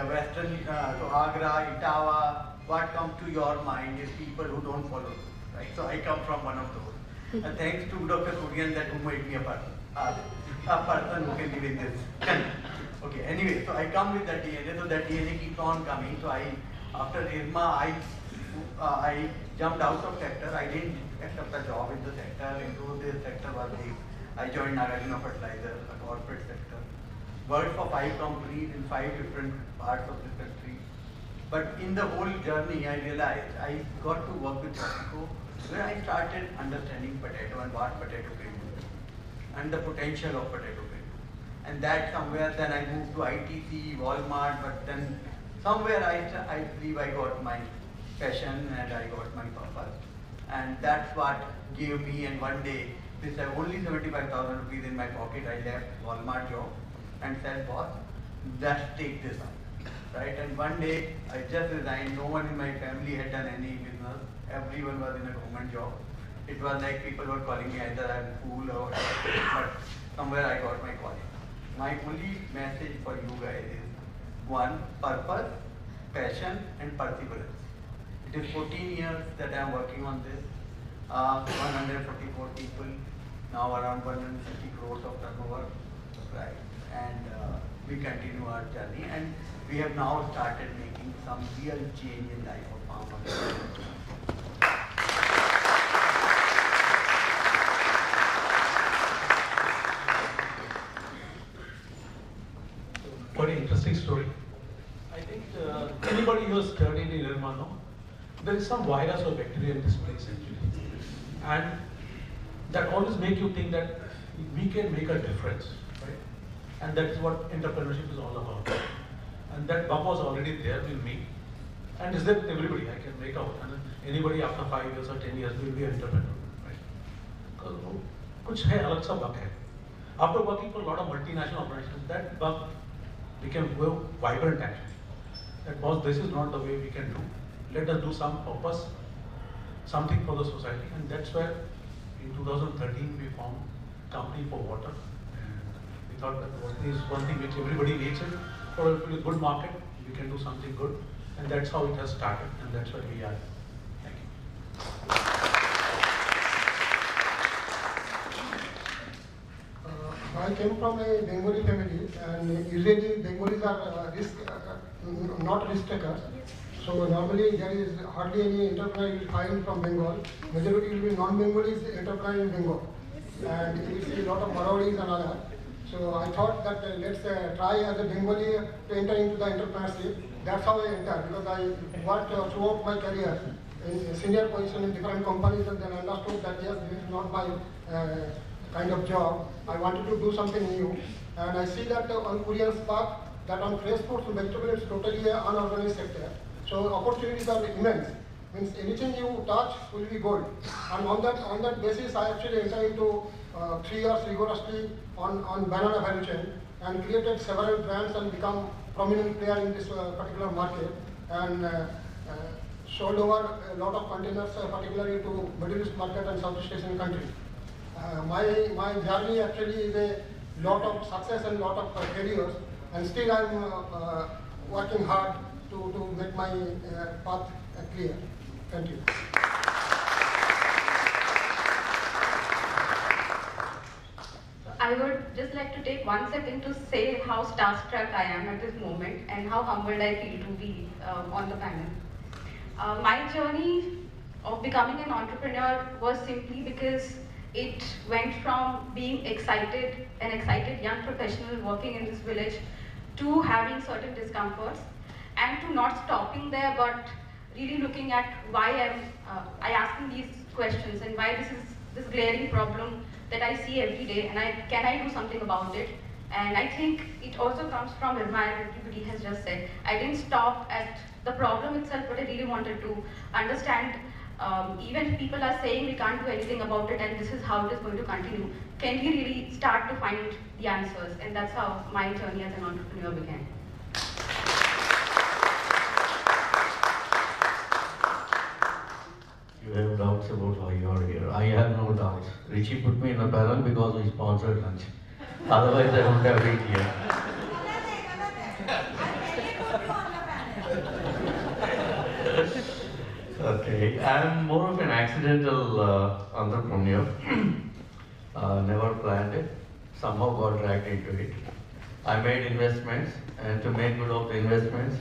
Western so Agra, Itawa, what comes to your mind is people who don't follow rules, right? So I come from one of those. And thanks to Dr. Kurien that who made me a person who can live in this. Okay, anyway, so I come with that DNA, so that DNA keeps on coming. So after IRMA, I jumped out of sector. I didn't accept a job in the sector. Into this sector was big. I joined Nagarjuna Fertilizer, a corporate sector. Worked for 5 companies in 5 different parts of the country. But in the whole journey, I realized I got to work with Mexico, where I started understanding potato and what potato can do, and the potential of potato. And that somewhere then I moved to ITC, Walmart, but then somewhere I believe I got my passion and I got my purpose. And that's what gave me, and one day, with only 75,000 rupees in my pocket, I left Walmart job and said, boss, let's take this up, right? And one day, I just resigned. No one in my family had done any business. Everyone was in a government job. It was like people were calling me either I'm fool or whatever, but somewhere I got my calling. My only message for you guys is one, purpose, passion and perseverance. It is 14 years that I am working on this, 144 people, now around 150 crores of turnover, right? And we continue our journey, and we have now started making some real change in life of farmers. Quite an interesting story. I think anybody who has studied in IRMA know there is some virus or bacteria in this place actually, and that always make you think that we can make a difference, right? And that is what entrepreneurship is all about. And that bug was already there with me, and is there with everybody. I can make out, and anybody after 5 years or 10 years will be an entrepreneur, right? Because कुछ है अलग सा bug है. After working for a lot of multinational operations, that bug became vibrant actually. That was, this is not the way we can do. Let us do some purpose, something for the society, and that's where in 2013 we formed company for water. And we thought that water is one thing which everybody needs it. For a good market, we can do something good, and that's how it has started, and that's where we are. Thank you. I came from a Bengali family, and usually Bengalis are not risk takers. So normally there is hardly any entrepreneur you will find from Bengal. Majority will be non-Bengalis entrepreneur in Bengal, and you will see a lot of Maraudis and other. So I thought that let's try as a Bengali to enter into the entrepreneurship. That's how I entered, because I worked throughout my career in senior position in different companies, and then understood that yes, this is not my kind of job. I wanted to do something new, and I see that on Kurien's path, that on fresh fruits and vegetables, it's totally an unorganized sector. So opportunities are immense. Means anything you touch will be gold. And on that basis, I actually entered into 3 years rigorously on banana value chain, and created several brands and become prominent player in this particular market, and sold over a lot of containers, particularly to Middle East market and Southeast Asian countries. My journey actually is a lot of success and lot of failures, and still I'm working hard to make my path clear. Thank you. I would just like to take 1 second to say how starstruck I am at this moment and how humbled I feel to be on the panel. My journey of becoming an entrepreneur was simply because it went from being an excited young professional working in this village, to having certain discomforts, and to not stopping there, but really looking at why I asking these questions, and why this is this glaring problem that I see every day, and can I do something about it? And I think it also comes from IRMA, everybody has just said. I didn't stop at the problem itself, but I really wanted to understand, even if people are saying we can't do anything about it and this is how it is going to continue, can we really start to find the answers? And that's how my journey as an entrepreneur began. You have doubts about why you are here. I have no doubts. Richie put me in the panel because we sponsored lunch. Otherwise, I wouldn't have been here. Okay, I am more of an accidental entrepreneur. Never planned it. Somehow got dragged into it. I made investments, and to make good of the investments,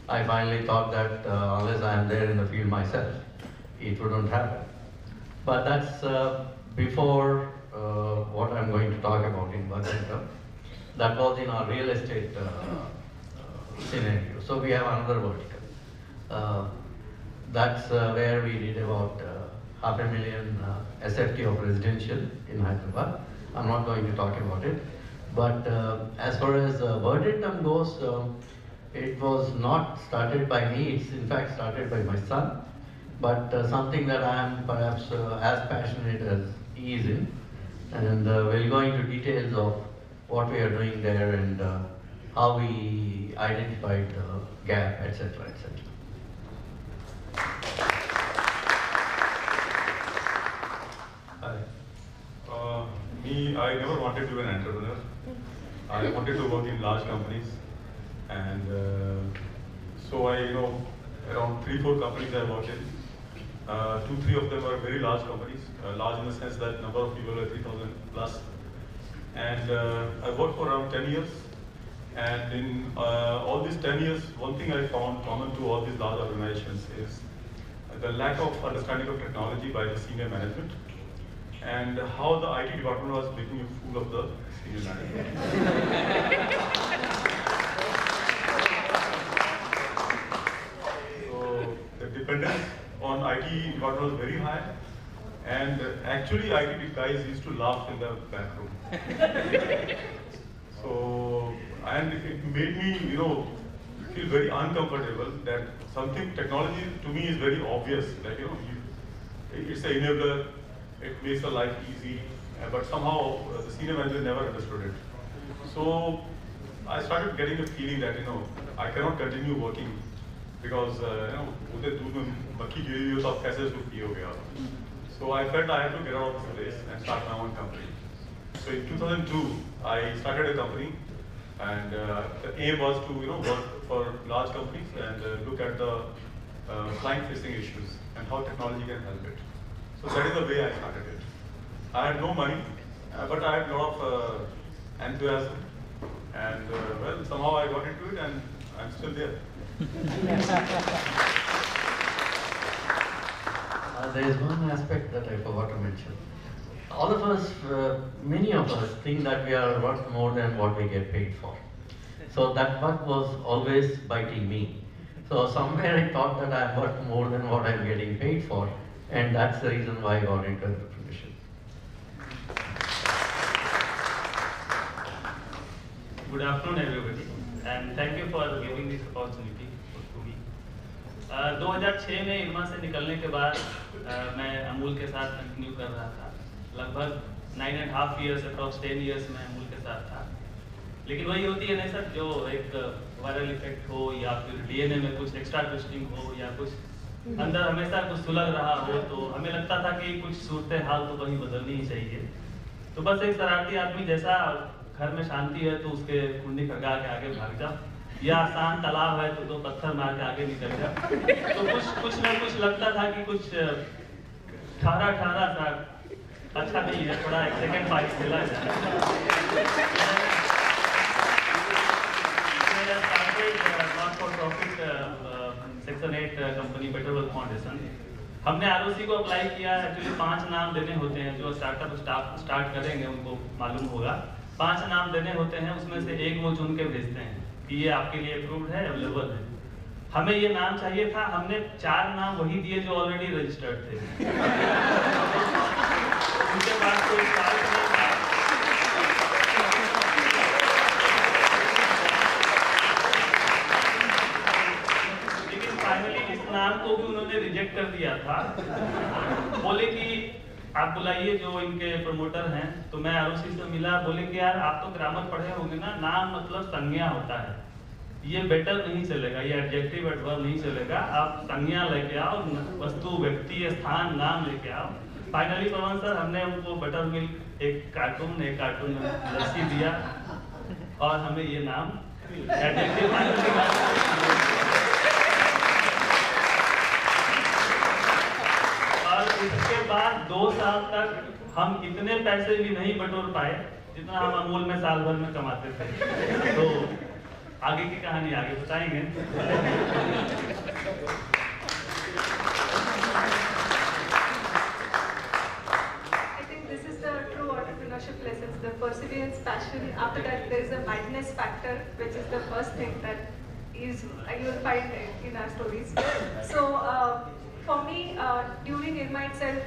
I finally thought that unless I am there in the field myself, it wouldn't happen. But that's before what I'm going to talk about in Bhadrata. That was in our real estate scenario. So we have another vertical. That's where we did about 500,000 SFT of residential in Hyderabad. I'm not going to talk about it. But as far as Bhadrata goes, it was not started by me. It's in fact started by my son. But something that I am perhaps as passionate as he is in. And we'll go into details of what we are doing there and how we identified the gap, etc., etc. Hi. I never wanted to be an entrepreneur. I wanted to work in large companies, and so around 3-4 companies I worked in. 2-3 of them are very large companies, large in the sense that number of people are 3,000 plus. And I worked for around 10 years. And in all these 10 years, one thing I found common to all these large organizations is the lack of understanding of technology by the senior management, and how the IT department was making a fool of the senior management. So the dependence on IT department was very high, and actually IT guys used to laugh in the back room. So, and it made me, feel very uncomfortable that something, technology to me is very obvious, like, it's an enabler, it makes the life easy, but somehow the senior manager never understood it. So, I started getting a feeling that, I cannot continue working because, so I felt I had to get out of this place and start my own company. So in 2002, I started a company, and the aim was to work for large companies and look at the client-facing issues and how technology can help it. So that is the way I started it. I had no money, but I had a lot of enthusiasm, and well, somehow I got into it, and I'm still there. There is one aspect that I forgot to mention. All of us, many of us, think that we are worth more than what we get paid for. So that work was always biting me. So somewhere I thought that I am worth more than what I am getting paid for, and that's the reason why I got into entrepreneurship. Good afternoon, everybody, and thank you for giving this opportunity to me. 2006 में IRMA से निकलने के बाद मैं अमूल के साथ continue कर रहा था. लगभग 9.5 years, अप्रॉक्स 10 years में अमूल के साथ था. लेकिन वही होती है ना सर, जो एक वायरल इफेक्ट हो या फिर DNA में कुछ एक्स्ट्रा ट्विस्टिंग हो या कुछ अंदर हमेशा कुछ सुलग रहा हो, तो हमें लगता था कि कुछ सूरत हाल तो कहीं बदलनी ही चाहिए. तो बस एक शरारती आदमी जैसा, घर में शांति है तो उसके कुंडी खड़का के आगे भाग जा, या आसान तालाब है तो 2 पत्थर मार के आगे निकल जा. तो कुछ ना कुछ लगता था कि कुछ ठारा सा अच्छा नहीं है, थोड़ा एक सेकंड पाइप खेला जाए. Section 8 company better work foundation, हमने ROC को अप्लाई किया. एक्चुअली 5 नाम देने होते हैं, जो स्टार्टअप स्टार्ट करेंगे उनको मालूम होगा. 5 नाम देने होते हैं, उसमें से एक वो चुन के भेजते हैं कि ये आपके लिए अप्रूव्ड है, अवेलेबल है. हमें ये नाम चाहिए था, हमने 4 नाम वही दिए जो ऑलरेडी रजिस्टर्ड थे. उनके पास कोई फाइल नहीं था. लेकिन फाइनली इस नाम को भी उन्होंने रिजेक्ट कर दिया था. बोले कि आप बुलाइए जो इनके प्रमोटर हैं. तो मैं ROC से मिला, बोले कि यार आप तो ग्रामर पढ़े होंगे ना, नाम मतलब संज्ञा होता है. ये बेटर नहीं चलेगा, ये एडजेक्टिव एडवर्ब नहीं चलेगा। आप संज्ञा लेके आओ, वस्तु, व्यक्ति, स्थान, नाम लेके आओ। फाइनली पवन सर, हमने उनको बटर मिल्क एक कार्टून में लस्सी दिया और हमें ये नाम एडजेक्टिव और इसके बाद 2 साल तक हम इतने पैसे भी नहीं बटोर पाए जितना हम अमूल में साल भर में कमाते थे। तो आगे की कहानी आगे बताएंगे। I think this is the true entrepreneurship lessons, the perseverance, passion. After that, there is a madness factor, which is the first thing that is you will find in our stories. So for me, during IRMA itself,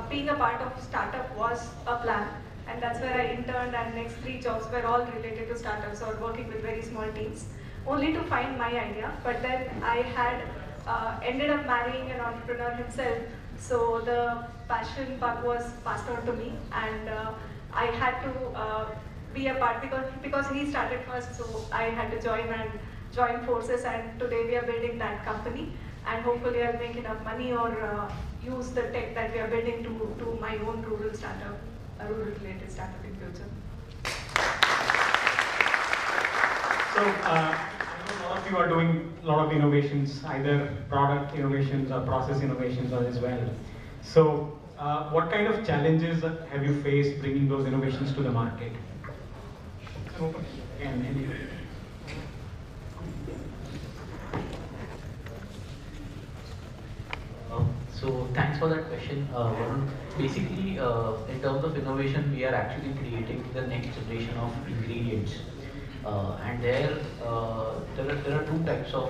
being a part of startup was a plan. And that's where I interned, and next 3 jobs were all related to startups or working with very small teams, only to find my idea. But then I had ended up marrying an entrepreneur himself, so the passion part was passed on to me, and I had to be a part because he started first, so I had to join forces, and today we are building that company, and hopefully I'll make enough money or use the tech that we are building to my own rural startup. A rural-related startup in future. So, I know a lot of you are doing a lot of innovations, either product innovations or process innovations as well. So, what kind of challenges have you faced bringing those innovations to the market? So thanks for that question, Varun. Basically, in terms of innovation, we are actually creating the next generation of ingredients, and there are 2 types of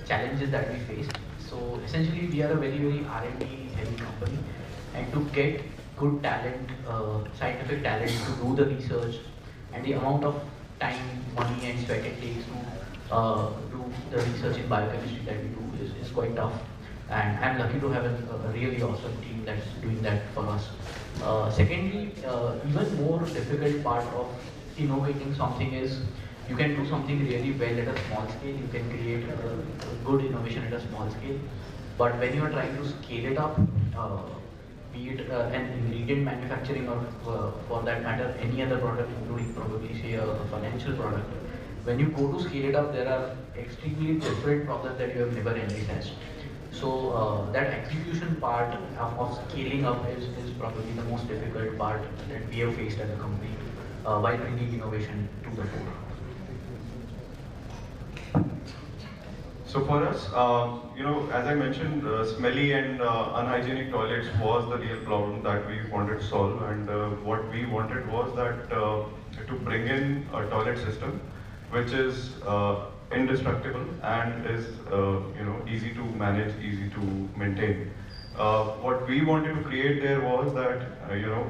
challenges that we face. So essentially, we are a very R&D heavy company, and to get good talent, scientific talent to do the research, and the amount of time, money, and sweat it takes to do the research in biochemistry that we do is quite tough. And I'm lucky to have a really awesome team that's doing that for us. Secondly, even more difficult part of innovating something is you can do something really well at a small scale, you can create a good innovation at a small scale, but when you are trying to scale it up, be it an ingredient manufacturing or for that matter any other product, including probably say a financial product, when you go to scale it up, there are extremely different problems that you have never envisaged. So that execution part of scaling up is probably the most difficult part that we have faced as a company while bringing innovation to the fore. So for us, as I mentioned, smelly and unhygienic toilets was the real problem that we wanted to solve, and what we wanted was that to bring in a toilet system which is indestructible and is easy to manage, easy to maintain. What we wanted to create there was that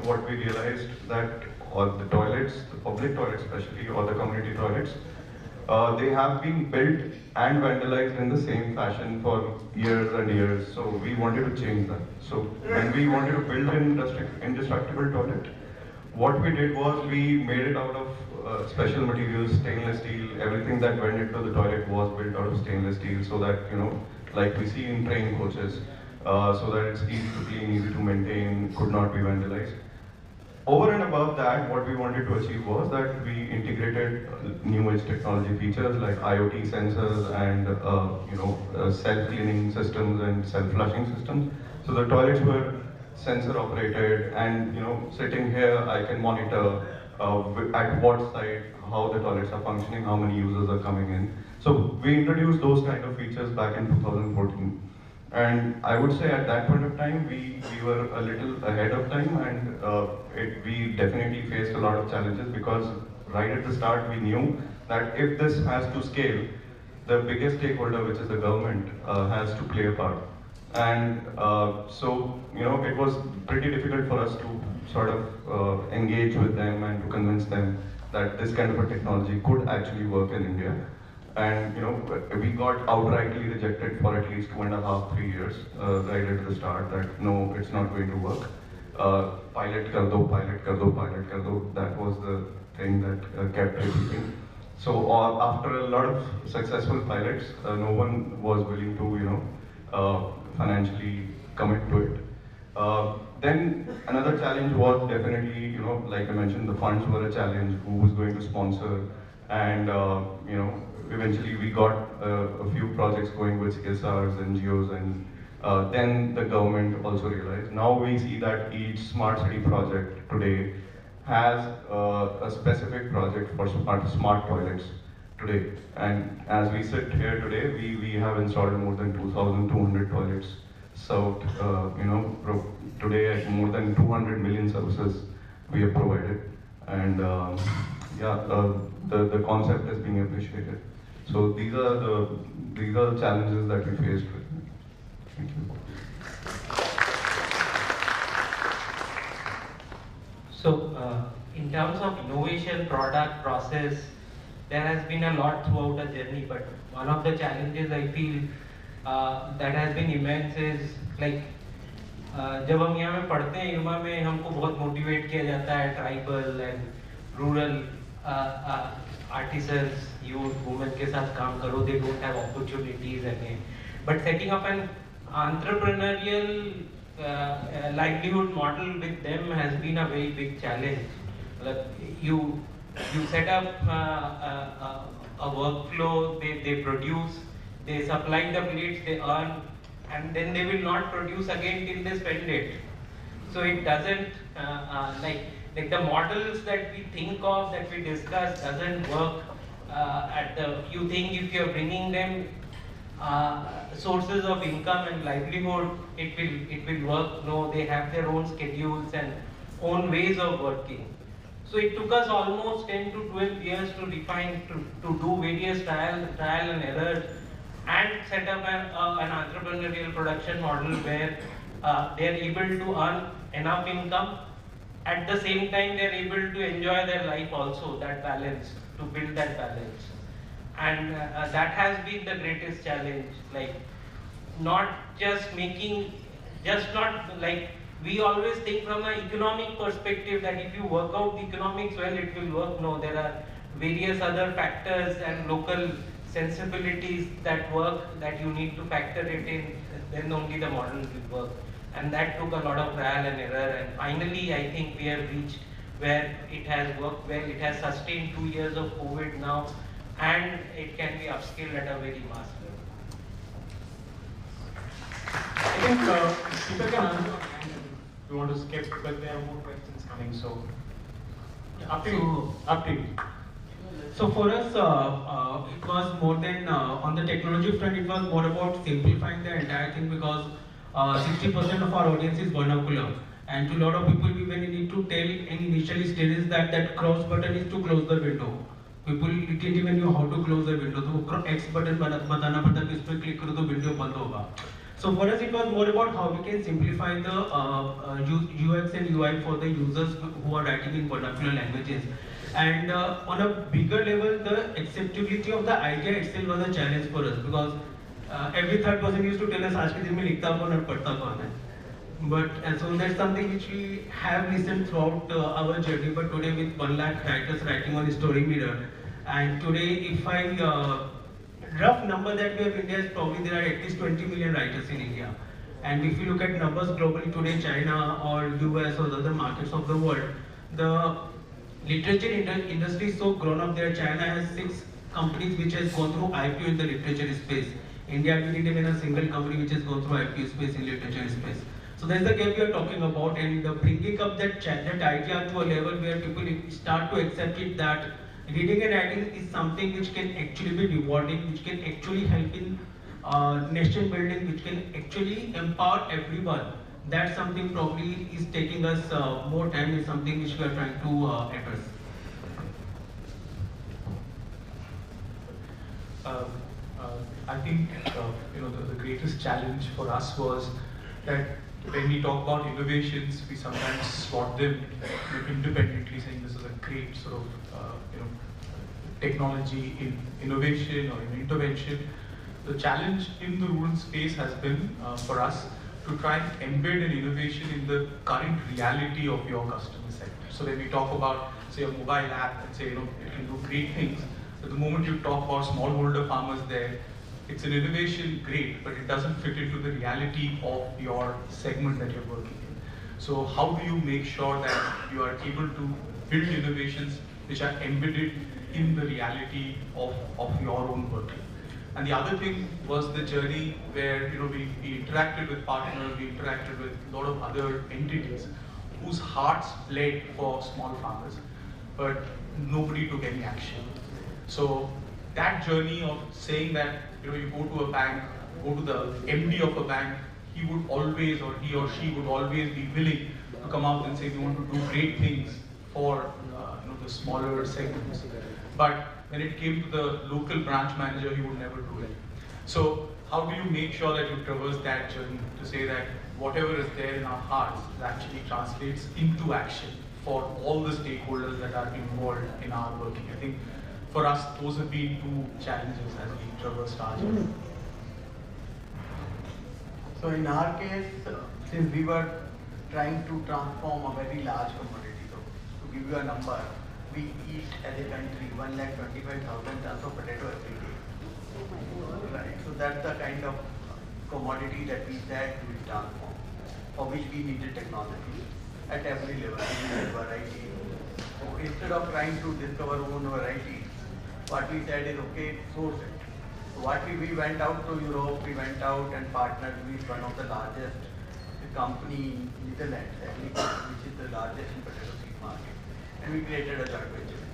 what we realized that all the toilets, the public toilets especially, or the community toilets, they have been built and vandalized in the same fashion for years and years. So we wanted to change that. So when we wanted to build an indestructible toilet, what we did was we made it out of special materials, stainless steel. Everything that went into the toilet was built out of stainless steel, so that like we see in train coaches, so that it's easy to clean, easy to maintain, could not be vandalized. Over and above that, what we wanted to achieve was that we integrated new age technology features like IoT sensors and self-cleaning systems and self-flushing systems. So the toilets were sensor operated, and sitting here I can monitor at what side how the toilets are functioning, how many users are coming in. So we introduced those kind of features back in 2014. And I would say at that point of time, we were a little ahead of time, and we definitely faced a lot of challenges, because right at the start we knew that if this has to scale, the biggest stakeholder, which is the government, has to play a part. And so it was pretty difficult for us to sort of engage with them and to convince them that this kind of a technology could actually work in India. And we got outrightly rejected for at least 2.5, 3 years right at the start, that no, it's not going to work. Pilot kar do, pilot kar do, pilot kar do. That was the thing that kept repeating. So after a lot of successful pilots, no one was willing to, financially commit to it. Then another challenge was definitely, like I mentioned, the funds were a challenge. Who was going to sponsor? And eventually we got a few projects going with CSRs, NGOs, and then the government also realized. Now we see that each smart city project today has a specific project for smart toilets today. And as we sit here today, we have installed more than 2,200 toilets. So, today more than 200 million services we have provided. And the concept is being appreciated. So these are the challenges that we faced with. Thank you. So, in terms of innovation, product, process, there has been a lot throughout the journey, but one of the challenges I feel that has been immense is like जब हम यहाँ में पढ़ते हैं IRMA में हमको बहुत motivate किया जाता है tribal and rural artisans youth women के साथ काम करो, they don't have opportunities again, but setting up an entrepreneurial livelihood model with them has been a very big challenge. You set up a workflow, they produce, they supply the plates, they earn, and then they will not produce again till they spend it. So it doesn't like the models that we think of, that we discuss, doesn't work you think if you're bringing them sources of income and livelihood, it will work. No, they have their own schedules and own ways of working. So it took us almost 10 to 12 years to refine, to do various trial and errors, and set up an entrepreneurial production model where they are able to earn enough income. At the same time, they are able to enjoy their life also, that balance, to build that balance. And that has been the greatest challenge, like not like we always think from an economic perspective that if you work out the economics well, it will work. No, there are various other factors and local sensibilities that work, that you need to factor it in, then only the model will work. And that took a lot of trial and error, and finally I think we have reached where it has worked well. It has sustained 2 years of COVID now, and it can be upskilled at a very mass level. I think people can answer. We want to skip, but there are more questions coming, so up to you. So for us, it was more than, on the technology front, it was more about simplifying the entire thing, because 60% of our audience is vernacular. And to a lot of people, we when need to tell in initial stages that cross button is to close the window. People didn't even know how to close the window. So X button बताना पड़ता कि इस पर click करो तो window बंद होगा. So for us, it was more about how we can simplify the UX and UI for the users who are writing in vernacular languages. And on a bigger level, the acceptability of the idea itself was a challenge for us, because every third person used to tell us, आज के दिन में लिखता कौन और पढ़ता कौन है. But so that's something which we have listened throughout our journey. But today, with 1 lakh writers writing on Story Mirror, and today, if I rough number that we have in India is probably there are at least 20 million writers in India. And if you look at numbers globally today, China or US or other markets of the world, the literature industry is so grown up there. China has 6 companies which has gone through IPO in the literature space. India, we didn't even a single company which has gone through IPO space in literature space. So that's the gap we are talking about, and bringing up that idea to a level where people start to accept it, that reading and writing is something which can actually be rewarding, which can actually help in nation building, which can actually empower everyone. That's something probably is taking us more time, is something which we are trying to address. I think the greatest challenge for us was that when we talk about innovations, we sometimes spot them independently, saying this is a great sort of technology in innovation or in intervention. The challenge in the rural space has been for us to try and embed an innovation in the current reality of your customer segment. So when we talk about, say, a mobile app and say, it can do great things, But the moment you talk about smallholder farmers there, it's an innovation great, but it doesn't fit into the reality of your segment that you're working in. So how do you make sure that you are able to build innovations which are embedded in the reality of your own working? And the other thing was the journey where we interacted with partners, we interacted with a lot of other entities whose hearts bled for small farmers, but nobody took any action. So that journey of saying that you go to a bank, go to the MD of a bank, he would always, or he or she would always be willing to come out and say we want to do great things for the smaller segments. But when it came to the local branch manager, he would never do it. So how do you make sure that you traverse that journey to say that whatever is there in our hearts actually translates into action for all the stakeholders that are involved in our working? I think for us, those have been two challenges as we traversed our journey. So in our case, since we were trying to transform a very large commodity, so to give you a number, we eat as a country 1,25,000 tons of potato every day. Right. So that's the kind of commodity that we said we transform, for which we needed technology at every level. We needed variety. So instead of trying to discover own variety, what we said is okay, source it. So what we went out to Europe, we went out and partnered with one of the largest company in Netherlands, which is the largest in potato seed market. And we created a joint venture.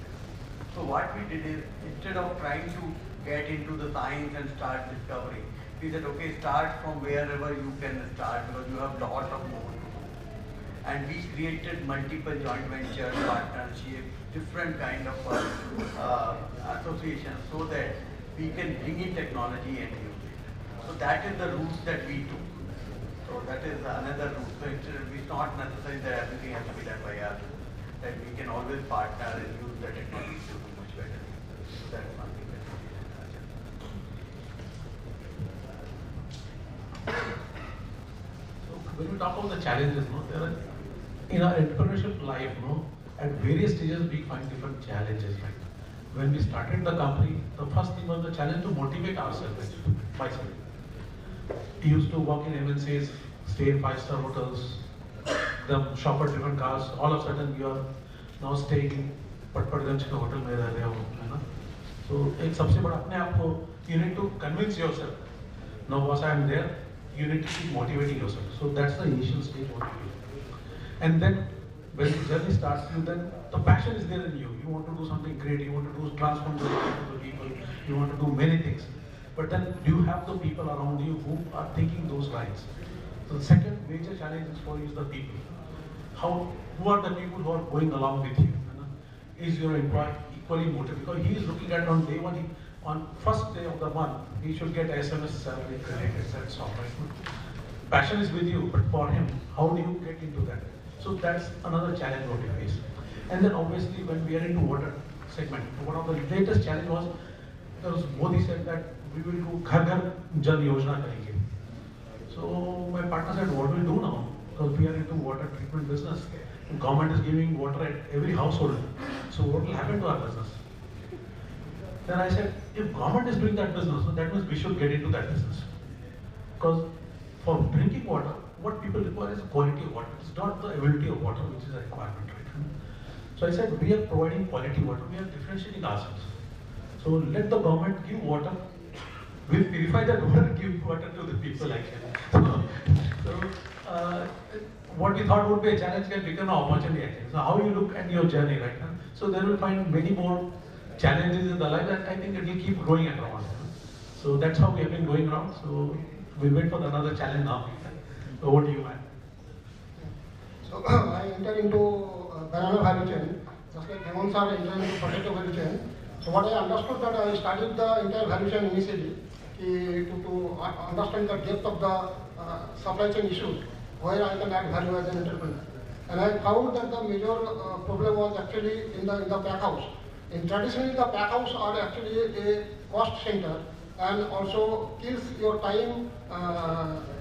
So what we did is, instead of trying to get into the science and start discovering, we said, okay, start from wherever you can start because you have lot of more to do. And we created multiple joint ventures, partnerships, different kind of associations so that we can bring in technology and use it. So that is the route that we took. So that is another route. So it's not necessary that everything has to be done by us. That we can always partner and use the technology to do much better. So that's one thing that we did. So when we talk about the challenges, there are, in our entrepreneurship life, at various stages we find different challenges. Right? When we started the company, the first thing was the challenge to motivate ourselves, myself. We used to work in MNCs, stay in 5-star hotels, the shop at different cars. All of a sudden, you are now staying in Patpadganj के hotel में रह रहे हो, है ना? So एक सबसे बड़ा अपने आप को you need to convince yourself. Now, once I am there, you need to keep motivating yourself. So that's the initial stage motivation. And then when the journey starts, then the passion is there in you. You want to do something great. You want to do transform the life of the people. You want to do many things. But then do you have the people around you who are thinking those lines? So the second major challenge is for you is the people. Who are the people who are going along with you? Is your employee equally motivated? Because he is looking at on day one, on first day of the month, he should get SMS salary credited, that's all right. Passion is with you, but for him, how do you get into that? So that's another challenge what we face. And then obviously when we are into water segment, one of the latest challenge was, because Modi said that we will do Ghar Ghar Jal Yojana karenge. So my partner said, what will we do now? Because we are into water treatment business. Government is giving water at every household. So what will happen to our business? Then I said, if government is doing that business, so that means we should get into that business. Because for drinking water, what people require is quality of water. It's not the availability of water which is a requirement, right? So I said, we are providing quality water. We are differentiating ourselves. So let the government give water. We'll purify that water, give water to the people actually. What we thought would be a challenge can become an opportunity actually. So how you look at your journey, right? So there will find many more challenges in the life that I think it will keep growing around. So that's how we have been going around. So we'll wait for another challenge now. Over to you, man. So I entered into banana value chain, just like Hemant sir entered into potato value chain. So what I understood that I studied the entire value chain initially to understand the depth of the supply chain issues, where I can add value as an entrepreneur. And I found that the major problem was actually in the pack house. In traditionally, the pack house are actually a cost center and also kills your time,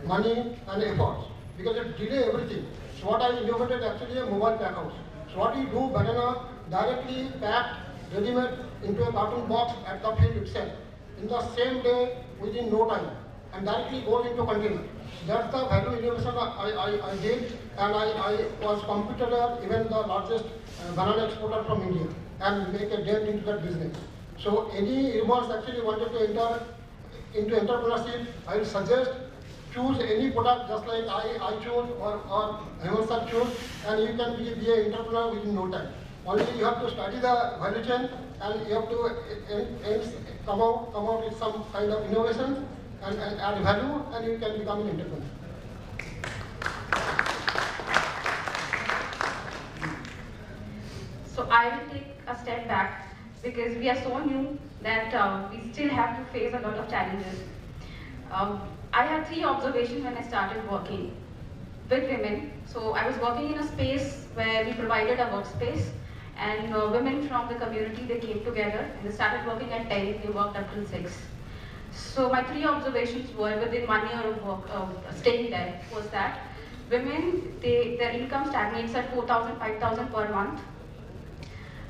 money and efforts because it delay everything. So what I innovated actually a mobile pack house. So what you do, banana directly packed ready-made into a carton box at the field itself in the same day within no time and directly goes into container. That's the value innovation I did, and I was competed even the largest banana exporter from India and make a dent into that business. So any IRMAs actually wanted to enter into entrepreneurship, I will suggest choose any product just like I chose or Hemant sir chose, and you can be an entrepreneur within no time. Only you have to study the value chain and you have to come out with some kind of innovation and add value, and you can become an entrepreneur. So I will take a step back because we are so new that we still have to face a lot of challenges. I had 3 observations when I started working with women. So I was working in a space where we provided a workspace, and women from the community, they came together and they started working at 10, they worked up till 6. So my 3 observations were within 1 year of work, staying there, was that women, their income stagnates at 4,000, 5,000 per month.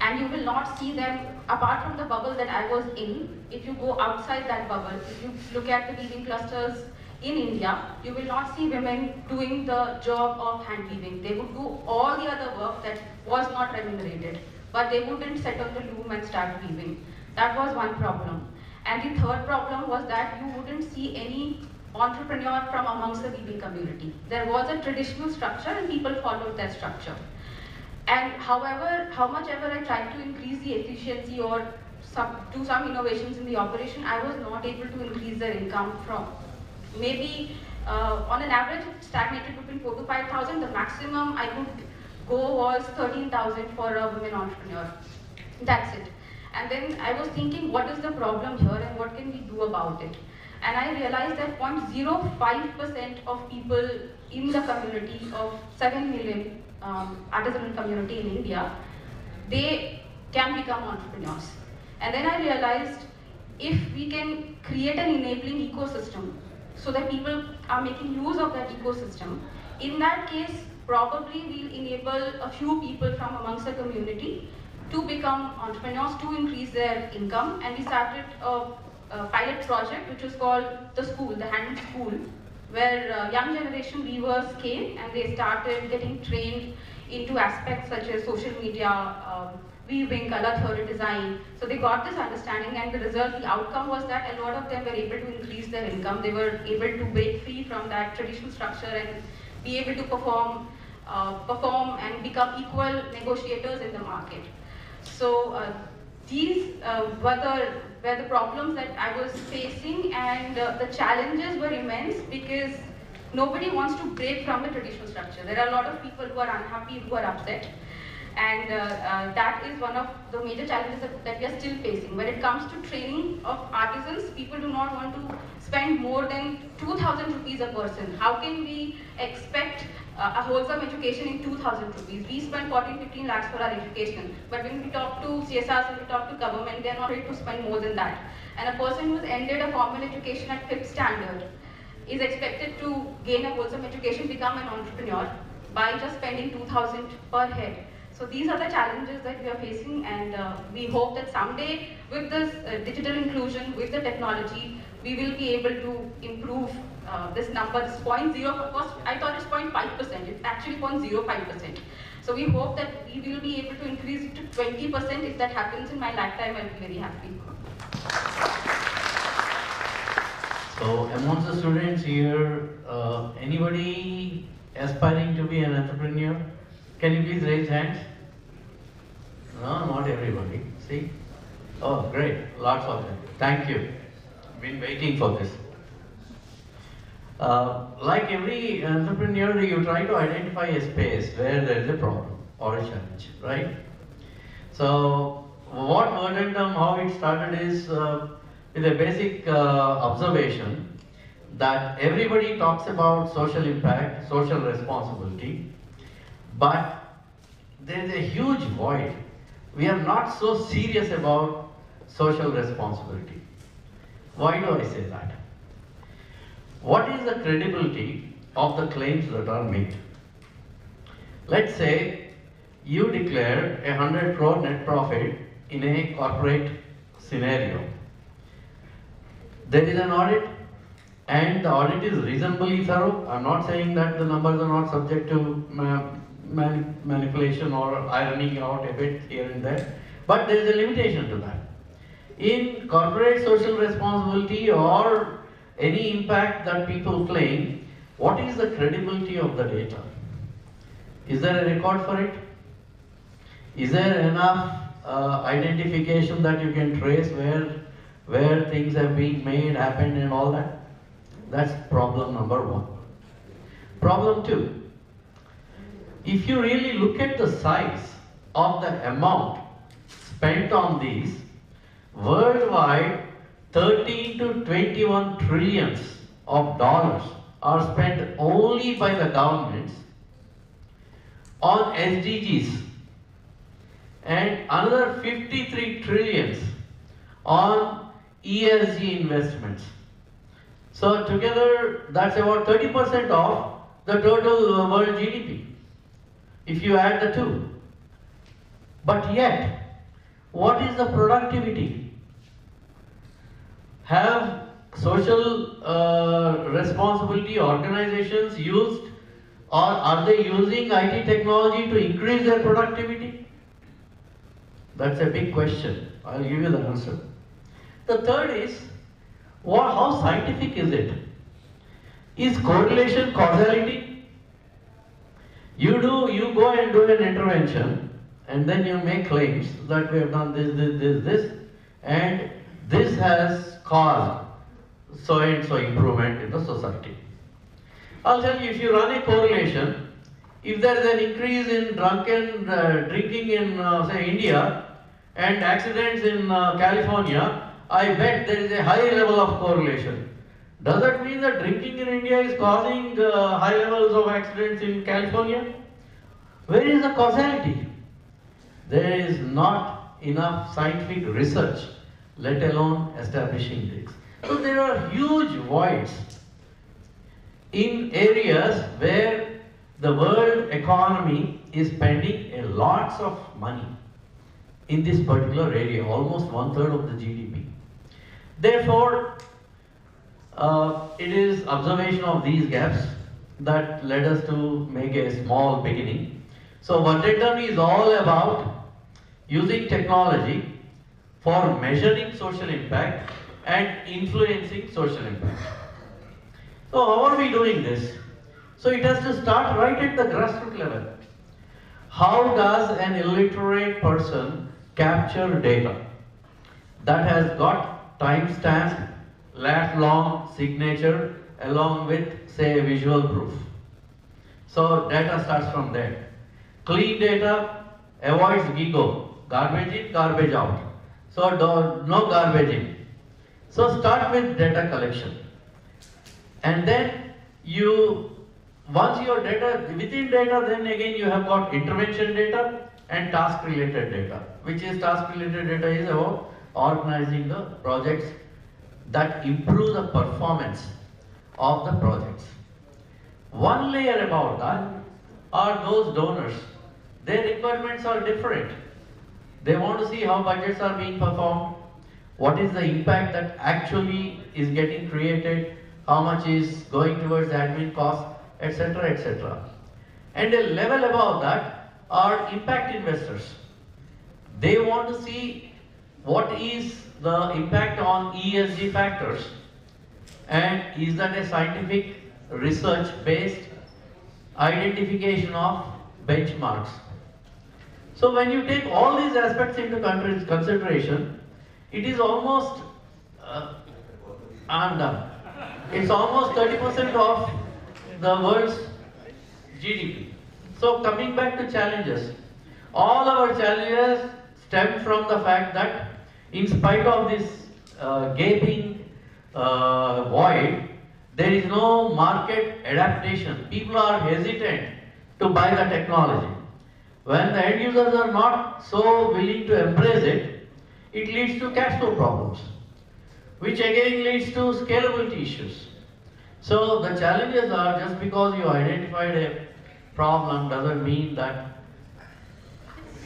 And you will not see them, apart from the bubble that I was in, if you go outside that bubble, if you look at the weaving clusters in India, you will not see women doing the job of hand weaving. They would do all the other work that was not remunerated, but they wouldn't set up the loom and start weaving. That was one problem. And the third problem was that you wouldn't see any entrepreneur from amongst the weaving community. There was a traditional structure and people followed that structure. And however, how much ever I tried to increase the efficiency or do some innovations in the operation, I was not able to increase their income from maybe on an average stagnated between 4,000 to 5,000. The maximum I could go was 13,000 for a women entrepreneur. That's it. And then I was thinking, what is the problem here and what can we do about it? And I realized that 0.05% of people in the community of 7 million artisanal community in India, they can become entrepreneurs. And then I realized if we can create an enabling ecosystem so that people are making use of that ecosystem, in that case, probably we'll enable a few people from amongst the community to become entrepreneurs, to increase their income. And we started a pilot project which was called the school, the hand school, where young generation weavers came and they started getting trained into aspects such as social media, weaving, color theory, design. So they got this understanding, and the result, the outcome was that a lot of them were able to increase their income. They were able to break free from that traditional structure and be able to perform and become equal negotiators in the market. So these were the problems that I was facing, and the challenges were immense because nobody wants to break from the traditional structure. There are a lot of people who are unhappy, who are upset, and that is one of the major challenges that we are still facing. When it comes to training of artisans, people do not want to spend more than 2,000 rupees a person. How can we expect a wholesome education in 2,000 rupees? We spend 14-15 lakhs for our education, but when we talk to CSRs and we talk to government, they are not ready to spend more than that. And a person who has ended a formal education at 5th standard is expected to gain a wholesome education, become an entrepreneur by just spending 2,000 per head. So these are the challenges that we are facing, and we hope that someday with this digital inclusion, with the technology, we will be able to improve this number. This 0.0, first I thought it's 0.5%, it's actually 0.05%. So we hope that we will be able to increase it to 20%. If that happens in my lifetime, I'll be very happy. So amongst the students here, anybody aspiring to be an entrepreneur? Can you please raise hands? No, not everybody. See? Oh, great. Lots of them. Thank you. Been waiting for this. Like every entrepreneur, you try to identify a space where there is a problem or a challenge, right? So what burdened them, how it started is with a basic observation that everybody talks about social impact, social responsibility, but there is a huge void. We are not so serious about social responsibility. Why do I say that? What is the credibility of the claims that are made? Let's say you declare 100 crore net profit in a corporate scenario. There is an audit, and the audit is reasonably thorough. I'm not saying that the numbers are not subject to manipulation or ironing out a bit here and there, but there is a limitation to that. In corporate social responsibility or any impact that people claim, what is the credibility of the data? Is there a record for it? Is there enough identification that you can trace where things have been made, happened and all that? That's problem number one. Problem two, if you really look at the size of the amount spent on these, worldwide 13 to 21 trillions of dollars are spent only by the governments on SDGs, and another 53 trillions on ESG investments. So together that's about 30% of the total world GDP, if you add the two. But yet, what is the productivity? Have social responsibility organizations used, or are they using IT technology to increase their productivity? That's a big question. I'll give you the answer. The third is, how scientific is it? Is correlation causality? You go and do an intervention, and then you make claims that we have done this, and this has caused so and so improvement in the society. I'll tell you, if you run a correlation, if there is an increase in drinking in say India and accidents in California, I bet there is a high level of correlation. Does that mean that drinking in India is causing high levels of accidents in California? Where is the causality? There is not enough scientific research, let alone establishing this. So there are huge voids in areas where the world economy is spending a lots of money in this particular area, almost 1/3 of the GDP. Therefore, it is observation of these gaps that led us to make a small beginning. So Vertentum is all about using technology for measuring social impact and influencing social impact. So how are we doing this? So it has to start right at the grassroots level. How does an illiterate person capture data that has got timestamp, lat long signature along with, say, a visual proof? So data starts from there. Clean data avoids GIGO, garbage in, garbage out. So no garbage in. So start with data collection. And then once your data, within data, then again you have got intervention data and task related data. Which is task related data is about organizing the projects that improve the performance of the projects. One layer about that are those donors. Their requirements are different. They want to see how budgets are being performed, what is the impact that actually is getting created, how much is going towards admin costs, etc., etc. And a level above that are impact investors. They want to see what is the impact on ESG factors, and is that a scientific research based identification of benchmarks. So when you take all these aspects into consideration, it is almost I'm done. It's almost 30% of the world's GDP. So coming back to challenges, all our challenges stem from the fact that in spite of this gaping void, there is no market adaptation. People are hesitant to buy the technology. When the end users are not so willing to embrace it, it leads to cash flow problems, which again leads to scalability issues. So the challenges are, just because you identified a problem doesn't mean that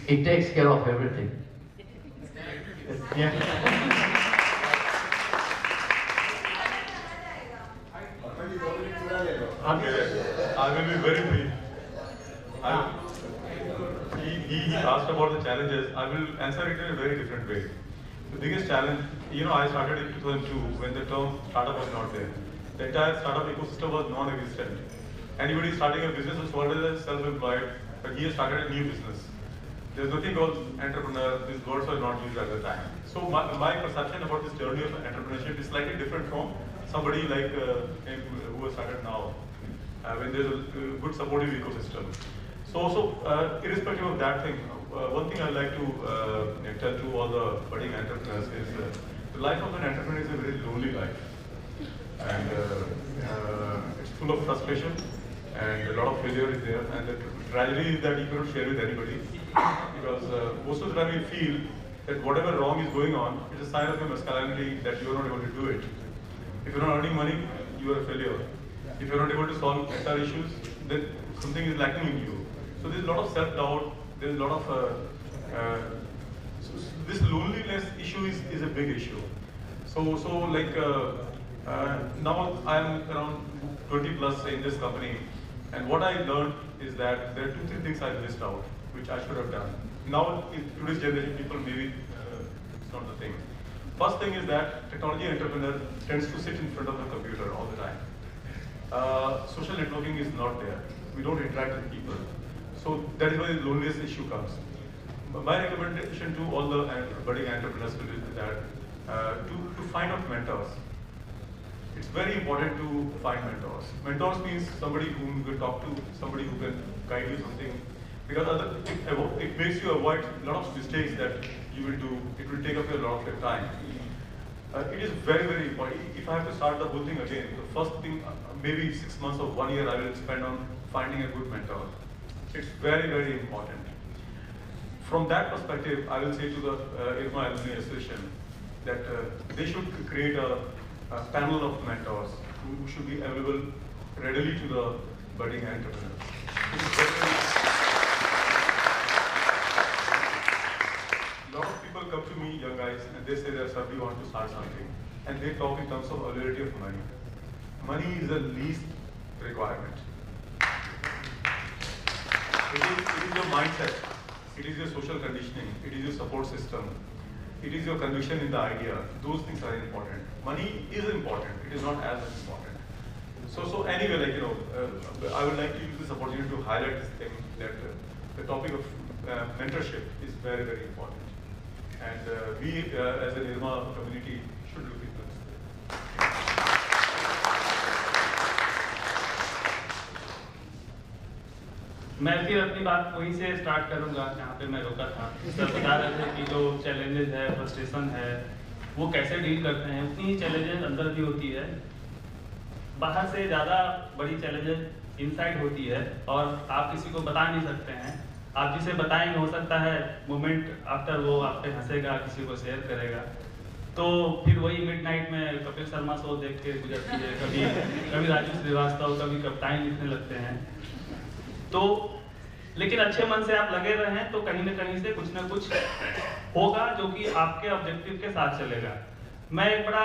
it takes care of everything. I will be very brief. He asked about the challenges. I will answer it in a very different way. The biggest challenge, I started in 2002 when the term startup was not there. The entire startup ecosystem was non-existent. Anybody starting a business was already self-employed, but he has started a new business. There's nothing called entrepreneur. These words were not used at the time. So my perception about this journey of entrepreneurship is slightly different from somebody like him who has started now, when there's a good supportive ecosystem. So irrespective of that thing, one thing I'd like to tell to all the budding entrepreneurs is the life of an entrepreneur is a very lonely life. And it's full of frustration and a lot of failure is there. And the tragedy is that you cannot share with anybody because most of the time you feel that whatever wrong is going on, it's a sign of your masculinity that you are not able to do it. If you're not earning money, you are a failure. If you're not able to solve HR issues, then something is lacking in you. So there's a lot of self-doubt, there's a lot of, this loneliness issue is a big issue. So like, now I'm around 20 plus in this company, and what I learned is that there are 2-3 things I missed out, which I should have done. Now, in today's generation, people maybe it's not the thing. First thing is that technology entrepreneur tends to sit in front of the computer all the time. Social networking is not there. We don't interact with people. So that is why the loneliness issue comes. My recommendation to all the budding entrepreneurs is that to find out mentors. It's very important to find mentors. Mentors means somebody whom you can talk to, somebody who can guide you something. Because it makes you avoid a lot of mistakes that you will do. It will take up a lot of your time. It is very, very important. If I have to start the whole thing again, the first thing, maybe 6 months or 1 year, I will spend on finding a good mentor. It's very, very important. From that perspective, I will say to the IRMA Alumni Association that they should create a panel of mentors who should be available readily to the budding entrepreneurs. A lot of people come to me, young guys, and they say that, sir, we want to start something. And they talk in terms of availability of money. Money is the least requirement. It is your mindset, it is your social conditioning, it is your support system, it is your conviction in the idea. Those things are important. Money is important, it is not as important. So anyway, like, I would like to use this opportunity to highlight this thing that the topic of mentorship is very, very important. And we as an IRMA community should look into this. मैं फिर अपनी बात वहीं से start करूंगा जहाँ पे मैं रुका था। सर बता रहे थे कि जो चैलेंजेस है, फ्रस्ट्रेशन है, वो कैसे डील करते हैं। उतनी ही चैलेंजेस अंदर भी होती है। बाहर से ज़्यादा बड़ी चैलेंजेस इनसाइड होती है और आप किसी को बता नहीं सकते हैं। आप जिसे बताएंगे हो सकता है मोमेंट आफ्टर वो आप पे हंसेगा, किसी को शेयर करेगा। तो फिर वही मिडनाइट में कपिल शर्मा शो देख के गुजरती है। कभी राजू श्रीवास्तव, कभी कविताएं लिखने लगते हैं। तो लेकिन अच्छे मन से आप लगे रहें तो कहीं न कहीं से कुछ न कुछ होगा जो कि आपके ऑब्जेक्टिव के साथ चलेगा। मैं एक बड़ा,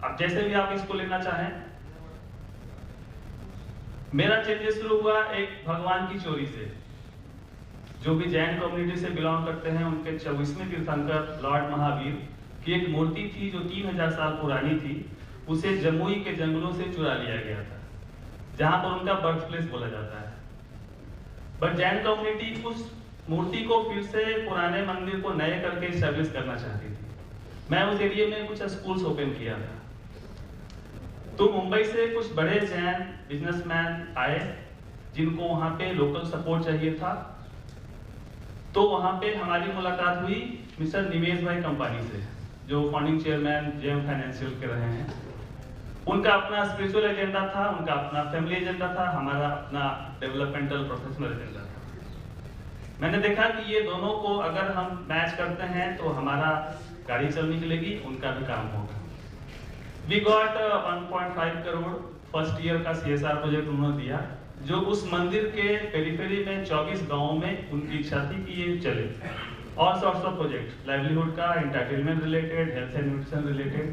अब जैसे भी आप इसको लेना चाहें, मेरा चेंजेस शुरू हुआ एक भगवान की चोरी से। जो भी जैन कम्युनिटी से बिलोंग करते हैं, उनके 24वें तीर्थंकर लॉर्ड महावीर की एक मूर्ति थी जो 3000 साल पुरानी थी। उसे जमुई के जंगलों से चुरा लिया गया था, जहां पर उनका बर्थ प्लेस बोला जाता है। बट जैन कम्युनिटी उस मूर्ति को फिर से पुराने मंदिर को नए करके इस्टेब्लिश करना चाहती थी। मैं उस एरिया में कुछ स्कूल्स ओपन किया था। तो मुंबई से कुछ बड़े जैन बिजनेसमैन आए जिनको वहां पे लोकल सपोर्ट चाहिए था। तो वहां पे हमारी मुलाकात हुई मिस्टर निमेश भाई कंपनी से, जो फाउंडिंग चेयरमैन जेम फाइनेंशियल के रहे हैं। उनका अपना स्पिरिचुअल एजेंडा था, उनका अपना फैमिली एजेंडा था, हमारा अपना डेवलपमेंटल प्रोफेशनल एजेंडा था। मैंने देखा कि ये दोनों को अगर हम मैच करते हैं तो हमारा गाड़ी चल निकलेगी, उनका भी काम होगा। We got 1.5 crore first year का CSR प्रोजेक्ट उन्होंने दिया, जो उस मंदिर के पेरिफेरी में 24 गांवों में उनकी इच्छा थी कि ये चले। All sorts of project, livelihood का, entertainment related, health and nutrition related.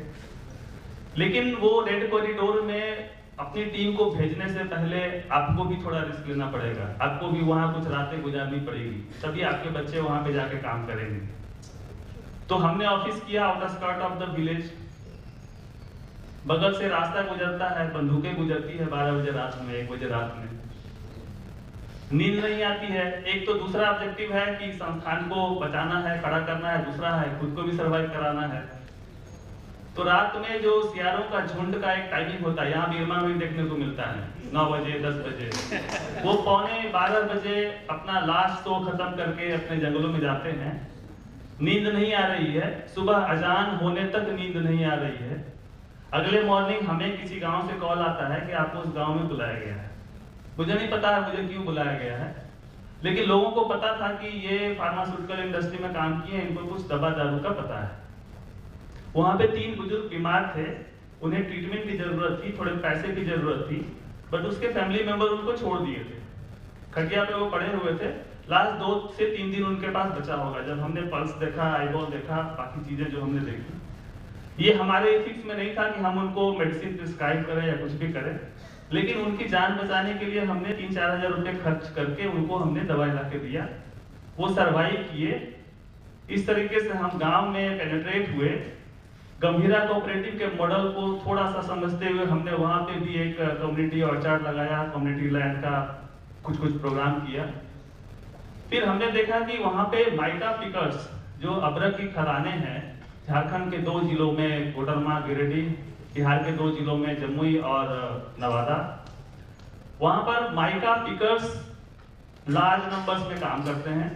लेकिन वो रेड कॉरिडोर में अपनी टीम को भेजने से पहले आपको भी थोड़ा रिस्क लेना पड़ेगा, आपको भी वहाँ कुछ रातें गुजारनी पड़ेगी, तभी आपके बच्चे वहाँ पे जाके काम करेंगे। तो हमने ऑफिस किया आउटस्कर्ट ऑफ द विलेज, बगल से रास्ता गुजरता है, बंदूकें गुजरती है 12 बजे रात में, 1 बजे रात में, नींद नहीं आती है। एक तो दूसरा ऑब्जेक्टिव है कि संस्थान को बचाना है, खड़ा करना है, दूसरा है खुद को भी सर्वाइव कराना है। तो रात में जो सियारों का झुंड का एक टाइमिंग होता है, यहाँ IRMA में देखने को मिलता है 9 बजे 10 बजे, वो पौने 12 बजे अपना लास्ट शो खत्म करके अपने जंगलों में जाते हैं। नींद नहीं आ रही है, सुबह अजान होने तक नींद नहीं आ रही है। अगले मॉर्निंग हमें किसी गांव से कॉल आता है कि आपको उस गांव में बुलाया गया है। मुझे नहीं पता है मुझे क्यों बुलाया गया है, लेकिन लोगों को पता था कि ये फार्मास्यूटिकल इंडस्ट्री में काम किए, इनको कुछ दवा दारू का पता है। वहाँ पे 3 बुजुर्ग बीमार थे, उन्हें ट्रीटमेंट की जरूरत थी, थोड़े पैसे की जरूरत थी, बट उसके फैमिली मेंबर उनको छोड़ दिए थे, खटिया पे वो पड़े हुए थे। लास्ट 2 से 3 दिन उनके पास बचा होगा। जब हमने पल्स देखा, आईबॉल देखा, बाकी चीजें जो हमने देखी, ये हमारे एथिक्स में नहीं था कि हम उनको मेडिसिन प्रिस्क्राइब करें या कुछ भी करें, लेकिन उनकी जान बचाने के लिए हमने 3-4 हजार रुपए खर्च करके उनको हमने दवाई ला के दिया, वो सर्वाइव किए। इस तरीके से हम गांव में पेनिट्रेट हुए। गंभीरा कोऑपरेटिव के मॉडल को थोड़ा सा समझते हुए हमने वहाँ पे भी एक कम्युनिटी ऑर्चर्ड लगाया, कम्युनिटी लैंड का कुछ प्रोग्राम किया। फिर हमने देखा कि वहाँ पे माइका पिकर्स जो अबरक की खदानें हैं, झारखंड के 2 जिलों में कोडरमा, गिरिडीह, बिहार के 2 जिलों में जमुई और नवादा, वहां पर माइका पिकर्स लार्ज नंबर्स में काम करते हैं।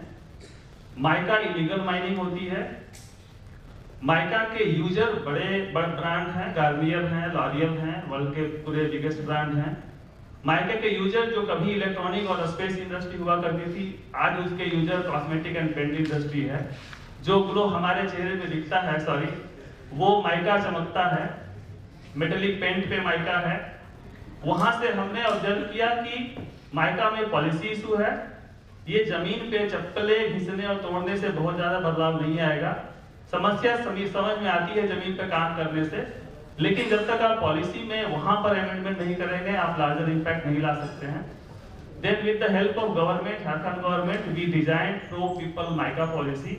माइका इलीगल माइनिंग होती है। माइका के यूजर बड़े ब्रांड हैं, गार्नियर हैं, लॉरियल हैं, वर्ल्ड के पूरे बिगेस्ट ब्रांड हैं। माइका के यूजर जो कभी इलेक्ट्रॉनिक और स्पेस इंडस्ट्री हुआ करती थी, आज उसके user cosmetic and paint industry है। जो ग्लो हमारे चेहरे पे दिखता है, सॉरी, वो माइका चमकता है, मेटेलिक पेंट पे माइका है। वहां से हमने ऑब्जर्व किया कि माइका में पॉलिसी इशू है। ये जमीन पे चप्पलें घिसने और तोड़ने से बहुत ज्यादा बदलाव नहीं आएगा। समस्या समझ में आती है जमीन पे काम करने से, लेकिन जब तक आप पॉलिसी में वहां पर अमेंडमेंट नहीं करेंगे, आप लार्जर इम्पैक्ट नहीं ला सकते हैं। Then with the help of government, Jharkhand government, we designed pro people mica policy.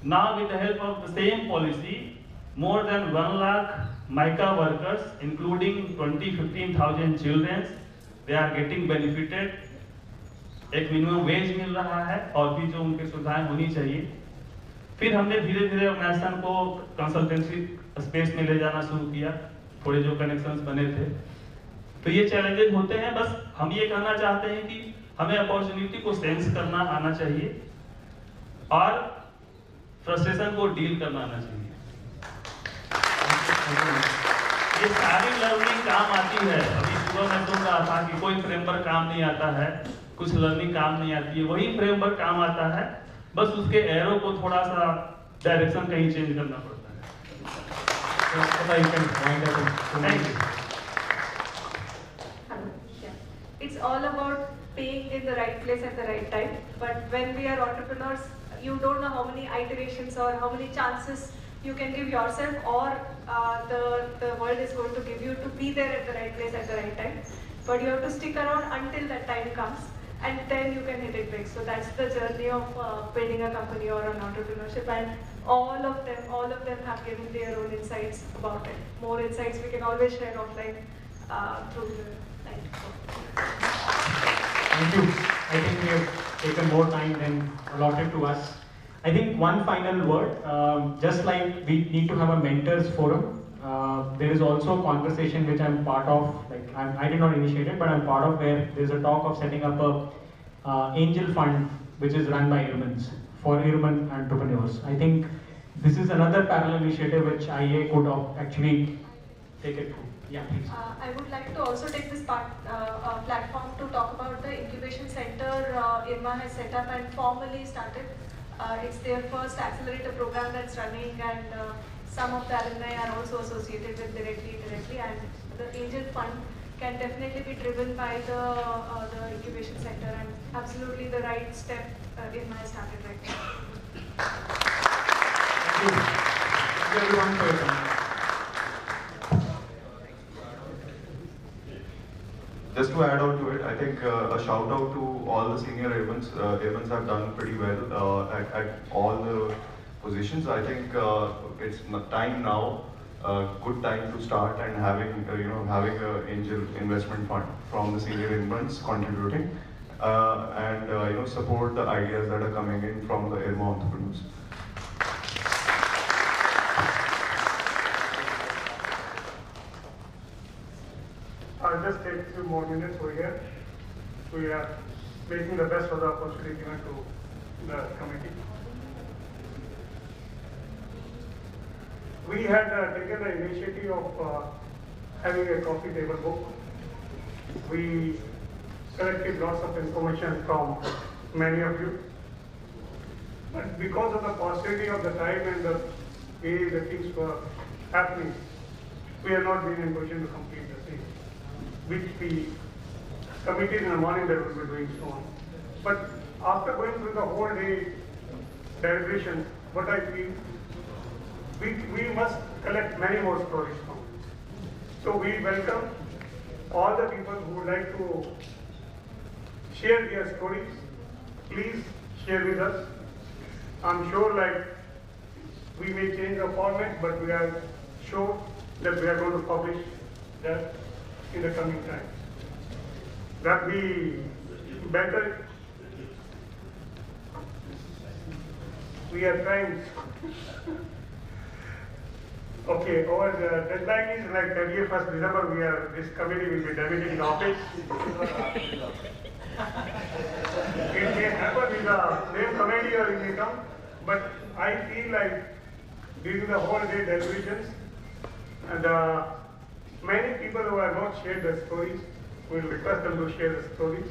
Now with the help of the same policy, more than 1 lakh mica workers, including 15,000 children, they are getting benefited. एक minimum wage मिल रहा है और भी जो उनकी सुविधाएं होनी चाहिए। फिर हमने धीरे धीरे ऑर्गेनाइजेशन को कंसल्टेंसी स्पेस में ले जाना शुरू किया, थोड़े जो कनेक्शंस बने थे। तो ये चैलेंजेस होते हैं, बस हम ये कहना चाहते हैं कि हमें अपॉर्चुनिटी को सेंस करना आना चाहिए और फ्रस्ट्रेशन को डील करना आना चाहिए। ये सारी लर्निंग काम आती है। अभी सुबह मैं सुन रहा था कि कोई फ्रेमवर्क काम नहीं आता है, कुछ लर्निंग काम नहीं आती है, वही फ्रेमवर्क काम आता है, बस उसके एरो को थोड़ा सा डायरेक्शन कहीं चेंज करना पड़ता है। It's all about being in the right place at the right time. But when we are entrepreneurs, you don't know how many iterations or how many chances you can give yourself, or the world is going to give you to be there at the right place at the right time. But you have to stick around until that time comes, and then you can hit it big. So that's the journey of building a company or an entrepreneurship. And all of them have given their own insights about it. More insights we can always share offline through the night. Thank you. I think we have taken more time than allotted to us. I think one final word, just like we need to have a mentors forum, there is also a conversation which I'm part of, like I did not initiate it, but I'm part of, where there's a talk of setting up a angel fund which is run by IRMAs for IRMA entrepreneurs. I think this is another parallel initiative which IA could actually take it through. Yeah, please. I would like to also take this platform to talk about the incubation center IRMA has set up and formally started. It's their first accelerator program that's running, and some of the alumni are also associated with directly, indirectly, and the angel fund can definitely be driven by the incubation center, and absolutely the right step IRMA has started right now. Thank you. Thank you everyone for your time. Just to add on to it, I think a shout out to all the senior airmen. Airmen have done pretty well at all the positions. I think it's time now, good time to start and having having an angel investment fund from the senior airmen contributing and support the ideas that are coming in from the IRMA entrepreneurs. I'll just take a few more minutes over here. We are making the best of the opportunity given to the committee. We had taken the initiative of having a coffee table book. We collected lots of information from many of you. But because of the paucity of the time and the way the things were happening, we have not been in position to complete the same, which we committed in the morning that we will be doing so on. But after going through the whole day deliberation, what I feel, we must collect many more stories from. So we welcome all the people who would like to share their stories. Please share with us. I'm sure we may change the format, but we are sure that we are going to publish that in the coming time. That will be better. We are trying. Okay, our deadline is 31st December. This committee will be debating the office. It may happen with the same committee or it may come, but I feel like during the whole day deliberations, and many people who have not shared their stories, we will request them to share the stories.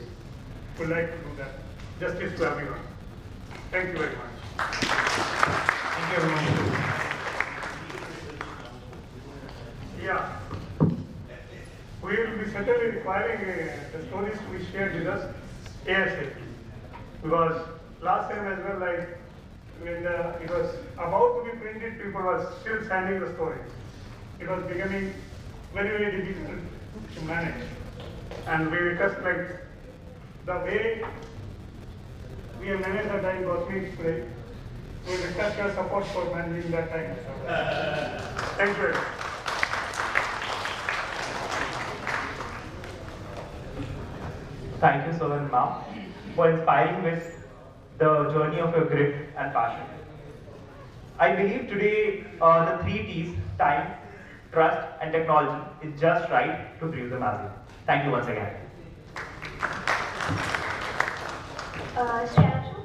We would like to do that. Justice to everyone. Thank you very much. Thank you everyone. Yeah. We will be certainly requiring the stories to be shared with us ASAP. Because last time as well, when it was about to be printed, people were still sending the stories. It was becoming very, very difficult to manage. And we request the way we have managed the time cosmic today, we request your support for managing that time. Thank you very much. Thank you, Sohan ma'am, for inspiring with the journey of your grit and passion. I believe today the 3 T's, time, trust and technology is just right to brew the magic. Thank you once again. Shreyanshu,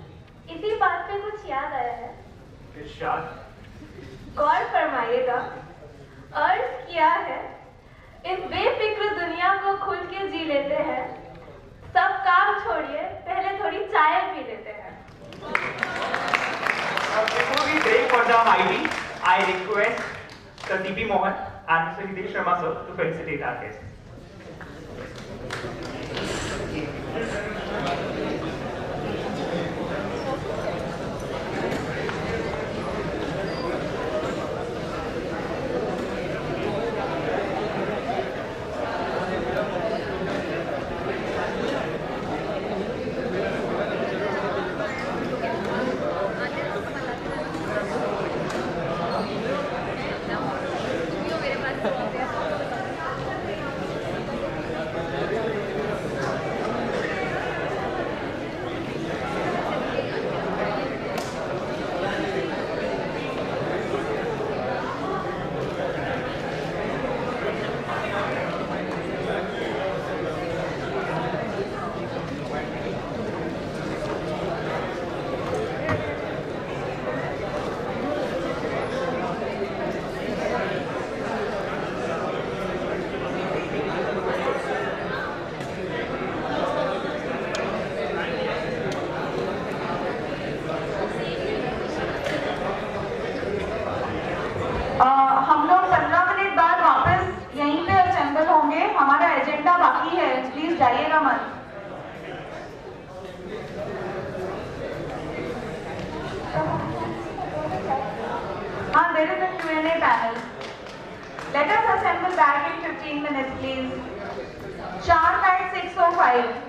इसी बात पे कुछ याद आया है? इरशाद। गौर फरमाइएगा, अर्ज किया है, इस बेफिक्र दुनिया को खुल के जी लेते हैं, सब काम छोड़िए, पहले थोड़ी चाय पी लेते हैं। Before we break for the mighty, I request the CP Mohan and Mr. Hitesh Sharma sir to felicitate our guests. हम लोग 15 मिनट बाद वापस यहीं पे असेंबल होंगे। हमारा एजेंडा बाकी है, प्लीज जाइएगा मत। There is a Q&A panel. Let us assemble back in 15 minutes, please. Sharp at 6:05.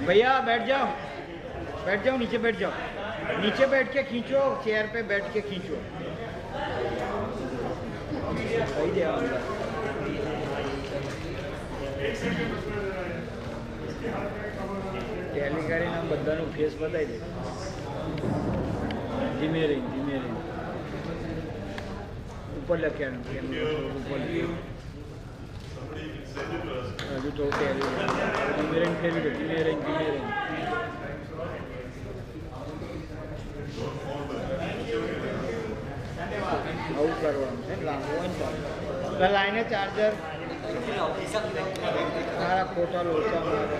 भैया बैठ जाओ नीचे बैठ जाओ, नीचे बैठ के खींचो, चेयर पे बैठ के खींचो। ટેલી કરીને બધાનું ફેસ બતાવી દે, ધીમે રહીને ઉપર લખ્યા ઉપર હજુ તો ટેલી ધીમે રહીને ફેરવી દો, ધીમે રહીને આવું કરવાનું છે, લાંબુ હોય ને તો લાઈને ચાર્જર મારા ખોટા લોચા મારે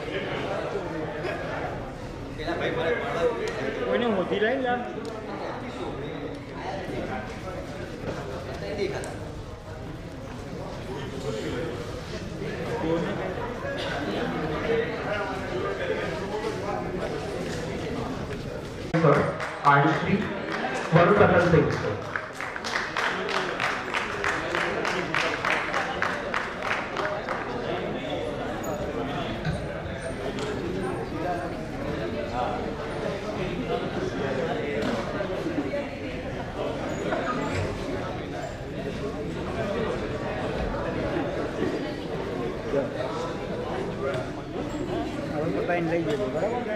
કોઈને હોતી લઈ લા Artistry, Varun Singh. લઈ જજો બરાબર.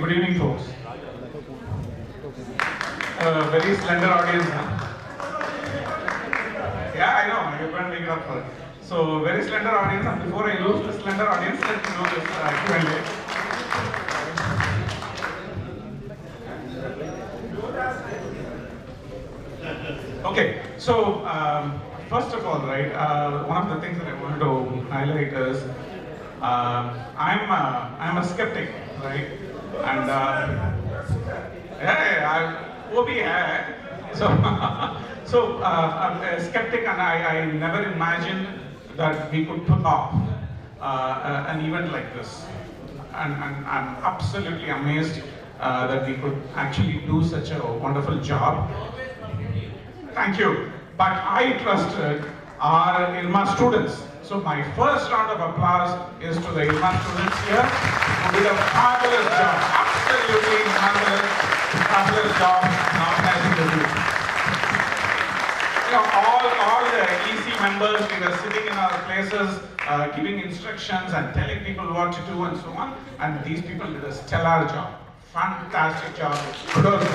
Good evening, folks. Very slender audience, huh? Yeah, I know. You can't make it up for it. So, very slender audience. And before I lose the slender audience, let me know this Q&A. Okay. So, first of all, right, one of the things that I wanted to highlight is I'm a skeptic, right? And वो भी है. So I'm a skeptic, and I never imagined that we could pull off an event like this. And I'm absolutely amazed that we could actually do such a wonderful job. Thank you. But I trusted our IRMA students. So my first round of applause is to the IRMA students here who did a fabulous job, absolutely fabulous job in organizing the group. You know, all the EC members, we were sitting in our places, giving instructions and telling people what to do and so on. And these people did a stellar job, fantastic job. Kudos.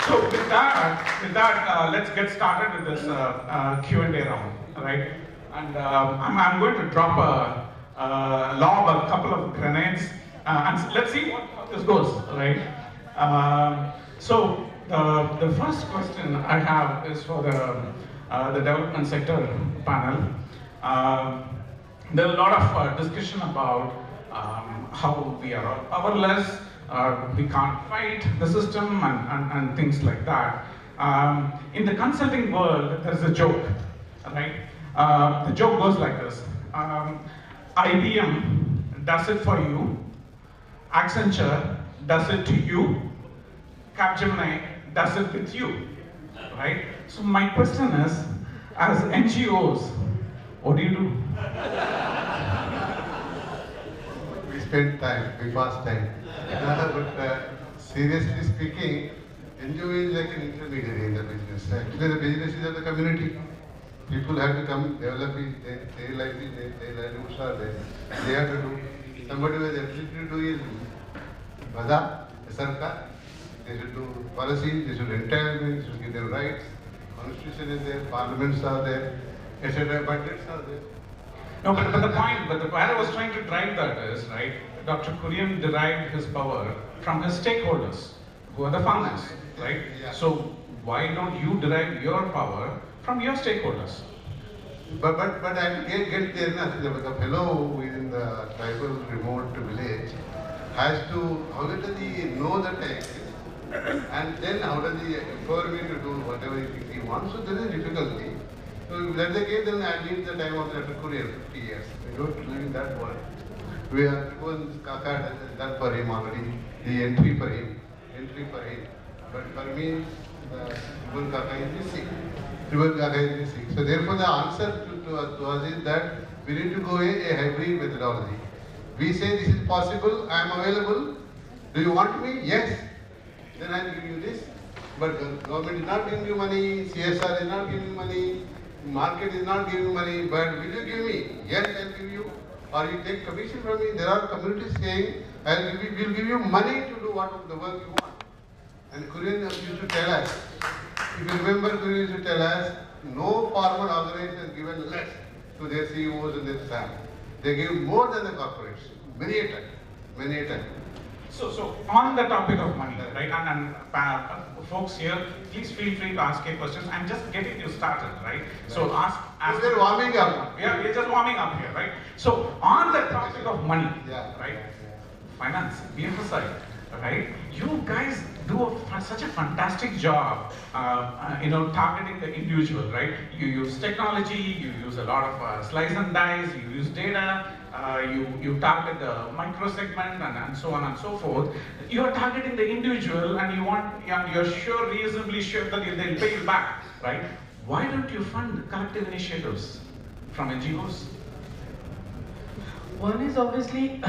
So with that, let's get started with this Q&A round, right? And I'm going to drop lob a couple of grenades, and let's see how this goes, right? So the first question I have is for the development sector panel. There's a lot of discussion about how we are all powerless. We can't fight the system and things like that. In the consulting world, there's a joke, right? The joke goes like this. IBM does it for you, Accenture does it to you, Capgemini does it with you, right? So my question is, as NGOs, what do you do? We spend time, we pass time. But seriously speaking, NGO is like an intermediary in the business. Actually, the business is of the community. People have to come, develop it, their livelihoods are there. They have to do. Somebody who has the ability to do is Vada, the Sarkar. They should do policies, they should entitle them, they should give them rights. Constitution is there, parliaments are there, etc. Budgets are there. No, but where I was trying to drive that is, right, Dr. Kurien derived his power from his stakeholders, who are the farmers, right? Yeah. So why don't you derive your power from your stakeholders? But I get there, the fellow within the tribal remote village has to, how does he know the text? And then how does he empower me to do whatever he wants? So there is difficulty. So if that's the case, then I need the time of Dr. Kurien, 50 years. We don't live in that world. We have Tribhuvan Kaka has done for him already, the entry for him. But for me, Tribhuvan Kaka is missing. So therefore the answer to us is that we need to go a hybrid methodology. We say this is possible, I am available. Do you want me? Yes. Then I will give you this. But the government is not giving you money, CSR is not giving you money, market is not giving you money, but will you give me? Yes, I will give you. Or you take commission from me. There are communities saying, we'll give you money to do what the work you want. And Kurien used to tell us, if you remember, Kurien used to tell us, no farmer organization has given less to their CEOs and their staff. They give more than the corporates, many a time. So on the topic of money, right, and folks here, please feel free to ask your questions. I'm just getting you started, right? So ask. We're warming up. Yeah, we're just warming up here, right? So on the topic of money, right? Finance, BFSI, right? You guys do such a fantastic job, targeting the individual, right? You use technology, you use a lot of slice and dice, you use data, you target the micro segment and so on and so forth. You are targeting the individual and you're reasonably sure that they'll pay you back, right? Why don't you fund collective initiatives from NGOs? One is obviously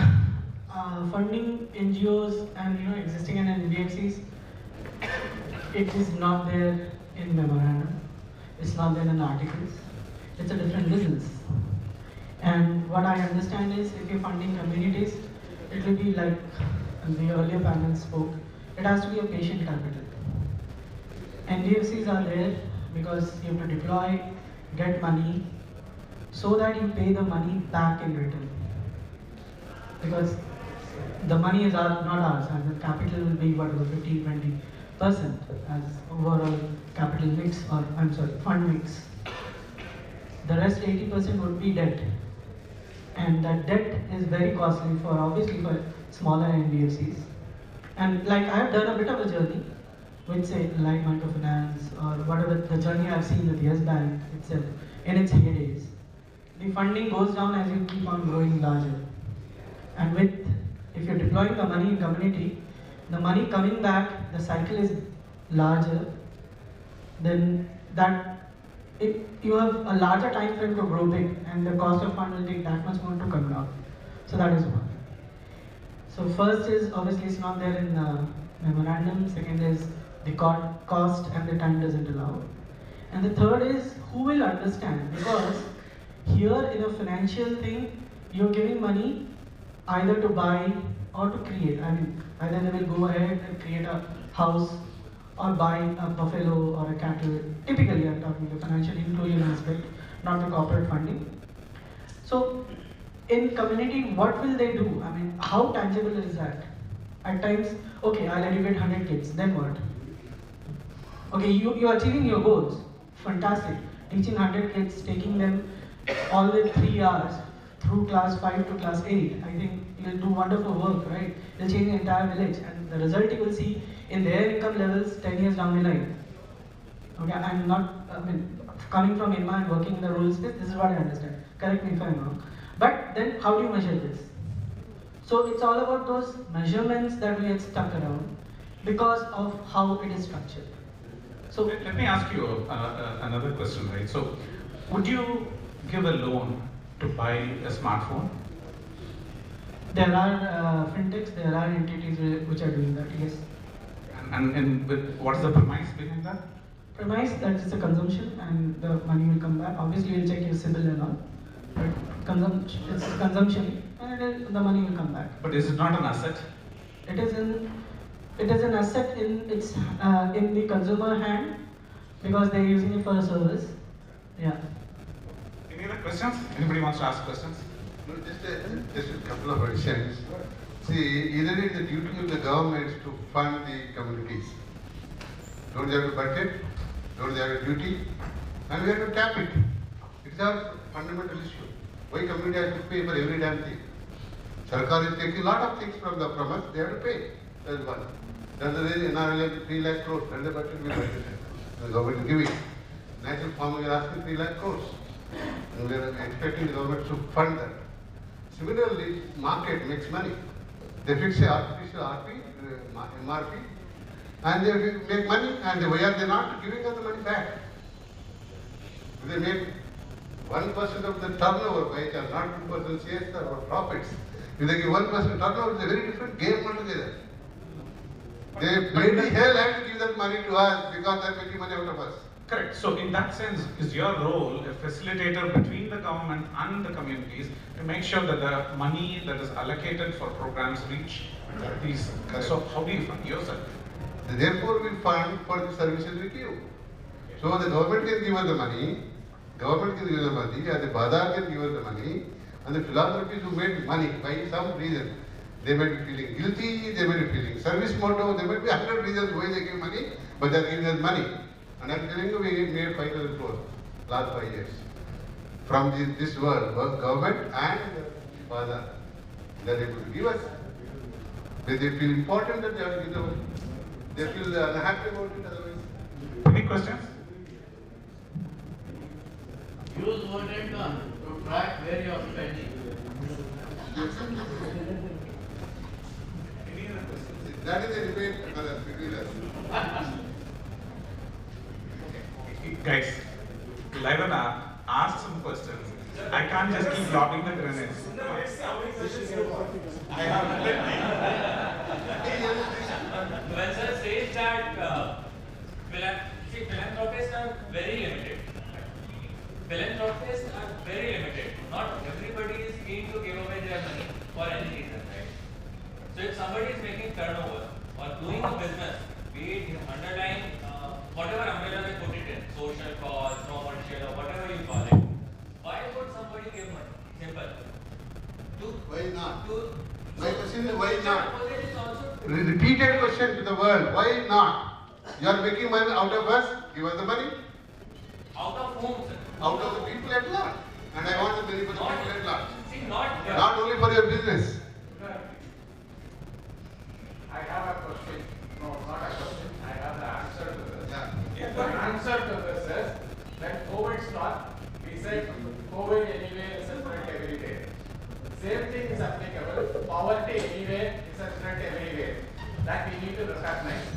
funding NGOs and existing in NBFCs. It is not there in memorandum. It's not there in articles. It's a different business. And what I understand is, if you're funding communities, it will be like the earlier panel spoke. It has to be a patient capital. NBFCs are there because you have to deploy, get money, so that you pay the money back in return. Because the money is not ours, and the capital will be whatever 15-20% as overall capital mix, or fund mix. The rest 80% would be debt, and that debt is very costly obviously for smaller NBFCs. And like I have done a bit of a journey with say like microfinance or whatever the journey I've seen with Yes Bank itself in its heydays. The funding goes down as you keep on growing larger, and if you're deploying the money in community, the money coming back, the cycle is larger, then you have a larger time frame to grow big, and the cost of fund will take that much more to come down. So that is one. So first is obviously it's not there in the memorandum. Second is the cost and the time doesn't allow. And the third is who will understand, because here in a financial thing, you're giving money either to buy or to create. I mean, either they will go ahead and create a house or buy a buffalo or a cattle. Typically, I'm talking the financial inclusion aspect, not the corporate funding. So, in community, what will they do? I mean, how tangible is that? At times, okay, I'll educate 100 kids, then what? Okay, you're achieving your goals. Fantastic. Teaching 100 kids, taking them all the 3 hours through class 5 to class 8. I think you'll do wonderful work, right? You'll change the entire village, and the result you will see in their income levels 10 years down the line. Okay, I'm not, coming from IRMA and working in the rural space, this is what I understand. Correct me if I'm wrong. But then how do you measure this? So it's all about those measurements that we get stuck around because of how it is structured. So let me ask you another question, right? So would you give a loan to buy a smartphone? There are fintechs, there are entities which are doing that, yes. And what is the premise behind that? Premise that it's a consumption and the money will come back. Obviously, you'll check your CIBIL and all, but it's consumption and the money will come back. But is it not an asset? It is an asset in its in the consumer hand because they're using it for a service. Yeah. Any other questions? Anybody wants to ask questions? No, just a couple of questions. See, either it is the duty of the government to fund the communities. Don't they have a budget? Don't they have a duty? And we have to tap it. It's our fundamental issue. Why community has to pay for every damn thing? Sarkar is taking a lot of things from us, they have to pay. That's one. That's the reason NRL 3 lakh crores, and the budget we budgeted. The government is giving. Natural farming is asking 3 lakh crores. And we are expecting the government to fund that. Similarly, market makes money. They fix the artificial RP, MRP, and they make money, and why are they not giving us the money back? If they make 1% of the turnover by chance, not 2% CSR or profits. If they give 1% turnover, it's a very different game altogether. They bloody hell have to give that money to us because they're making money out of us. Correct. So in that sense, is your role a facilitator between the government and the communities to make sure that the money that is allocated for programs reach these? So how do you fund yourself? Therefore, we fund for the services we give. So the government can give us the money, and the bazaar can give us the money, and the philanthropists who made money by some reason, they may be feeling guilty, they may be feeling service motto, there may be 100 reasons why they give money, but they're giving us money. And I'm telling you, we made 5,000 crores last 5 years from this world, both government and bazaar. They're able to give us. They feel important that they have to give the money. They feel they are unhappy about it otherwise. Any questions? Use what I've done to track where you are spending. Any other questions? That is a debate between us. Guys, Laivana, ask some questions. I can't just keep lobbing the grenades. When sir says that philanthropists are very limited. Philanthropists are very limited. Not everybody is keen to give away their money for any reason, right? So if somebody is making turnover or doing a business, be it underlying whatever umbrella they put it in, social cause, commercial, or whatever you call it, why would somebody give money? Simple. Why not? My question is why not? Repeated question to the world. Why not? You are making money out of us. Give us the money. Out of whom, sir? Out of the people at large. And I want the money for the people at large. See, not only for your business. I have a question. No, not a question. I have the answer to this. Yeah. The answer to this is when COVID started, we said COVID anyway is a threat everywhere. Same thing is applicable. Poverty anyway is a threat everywhere. That we need to recognize.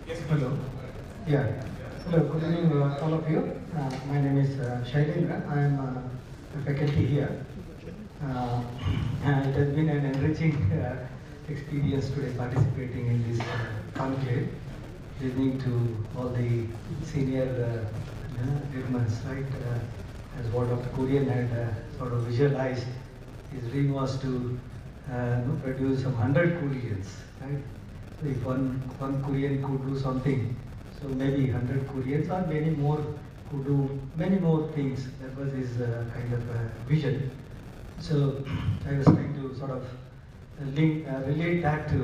Yes, hello. Yeah. Hello, good evening all of you. My name is Shailendra. I am a faculty here. And it has been an enriching experience today participating in this conclave, listening to all the senior IRMAs, right? As what Dr. Kurien had sort of visualized, his dream was to produce some 100 Kuriens, right? So if one Kurien could do something, so maybe 100 Kuriens or many more could do many more things. That was his kind of vision. So I was trying to sort of relate that to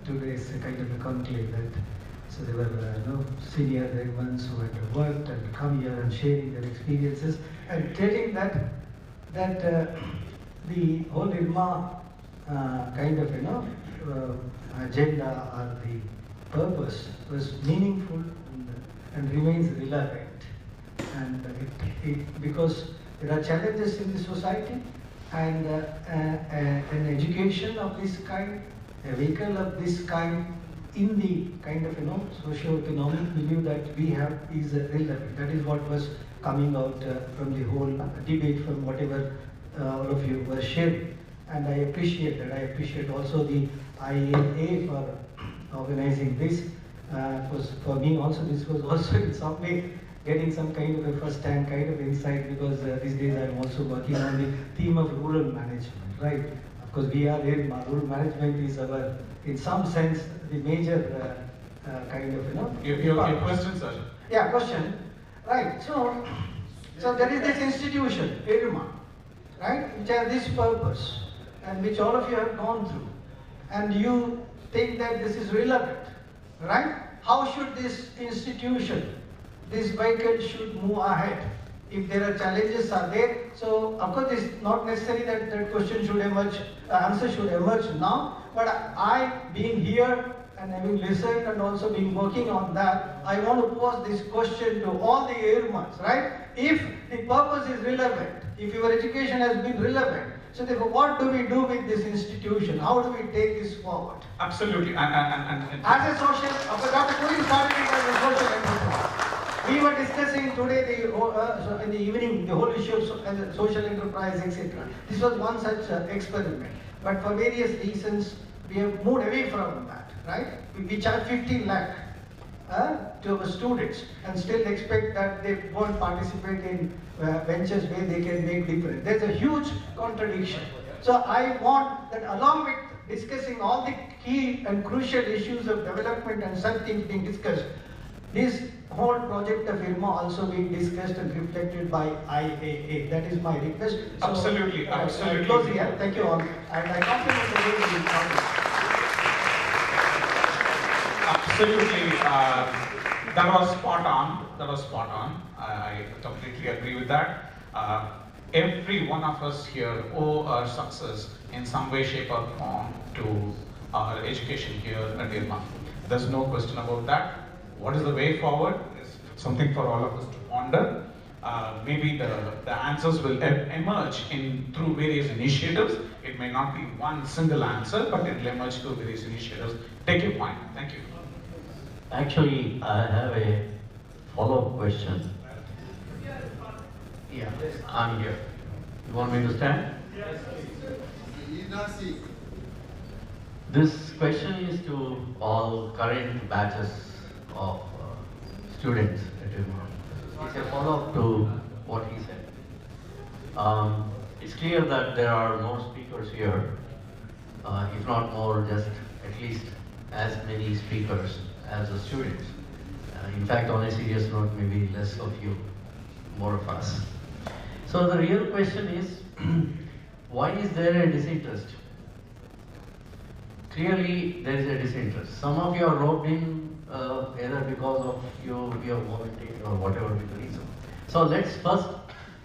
today's kind of a conclave. That so there were senior ones who had worked and come here and sharing their experiences and telling that the whole IRMA kind of agenda or the purpose was meaningful and remains relevant. And because there are challenges in the society, and an education of this kind, a vehicle of this kind, in the kind of socio-economic milieu that we have is relevant. That is what was coming out from the whole debate, from whatever all of you were sharing. And I appreciate that. I appreciate also the IRMA for organizing this. For me also, this was also in some way getting some kind of a first-hand kind of insight, because these days I'm also working on the theme of rural management, right? Of course, we are in rural management is our, in some sense, the major kind of, Your question, sir? Yeah, question. Right. So there is this institution, IRMA, right, which has this purpose, and which all of you have gone through, and you think that this is relevant, right? How should this institution, this vehicle should move ahead? If there are challenges are there, so of course it's not necessary that that question should emerge, answer should emerge now, but I being here and having listened and also been working on that, I want to pose this question to all the IRMAs, right? If the purpose is relevant, if your education has been relevant, so therefore what do we do with this institution? How do we take this forward? Absolutely. As a social, Dr. Kurien started it as a social enterprise. We were discussing today in the evening the whole issue of social enterprise, etc. This was one such experiment, but for various reasons we have moved away from that, right? We charge 15 lakh to our students and still expect that they won't participate in ventures where they can make difference. There's a huge contradiction. So I want that along with discussing all the key and crucial issues of development and such things being discussed, this whole project of IRMA also being discussed and reflected by IAA. That is my request. So, absolutely. I close here. Thank you all. And I compliment the way you Absolutely. That was spot on. That was spot on. I completely agree with that. Every one of us here owe our success in some way, shape or form to our education here at IRMA. There's no question about that. What is the way forward is something for all of us to ponder. Maybe the answers will emerge through various initiatives. It may not be one single answer, but it will emerge through various initiatives. Take your point. Thank you. Actually, I have a follow-up question. Yeah, I'm here. You want me to stand? Yes, please. He is not sick. This question is to all current batches of students at IRMA. It's a follow-up to what he said. It's clear that there are more speakers here, if not more, just at least as many speakers as the students. In fact, on a serious note, maybe less of you, more of us. So the real question is, why is there a disinterest? Clearly, there is a disinterest. Some of you are roped in either because of your volunteer or whatever be the reason. So let's first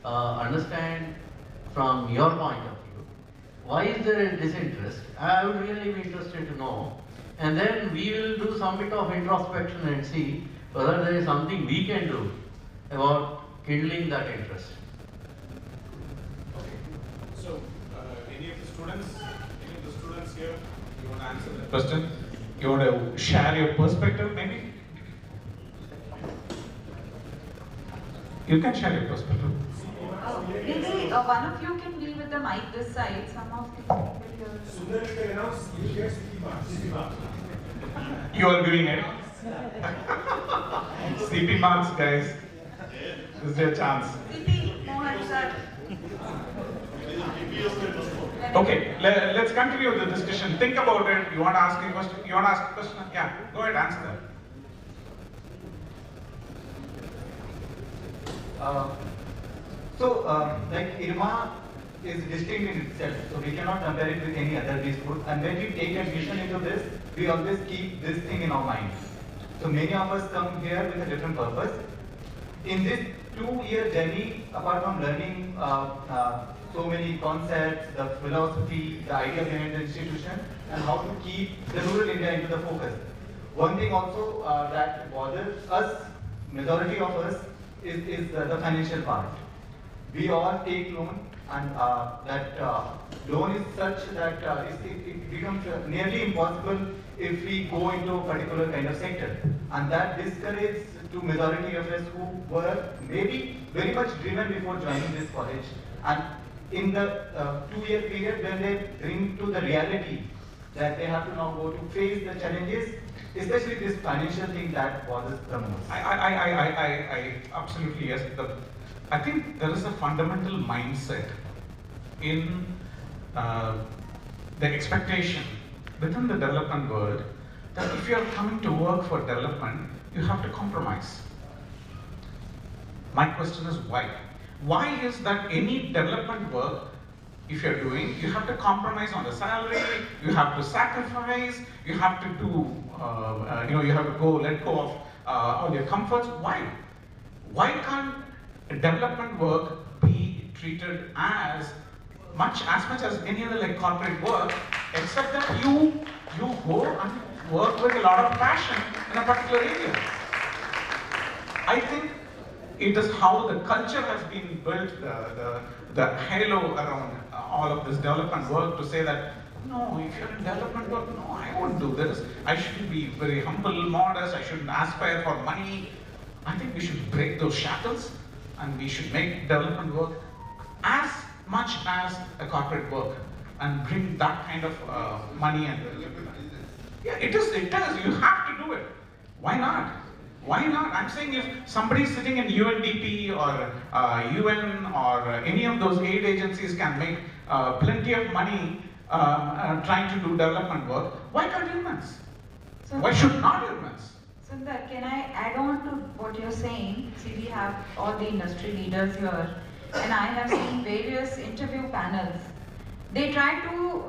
understand from your point of view, why is there a disinterest? I would really be interested to know. And then we will do some bit of introspection and see whether there is something we can do about kindling that interest. Okay. So, any of the students here, you want to answer that question? You want to share your perspective, maybe? You can share your perspective. Maybe one of you can be with the mic this side. Some of you will hear. Sooner you can announce, you get CP marks. You are giving it. CP marks, guys. This is your chance. CP, Mohan sir. Okay, let's continue the discussion. Think about it. You want to ask a question? You want to ask a question? Yeah, go ahead, answer that. Like IRMA is distinct in itself, so we cannot compare it with any other B school. And when we take admission into this, we always keep this thing in our mind. So many of us come here with a different purpose. In this 2-year journey, apart from learning so many concepts, the philosophy, the idea behind the institution, and how to keep the rural India into the focus. One thing also that bothers us, majority of us, is the financial part. We all take loan, and that loan is such that it becomes nearly impossible if we go into a particular kind of sector. And that discourages to majority of us who were maybe very much driven before joining this college. And in the 2-year period when they bring to the reality that they have to now go to face the challenges, especially this financial thing that bothers the most. I absolutely yes. I think there is a fundamental mindset in the expectation within the development world that if you are coming to work for development, you have to compromise. My question is why? Why is that any development work, if you're doing, you have to compromise on the salary, you have to sacrifice, you have to do, you have to let go of all your comforts. Why? Why can't development work be treated as much as any other like corporate work, except that you go and work with a lot of passion in a particular area? I think it is how the culture has been built, the halo around all of this development work to say that, no, if you're in development work, no, I won't do this. I should be very humble, modest, I shouldn't aspire for money. I think we should break those shackles and we should make development work as much as a corporate work and bring that kind of money and yeah, it is. You have to do it. Why not? Why not? I'm saying if somebody sitting in UNDP or UN or any of those aid agencies can make plenty of money trying to do development work, why can't humans? Why should not humans? Sundar, can I add on to what you're saying? See, we have all the industry leaders here, and I have seen various interview panels. They try to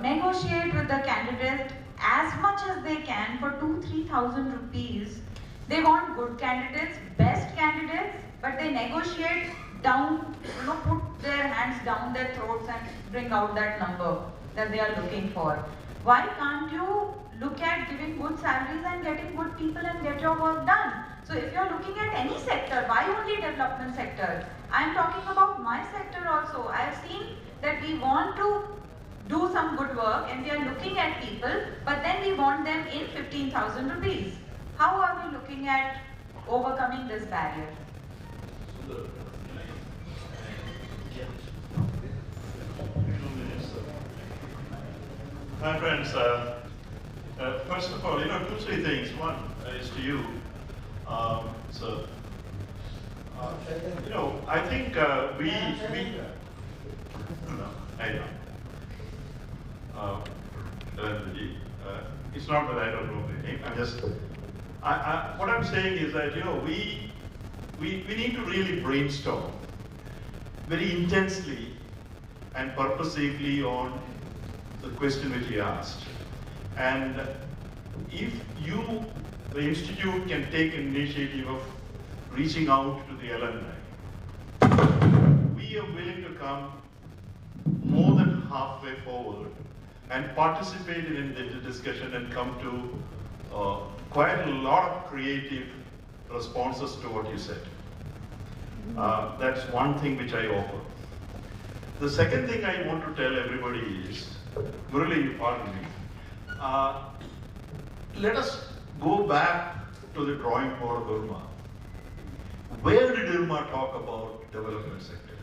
negotiate with the candidate as much as they can for 2,000-3,000 rupees. They want good candidates, best candidates, but they negotiate down, put their hands down their throats and bring out that number that they are looking for. Why can't you look at giving good salaries and getting good people and get your work done? So if you're looking at any sector, why only development sector? I'm talking about my sector also. I have seen that we want to do some good work and we are looking at people, but then we want them in 15,000 rupees. How are we looking at overcoming this barrier? Hi friends, first of all, 2-3 things. One is to you, sir. I think it's not that I don't know the name. I'm just. What I'm saying is that we need to really brainstorm very intensely and purposefully on the question which he asked. And if the institute, can take an initiative of reaching out to the alumni, we are willing to come more than halfway forward and participate in the discussion and come to quite a lot of creative responses to what you said. That's one thing which I offer. The second thing I want to tell everybody is, Murali, pardon me, let us go back to the drawing board of IRMA. Where did IRMA talk about development sector?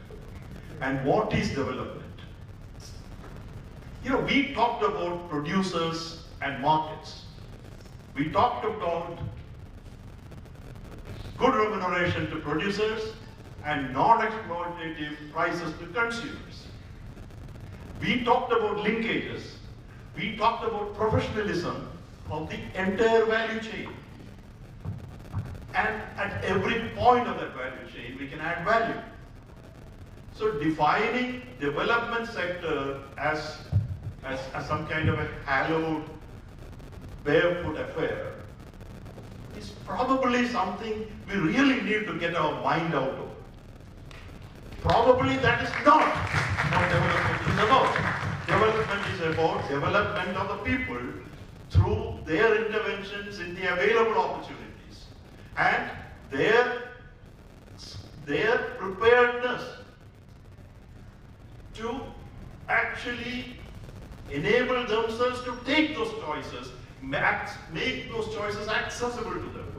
And what is development? We talked about producers and markets. We talked about good remuneration to producers and non-exploitative prices to consumers. We talked about linkages. We talked about professionalism of the entire value chain. And at every point of that value chain, we can add value. So defining development sector as some kind of a hallowed, barefoot affair is probably something we really need to get our mind out of. Probably that is not what development is about. Development is about development of the people through their interventions in the available opportunities and their preparedness to actually enable themselves to take those choices, make those choices accessible to them.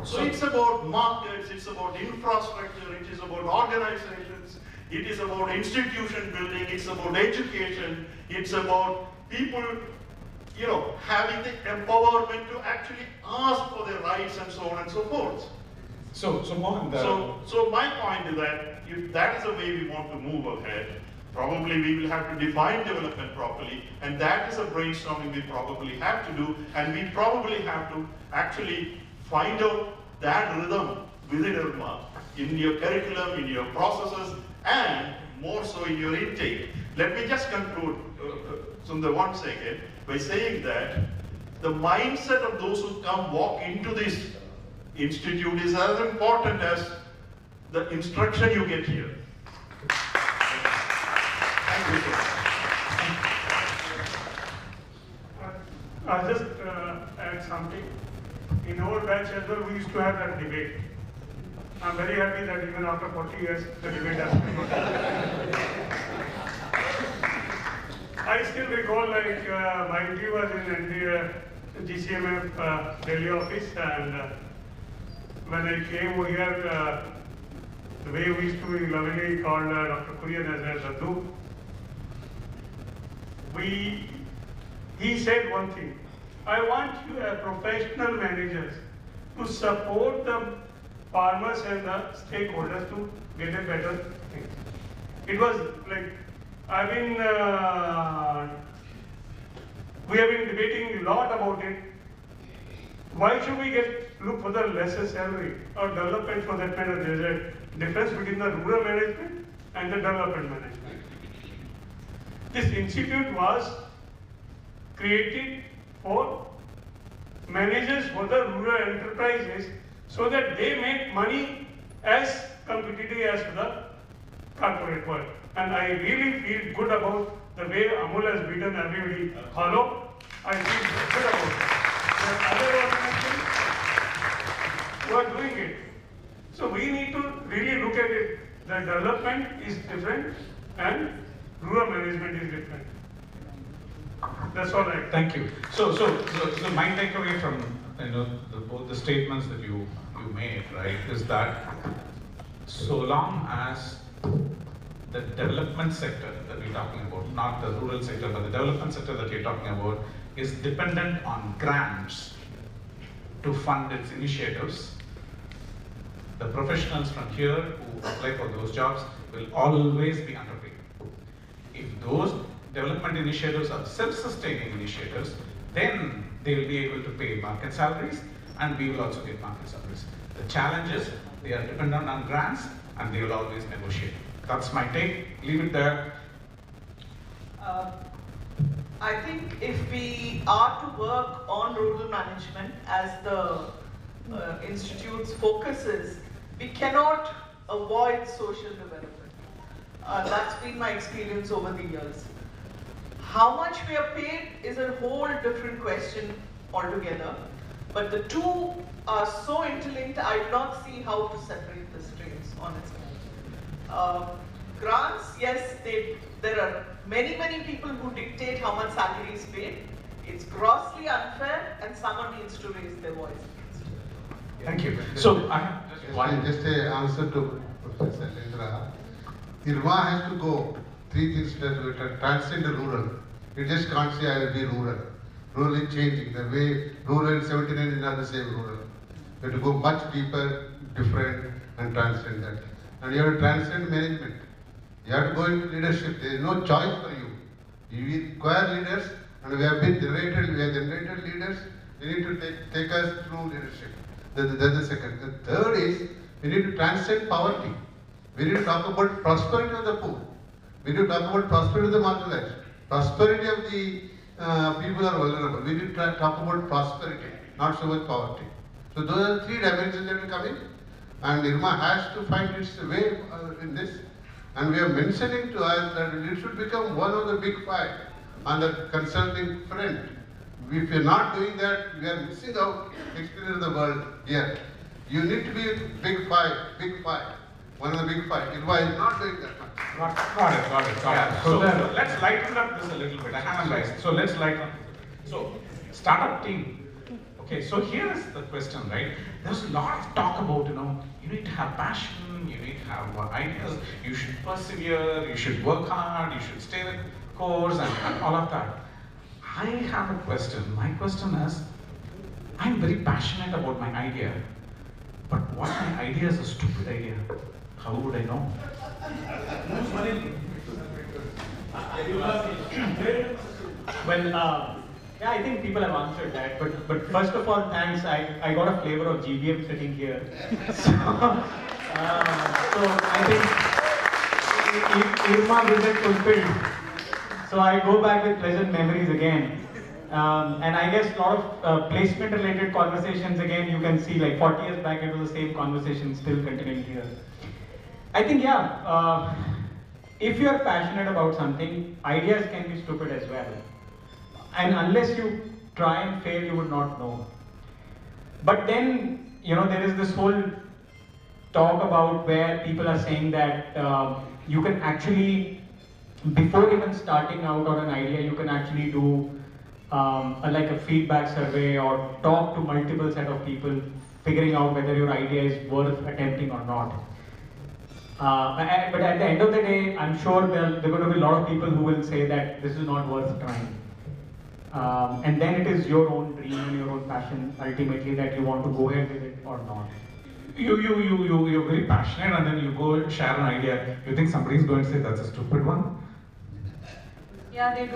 So it's about markets, it's about infrastructure, it is about organizations, it is about institution building, it's about education, it's about people, you know, having the empowerment to actually ask for their rights and so on and so forth. So Mohan, So my point is that if that is the way we want to move ahead, probably we will have to define development properly, and that is a brainstorming we probably have to do, and we probably have to actually find out that rhythm within IRMA, in your curriculum, in your processes, and more so in your intake. Let me just conclude, Sundar, once again, by saying that the mindset of those who walk into this institute is as important as the instruction you get here. Thank you, sir. I'll just add something. In our batch as well, we used to have that debate. I'm very happy that even after 40 years, the debate has been continued. I still recall, like, my interview was in GCMF Delhi office, and when I came here, the way we used to be lovingly called Dr. Kurien as Daddu, he said one thing: I want you as professional managers to support the farmers and the stakeholders to get a better thing. It was like, we have been debating a lot about it. Why should we look for the lesser salary or development for that matter? There's a difference between the rural management and the development management. This institute was created for managers for the rural enterprises so that they make money as competitive as the corporate world. And I really feel good about the way Amul has beaten everybody hollow. I feel good about it. There are other organizations who are doing it. So we need to really look at it. The development is different and rural management is different. That's all I. Thank you. So my takeaway from both the statements that you made, right, is that so long as the development sector that we're talking about, not the rural sector, but the development sector that you're talking about, is dependent on grants to fund its initiatives, the professionals from here who apply for those jobs will always be underpaid. If those development initiatives are self-sustaining initiatives, then they will be able to pay market salaries, and we will also get market salaries. The challenge is they are dependent on grants, and they will always negotiate. That's my take. Leave it there. I think if we are to work on rural management as the Institute's focus is, we cannot avoid social development. That's been my experience over the years. How much we are paid is a whole different question altogether, but the two are so interlinked, I do not see how to separate the streams, honestly. Grants, yes, there are many people who dictate how much salary is paid. It's grossly unfair, and someone needs to raise their voice against it. Thank you. So I have just an answer to Professor Lindra. IRMA has to go three things that transcend the rural. You just can't say I will be rural. Rural is changing. The way rural in 79 is not the same rural. You have to go much deeper, different, and transcend that. And you have to transcend management. You have to go into leadership. There is no choice for you. You require leaders, and we have generated leaders. We need to take us through leadership. That's the second. The third is, we need to transcend poverty. We need to talk about prosperity of the poor. We need to talk about prosperity of the marginalized. Prosperity of the people who are vulnerable. We need to talk about prosperity, not so much poverty. So those are three dimensions that will come in, and IRMA has to find its way in this. And we are mentioning to us that it should become one of the big five on the consulting front. If we are not doing that, we are missing out experience of the world here. You need to be big five, one of the big five. IRMA is not doing that much. Got it. Yeah. So let's lighten up this a little bit. I haven't lightened. So let's lighten up. So startup team. Okay, so here is the question, right? There's a lot of talk about, you need to have passion, you need to have ideas, you should persevere, you should work hard, you should stay the course, and all of that. I have a question. My question is, I'm very passionate about my idea, but what my idea is a stupid idea. How would I know? Well, yeah, I think people have answered that, but first of all, thanks. I got a flavor of GBM sitting here. So I think IRMA visit fulfilled. So I go back with pleasant memories again. And I guess a lot of placement-related conversations again, you can see like 40 years back, it was the same conversation still continuing here. I think, yeah, if you are passionate about something, ideas can be stupid as well. And unless you try and fail, you would not know. But then, there is this whole talk about where people are saying that you can actually, before even starting out on an idea, you can actually do like a feedback survey or talk to multiple set of people, figuring out whether your idea is worth attempting or not. But at the end of the day, I'm sure there are going to be a lot of people who will say that this is not worth trying. And then it is your own dream and your own passion ultimately that you want to go ahead with it or not. You're very passionate, and then you go share an idea. You think somebody's going to say that's a stupid one? Yeah, they do.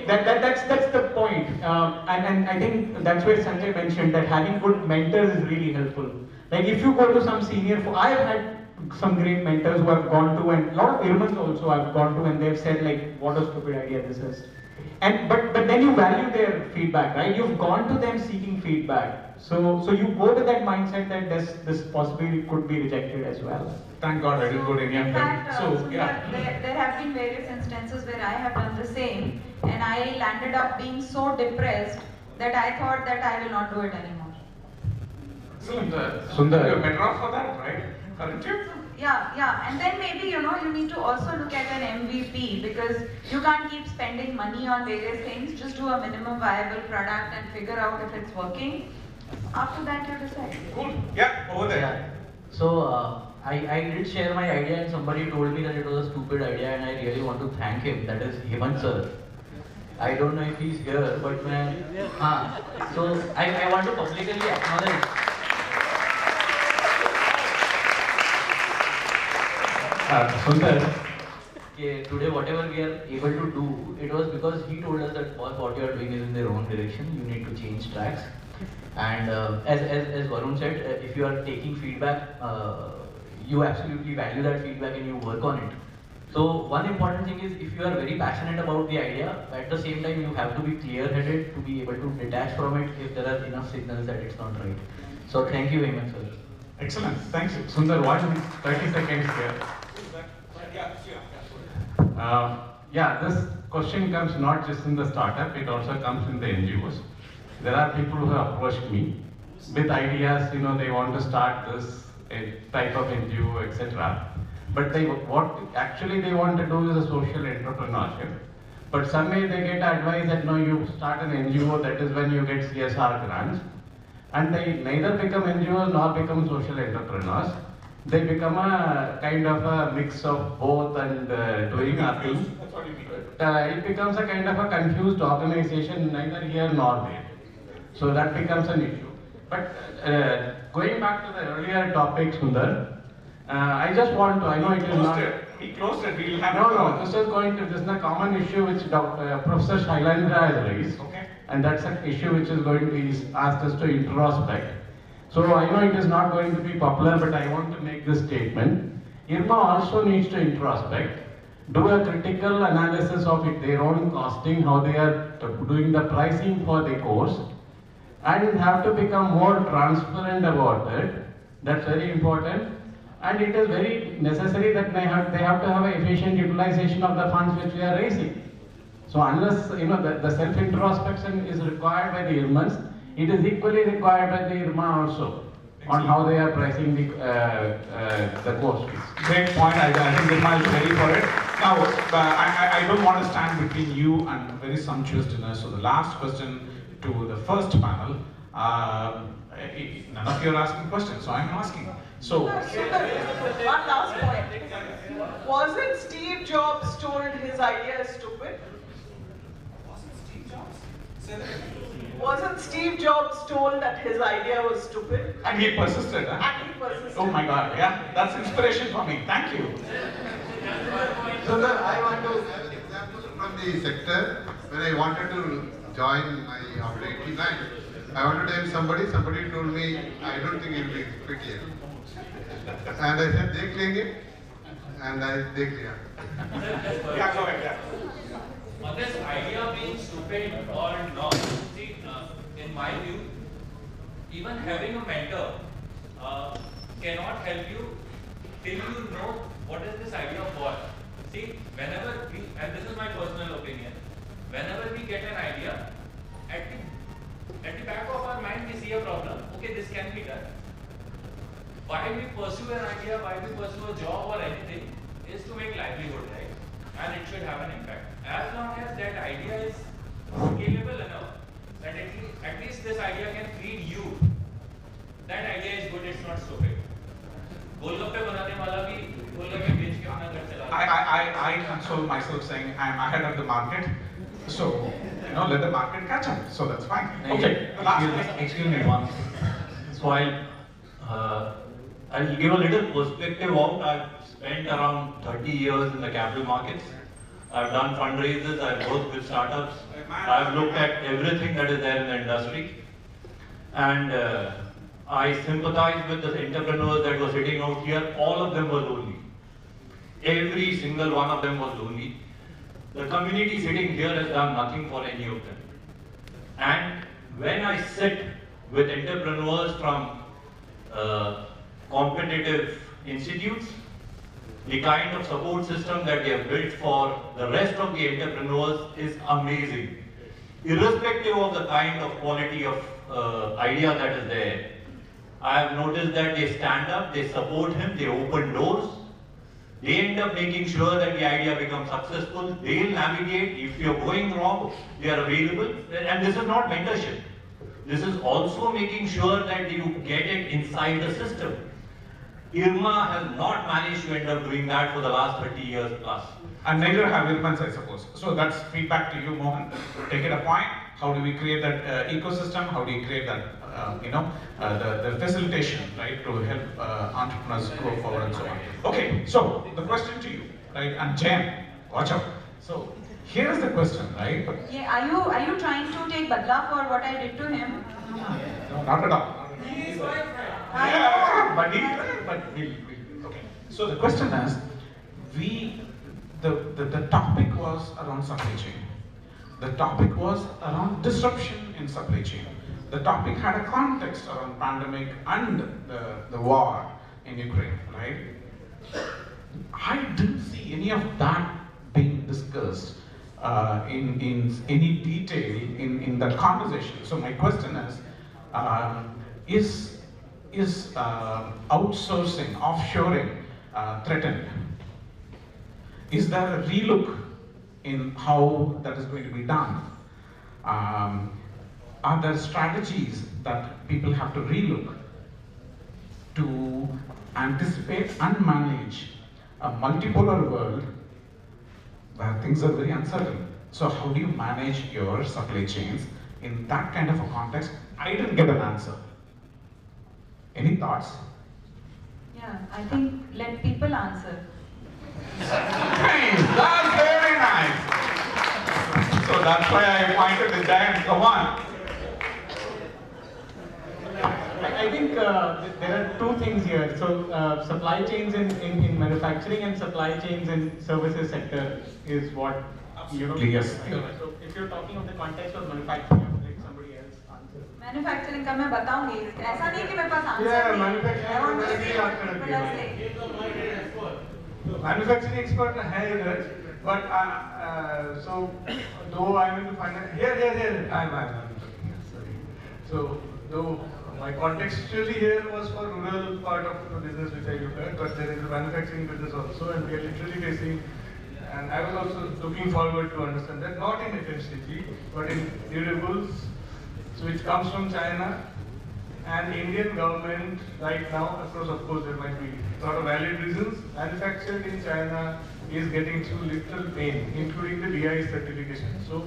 That's the point. And I think that's where Sanjay mentioned that having good mentors is really helpful. Like if you go to some senior, I've had some great mentors who have gone to, and a lot of IRMAs also I've gone to, and they've said like, what a stupid idea this is. And but then you value their feedback, right? You've gone to them seeking feedback. So you go with that mindset that this possibly could be rejected as well. Thank God I didn't go to any of them. So yeah. There have been various instances where I have done the same, and I landed up being so depressed that I thought that I will not do it anymore. Excellent. Sundar, you're better off for that, right? Aren't you? Yeah, and then maybe you need to also look at an MVP, because you can't keep spending money on various things. Just do a minimum viable product and figure out if it's working. After that, you decide. Cool. Yeah, over there. Yeah. So I did share my idea, and somebody told me that it was a stupid idea, and I really want to thank him. That is Hemant sir. I don't know if he's here, but so I want to publicly acknowledge. Sundar. Today whatever we are able to do, it was because he told us that what you are doing is in the wrong direction, you need to change tracks. And as Varun said, if you are taking feedback, you absolutely value that feedback and you work on it. So one important thing is, if you are very passionate about the idea, at the same time you have to be clear-headed to be able to detach from it if there are enough signals that it's not right. So thank you, Hemant sir. Excellent, thanks. Sundar, 30 seconds here. Yeah, this question comes not just in the startup, it also comes in the NGOs. There are people who have approached me with ideas, they want to start this type of NGO, etc. But what actually they want to do is a social entrepreneurship. But someday they get advice that no, you start an NGO, that is when you get CSR grants. And they neither become NGOs nor become social entrepreneurs. They become a kind of a mix of both and doing nothing. It becomes a kind of a confused organization, neither here nor there. So that becomes an issue. But going back to the earlier topic, Sundar, I just want to, I know it is not... He closed it, we'll have No, this is a common issue which Professor Shailendra has raised. Okay. And that's an issue which is going to be asked us to introspect. So I know it is not going to be popular, but I want to make this statement. IRMA also needs to introspect, do a critical analysis of their own costing, how they are doing the pricing for the course, and have to become more transparent about it. That's very important. And it is very necessary that they have to have an efficient utilization of the funds which we are raising. So unless the self-introspection is required by the IRMAs, it is equally required by the IRMA also on how they are pricing the course fees. Great point. I think IRMA is ready for it. Now, I don't want to stand between you and very sumptuous dinner. So the last question to the first panel. None of you are asking questions, so I'm asking. So, one last point. Wasn't Steve Jobs told his idea is stupid? Wasn't Steve Jobs told that his idea was stupid? And he persisted, huh? And he persisted. Oh my God, yeah, that's inspiration for me. Thank you. So sir, I want to have an example from the sector. When I wanted to join my after 89, I wanted to tell somebody told me, I don't think it will be fit here. And I said, they clean it, and they clear. Yeah, go ahead, yeah. On this idea being stupid or not, see, in my view, even having a mentor cannot help you till you know what is this idea for. See, whenever we, and this is my personal opinion, whenever we get an idea, at the back of our mind we see a problem, okay, this can be done. Why we pursue an idea, why we pursue a job or anything, is to make livelihood, right? And it should have an impact. As long as that idea is scalable enough, that at least this idea can feed you, that idea is good, it's not stupid. गोलगप्पे बनाने वाला भी गोलगप्पे बेच के अपना घर चला। I console myself saying I'm ahead of the market, so let the market catch up. So that's fine. Okay. Excuse me once. So I'll give a little perspective out. I've spent around 30 years in the capital markets. I've done fundraisers, I've worked with startups, I've looked at everything that is there in the industry. And I sympathize with the entrepreneurs that were sitting out here. All of them were lonely. Every single one of them was lonely. The community sitting here has done nothing for any of them. And when I sit with entrepreneurs from competitive institutes, the kind of support system that they have built for the rest of the entrepreneurs is amazing. Irrespective of the kind of quality of idea that is there, I have noticed that they stand up, they support him, they open doors, they end up making sure that the idea becomes successful, they'll navigate. If you're going wrong, they are available. And this is not mentorship. This is also making sure that you get it inside the system. IRMA has not managed to end up doing that for the last 30 years plus. And neither have IRMAs, I suppose. So that's feedback to you, Mohan. Take it a point. How do we create that ecosystem? How do you create that, the facilitation, right, to help entrepreneurs go forward and so on. Okay, so the question to you, right, and Jen, watch out. So here's the question, right? Yeah, are you trying to take badla for what I did to him? No, not at all. He's my friend. Yeah, but okay. So the question is, the topic was around supply chain. The topic was around disruption in supply chain. The topic had a context around pandemic and the war in Ukraine, right? I didn't see any of that being discussed in any detail in that conversation. So my question is outsourcing, offshoring threatened? Is there a relook in how that is going to be done? Are there strategies that people have to relook to anticipate and manage a multipolar world where things are very uncertain? So how do you manage your supply chains in that kind of a context? I didn't get an answer. Any thoughts? Yeah, I think let people answer. Hey, that's very nice. So that's why I pointed the giant. Come on. I think there are two things here. So supply chains in manufacturing and supply chains in services sector is what Yes. So if you're talking of the context of manufacturing, I'll let somebody else answer. Manufacturing का मैं बताऊंगी, ऐसा नहीं कि मेरे पास answer Yeah, नहीं है। I want to see what manufacturing people are saying. Manufacturing expert है इधर, but so though I'm into finance, here, I'm sorry. So though my contextually here was for rural part of the business which I look at, but there is a manufacturing business also, and we are literally facing. And I was also looking forward to understand that not in FMCG, but in durables, so which comes from China, and Indian government right now, of course there might be a lot of valid reasons, manufactured in China is getting through little pain, including the DI certification. So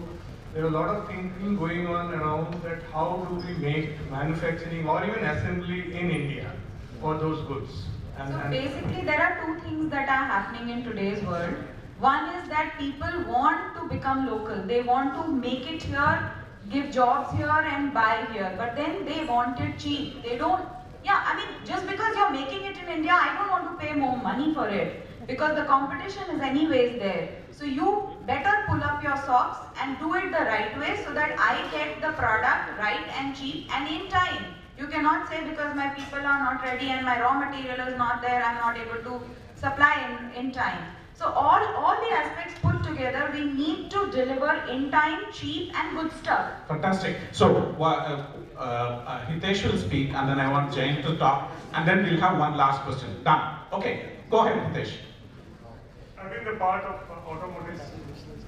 there are a lot of thinking going on around that how do we make manufacturing or even assembly in India for those goods. So basically there are two things that are happening in today's world. One is that people want to become local. They want to make it here, give jobs here and buy here. But then they want it cheap. They don't, I mean, just because you're making it in India, I don't want to pay more money for it. Because the competition is anyways there. So you better pull up your socks and do it the right way so that I get the product right and cheap and in time. You cannot say because my people are not ready and my raw material is not there, I'm not able to supply in time. So all the aspects put together, we need to deliver in time, cheap and good stuff. Fantastic. So Hitesh will speak and then I want Jain to talk and then we'll have one last question. Done. Okay, go ahead Hitesh. I've been the part of automotive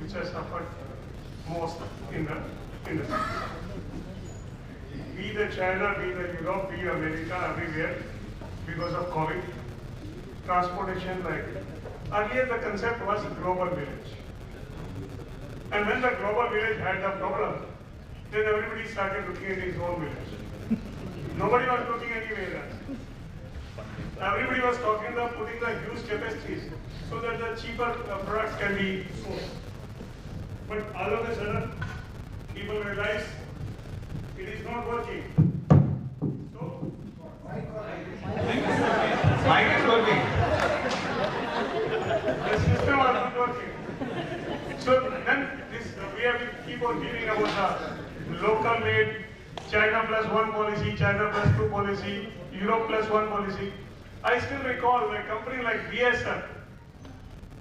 which has suffered most in the industry. Be the China, be the Europe, be America, everywhere, because of COVID. Transportation, like earlier the concept was global village. And when the global village had a problem, then everybody started looking at his own village. Nobody was looking anywhere else. Everybody was talking about putting the huge capacities so that the cheaper products can be sold. But all of a sudden, people realize it is not working. So, Mike is working. The system was not working. So then we have to keep on hearing about the local made China plus one policy, China plus two policy, Europe plus one policy. I still recall a company like BSF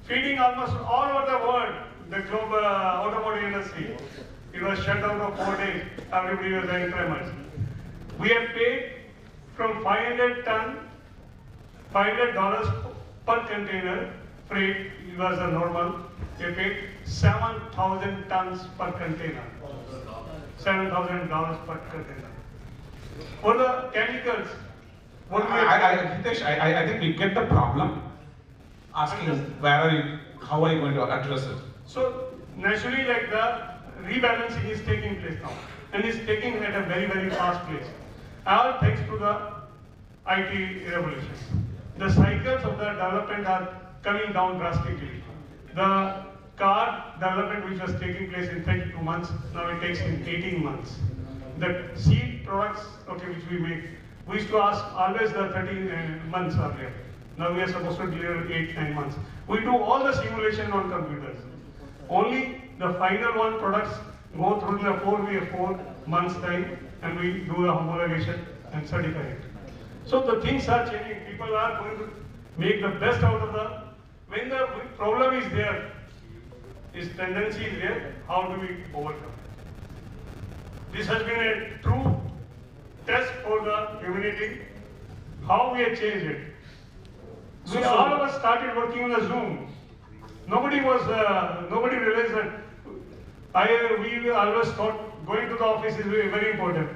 feeding almost all over the world the global automotive industry. It was shut down for 4 days. Everybody was doing tremors. We have paid from $500 per container freight. It was the normal. We paid 7,000 tons per container. $7,000 per container. For the chemicals, Hitesh, I think we get the problem. Asking how are you going to address it? So naturally, like the rebalancing is taking place now, and is taking at a very, very fast pace. All thanks to the IT revolution. The cycles of the development are coming down drastically. The car development which was taking place in 32 months, now it takes in 18 months. The seed products, which we make, we used to ask always the 13 months earlier. Now we are supposed to deliver 8-9 months. We do all the simulation on computers. Only the final one products go through the 4 months time and we do the homologation and certify it. So the things are changing. People are going to make the best out of the, when the problem is there, this tendency is there, how do we overcome it? This has been a true test for the humanity, how we have changed it. We all of us started working on the Zoom. Nobody realized that we always thought going to the office is very important.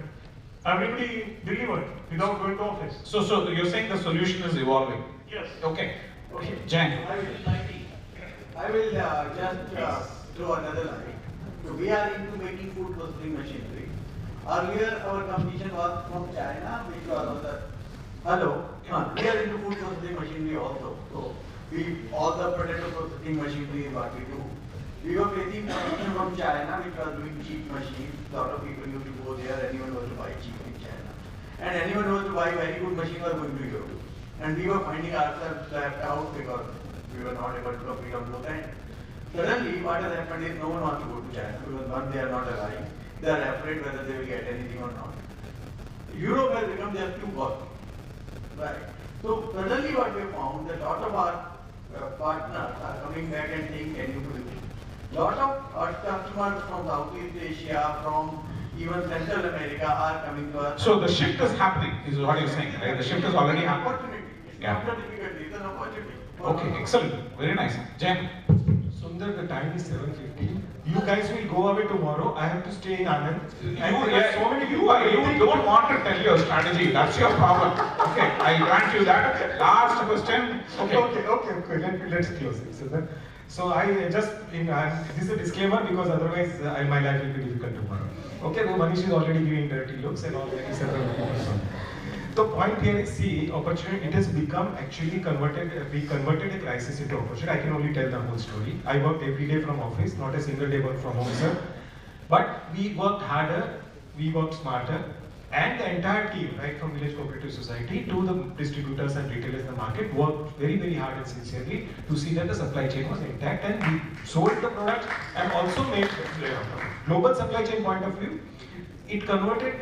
Everybody delivered without going to office. So you're saying the solution is evolving? Yes. Okay. Jan. I will just throw another line. So we are into making food processing machinery. Earlier our competition was from China, which was on the we are into food processing machinery also. So all the potato processing machinery is what we do. We were facing competition from China, which was doing cheap machines. A lot of people used to go there, anyone was to buy cheap in China. And anyone who was to buy very good machine was going to Europe. And we were finding ourselves left out because we were not able to compete on those ends. Suddenly, what has happened is no one wants to go to China because one, they are not alive. They are afraid whether they will get anything or not. Europe has become their few God. Right. So suddenly what we found that lot of our partners are coming back and saying, can you produce? Lot of our customers from Southeast Asia, from even Central America are coming to us. So the shift is happening, is what you're saying, right? The shift is already happening. Opportunity. It's not a difficulty, it's an opportunity. Okay, excellent. Very nice. Jen. Sundar, the time is 7:50. You guys will go away tomorrow. I have to stay in Anand. You don't want to tell your strategy. That's your problem. Okay, I grant you that. Last question. Okay. Let's close it. So I just, this is a disclaimer because otherwise my life will be difficult tomorrow. Okay, Manish is already giving dirty looks and all that. The point here is, see, opportunity, it has become actually we converted a crisis into opportunity. I can only tell the whole story. I worked every day from office, not a single day work from home, sir. But we worked harder, we worked smarter, and the entire team, right from Village Cooperative Society to the distributors and retailers in the market, worked very, very hard and sincerely to see that the supply chain was intact, and we sold the product and also made global supply chain point of view. It converted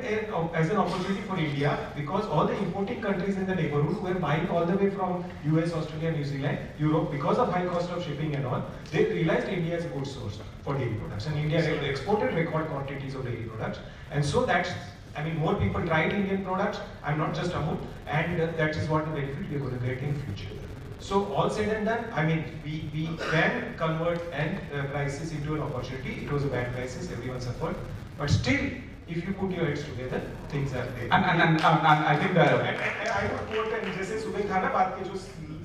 as an opportunity for India because all the importing countries in the neighborhood were buying all the way from US, Australia, New Zealand, Europe because of high cost of shipping and all. They realized India is a good source for dairy products, and India exported record quantities of dairy products. And so that's, more people tried Indian products. I'm not just Amul, and that is what the benefit we are going to get in future. So all said and done, we can convert a crisis into an opportunity. It was a bad crisis, everyone suffered, but still, if you put your heads together, things are there. And I think that I would quote, and जैसे सुबह खाना बात के जो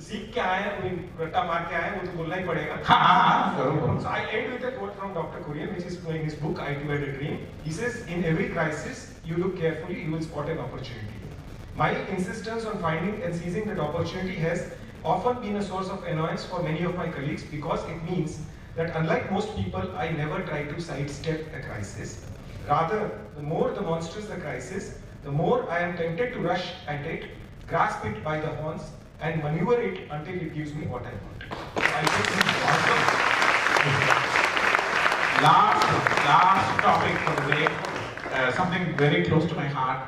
सीख के आए हैं, रट्टा मार के आए हैं, वो तो बोलना ही पड़ेगा. So I end with a quote from Dr. Kurien, which is in his book I Too Had a Dream. He says, in every crisis, you look carefully, you will spot an opportunity. My insistence on finding and seizing that opportunity has often been a source of annoyance for many of my colleagues because it means that unlike most people, I never try to sidestep a crisis. Rather, the more the monstrous the crisis, the more I am tempted to rush at it, grasp it by the horns, and maneuver it until it gives me what I want. So I think this is awesome. Last topic for the day, something very close to my heart.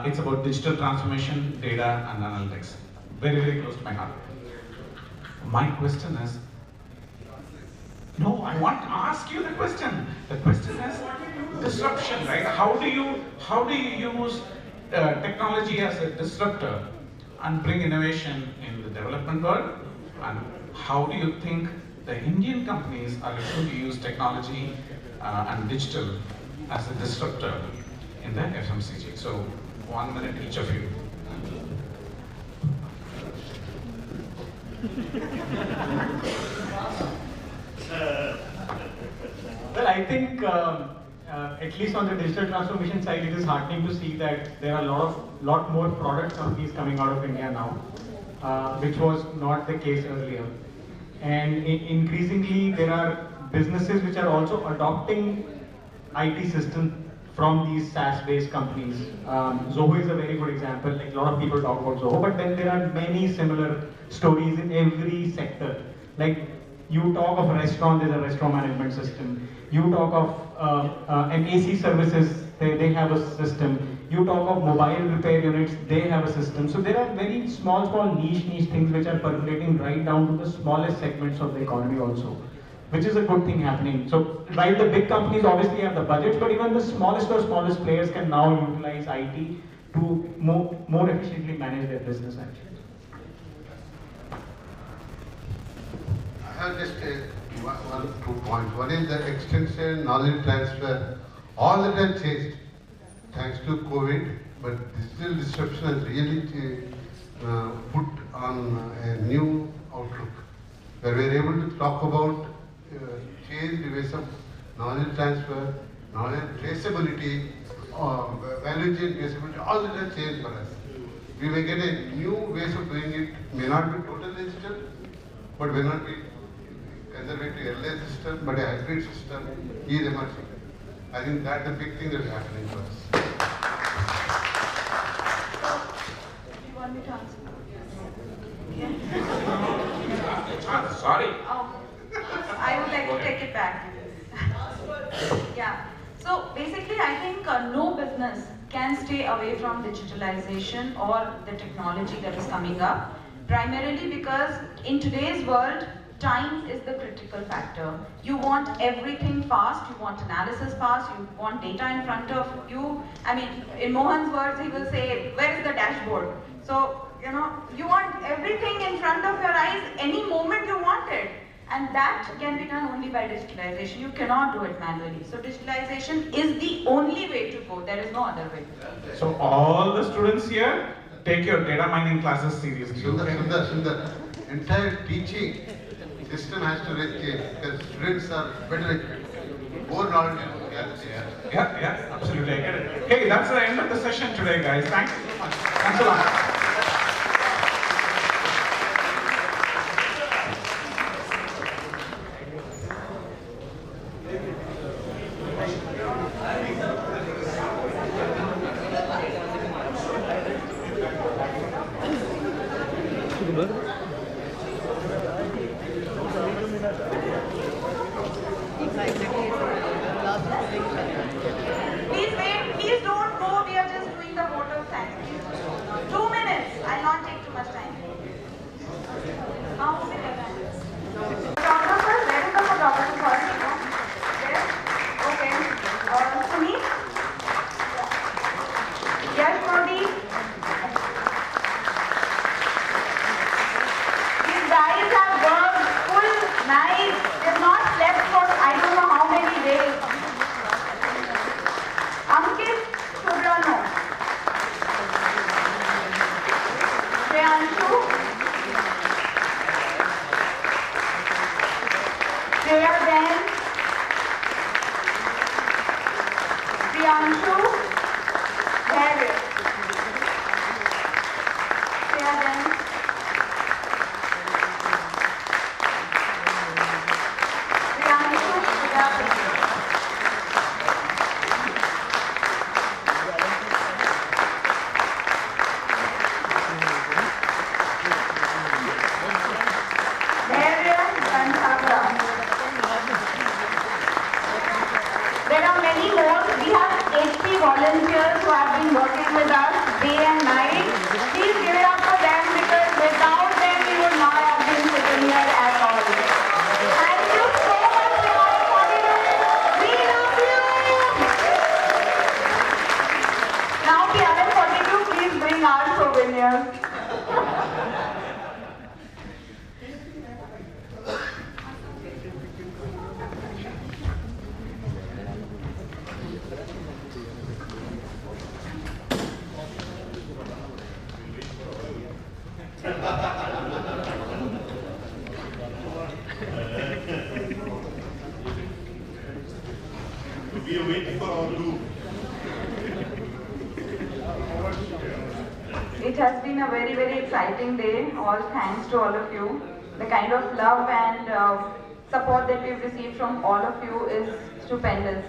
It's about digital transformation, data, and analytics. Very, very close to my heart. My question is, no, I want to ask you the question. The question is disruption, right? How do you use technology as a disruptor and bring innovation in the development world? And how do you think the Indian companies are going to use technology and digital as a disruptor in the FMCG? So 1 minute each of you. Well, I think at least on the digital transformation side, it is heartening to see that there are a lot more product companies coming out of India now, which was not the case earlier. And increasingly, there are businesses which are also adopting IT systems from these SaaS-based companies. Zoho is a very good example. Like, a lot of people talk about Zoho, but then there are many similar stories in every sector. Like, you talk of a restaurant, there's a restaurant management system. You talk of an AC services, they have a system. You talk of mobile repair units, they have a system. So there are very small niche things which are percolating right down to the smallest segments of the economy also, which is a good thing happening. So while the big companies obviously have the budgets, but even the smallest players can now utilize IT to more efficiently manage their business actually. I have just 2 points. One is the extension, knowledge transfer, all that has changed thanks to COVID, but digital disruption has really put on a new outlook, where we are able to talk about changed ways of knowledge transfer, knowledge traceability, value chain traceability, all that has changed for us. We may get a new ways of doing it, may not be totally digital, but may not be conservative LA system, but a hybrid system is emerging. I think that's the big thing that is happening for us. Do you want me to answer? Sorry. Oh, I would like to take it back. Yeah. So basically, I think no business can stay away away from digitalization or the technology that is coming up, primarily because in today's world, time is the critical factor. You want everything fast, you want analysis fast, you want data in front of you. I mean, in Mohan's words, he will say, where is the dashboard? So, you know, you want everything in front of your eyes any moment you want it. And that can be done only by digitalization. You cannot do it manually. So digitalization is the only way to go. There is no other way. So all the students here, take your data mining classes seriously. Sundar. Entire teaching system has to change because students are better equipped, more knowledgeable. Yeah, absolutely, I get it. Hey, that's the end of the session today, guys. Thank you so much. Thanks a lot. Please wait, please don't go, we are just doing the vote of thanks. 2 minutes, I'll not take too much time. Photographer, where is the photographer? Sorry, no? There? Okay. Sunil? Yes, Modi? These guys have worked full night. They've not slept for I don't know how many days. Ankit Subrano. Priyanshu. Priya Ben. Priyanshu. Harry. Priya Ben. Priyanshu. Priya. There are many more. We have 80 volunteers who have been working with us day and night. Please give it up for them because without them we would not have been sitting here at all. Thank you so much for we love you. Now PLN 42, please bring our souvenirs. We are waiting for our group. It has been a very, very exciting day. All thanks to all of you. The kind of love and support that we've received from all of you is stupendous.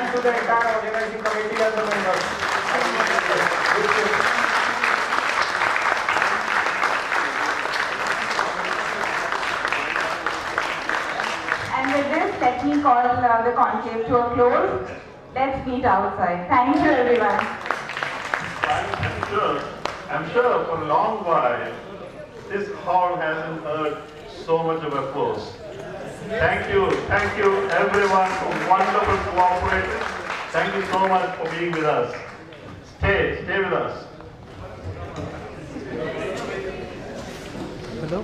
thanks to the entire organizing committee and the members. And with this, let me call the conclave to a close. Let's meet outside. Thank you, everyone. I'm sure for a long while, this hall hasn't heard so much of applause. Thank you everyone for wonderful cooperation. Thank you so much for being with us. Stay with us. Hello?